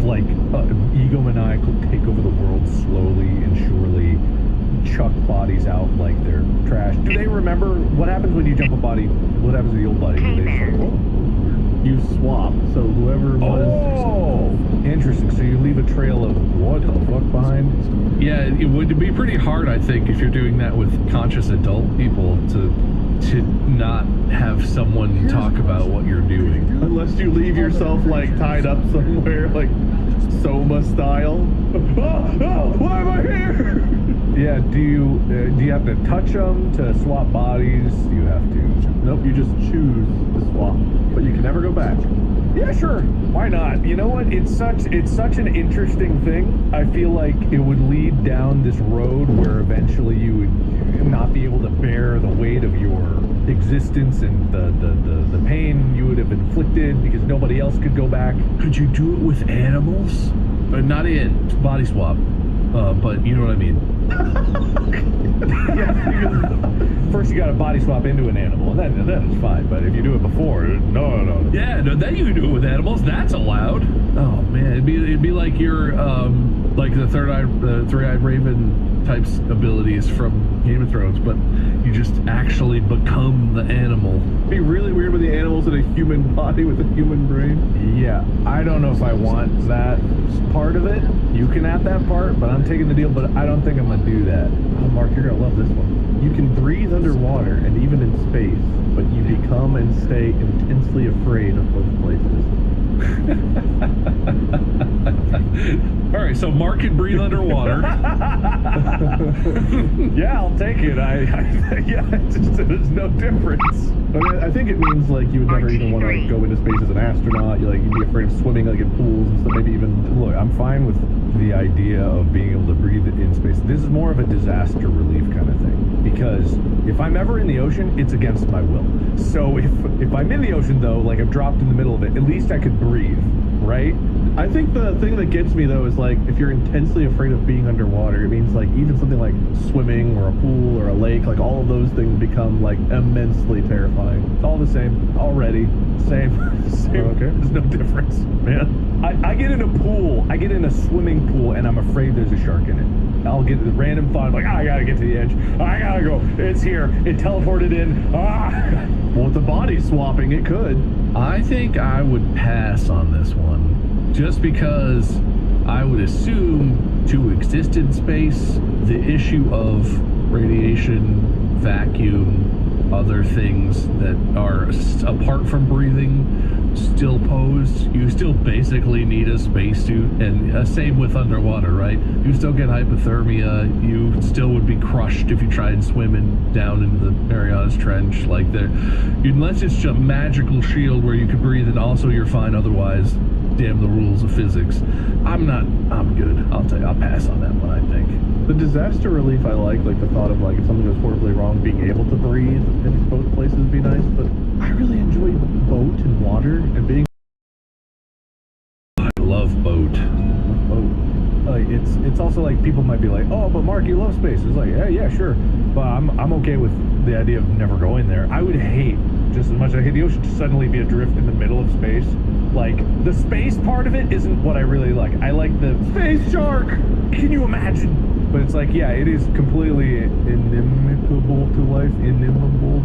egomaniacal, take over the world slowly and surely, chuck bodies out like they're trash. Do they remember what happens when you jump a body? What happens to the old body? Do they just you swap, so whoever was... Oh! Interesting. So you leave a trail of what the fuck behind? Yeah, it would be pretty hard, I think, if you're doing that with conscious adult people to not have someone talk about what you're doing. Unless you leave yourself, tied up somewhere, Soma style. Oh, why am I here? Yeah, do you have to touch them to swap bodies? Do you have to? Nope, you just choose to swap, but you can never go back. Yeah, sure. Why not? You know what? It's such an interesting thing. I feel like it would lead down this road where eventually you would not be able to bear the weight of your existence and the pain you would have inflicted because nobody else could go back. Could you do it with animals? Not in body swap, but you know what I mean. Yeah, first you got to body swap into an animal, and then it's fine. But if you do it before, no. Yeah, no, then you can do it with animals. That's allowed. Oh man, it'd be like your like the three-eyed raven types abilities from Game of Thrones, but you just actually become the animal. It'd be really weird with the animals in a human body with a human brain. Yeah, I don't know if I want that part of it. You can add that part, but I'm taking the deal, but I don't think I'm gonna do that. Oh, Mark, you're gonna love this one. You can breathe underwater and even in space, but you become and stay intensely afraid of both places. All right, so Mark can breathe underwater. Yeah, I'll take it. There's no difference. I think it means you would never even want to go into space as an astronaut. You'd be afraid of swimming in pools and stuff. Maybe even look. I'm fine with the idea of being able to breathe in space. This is more of a disaster relief kind of thing, because if I'm ever in the ocean, it's against my will. So if I'm in the ocean though, I'm dropped in the middle of it, at least I could breathe, right? I think the thing that gets me though is if you're intensely afraid of being underwater, it means even something like swimming or a pool or a lake, all of those things become immensely terrifying. It's all the same already. Same. Okay. There's no difference, man. I get in a pool, I get in a swimming pool, and I'm afraid there's a shark in it. I'll get the random thought I gotta get to the edge. I gotta go. It's here. It teleported in. Well, with the body swapping, it could. I think I would pass on this one, just because I would assume to exist in space, the issue of radiation, vacuum, other things that are apart from breathing still pose. You still basically need a spacesuit, and same with underwater, right? You still get hypothermia. You still would be crushed if you tried swimming down into the Marianas Trench. Like there, unless it's a magical shield where you can breathe and also you're fine otherwise. Damn the rules of physics. I'm good. I'll pass on that one, I think. The disaster relief I like the thought of if something goes horribly wrong, being able to breathe in both places would be nice, but I really enjoy boat and water and being... I love boat. It's also people might be like, oh, but Mark, you love space. It's yeah, sure. But I'm okay with the idea of never going there. I would hate, just as much as I hate the ocean, to suddenly be adrift in the middle of space. The space part of it isn't what I really like. I like the space shark. Can you imagine? But it's yeah, it is completely inimical to life. Inimical.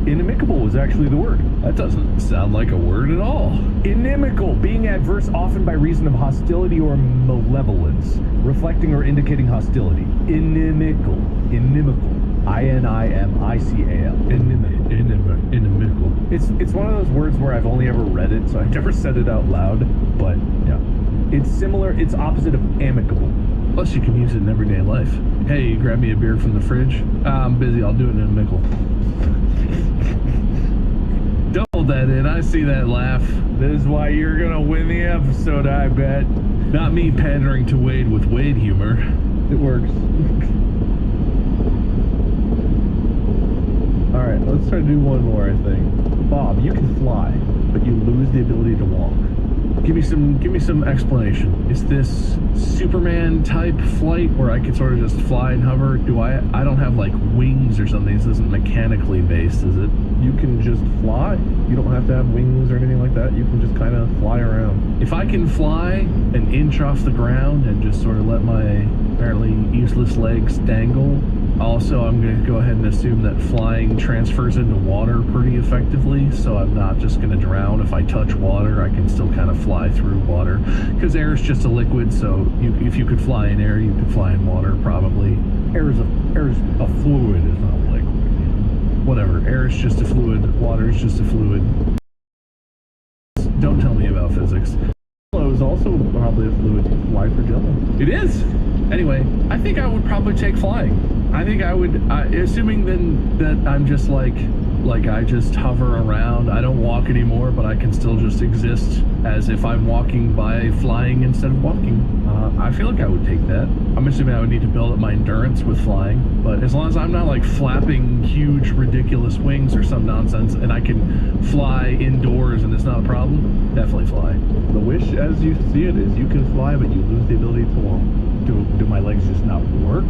Inimical was actually the word. That doesn't sound like a word at all. Inimical, being adverse often by reason of hostility or malevolence, reflecting or indicating hostility. Inimical. I-N-I-M-I-C-A-L. Inimical. It's one of those words where I've only ever read it, so I've never said it out loud, but yeah. It's similar, it's opposite of amicable. Plus you can use it in everyday life. Hey, you grab me a beer from the fridge? I'm busy, I'll do it in a nickel. Don't hold that in, I see that laugh. This is why you're gonna win the episode, I bet. Not me pandering to Wade with Wade humor. It works. Alright, let's try to do one more, I think. Bob, you can fly, but you lose the ability to walk. Give me some explanation. Is this Superman type flight where I could sort of just fly and hover? I don't have wings or something. This isn't mechanically based, is it? You can just fly. You don't have to have wings or anything like that. You can just kind of fly around. If I can fly an inch off the ground and just sort of let my apparently useless legs dangle. Also, I'm going to go ahead and assume that flying transfers into water pretty effectively, so I'm not just going to drown. If I touch water, I can still kind of fly through water, because air is just a liquid, so if you could fly in air, you could fly in water, probably. Air is a fluid, it's not a liquid. Whatever, air is just a fluid, water is just a fluid. Don't tell me about physics. Jello is also probably a fluid. Fly for Jello. It is! Anyway, I think I would probably take flying. I think I would, assuming then that I'm just like I just hover around. I don't walk anymore, but I can still just exist as if I'm walking by flying instead of walking. I feel like I would take that. I'm assuming I would need to build up my endurance with flying, but as long as I'm not flapping huge, ridiculous wings or some nonsense, and I can fly indoors and it's not a problem, definitely fly. The wish, as you see it, is you can fly, but you lose the ability to walk. Do my legs just not work?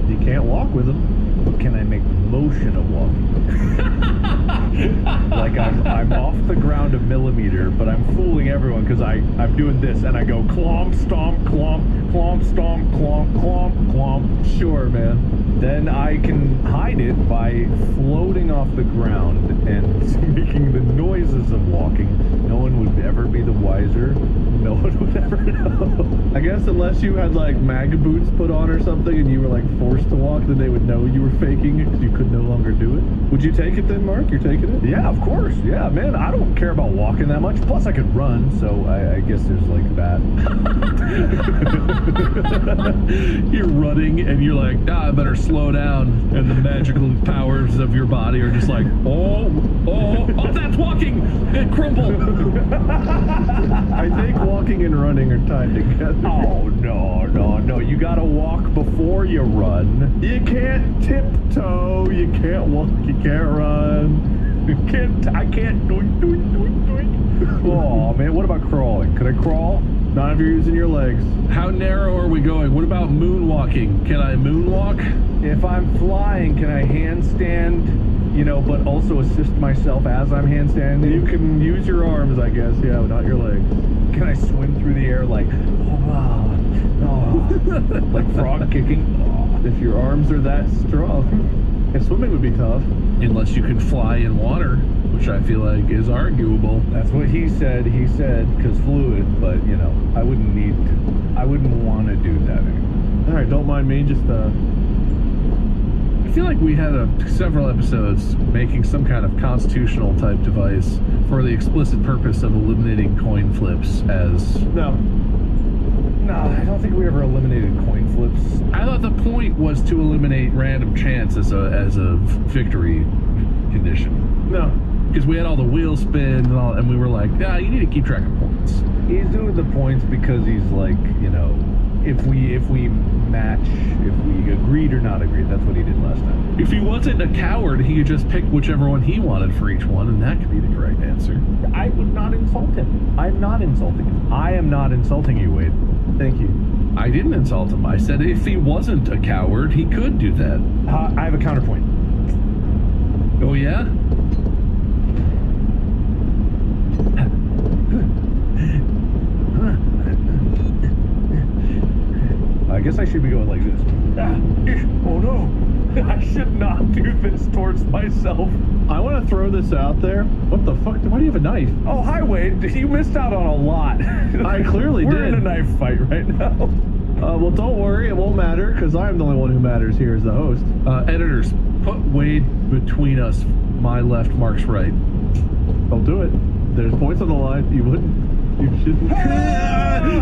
You can't walk with them. But can I make the motion of walking? I'm off the ground a millimeter, but I'm fooling everyone because I'm doing this and I go clomp, stomp, clomp, clomp, stomp, clomp, clomp, clomp. Sure, man. Then I can hide it by floating off the ground and making the noises of walking. No one would ever be the wiser. No one would ever know. I guess unless you had MAGA boots put on or something and you were forced to walk, then they would know you were faking it because you could no longer do it. Would you take it then, Mark? You're taking it? Yeah, of course. Yeah, man, I don't care about walking that much. Plus I could run, so I guess there's that. You're running and you're I better slow down, and the magical powers of your body are just oh, that's walking! It crumbled! I think walking and running are tied together. Oh, no. You gotta walk before you run. You can't tiptoe. You can't walk. You can't run. I can't. Doink. Oh, man. What about crawling? Could I crawl? Not if you're using your legs. How narrow are we going? What about moonwalking? Can I moonwalk? If I'm flying, can I handstand, but also assist myself as I'm handstanding? You can use your arms, I guess, yeah, but not your legs. Can I swim through the air like frog kicking? If your arms are that strong. Yeah, swimming would be tough. Unless you can fly in water, which I feel like is arguable. That's what he said. He said, because fluid, but, I wouldn't want to do that anymore. All right, don't mind me, just, I feel like we had several episodes making some kind of constitutional type device for the explicit purpose of eliminating coin flips as... No, I don't think we ever eliminated coin flips. I thought the point was to eliminate random chance as a victory condition. No. Because we had all the wheel spins and we were like, yeah, you need to keep track of points. He's doing the points because he's like, you know, if we match, if we agreed or not agreed, that's what he did last time. If he wasn't a coward, he could just pick whichever one he wanted for each one, and that could be the correct answer. I would not insult him. I'm not insulting him. I am not insulting you, Wade. Thank you. I didn't insult him. I said if he wasn't a coward, he could do that. I have a counterpoint. Oh, yeah? I guess I should be going like this. Oh no, I should not do this towards myself. I want to throw this out there. What the fuck? Why do you have a knife? Oh, hi, Wade. You missed out on a lot. I clearly We're did. in a knife fight right now. Well, don't worry. It won't matter because I'm the only one who matters here as the host. Editors, put Wade between us. My left, Mark's right. Don't do it. There's points on the line. You wouldn't. You shouldn't.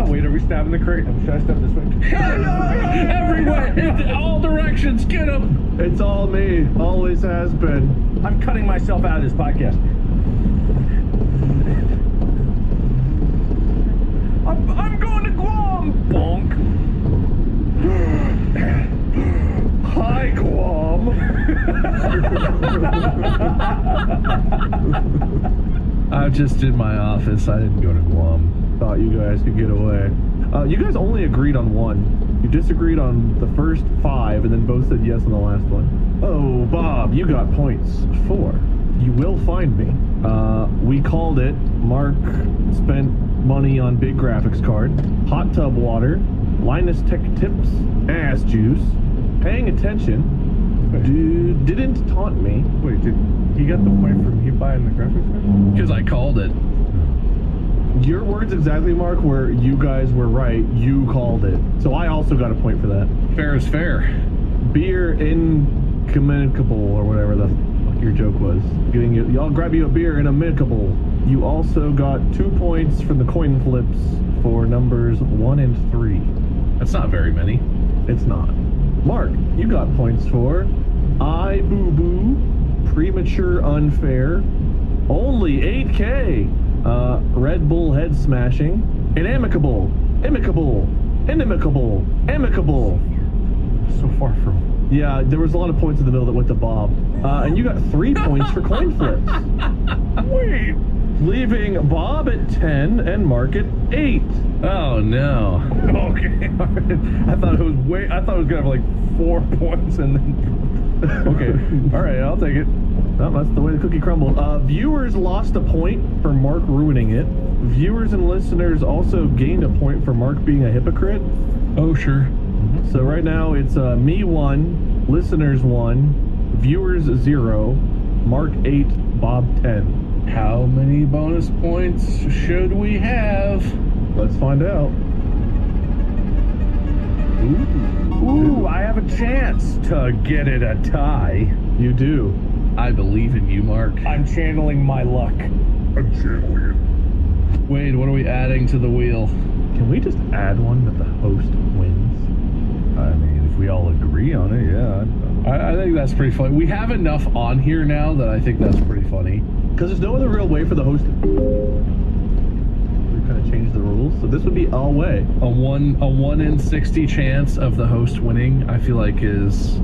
Wait, are we stabbing the crate? Should I step this way? Everywhere! In all directions! Get him! It's all me. Always has been. I'm cutting myself out of this podcast. I'm going to Guam! Bonk! Hi, Guam! I'm just in my office. I didn't go to Guam. Thought you guys could get away. You guys only agreed on one. You disagreed on the first 5 and then both said yes on the last one. Oh, Bob, you got points. 4. You will find me. We called it. Mark spent money on big graphics card, hot tub water, Linus Tech Tips, ass juice, paying attention, dude didn't taunt me. Wait, did he get the point from me buying the graphics card? Because I called it. Your words exactly, Mark, where you guys were right. You called it. So I also got a point for that. Fair is fair. Beer incommunicable, or whatever the fuck your joke was. Y'all grab you a beer incommunicable. You also got 2 points from the coin flips for numbers 1 and 3. That's not very many. It's not. Mark, you got points for I Boo Boo, Premature Unfair, Only 8K, Red Bull Head Smashing, and Amicable. So far from. Yeah, there was a lot of points in the middle that went to Bob. And you got 3 points for coin flips. Wait. Leaving Bob at 10 and Mark at 8. Oh no. Okay. All right. I thought it was gonna have like 4 points and then. Okay. All right, I'll take it. Oh, that's the way the cookie crumbled. Viewers lost a point for Mark ruining it. Viewers and listeners also gained a point for Mark being a hypocrite. Oh, sure. So right now it's me 1, listeners 1, viewers 0, Mark 8, Bob 10. How many bonus points should we have? Let's find out. Ooh, I have a chance to get it a tie. You do. I believe in you, Mark. I'm channeling my luck. I'm channeling it. Wade, what are we adding to the wheel? Can we just add one that the host wins? I mean, if we all agree on it, yeah. I think that's pretty funny. We have enough on here now that I think that's pretty funny. Because there's no other real way for the host to... We kind of changed the rules, so this would be our way. A 1 in 60 chance of the host winning, I feel like is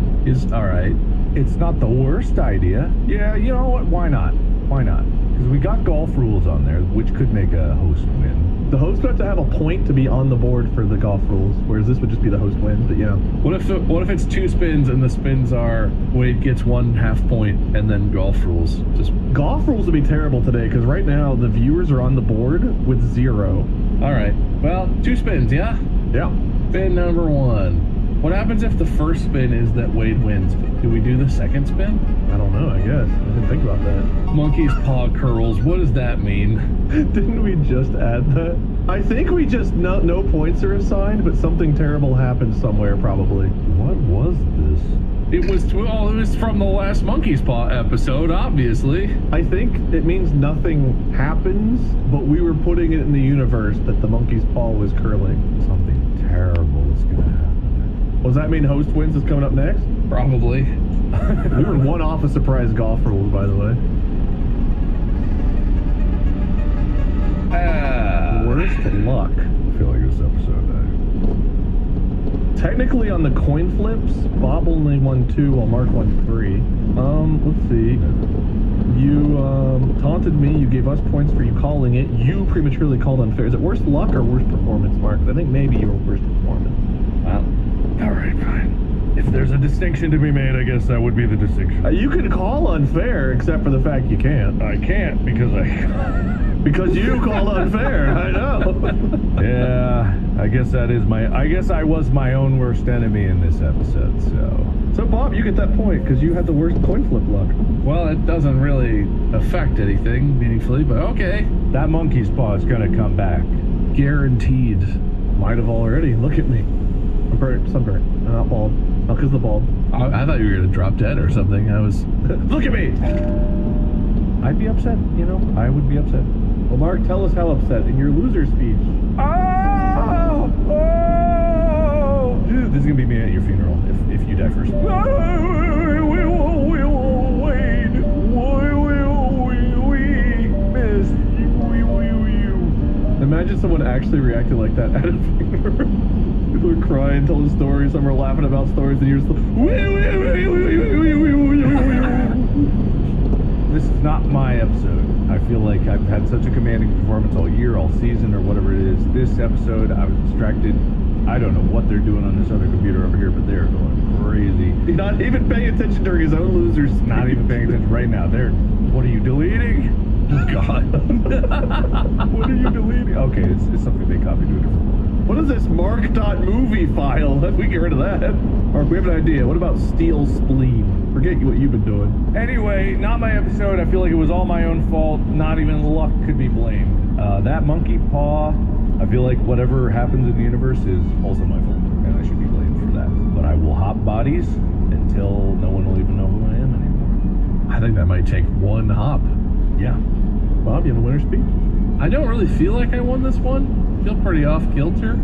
all right. It's not the worst idea. Yeah, you know what? Why not? Why not? Because we got golf rules on there, which could make a host win. The host would have to have a point to be on the board for the golf rules, whereas this would just be the host wins, but yeah. What if it's 2 spins and the spins are Wade gets 1.5 point and then golf rules? Just golf rules would be terrible today because right now the viewers are on the board with 0. All right. Well, 2 spins, yeah? Yeah. Spin number 1. What happens if the first spin is that Wade wins? Do we do the second spin? I don't know, I guess. I didn't think about that. Monkey's paw curls. What does that mean? Didn't we just add that? I think we just, no points are assigned, but something terrible happened somewhere probably. What was this? It was from the last Monkey's Paw episode, obviously. I think it means nothing happens, but we were putting it in the universe that the monkey's paw was curling. Something terrible is gonna happen. Well, does that mean Host Wins is coming up next? Probably. We were one off a surprise golf rules, by the way. Worst luck. I feel like this episode, Technically on the coin flips, Bob only won 2 while Mark won 3. Let's see. You taunted me, you gave us points for you calling it. You prematurely called unfair. Is it worst luck or worst performance, Mark? I think maybe you were worst performance. Wow. Alright, fine. If there's a distinction to be made, I guess that would be the distinction. You can call unfair, except for the fact you can't. I can't because because you called unfair, I know. Yeah, I guess I was my own worst enemy in this episode, So Bob, you get that point, because you had the worst coin flip luck. Well, it doesn't really affect anything meaningfully, but okay. That monkey's paw is gonna come back. Guaranteed. Might have already. Look at me. I'm burnt, sunburnt. I'm not bald. Not because of the bald. I thought you were gonna drop dead or something. I was... Look at me! I'd be upset, I would be upset. Well, Mark, tell us how upset in your loser speech. Oh! This is gonna be me at your funeral if you die first. Why will we miss you? Imagine someone actually reacted like that at a funeral. People are crying, telling stories, some are laughing about stories, and you're just like, this is not my episode. I feel like I've had such a commanding performance all year, all season, or whatever it is. This episode, I was distracted. I don't know what they're doing on this other computer over here, but they're going crazy. He's not even paying attention during his own losers. Not even paying attention right now. What are you deleting? God. What are you deleting? Okay, it's something they copied to a different folder. What is this mark.movie file? We get rid of that. Mark, we have an idea. What about Steel Spleen? Forget what you've been doing. Anyway, not my episode. I feel like it was all my own fault. Not even luck could be blamed. That monkey paw, I feel like whatever happens in the universe is also my fault, and I should be blamed for that. But I will hop bodies until no one will even know who I am anymore. I think that might take one hop. Yeah. Bob, you have a winner speech? I don't really feel like I won this one. I feel pretty off kilter.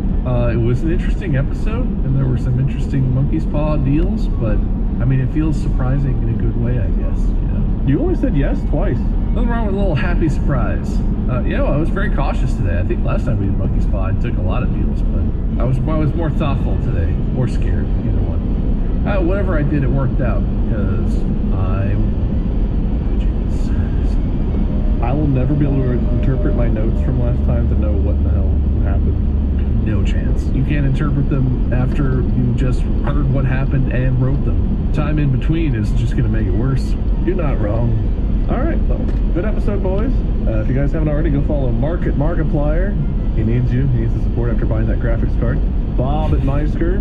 It was an interesting episode, and there were some interesting monkey's paw deals, but I mean, it feels surprising in a good way, I guess. You only said yes twice. Nothing wrong with a little happy surprise. I was very cautious today. I think last time we did monkey's paw, I took a lot of deals, but I was more thoughtful today, or scared, either one. Whatever I did, it worked out, because I will never be able to interpret my notes from last time to know what the hell happened. No chance. You can't interpret them after you just heard what happened and wrote them. Time in between is just going to make it worse. You're not wrong. All right, well, good episode, boys. If you guys haven't already, go follow Mark at Markiplier. He needs you. He needs the support after buying that graphics card. Bob at Meisker.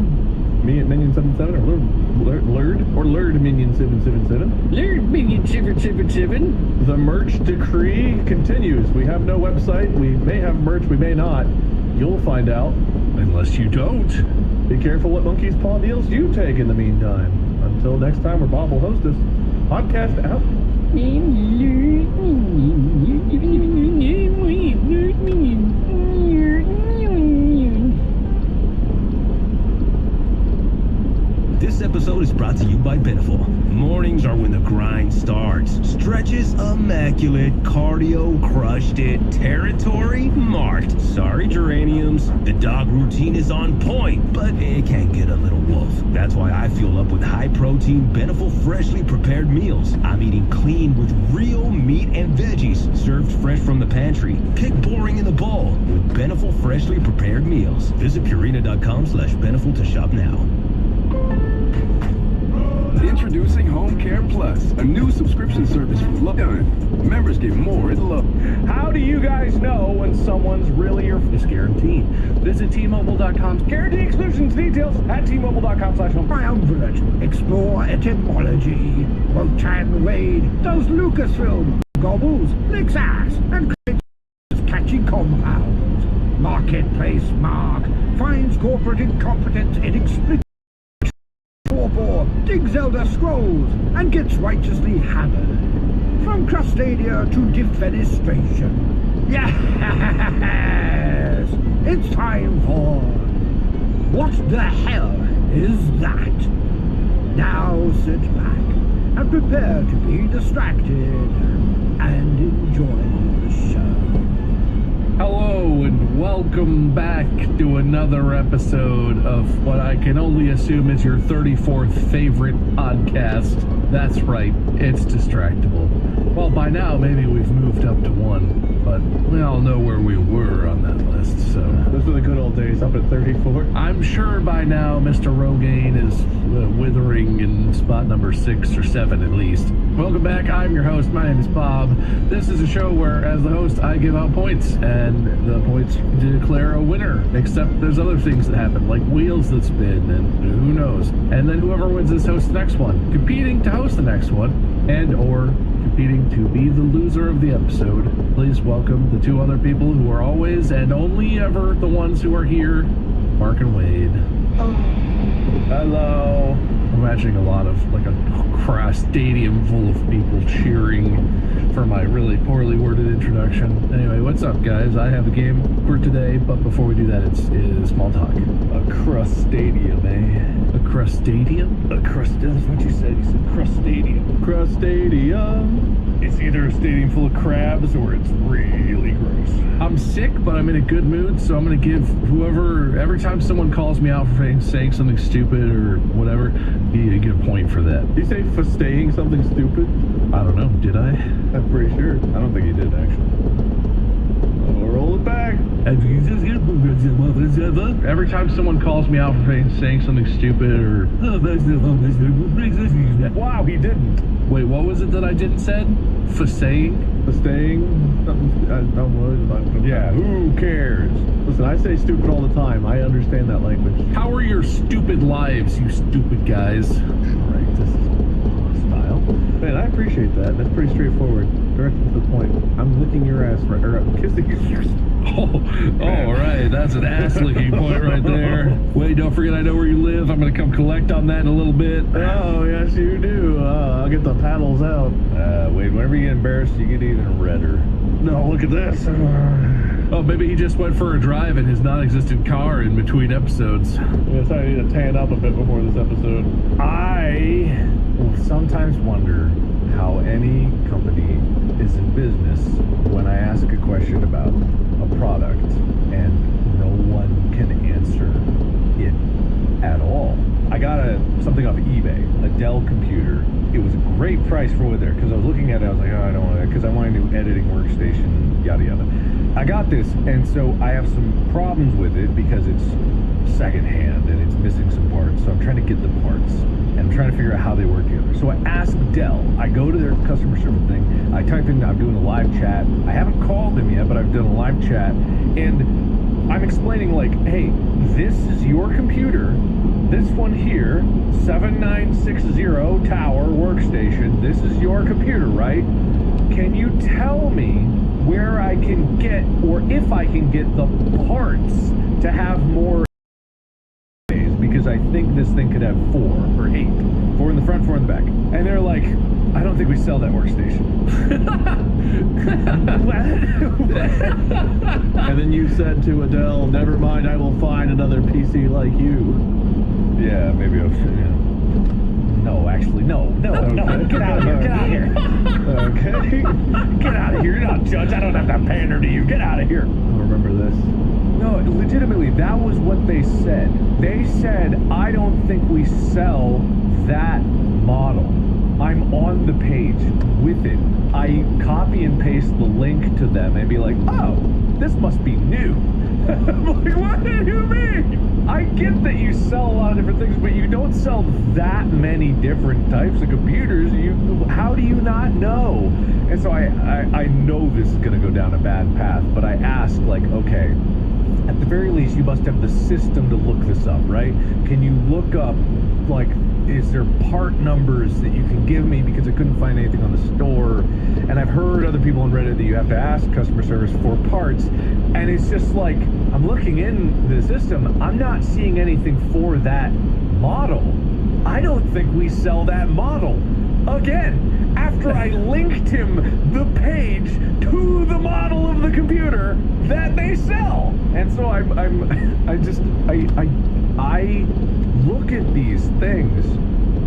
Me at Minion77, or Lurd Minion777. Lurd Minion777. The merch decree continues. We have no website. We may have merch, we may not. You'll find out. Unless you don't. Be careful what monkey's paw deals you take in the meantime. Until next time, where Bob will host us. Podcast out. This episode is brought to you by Beneful. Mornings are when the grind starts. Stretches immaculate, cardio crushed it, territory marked. Sorry, geraniums. The dog routine is on point, but it can get a little wolf. That's why I fuel up with high-protein, Beneful freshly prepared meals. I'm eating clean with real meat and veggies, served fresh from the pantry. Pick boring in the bowl with Beneful freshly prepared meals. Visit Purina.com/Beneful to shop now. Introducing Home Care Plus, a new subscription service from Love. Members get more in love. How do you guys know when someone's really your guaranteed? Visit T-Mobile.com's guarantee exclusions details at T-Mobile.com/home. Triumvirate. Explore etymology. Wotan Wade does Lucasfilm. Gobbles, licks ass, and creates catchy compounds. Marketplace Mark finds corporate incompetence inexplicable. digs Elder Scrolls, and gets righteously hammered. From Crustadia to defenestration. Yes! It's time for... What the hell is that? Now sit back and prepare to be distracted and enjoy the show. Hello and welcome back to another episode of what I can only assume is your 34th favorite podcast. That's right, it's Distractable. Well, by now maybe we've moved up to 1, but we all know where we were on that list, so... Those were the good old days, up at 34. I'm sure by now Mr. Rogaine is withering in spot number 6 or 7 at least. Welcome back, I'm your host, my name is Bob. This is a show where, as the host, I give out points, and the points declare a winner. Except there's other things that happen, like wheels that spin, and who knows. And then whoever wins this hosts the next one, competing to host the next one, and or competing to be the loser of the episode. Please welcome the 2 other people who are always and only ever the ones who are here, Mark and Wade. Hello. I'm imagining a lot of, like, a crass stadium full of people cheering for my really poorly worded introduction. Anyway, what's up, guys? I have a game for today, but before we do that, it's small talk. A crust stadium, eh? A crust stadium? A crust, that's what you said. You said crust stadium. Crust Stadium. It's either a stadium full of crabs or it's really gross. I'm sick, but I'm in a good mood, so I'm going to give whoever, every time someone calls me out for saying something stupid or whatever, you get a point for that. Did you say for saying something stupid? I don't know, did I? I'm pretty sure. I don't think he did, actually. I'll roll it back. Every time someone calls me out for saying something stupid or... Wow, he didn't. Wait, what was it that I didn't said? For saying? For saying something, I don't know. Yeah, who cares? Listen, I say stupid all the time. I understand that language. How are your stupid lives, you stupid guys? Right, this is style. Man, I appreciate that. That's pretty straightforward. Direct to the point. I'm licking your ass, right? Or I'm kissing your ears. Oh, right. That's an ass-licking point right there. Wait, don't forget I know where you live. I'm going to come collect on that in a little bit. Oh, yes, you do. I'll get the paddles out. Wait, whenever you get embarrassed, you get even redder. No, look at this. Oh, maybe he just went for a drive in his non-existent car in between episodes. Yes, I need to tan up a bit before this episode. I will sometimes wonder how any company is in business when I ask a question about a product and no one can answer it at all. I got something off of eBay, a Dell computer. It was a great price for it there because I was looking at it. I was like, oh, I don't want it because I want a new editing workstation, yada yada. I got this, and so I have some problems with it because it's secondhand and it's missing some parts. So I'm trying to get the parts and I'm trying to figure out how they work together. So I asked Dell. I go to their customer service thing. I type in, I'm doing a live chat. I haven't called them yet, but I've done a live chat, and I'm explaining like, hey, this is your computer. This one here, 7960 Tower workstation. This is your computer, right? Can you tell me where I can get, or if I can get the parts to have more days? Because I think this thing could have 4 or 8. 4 in the front, 4 in the back. And they're like, I don't think we sell that workstation. And then you said to Adele, never mind, I will find another PC like you. Yeah, maybe I'll... Yeah. No, actually, no. Get out of here, get out of here. Okay. Get out of here, you're not a judge, I don't have to pander to you, get out of here. I'll remember this. No, legitimately, that was what they said. They said, I don't think we sell that model. I'm on the page with it. I copy and paste the link to them and be like, oh, this must be new. I'm like, what do you mean? I get that you sell a lot of different things, but you don't sell that many different types of computers. How do you not know? And so I know this is going to go down a bad path, but I asked, like, okay, at the very least, you must have the system to look this up, right? Can you look up, like, is there part numbers that you can give me, because I couldn't find anything on the store? And I've heard other people on Reddit that you have to ask customer service for parts, and it's just like, I'm looking in the system, I'm not seeing anything for that model. I don't think we sell that model. Again, after I linked him the page to the model of the computer that they sell. And so I look at these things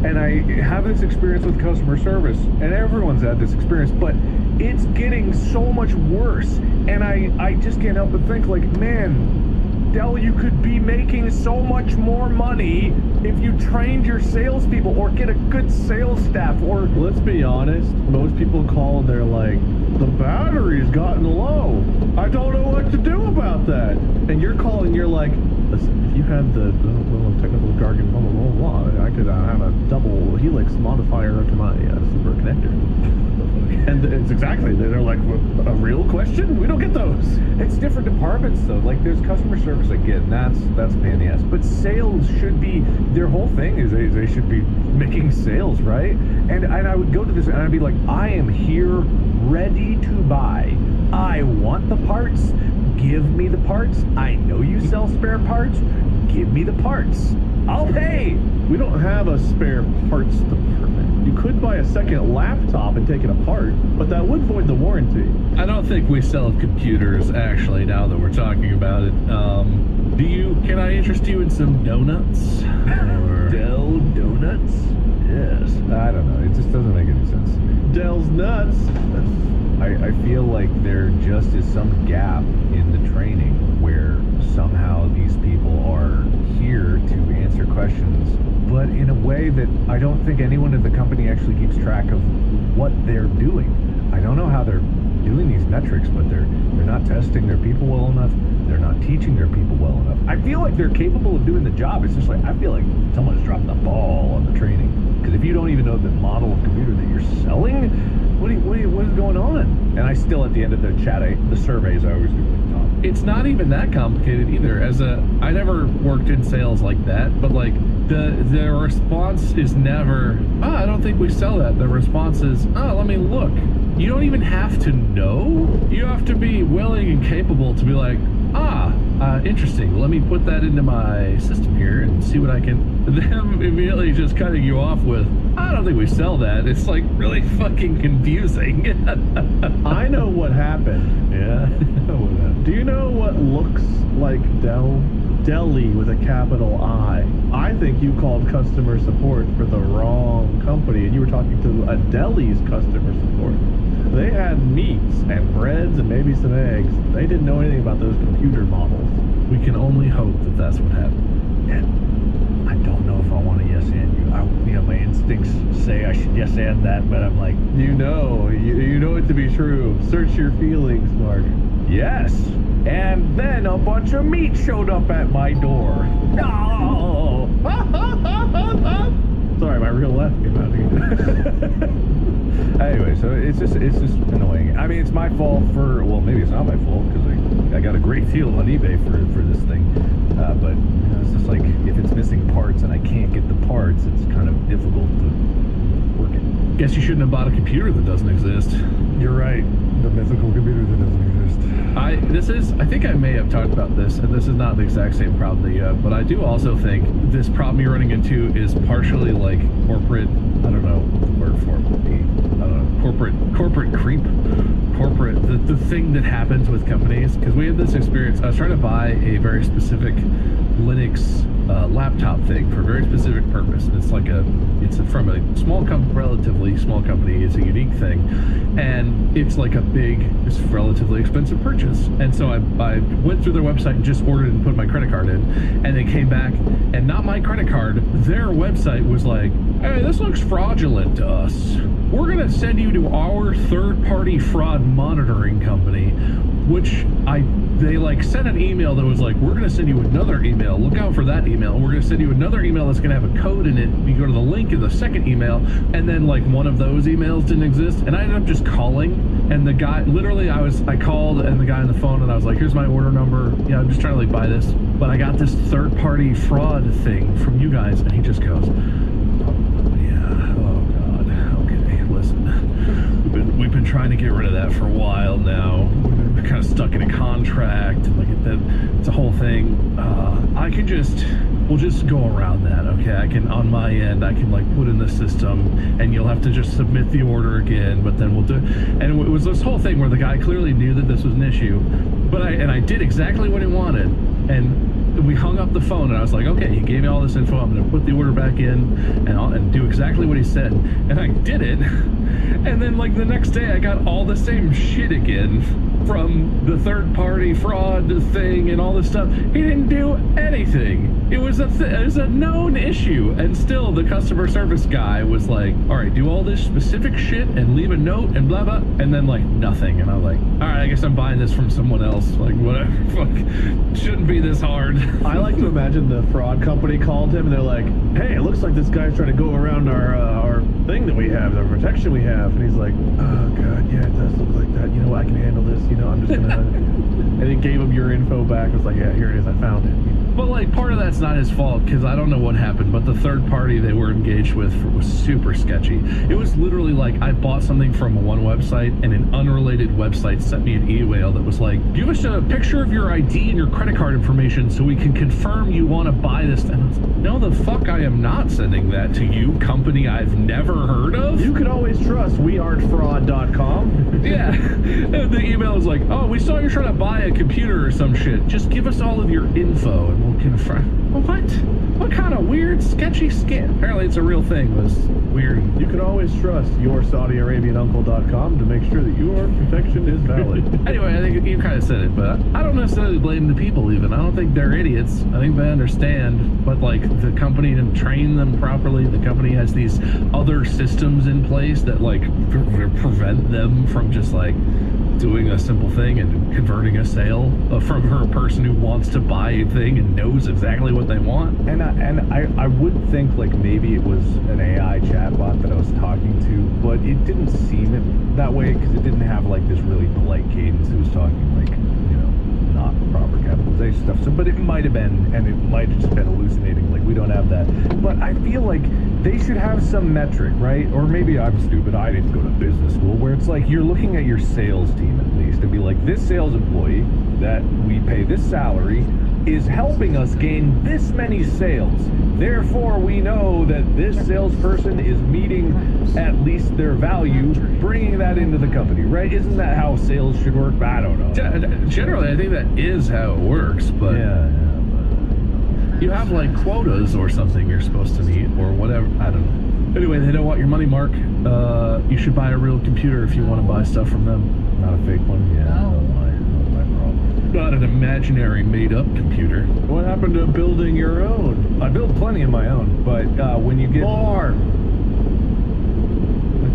and I have this experience with customer service, and everyone's had this experience, but it's getting so much worse. And I just can't help but think, like, man, Dell, you could be making so much more money if you trained your salespeople or get a good sales staff. Or let's be honest, most people call and they're like, the battery's gotten low. I don't know what to do about that. And you're calling, you're like, listen, if you had the little technical jargon, blah, blah, blah, blah, I could have a double helix modifier to my super connector. And it's exactly, they're like, a real question? We don't get those. It's different departments though. Like there's customer service I get, and that's a pain in the ass. But sales should be, their whole thing is they should be making sales, right? And I would go to this and I'd be like, I am here ready to buy. I want the parts. Give me the parts. I know you sell spare parts. Give me the parts. I'll pay. We don't have a spare parts department. You could buy a second laptop and take it apart, but that would void the warranty. I don't think we sell computers, actually, now that we're talking about it. Can I interest you in some donuts? Or Dell donuts? Yes. I don't know. It just doesn't make any sense to me. Dell's nuts. I feel like there just is some gap in the training where somehow these people are here to answer questions, but in a way that I don't think anyone at the company actually keeps track of what they're doing. I don't know how they're doing these metrics, but they're not testing their people well enough. They're not teaching their people well enough. I feel like they're capable of doing the job. It's just like, I feel like someone's dropped the ball on the training. Because if you don't even know the model of computer that you're selling, what is going on? And I still, at the end of the chat, the surveys I always do. It's not even that complicated either. I never worked in sales like that, but like the response is never, I don't think we sell that. The response is, let me look. You don't even have to know. You have to be willing and capable to be like, interesting. Let me put that into my system here and see what I can. Them immediately just cutting you off with, I don't think we sell that. It's like really fucking confusing. I know what happened. Yeah. Do you know what looks like Dell? Deli with a capital I. I think you called customer support for the wrong company, and you were talking to a deli's customer support. They had meats and breads and maybe some eggs. They didn't know anything about those computer models. We can only hope that that's what happened. And I don't know if I want to yes and you. My instincts say I should yes and that, but I'm like, you know it to be true. Search your feelings, Mark. Yes. And then a bunch of meat showed up at my door. No. Sorry, my real laugh came out again. Anyway, so it's just annoying. I mean, it's my fault for, well, maybe it's not my fault because I got a great deal on eBay for this thing. But it's just like, if it's missing parts and I can't get the parts, it's kind of difficult to work it. Guess you shouldn't have bought a computer that doesn't exist. You're right. The mythical computer that doesn't exist. I think I may have talked about this, and this is not the exact same problem that you have, but I do also think this problem you're running into is partially like corporate, I don't know the word for it, I don't know, corporate creep, the thing that happens with companies, because we had this experience. I was trying to buy a very specific Linux laptop thing for a very specific purpose, and it's from a relatively small company. It's a unique thing, and it's like it's relatively expensive purchase. And so I went through their website and just ordered and put my credit card in, and they came back, and not my credit card, their website was like, hey, this looks fraudulent to us. We're gonna send you to our third-party fraud monitoring company, which they like sent an email that was like, we're going to send you another email. Look out for that email. We're going to send you another email that's going to have a code in it. You go to the link in the second email, and then like one of those emails didn't exist. And I ended up just calling, and the guy, literally I called and the guy on the phone, and I was like, here's my order number. Yeah, I'm just trying to like buy this, but I got this third-party fraud thing from you guys. And he just goes, we've been trying to get rid of that for a while now. We're kind of stuck in a contract contract, like it's a whole thing. We'll just go around that, okay? I can, on my end, I can like put in the system, and you'll have to just submit the order again, but then we'll do, and it was this whole thing where the guy clearly knew that this was an issue, but I did exactly what he wanted, and we hung up the phone, and I was like, okay, he gave me all this info, I'm gonna put the order back in, and do exactly what he said, and I did it, and then like the next day I got all the same shit again from the third-party fraud thing and all this stuff. He didn't do anything. It was a known issue, and still the customer service guy was like, all right, do all this specific shit and leave a note and blah blah, and then like nothing. And I was like, all right, I guess I'm buying this from someone else. Like whatever, fuck, shouldn't be this hard. I like to imagine the fraud company called him and they're like, hey, it looks like this guy's trying to go around our thing that we have, the protection we have, and he's like, oh god, yeah, it does look like that. You know what, I can handle this. You know, I'm just gonna. And he gave him your info back. It was like, yeah, here it is, I found it. But like part of that's not his fault, because I don't know what happened, but the third party they were engaged with was super sketchy. It was literally like I bought something from one website and an unrelated website sent me an email that was like, give us a picture of your ID and your credit card information so we can confirm you want to buy this. And I was like, no the fuck, I am not sending that to you, company I've never heard of. You can always trust wearen'tfraud.com. Yeah. And the email was like, oh, we saw you're trying to buy a computer or some shit. Just give us all of your info and we'll confirm. What? What kind of weird, sketchy scam? Apparently it's a real thing. It was weird. You can always trust yourSaudiArabianUncle.com to make sure that your protection is valid. Anyway, I think you kind of said it, but I don't necessarily blame the people even. I don't think they're idiots. I think they understand, but like the company didn't train them properly. The company has these other systems in place that like prevent them from just like doing a simple thing and converting a sale from her person who wants to buy a thing and knows exactly what they want. And I would think like maybe it was an AI chatbot that I was talking to, but it didn't seem it that way because it didn't have like this really polite cadence. It was talking like, you know, not proper capitalization stuff. So, but it might have been, and it might have just been hallucinating. Like we don't have that. But I feel like they should have some metric, right? Or maybe I'm stupid. I didn't go to business school, where it's like you're looking at your sales team at least and be like, this sales employee that we pay this salary is helping us gain this many sales. Therefore, we know that this salesperson is meeting at least their value, bringing that into the company, right? Isn't that how sales should work? I don't know. Generally, I think that is how it works, but you have like quotas or something you're supposed to meet or whatever. I don't know. Anyway, they don't want your money, Mark. You should buy a real computer if you want to buy stuff from them. Not a fake one? Yeah, not my problem. Not an imaginary made-up computer. What happened to building your own? I build plenty of my own, but when you get... More! I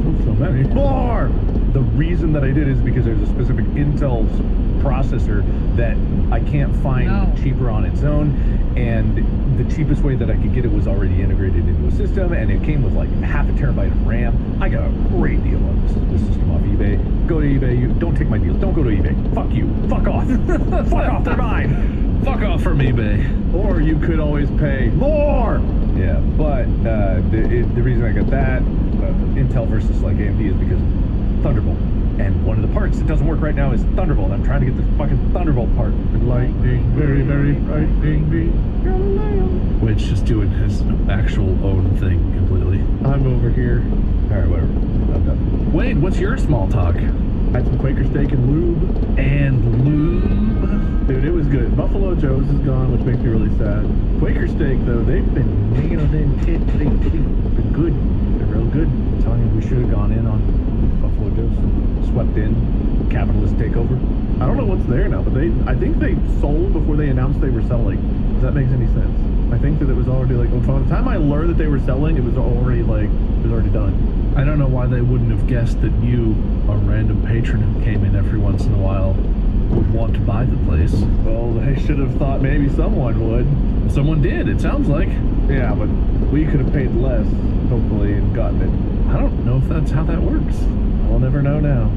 built so many. More! The reason that I did is because there's a specific Intel processor that I can't find cheaper on its own, and the cheapest way that I could get it was already integrated into a system, and it came with like half a terabyte of RAM. I got a great deal on this system off eBay. Go to eBay. You don't take my deals. Don't go to eBay. Fuck you. Fuck off. Fuck off. They're mine. Fuck off from eBay. Or you could always pay more. Yeah, but the reason I got that Intel versus like AMD is because of Thunderbolt. And one of the parts that doesn't work right now is Thunderbolt. I'm trying to get the fucking Thunderbolt part. Lightning, very, very frightening me. Which is doing his actual own thing completely. I'm over here. Alright, whatever. I'm done. Wade, what's your small talk? I had some Quaker steak and lube. Dude, it was good. Buffalo Joe's is gone, which makes me really sad. Quaker steak, though, they've been nailing them tits. They've been good. They're real good. I'm telling you, we should have gone in on Buffalo Joe's. Swept in. Capitalist takeover. I don't know what's there now, but I think they sold before they announced they were selling. If that makes any sense. I think that it was already like, by the time I learned that they were selling, it was already done. I don't know why they wouldn't have guessed that you, a random patron who came in every once in a while, would want to buy the place. Well, they should have thought maybe someone would. Someone did, it sounds like. Yeah, but we could have paid less, hopefully, and gotten it. I don't know if that's how that works. We'll never know now.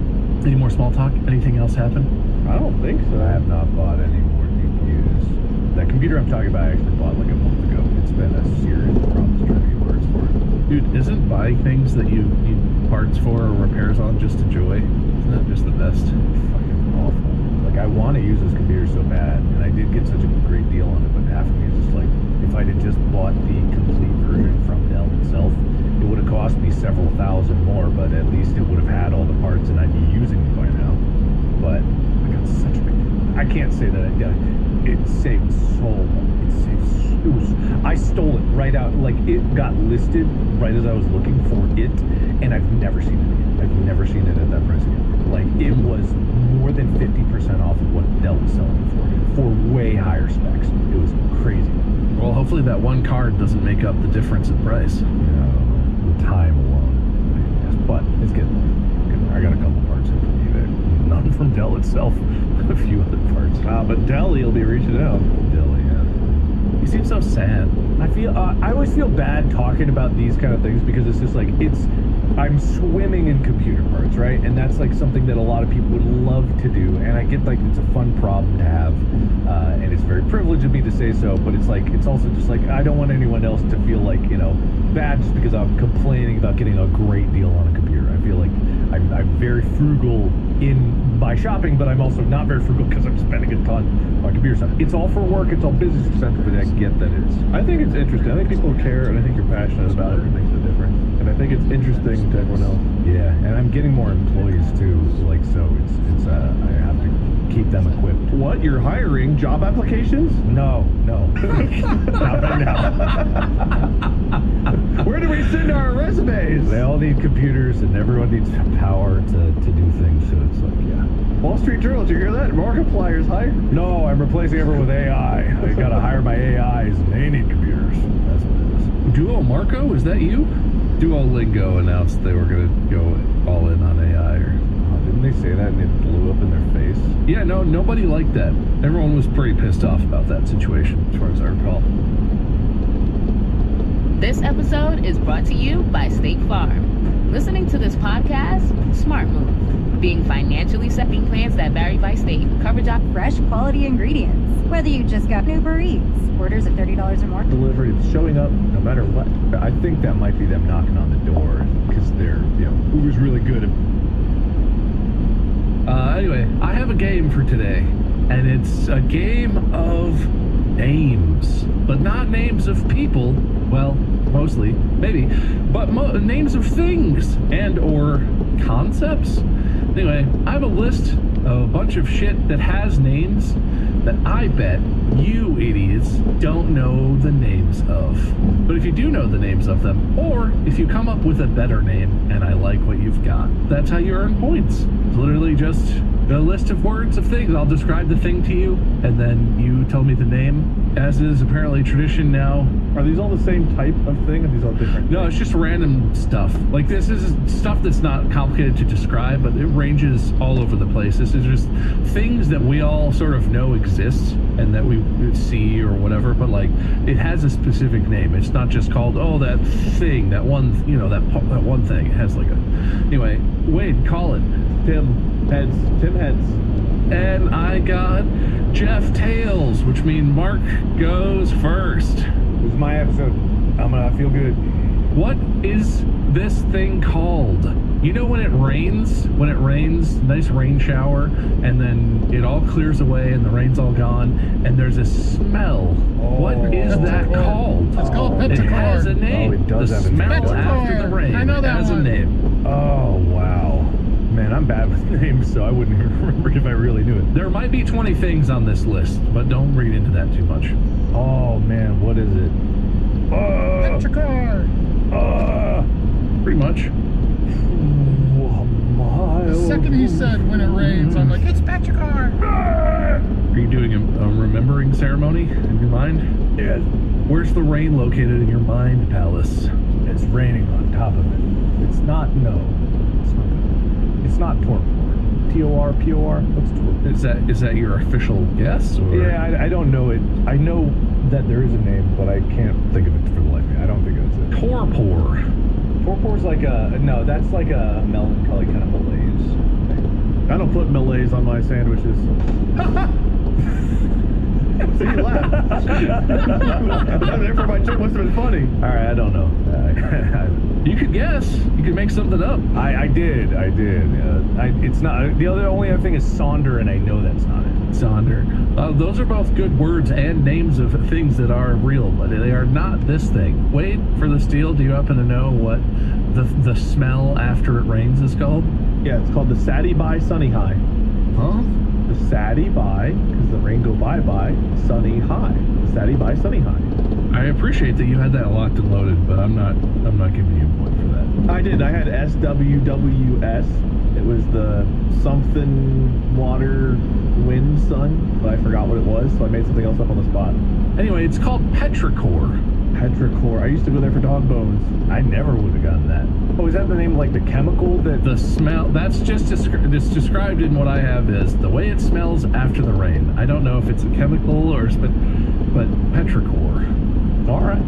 Any more small talk? Anything else happen? I don't think so. I have not bought any more GPUs. That computer I'm talking about I actually bought like a month ago. It's been a series of problems trying to get parts for it. Dude, isn't buying things that you need parts for or repairs on just a joy? Isn't that just the best? Fucking awful. Like I want to use this computer so bad, and I did get such a great deal on it, but half of me is just like, if I'd have just bought the complete version from Dell itself, it would have cost me several thousand more, but at least it would have had all the parts and I'd be using it by now. But I got such a big deal. I can't say that it saved so much. I stole it right out, like it got listed right as I was looking for it, and I've never seen it again. I've never seen it at that price again. Like it was more than 50% off of what Dell was selling it for way higher specs. It was crazy. Well, hopefully that one card doesn't make up the difference in price. The time alone. Yes, but it's getting there. I got a couple parts in from eBay. None from Dell itself. A few other parts. But Deli will be reaching out. Deli, yeah. You seem so sad. I always feel bad talking about these kind of things because it's just like, I'm swimming in computer parts, right? And that's like something that a lot of people would love to do. And I get like it's a fun problem to have. And it's very privileged of me to say so, but it's like, it's also just like, I don't want anyone else to feel like, bad just because I'm complaining about getting a great deal on a computer. I feel like I'm very frugal in my shopping, but I'm also not very frugal because I'm spending a ton on computer stuff. It's all for work, it's all business expensive, but I get that it's... I think it's interesting. I think people care, and I think you're passionate about it. It makes a difference. And I think it's interesting to everyone else. Yeah, and I'm getting more employees too, like, so it's I have to keep them equipped. What? You're hiring job applications? No. Not right now. Where do we send our resumes? They all need computers, and everyone needs power to do things, so it's like, yeah. Wall Street Journal, did you hear that? Markiplier's hired? No, I'm replacing everyone with AI. I gotta hire my AIs, and they need computers. That's what it is. Duo Marco, is that you? Duolingo announced they were going to go all in on AI. Didn't they say that and it blew up in their face? Yeah, no, nobody liked that. Everyone was pretty pissed off about that situation, as far as I recall. This episode is brought to you by State Farm. Listening to this podcast, smart move. Being financially savvy, plans that vary by state, coverage op, fresh quality ingredients. Whether you just got Uber Eats, orders of $30 or more. Delivery, it's showing up no matter what. I think that might be them knocking on the door because they're, Uber's really good at... Anyway, I have a game for today, and it's a game of names, but not names of people. Well, mostly, maybe, but names of things and or concepts. Anyway, I have a list of a bunch of shit that has names that I bet you idiots don't know the names of. But if you do know the names of them, or if you come up with a better name and I like what you've got, that's how you earn points. It's literally just a list of words of things. I'll describe the thing to you, and then you tell me the name, as is apparently tradition now. Are these all the same type of thing, or are these all different? No, it's just random stuff. Like, this is stuff that's not complicated to describe, but it ranges all over the place. This is just things that we all sort of know exist and that we see or whatever, but like, it has a specific name. It's not just called, oh, that thing, that one, that one thing. It has like a... Anyway, Wade, call it. Tim Heads. And I got Jeff Tails, which means Mark goes first. This is my episode. I'm gonna feel good. What is this thing called? You know when it rains, nice rain shower, and then it all clears away and the rain's all gone, and there's a smell. What is that called? It's called Petrichor. It has a name. Oh, it does have a name. The smell after the rain. I know that has one. a name. Oh, wow. Man, I'm bad with names, so I wouldn't even remember if I really knew it. There might be 20 things on this list, but don't read into that too much. Oh, man, what is it? Petrichor. Pretty much. The second he said when it rains, I'm like, it's Petrichor. Are you doing a remembering ceremony in your mind? Yes. Where's the rain located in your mind, Palace? It's raining on top of it. It's not Torpor. T-O-R-P-O-R? What's Torpor? Is that your official guess? Or? Yeah, I don't know it. I know that there is a name, but I can't think of it for the life of me. I don't think it's it. Torpor. Torpor's like no, that's like a melancholy kind of malaise thing. I don't put malaise on my sandwiches. So you laugh. Therefore my joke must have been funny. All right, I don't know. You could guess. You could make something up. I did. It's not. The only other thing is Sonder, and I know that's not it. Sonder. Those are both good words and names of things that are real, but they are not this thing. Wait for the steal. Do you happen to know what the smell after it rains is called? Yeah, it's called the Sadie Bye Sunny High. Huh? The Sadie Bye, because the rain go bye-bye, sunny high. The Sadie Bye Sunny High. I appreciate that you had that locked and loaded, but I'm not giving you a point for that. I did. I had SWWS. It was the something water wind sun, but I forgot what it was, so I made something else up on the spot. Anyway, it's called Petrichor. Petrichor. I used to go there for dog bones. I never would have gotten that. Oh, is that the name of like the chemical that... The smell, that's just it's described in what I have is the way it smells after the rain. I don't know if it's a chemical or, but Petrichor. All right.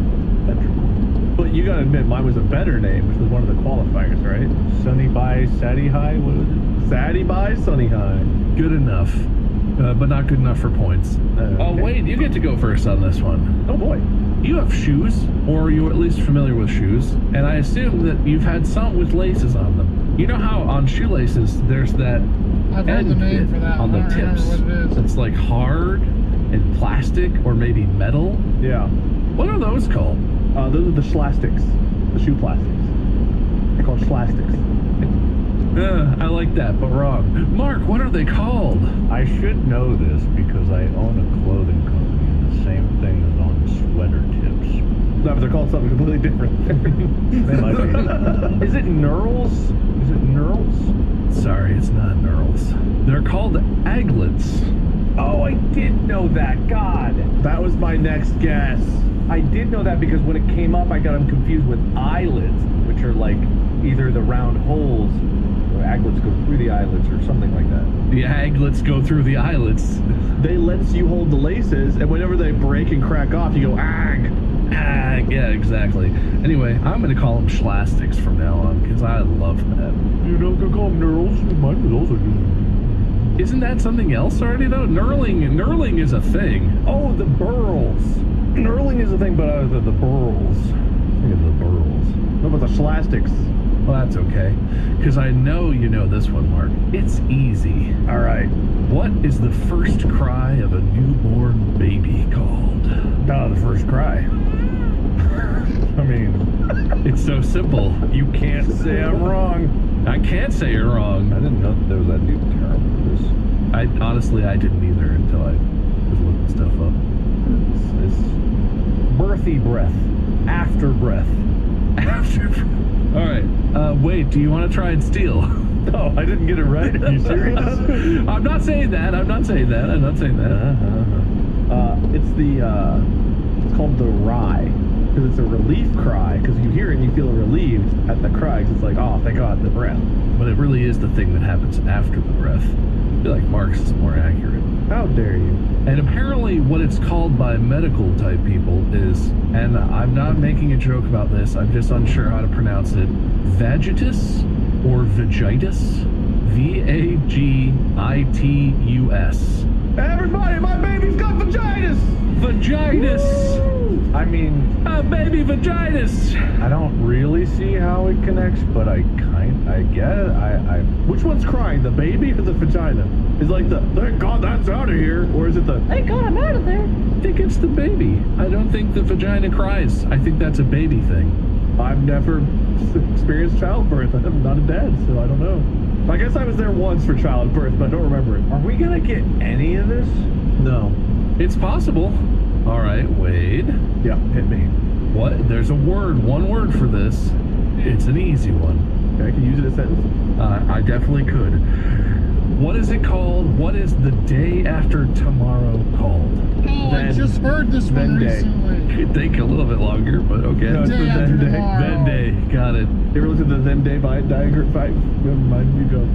Petrichor. But you gotta admit, mine was a better name, which was one of the qualifiers, right? Sunny Bye, Sadie High, what was it? Sadie Bye, Sunny High. Good enough, but not good enough for points. Oh, Wade, you get to go first on this one. Oh boy. You have shoes, or you're at least familiar with shoes, and I assume that you've had some with laces on them. You know how on shoelaces there's that I've heard the name for that. on the tips. What it is. It's like hard and plastic, or maybe metal. Yeah. What are those called? Those are the schlastics, the shoe plastics. They're called schlastics. I like that, but wrong. Mark, what are they called? I should know this because I own a clothing company, and the same thing is on sweater tips. No, but they're called something completely different. They might be. Is it knurls? Is it knurls? Sorry, it's not knurls. They're called aglets. Oh, I did know that. God. That was my next guess. I did know that because when it came up, I got them confused with eyelids, which are like either the round holes, or aglets go through the eyelids, or something like that. The aglets go through the eyelets. They lets you hold the laces, and whenever they break and crack off, you go, ag. Ag, yeah, exactly. Anyway, I'm going to call them schlastics from now on, because I love that. You don't go call them knurls? Mine was also just... Isn't that something else already, though? Knurling is a thing. Oh, the burls. Knurling is a thing, but the burls. Think of the burls. What about the schlastics? Well, that's okay, because I know you know this one, Mark. It's easy. All right. What is the first cry of a newborn baby called? The first cry. I mean, it's so simple. You can't say I'm wrong. I can't say you're wrong. I didn't know that there was that new term for this. Honestly, I didn't either until I was looking stuff up. It's birthy breath. After breath. After breath. All right. Wait, do you want to try and steal? No, I didn't get it right. Are you serious? I'm not saying that. It's called the rye. Because it's a relief cry. Because you hear it and you feel relieved at the cry. Because it's like, oh, thank God, the breath. But it really is the thing that happens after the breath. I feel like Mark's is more accurate. How dare you? And apparently what it's called by medical type people is, and I'm not making a joke about this, I'm just unsure how to pronounce it, vagitus or vagitus? V-A-G-I-T-U-S. Everybody, my baby's got vaginas! Vaginas! Woo! I mean... baby vaginas! I don't really see how it connects, but I get it. Which one's crying, the baby or the vagina? Is like the, thank God that's out of here, or is it the, Thank God I'm out of there. I think it's the baby. I don't think the vagina cries. I think that's a baby thing. I've never experienced childbirth. I'm not a dad, so I don't know. I guess I was there once for childbirth, but I don't remember it. Are we gonna get any of this? No. It's possible. All right, Wade. Yeah, hit me. What? There's a word, one word for this. It's an easy one. Okay, I can use it as a sentence? I definitely could. What is it called? What is the day after tomorrow called? Oh, I just heard this one recently. Could take a little bit longer, but okay. No, it's the then day. Then day. Got it. You ever looked at the then day diagram? Never mind, you go.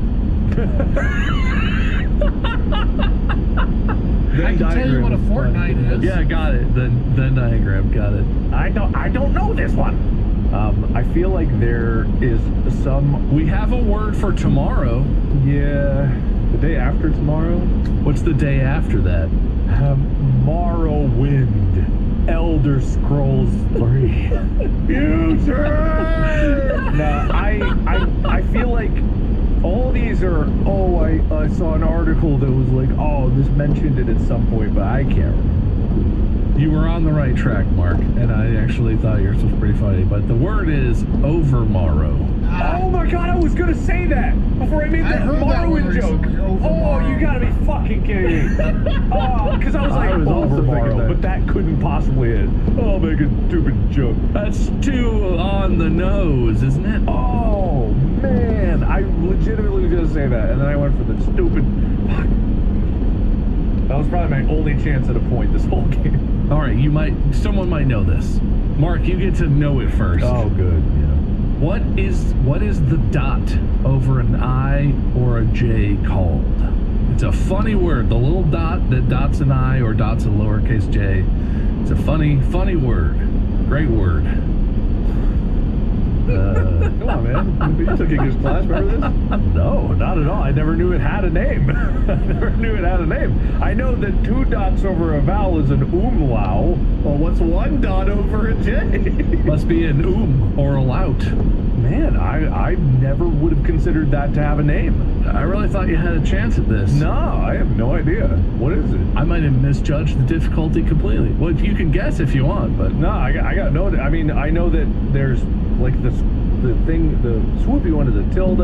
I can tell you what a fortnight is. Yeah, got it. Then diagram, got it. I don't know this one. I feel like there is some... We have a word for tomorrow. Yeah. The day after tomorrow? What's the day after that? Morrowind. Elder Scrolls 3. Future! No, I feel like All these are, I saw an article that was like, this mentioned it at some point, but I can't remember. You were on the right track, Mark, and I actually thought yours was pretty funny, but the word is overmorrow. Oh my god, I was gonna say that before I made that Morrowind joke. Oh, you gotta be fucking kidding me. Because I was like, overmorrow, but that couldn't possibly it. Oh, make a stupid joke. That's too on the nose, isn't it? Oh, man. I legitimately was gonna say that, and then I went for the stupid... Fuck. That was probably my only chance at a point this whole game. All right, someone might know this. Mark, you get to know it first. Oh, good. Yeah. What is the dot over an I or a J called? It's a funny word. The little dot that dots an I or dots a lowercase j. It's a funny word. Great word. Come on, man. You took English class, remember this? No, not at all. I never knew it had a name. I know that 2 dots over a vowel is an umlaut. Well, what's 1 dot over a J? Must be an or a lout. Man, I never would have considered that to have a name. I really thought you had a chance at this. No, I have no idea. What is it? I might have misjudged the difficulty completely. Well, you can guess if you want, but... No, I got no... I mean, I know that there's, like, the swoopy one is a tilde.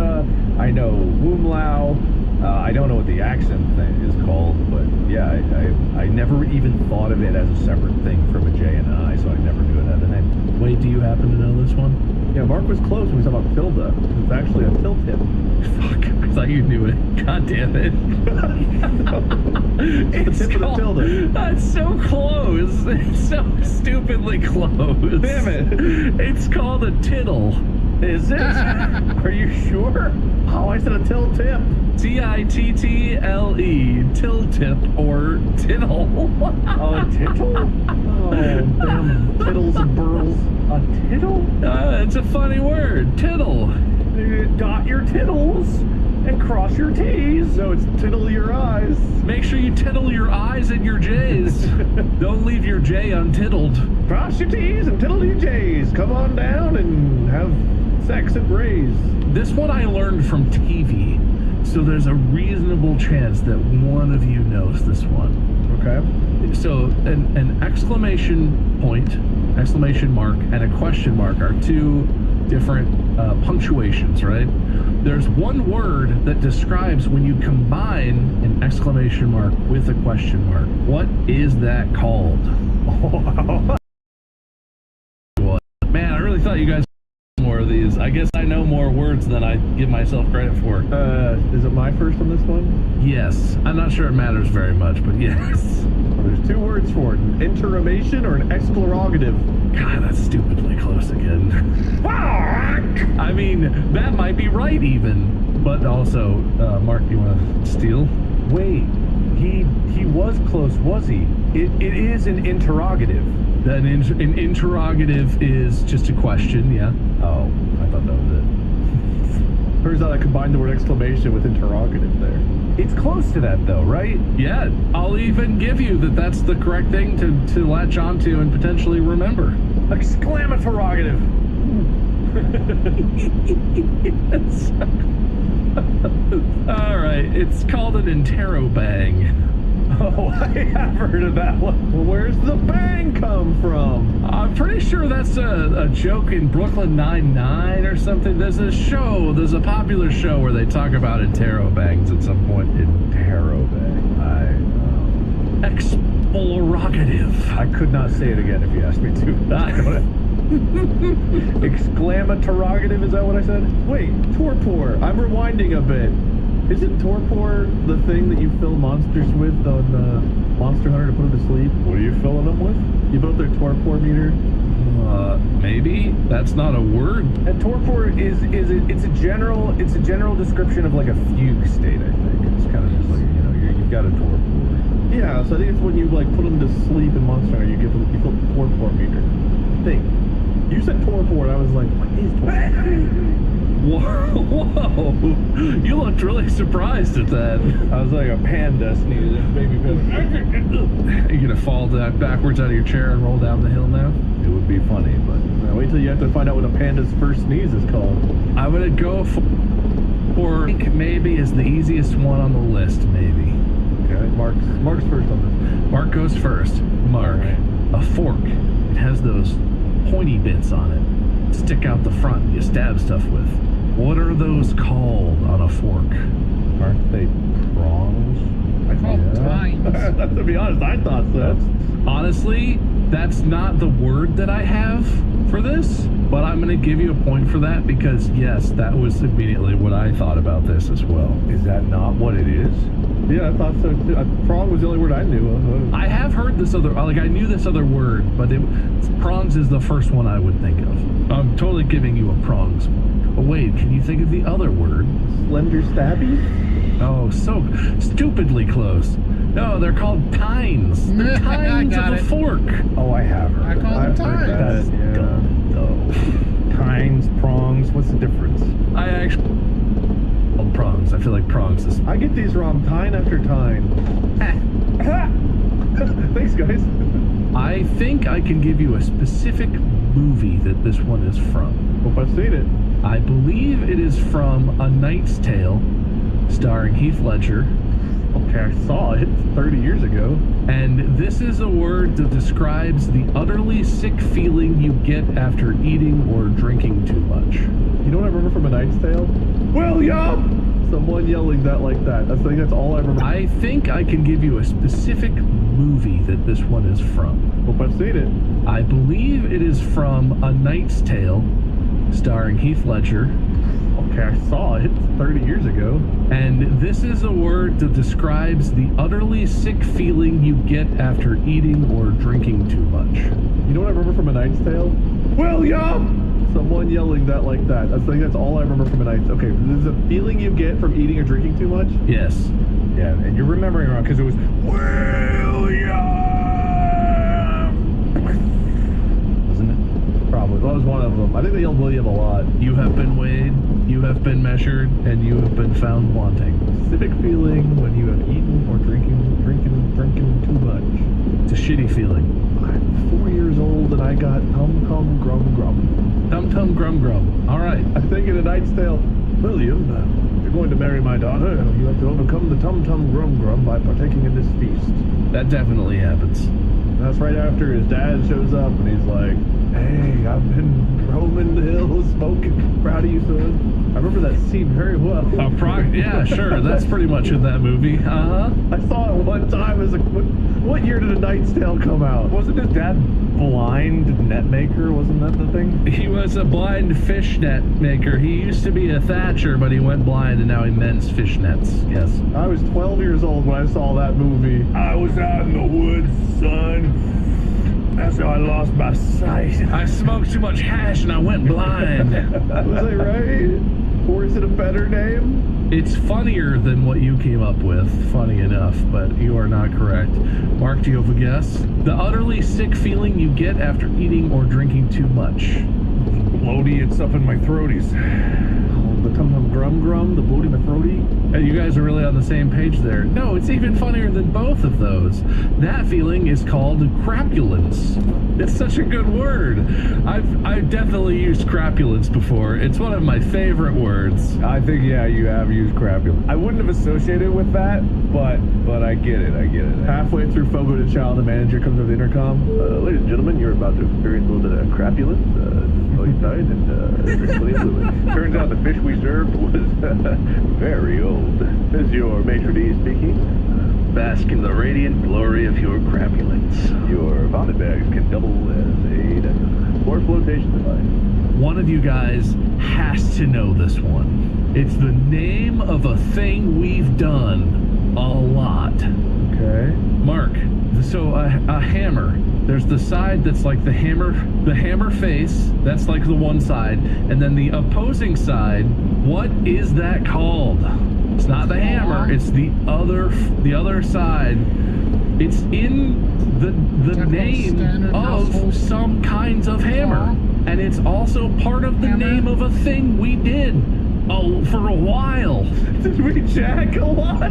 I know umlaut. I don't know what the accent thing is called, but yeah, I never even thought of it as a separate thing from a J and an I, so I never knew it had a name. Wait, do you happen to know this one? Yeah, Mark was close when we talked about tilde. It's actually a tilt tip. Fuck, I thought you knew it. God damn it. It's the tip of the tilde. That's so close. It's so stupidly close. Damn it. It's called a tittle. Is it? Are you sure? Oh, I said a tilt tip. T-I-T-T-L-E. Till tip or tittle. Oh, a tittle? Oh, damn. Tittles and burls. A tittle? It's a funny word. Tittle. Dot your tittles and cross your T's. So it's tittle your eyes. Make sure you tittle your I's and your J's. Don't leave your J untittled. Cross your T's and tittle your J's. Come on down and have sex at Ray's. This one I learned from TV, so there's a reasonable chance that one of you knows this one. Okay. So an exclamation point, exclamation mark, and a question mark are 2 different punctuations, right? There's one word that describes when you combine an exclamation mark with a question mark. What is that called? Man, I really thought you guys more of these. I guess I know more words than I give myself credit for. Is it my first on this one? Yes. I'm not sure it matters very much, but yes. Well, there's 2 words for it. An interrogation or an exclarative. God, that's stupidly close again. I mean, that might be right even. But also, Mark, you want to steal? Wait, he was close, was he? It is an interrogative. An interrogative is just a question, yeah. Oh, I thought that was it. Turns out I combined the word exclamation with interrogative there. It's close to that, though, right? Yeah, I'll even give you that that's the correct thing to latch onto and potentially remember. Exclamatorative. Yes. All right, it's called an interrobang. Oh, I have heard of that one. Well, where's the bang come from? I'm pretty sure that's a joke in Brooklyn Nine-Nine or something. There's a popular show where they talk about interrobangs at some point. Interrobang. Explorative. I could not say it again if you asked me to. Exclamatorative, is that what I said? Wait, torpor. I'm rewinding a bit. Isn't torpor the thing that you fill monsters with on Monster Hunter to put them to sleep? What are you filling them with? You built their torpor meter? Maybe that's not a word. And torpor it's a general description of like a fugue state. I think it's kind of just like you've got a torpor. Yeah, so I think it's when you like put them to sleep in Monster Hunter, you fill the torpor meter. Think. You said torpor, and I was like, what is torpor? Whoa! You looked really surprised at that. I was like a panda sneezing, baby panda. Are you gonna fall backwards out of your chair and roll down the hill now? It would be funny, but wait till you have to find out what a panda's first sneeze is called. I'm gonna go for Or maybe is the easiest one on the list, maybe. Okay, Mark's first on this. Mark goes first. Mark, a fork. It has those pointy bits on it. Stick out the front, you stab stuff with. What are those called on a fork? Aren't they prongs? I call them tines. To be honest, I thought so. Honestly, that's not the word that I have for this, but I'm going to give you a point for that because, yes, that was immediately what I thought about this as well. Is that not what it is? Yeah, I thought so too. Prong was the only word I knew of. I have heard this other, like I knew this other word, but prongs is the first one I would think of. I'm totally giving you a prongs. But wait, can you think of the other word? Slender stabby? Oh, so stupidly close. No, they're called tines. The tines of a fork. Oh, I have heard. I call them tines. That's dumb, though. Tines, prongs, what's the difference? I actually... Oh, prongs. I feel like prongs is... I get these wrong time after time. Thanks, guys. I think I can give you a specific movie that this one is from. Hope I've seen it. I believe it is from A Knight's Tale, starring Heath Ledger. Okay, I saw it 30 years ago. And this is a word that describes the utterly sick feeling you get after eating or drinking too much. You know what I remember from A Knight's Tale? William! Someone yelling that like that. I think that's all I remember. I think I can give you a specific movie that this one is from. Hope I've seen it. I believe it is from A Knight's Tale, starring Heath Ledger. Okay, I saw it 30 years ago. And this is a word that describes the utterly sick feeling you get after eating or drinking too much. You know what I remember from A Knight's Tale? William! Someone yelling that like that. I think that's all I remember from A Knight's Tale. Okay, this is a feeling you get from eating or drinking too much? Yes. Yeah, and you're remembering wrong because it was William! Wasn't it? Probably. That was one of them. I think they yelled William a lot. You have been weighed, you have been measured, and you have been found wanting. Specific feeling when you have eaten or drinking too much. It's a shitty feeling. I'm 4 years old and I got tum-tum grum-grum. Tum-tum grum-grum. All right. I think in A Knight's Tale, William, if you're going to marry my daughter, you have to overcome the tum-tum grum-grum by partaking in this feast. That definitely happens. And that's right after his dad shows up and he's like, hey, I've been roaming the hills smoking. Proud of you, son. I remember that scene very well. Yeah, sure. That's pretty much in that movie. Uh-huh. I saw it one time as a... What year did A Knight's Tale come out? Wasn't his dad blind net maker? Wasn't that the thing? He was a blind fish net maker. He used to be a thatcher, but he went blind and now he mends fish nets. Yes. I was 12 years old when I saw that movie. I was out in the woods, son. That's how I lost my sight. I smoked too much hash and I went blind. Was I right? Or is it a better name? It's funnier than what you came up with, funny enough, but you are not correct. Mark, do you have a guess? The utterly sick feeling you get after eating or drinking too much. Bloaty and stuff in my throaties. Oh, the tum-tum grum-grum, the bloaty my throaty. Hey, you guys are really on the same page there. No, it's even funnier than both of those. That feeling is called crapulence. It's such a good word. I've definitely used crapulence before. It's one of my favorite words. I think, yeah, you have used crapulence. I wouldn't have associated it with that, but I get it. Halfway through Fogo de Chao, the manager comes over the intercom. Ladies and gentlemen, you're about to experience a little bit of crapulence. Hold you tight and drink plenty of fluid. Turns out the fish we served was very old. This is your maitre d' speaking. Bask in the radiant glory of your crapulence. Your vomit bags can double as a deck or flotation device. One of you guys has to know this one. It's the name of a thing we've done a lot. Okay. Mark, so a hammer. There's the side that's like the hammer face, that's like the one side, and then the opposing side, what is that called? It's not the hammer, it's the other side. It's in the name of some kinds of hammer. And it's also part of the name of a thing we did for a while. Did we jack a lot?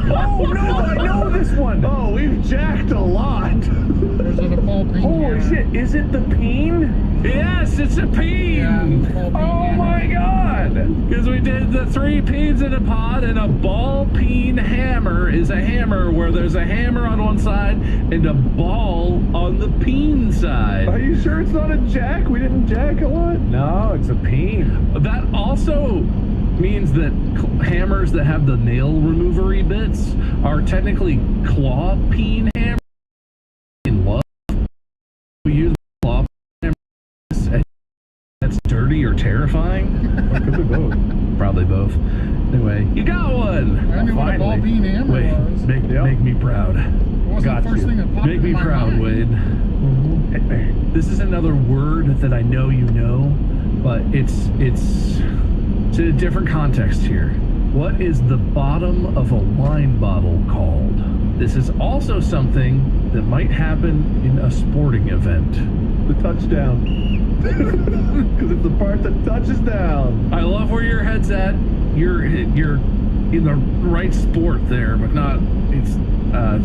Oh, no, I know this one. Oh, we've jacked a lot. There's a ball peen Holy here. shit. Is it the peen? Yes, it's a peen. Oh my god! Because we did the 3 peens in a pod, and a ball peen hammer is a hammer where there's a hammer on one side and a ball on the peen side. Are you sure it's not a jack? We didn't jack a lot? No, it's a peen. That also means that hammers that have the nail removery bits are technically claw peen hammers. In love, we use claw hammers, and that's dirty or terrifying. Or could be both. Probably both. Anyway, you got one. I knew what a ball peen hammer Wait, was. make me proud. What was Got the first you. thing that popped Make in me my proud, mind? Wade. This is another word that I know you know, but it's in a different context here. What is the bottom of a wine bottle called? This is also something that might happen in a sporting event. The touchdown. Because it's the part that touches down. I love where your head's at. You're in the right sport there, but not. It's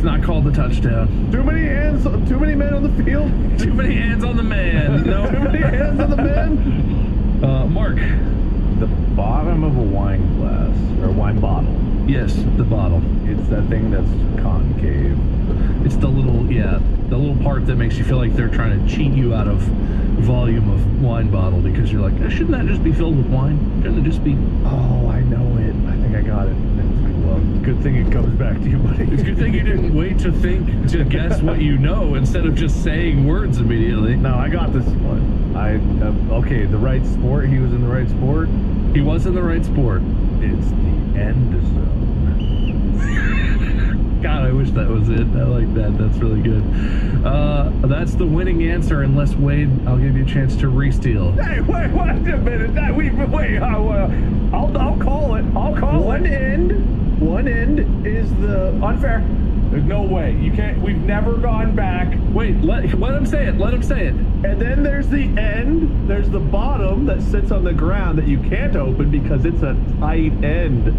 not called the touchdown. Too many hands, too many men on the field. Too many hands on the man. No. Too many hands on the man. Mark. The bottom of a wine glass or wine bottle. Yes, the bottle. It's that thing that's concave. It's the little part that makes you feel like they're trying to cheat you out of volume of wine bottle because you're like, shouldn't that just be filled with wine? Shouldn't it just be? Oh, I know it. I think I got it. Well, good thing it comes back to you, buddy. It's a good thing you didn't wait to think to guess what you know instead of just saying words immediately. No, I got this one. Okay, the right sport. He was in the right sport. He was in the right sport. It's the end zone. God, I wish that was it. I like that. That's really good. That's the winning answer. Unless Wade, I'll give you a chance to re-steal. Hey, wait a minute. I'll call it. I'll call One it. One end is the unfair. There's no way. You can't. We've never gone back. Wait, let him say it. Let him say it. And then there's the end. There's the bottom that sits on the ground that you can't open because it's a tight end.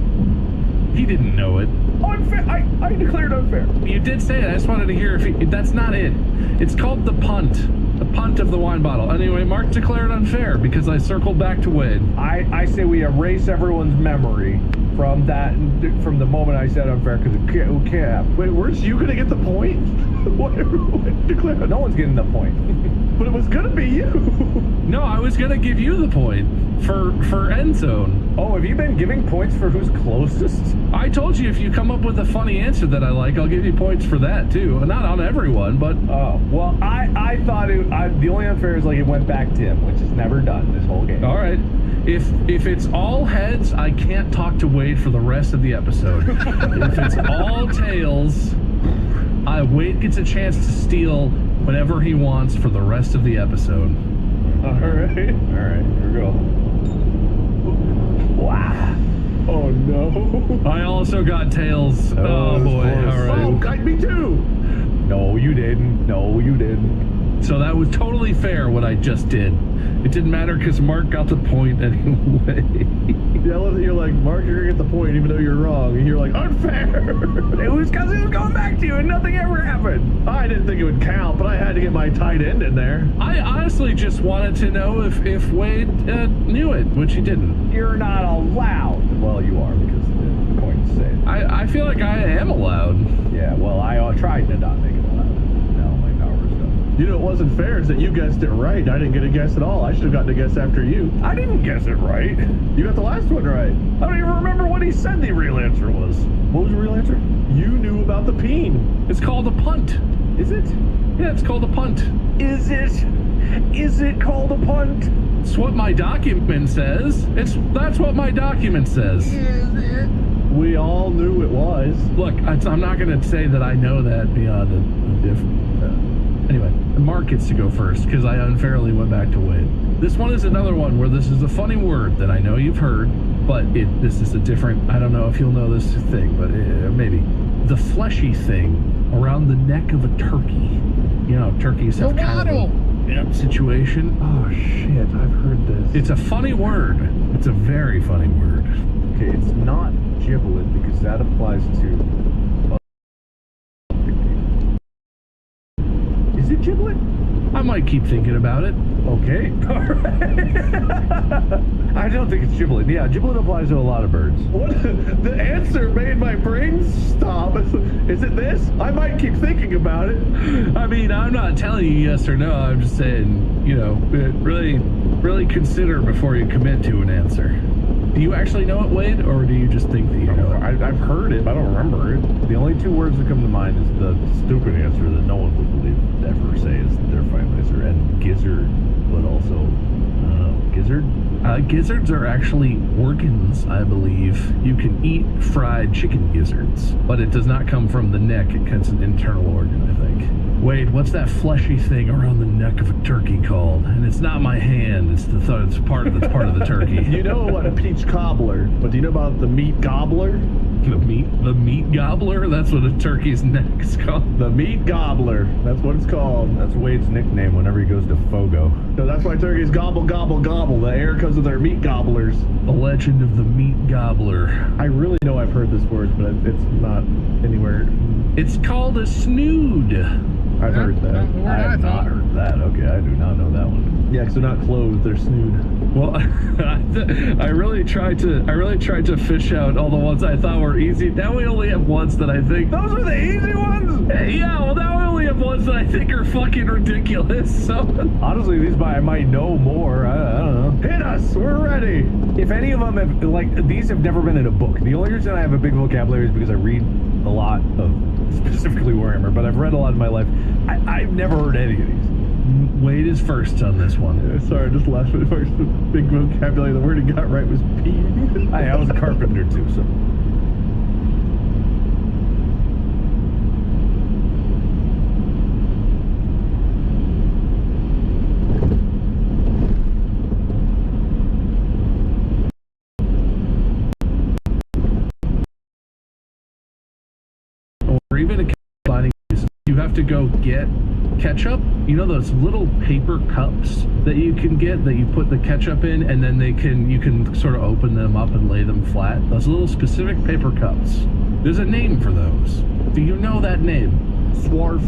He didn't know it. Unfair. I declared unfair. You did say it. I just wanted to hear if that's not it. It's called the punt. The punt of the wine bottle. Anyway, Mark declared unfair because I circled back to Wade. I say we erase everyone's memory from the moment I said unfair because it can't. Wait, weren't you gonna get the point? Declare. No one's getting the point. But it was gonna be you. No, I was gonna give you the point for end zone. Oh, have you been giving points for who's closest? I told you if you come up with a funny answer that I like, I'll give you points for that too. Not on everyone, but oh well, I thought the only unfair is like it went back to him, which is never done this whole game. All right. If it's all heads, I can't talk to Wade for the rest of the episode. If it's all tails, Wade gets a chance to steal whenever he wants for the rest of the episode. All right, here we go. Wow. Oh no. I also got tails. Oh boy. All right. Oh, me too. No, you didn't. No, you didn't. So that was totally fair what I just did. It didn't matter because Mark got the point anyway. Yeah, I love that you're like, Mark, you're gonna get the point even though you're wrong. And you're like, unfair. It was because it was going back to you and nothing ever happened. I didn't think it would count, but I had to get my tight end in there. I honestly just wanted to know if Wade knew it, which he didn't. You're not allowed. Well, you are because the points say it. I feel like I am allowed. Yeah, well, I tried to not make it allowed. Now my power's done. You know, it wasn't fair is that you guessed it right. I didn't get a guess at all. I should have gotten a guess after you. I didn't guess it right. You got the last one right. I don't even remember what he said the real answer was. What was the real answer? You knew about the peen. It's called a punt. Is it? Yeah, it's called a punt. Is it? Is it called a punt? It's what my document says. That's what my document says. Is it? We all knew it was. Look, I'm not going to say that I know that beyond a different... Anyway, Mark gets to go first because I unfairly went back to Wade. This one is another one where this is a funny word that I know you've heard, but this is a different... I don't know if you'll know this thing, but maybe. The fleshy thing around the neck of a turkey. You know, turkeys have kind of a situation. Oh, shit, I've heard this. It's a funny word. It's a very funny word. Okay, it's not giblet because that applies to... Is it giblet? I'm might keep thinking about it. Okay. All right. I don't think it's giblet. Yeah, giblet applies to a lot of birds. What? The answer made my brain stop. Is it this? I might keep thinking about it. I mean, I'm not telling you yes or no. I'm just saying, you know, really consider before you commit to an answer. Do you actually know it, Wade, or do you just think that you know it? I've heard it, but I don't remember it. The only two words that come to mind is the stupid answer that no one would believe ever say is their fine laser, and gizzard, but also, I don't know, gizzard? Gizzards are actually organs, I believe. You can eat fried chicken gizzards, but it does not come from the neck. It's an internal organ, I think. Wade, what's that fleshy thing around the neck of a turkey called? And it's not my hand. It's it's part of the turkey. You know what a peach cobbler, but do you know about the meat gobbler? The meat gobbler? That's what a turkey's neck is called. The meat gobbler. That's what it's called. That's Wade's nickname whenever he goes to Fogo. So that's why turkeys gobble, gobble, gobble. The air comes with their meat gobblers. The legend of the meat gobbler. I really know I've heard this word, but it's not anywhere. It's called a snood. I've heard that. I have not heard that. Okay, I do not know that one. Yeah, because they're not clothed, they're snood. Well, I really tried to fish out all the ones I thought were easy. Now we only have ones that I think those are the easy ones. Yeah, well now we only have ones that I think are fucking ridiculous. So honestly, these I might know more. I don't know. Hit us, we're ready. If any of them have these have never been in a book. The only reason I have a big vocabulary is because I read a lot of specifically Warhammer, but I've read a lot in my life. I've never heard any of these. Wade is first on this one. Yeah, sorry, I just laughed at first. The big vocabulary. The word he got right was pee. I was a carpenter too, so. Or even a combining, you have to go get ketchup. You know those little paper cups that you can get that you put the ketchup in, and then you can sort of open them up and lay them flat. Those little specific paper cups. There's a name for those. Do you know that name? Swarf.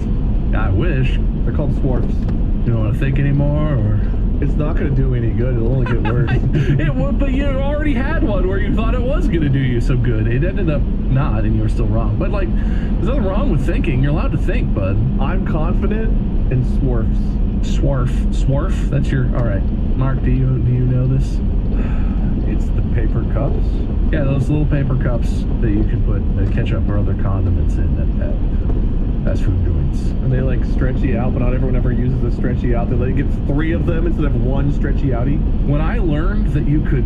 I wish. They're called swarfs. You don't want to think anymore, or? It's not going to do any good. It'll only get worse. It would, but you already had one where you thought it was going to do you some good. It ended up not, and you were still wrong. But like, there's nothing wrong with thinking. You're allowed to think, bud. I'm confident in swarfs. Swarf. That's your. All right, Mark. Do you know this? It's the paper cups. Yeah, those little paper cups that you can put ketchup or other condiments in at fast food joints. And they like stretchy out, but not everyone ever uses the stretchy out. They get 3 of them instead of 1 stretchy outie. When I learned that you could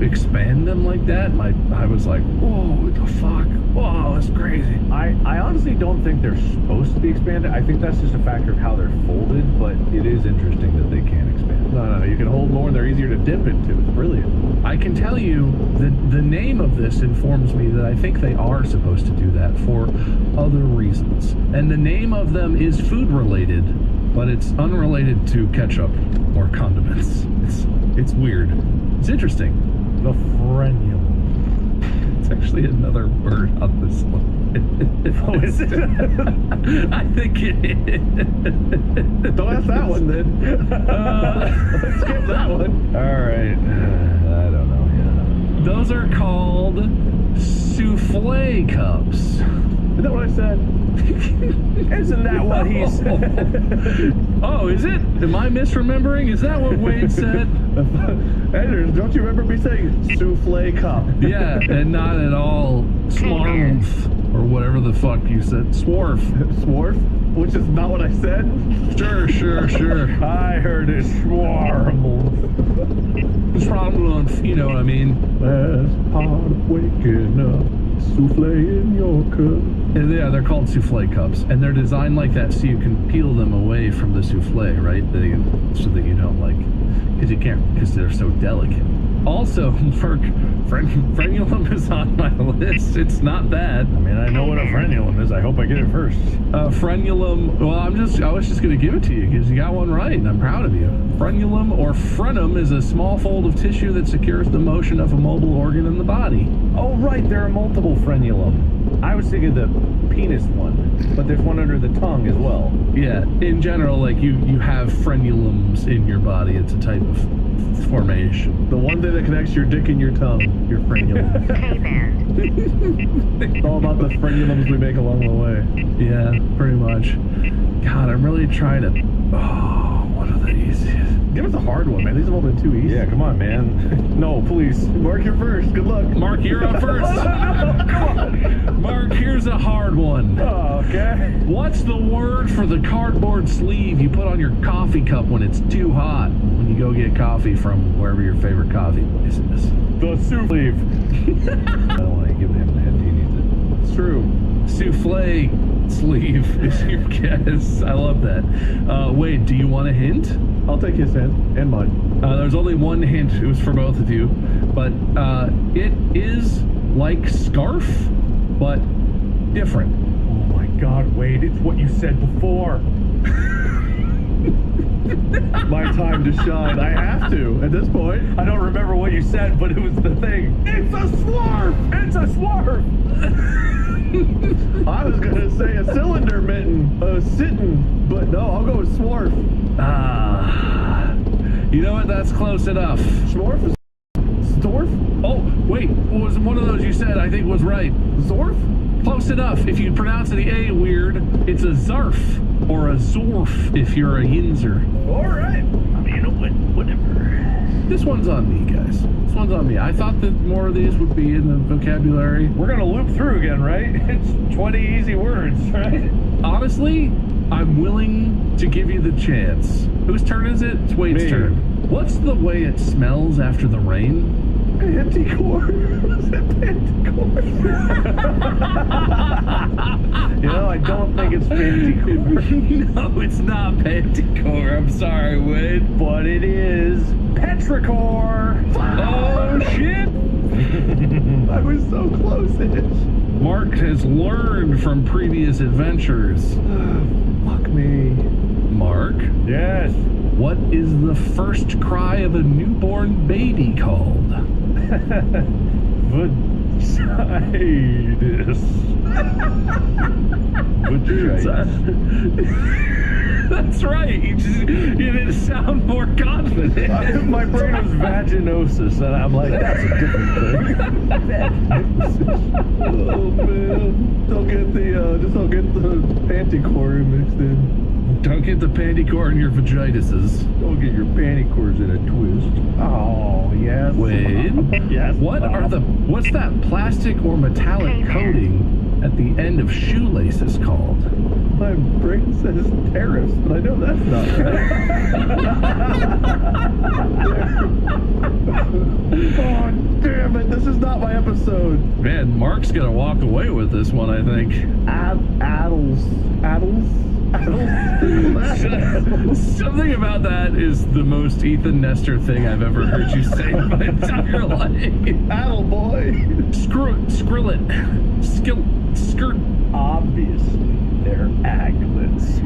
expand them like that, I was like, whoa, what the fuck? Whoa, that's crazy. I honestly don't think they're supposed to be expanded. I think that's just a factor of how they're folded, but it is interesting that they can expand. No, you can hold more and they're easier to dip into. It's brilliant. I can tell you the name of this informs me that I think they are supposed to do that for other reasons. And the name of them is food related, but it's unrelated to ketchup or condiments. It's weird. It's interesting. The frenulum. It's actually another word on this one. Oh, is it? I think it is. Don't ask that one then. Let's skip that one. All right. I don't know. Yeah. Those are called souffle cups. Is that what I said? Isn't that what he said? Oh, is it? Am I misremembering? Is that what Wade said? Anders, don't you remember me saying souffle cup? Yeah, and not at all smarf or whatever the fuck you said. Swarf. Swarf? Which is not what I said? Sure. I heard it. Swarf. You know what I mean? That's part of waking up. Souffle in your cup. And yeah, they're called souffle cups, and they're designed like that so you can peel them away from the souffle, right? So that you don't because you can't, because they're so delicate. Also, Mark, frenulum is on my list. It's not bad. I mean, I know what a frenulum is. I hope I get it first. Frenulum. Well, I was just going to give it to you because you got one right, and I'm proud of you. Frenulum or frenum is a small fold of tissue that secures the motion of a mobile organ in the body. Oh, right. There are multiple frenulum. I was thinking the penis one, but there's one under the tongue as well. Yeah, in general, like you have frenulums in your body. It's a type of formation. The one thing that connects your dick and your tongue, your frenulum. Hey man. It's all about the frenulums we make along the way. Yeah, pretty much. God, I'm really trying to... Oh, what are the easiest? Give us a hard one, man. These have all been too easy. Yeah, come on, man. No, please. Mark, you're first. Good luck. Mark, you're up first. Come on. Mark, here's a hard one. Oh, okay. What's the word for the cardboard sleeve you put on your coffee cup when it's too hot? When you go get coffee from wherever your favorite coffee place is. The souffle. I don't want to give him the hint. He needs it. It's true. Souffle sleeve is your guess. I love that. Wade, do you want a hint? I'll take his hint and mine. There's only one hint. It was for both of you. But it is like scarf, but different. Oh my God, Wade, it's what you said before. My time to shine. I have to at this point. I don't remember what you said, but it was the thing. It's a swarf! It's a swarf! I was gonna say a cylinder mitten, a sitting, but no, I'll go with swarf. You know what? That's close enough. Swarf is Storf? Oh, wait. What was one of those you said I think was right? Zorf? Close enough. If you pronounce the A weird, it's a zarf or a zorf if you're a yinzer. All right. I mean, whatever. This one's on me, guys. This one's on me. I thought that more of these would be in the vocabulary. We're going to loop through again, right? It's 20 easy words, right? Honestly, I'm willing to give you the chance. Whose turn is it? It's Wade's Me. turn. What's the way it smells after the rain? Panticore. Was it Panticore? You know, I don't think it's Panticore. No, it's not Panticore. I'm sorry, Wade. But it is Petrichor. Oh, shit. I was so close-ish. Mark has learned from previous adventures. Fuck me. Mark, Yes. what is the first cry of a newborn baby called? Vagitis. Vagitis. That's right. You didn't sound more confident. My brain was vaginosis, and I'm like, that's a different thing. Oh man! Don't get the panticore mixed in. Don't get the pantycore in your vagitises. Don't get your pantycores in a twist. Oh yes. Wade, Yes. what's that plastic or metallic coating at the end of shoelaces called? My brain says tariffs, but I know that's not right. Oh, damn it. This is not my episode. Man, Mark's gonna walk away with this one, I think. Addles. Something about that is the most Ethan Nestor thing I've ever heard you say in my entire life. Addle boy. Skrillet. Skirt. Obviously, they're aglets.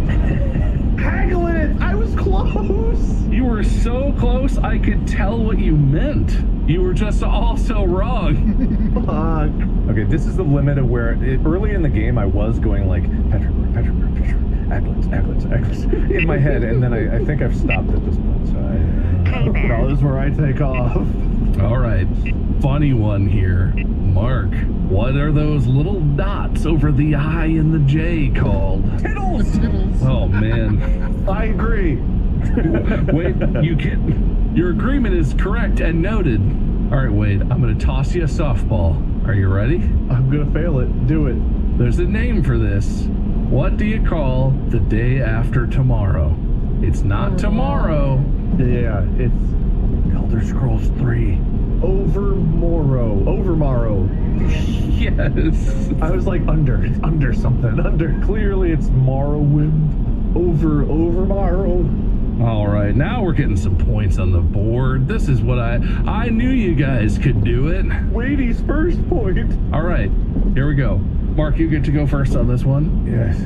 Aglet! I was close! You were so close, I could tell what you meant. You were just also wrong. Fuck. Okay, this is the limit of where early in the game I was going like Petrichor, aglets in my head, and then I think I've stopped at this point. So No, this is where I take off. All right, funny one here. Mark, what are those little dots over the I and the J called? Tittles! Oh, man. I agree. Wait, your agreement is correct and noted. All right, Wade, I'm going to toss you a softball. Are you ready? I'm gonna fail it. Do it. There's a name for this. What do you call the day after tomorrow? It's not tomorrow. Yeah, it's Elder Scrolls 3. Overmorrow. Yes. I was like, it's under something. Clearly it's Morrowind. Overmorrow. All right, now we're getting some points on the board. This is what I knew you guys could do it. Wade's first point. All right, here we go. Mark, you get to go first on this one. Yes.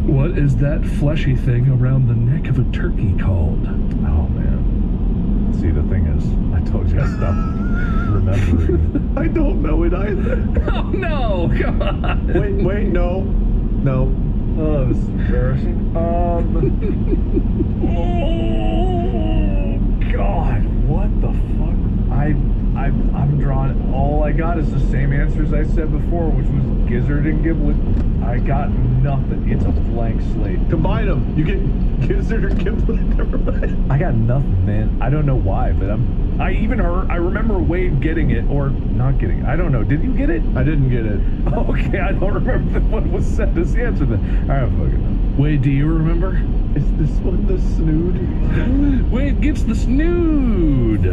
What is that fleshy thing around the neck of a turkey called? Oh man. See, the thing is, I told you I stopped. remembering. I don't know it either. Oh no! Come on. Wait, no. Oh, this is embarrassing. Oh God, what the fuck? I'm drawn. All I got is the same answers I said before, which was Gizzard and Giblet. I got nothing. It's a blank slate. Combine them. You get Gizzard or Giblet. Never mind. I got nothing, man. I don't know why, but I remember Wade getting it or not getting it. I don't know. Did you get it? I didn't get it. Okay, I don't remember what was said as the answer then. I don't fucking know. Wade, do you remember? Is this one the snood? Wade gets the snood.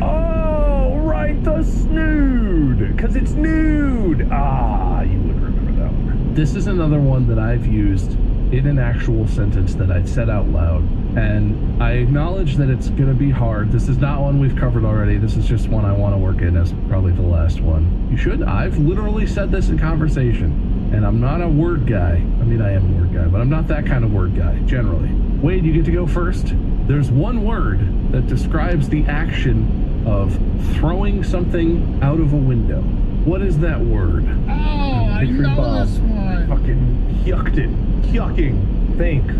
Oh, right, the snood. Because it's nude. Ah, you would remember that one. This is another one that I've used in an actual sentence that I'd said out loud. And I acknowledge that it's going to be hard. This is not one we've covered already. This is just one I want to work in as probably the last one. You should. I've literally said this in conversation. And I'm not a word guy. I mean, I am a word guy, but I'm not that kind of word guy, generally. Wade, you get to go first. There's one word that describes the action of throwing something out of a window. What is that word? Oh, I know this one. Fucking yucked it. Yucking. Think.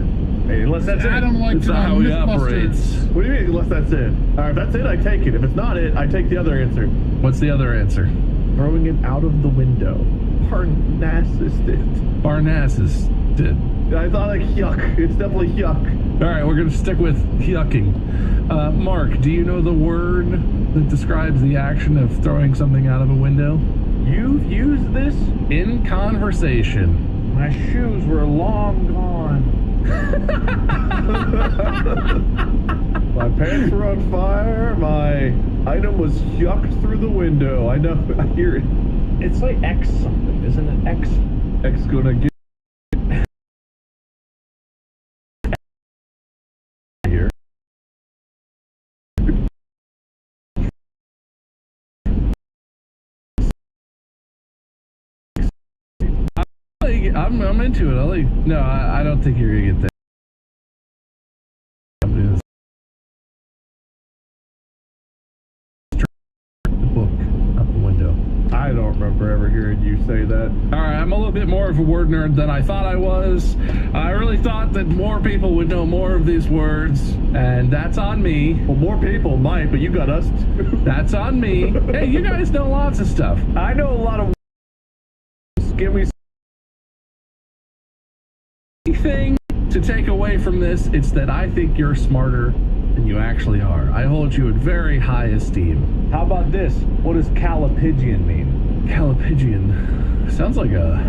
Hey, unless that's it. I don't like That's not how he operates. What do you mean, unless that's it? Alright, if that's it, I take it. If it's not it, I take the other answer. What's the other answer? Throwing it out of the window. Parnassus did. Parnassus did. I thought like yuck. It's definitely yuck. All right, we're going to stick with yucking. Mark, do you know the word that describes the action of throwing something out of a window? You've used this? In conversation. My shoes were long gone. My pants were on fire. My item was yucked through the window. I know. I hear it. It's like X something, isn't it? X gonna get here. I'm into it. No, I don't think you're gonna get that. I'm doing the book out the window. I don't remember ever hearing you say that. All right, I'm a little bit more of a word nerd than I thought I was. I really thought that more people would know more of these words, and that's on me. Well, more people might, but you got us too. That's on me. Hey, you guys know lots of stuff. I know a lot of. Give me thing to take away from this. It's that I think you're smarter than you actually are. I hold you in very high esteem. How about this? What does calipigian mean? Calipigian sounds like a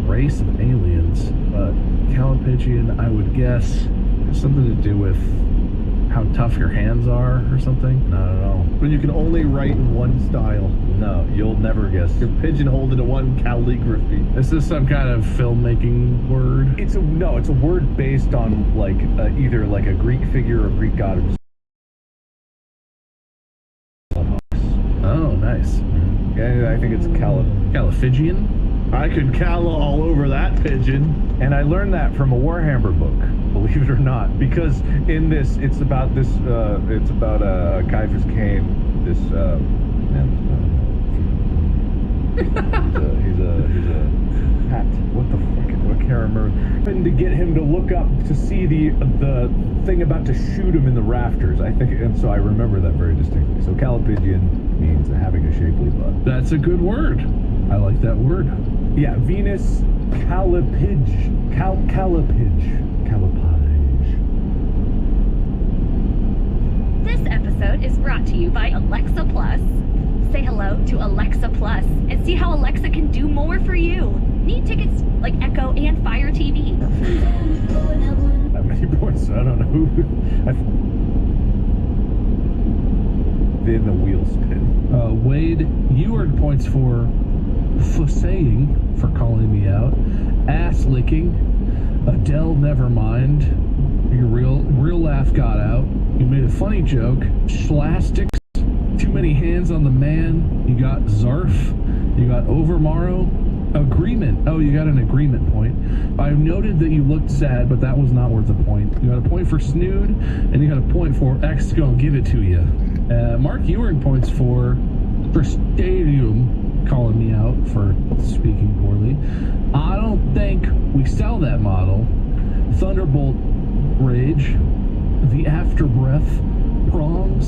race of aliens, but calipigian, I would guess, has something to do with how tough your hands are or something. Not at all. But you can only write in one style. No, you'll never guess. You're pigeonholed into one calligraphy. Is this some kind of filmmaking word? It's a word based on like either like a Greek figure or Greek god. Oh, nice. Yeah, I think it's Califigian. I could calla all over that pigeon. And I learned that from a Warhammer book, believe it or not, because in this, it's about Caiaphas Cain, this he's a hat. What the fuck? I can't remember. And to get him to look up to see the thing about to shoot him in the rafters, I think, and so I remember that very distinctly. So calipigian means having a shapely butt. That's a good word. I like that word. Yeah, Venus calipige. Calipige. This episode is brought to you by Alexa Plus. Say hello to Alexa Plus and see how Alexa can do more for you. Need tickets like Echo and Fire TV. That many points, I don't know who. Then the wheel spin. Wade, you earned points for saying, for calling me out, ass licking, Adele Nevermind, your real laugh got out, you made a funny joke, schlastics, too many hands on the man, you got Zarf, you got Overmorrow, agreement, oh, you got an agreement point. I noted that you looked sad, but that was not worth a point. You got a point for snood, and you got a point for X gonna give it to you. Mark, you earned points for for Stadium calling me out for speaking poorly. I don't think we sell that model. Thunderbolt Rage, the Afterbreath prongs,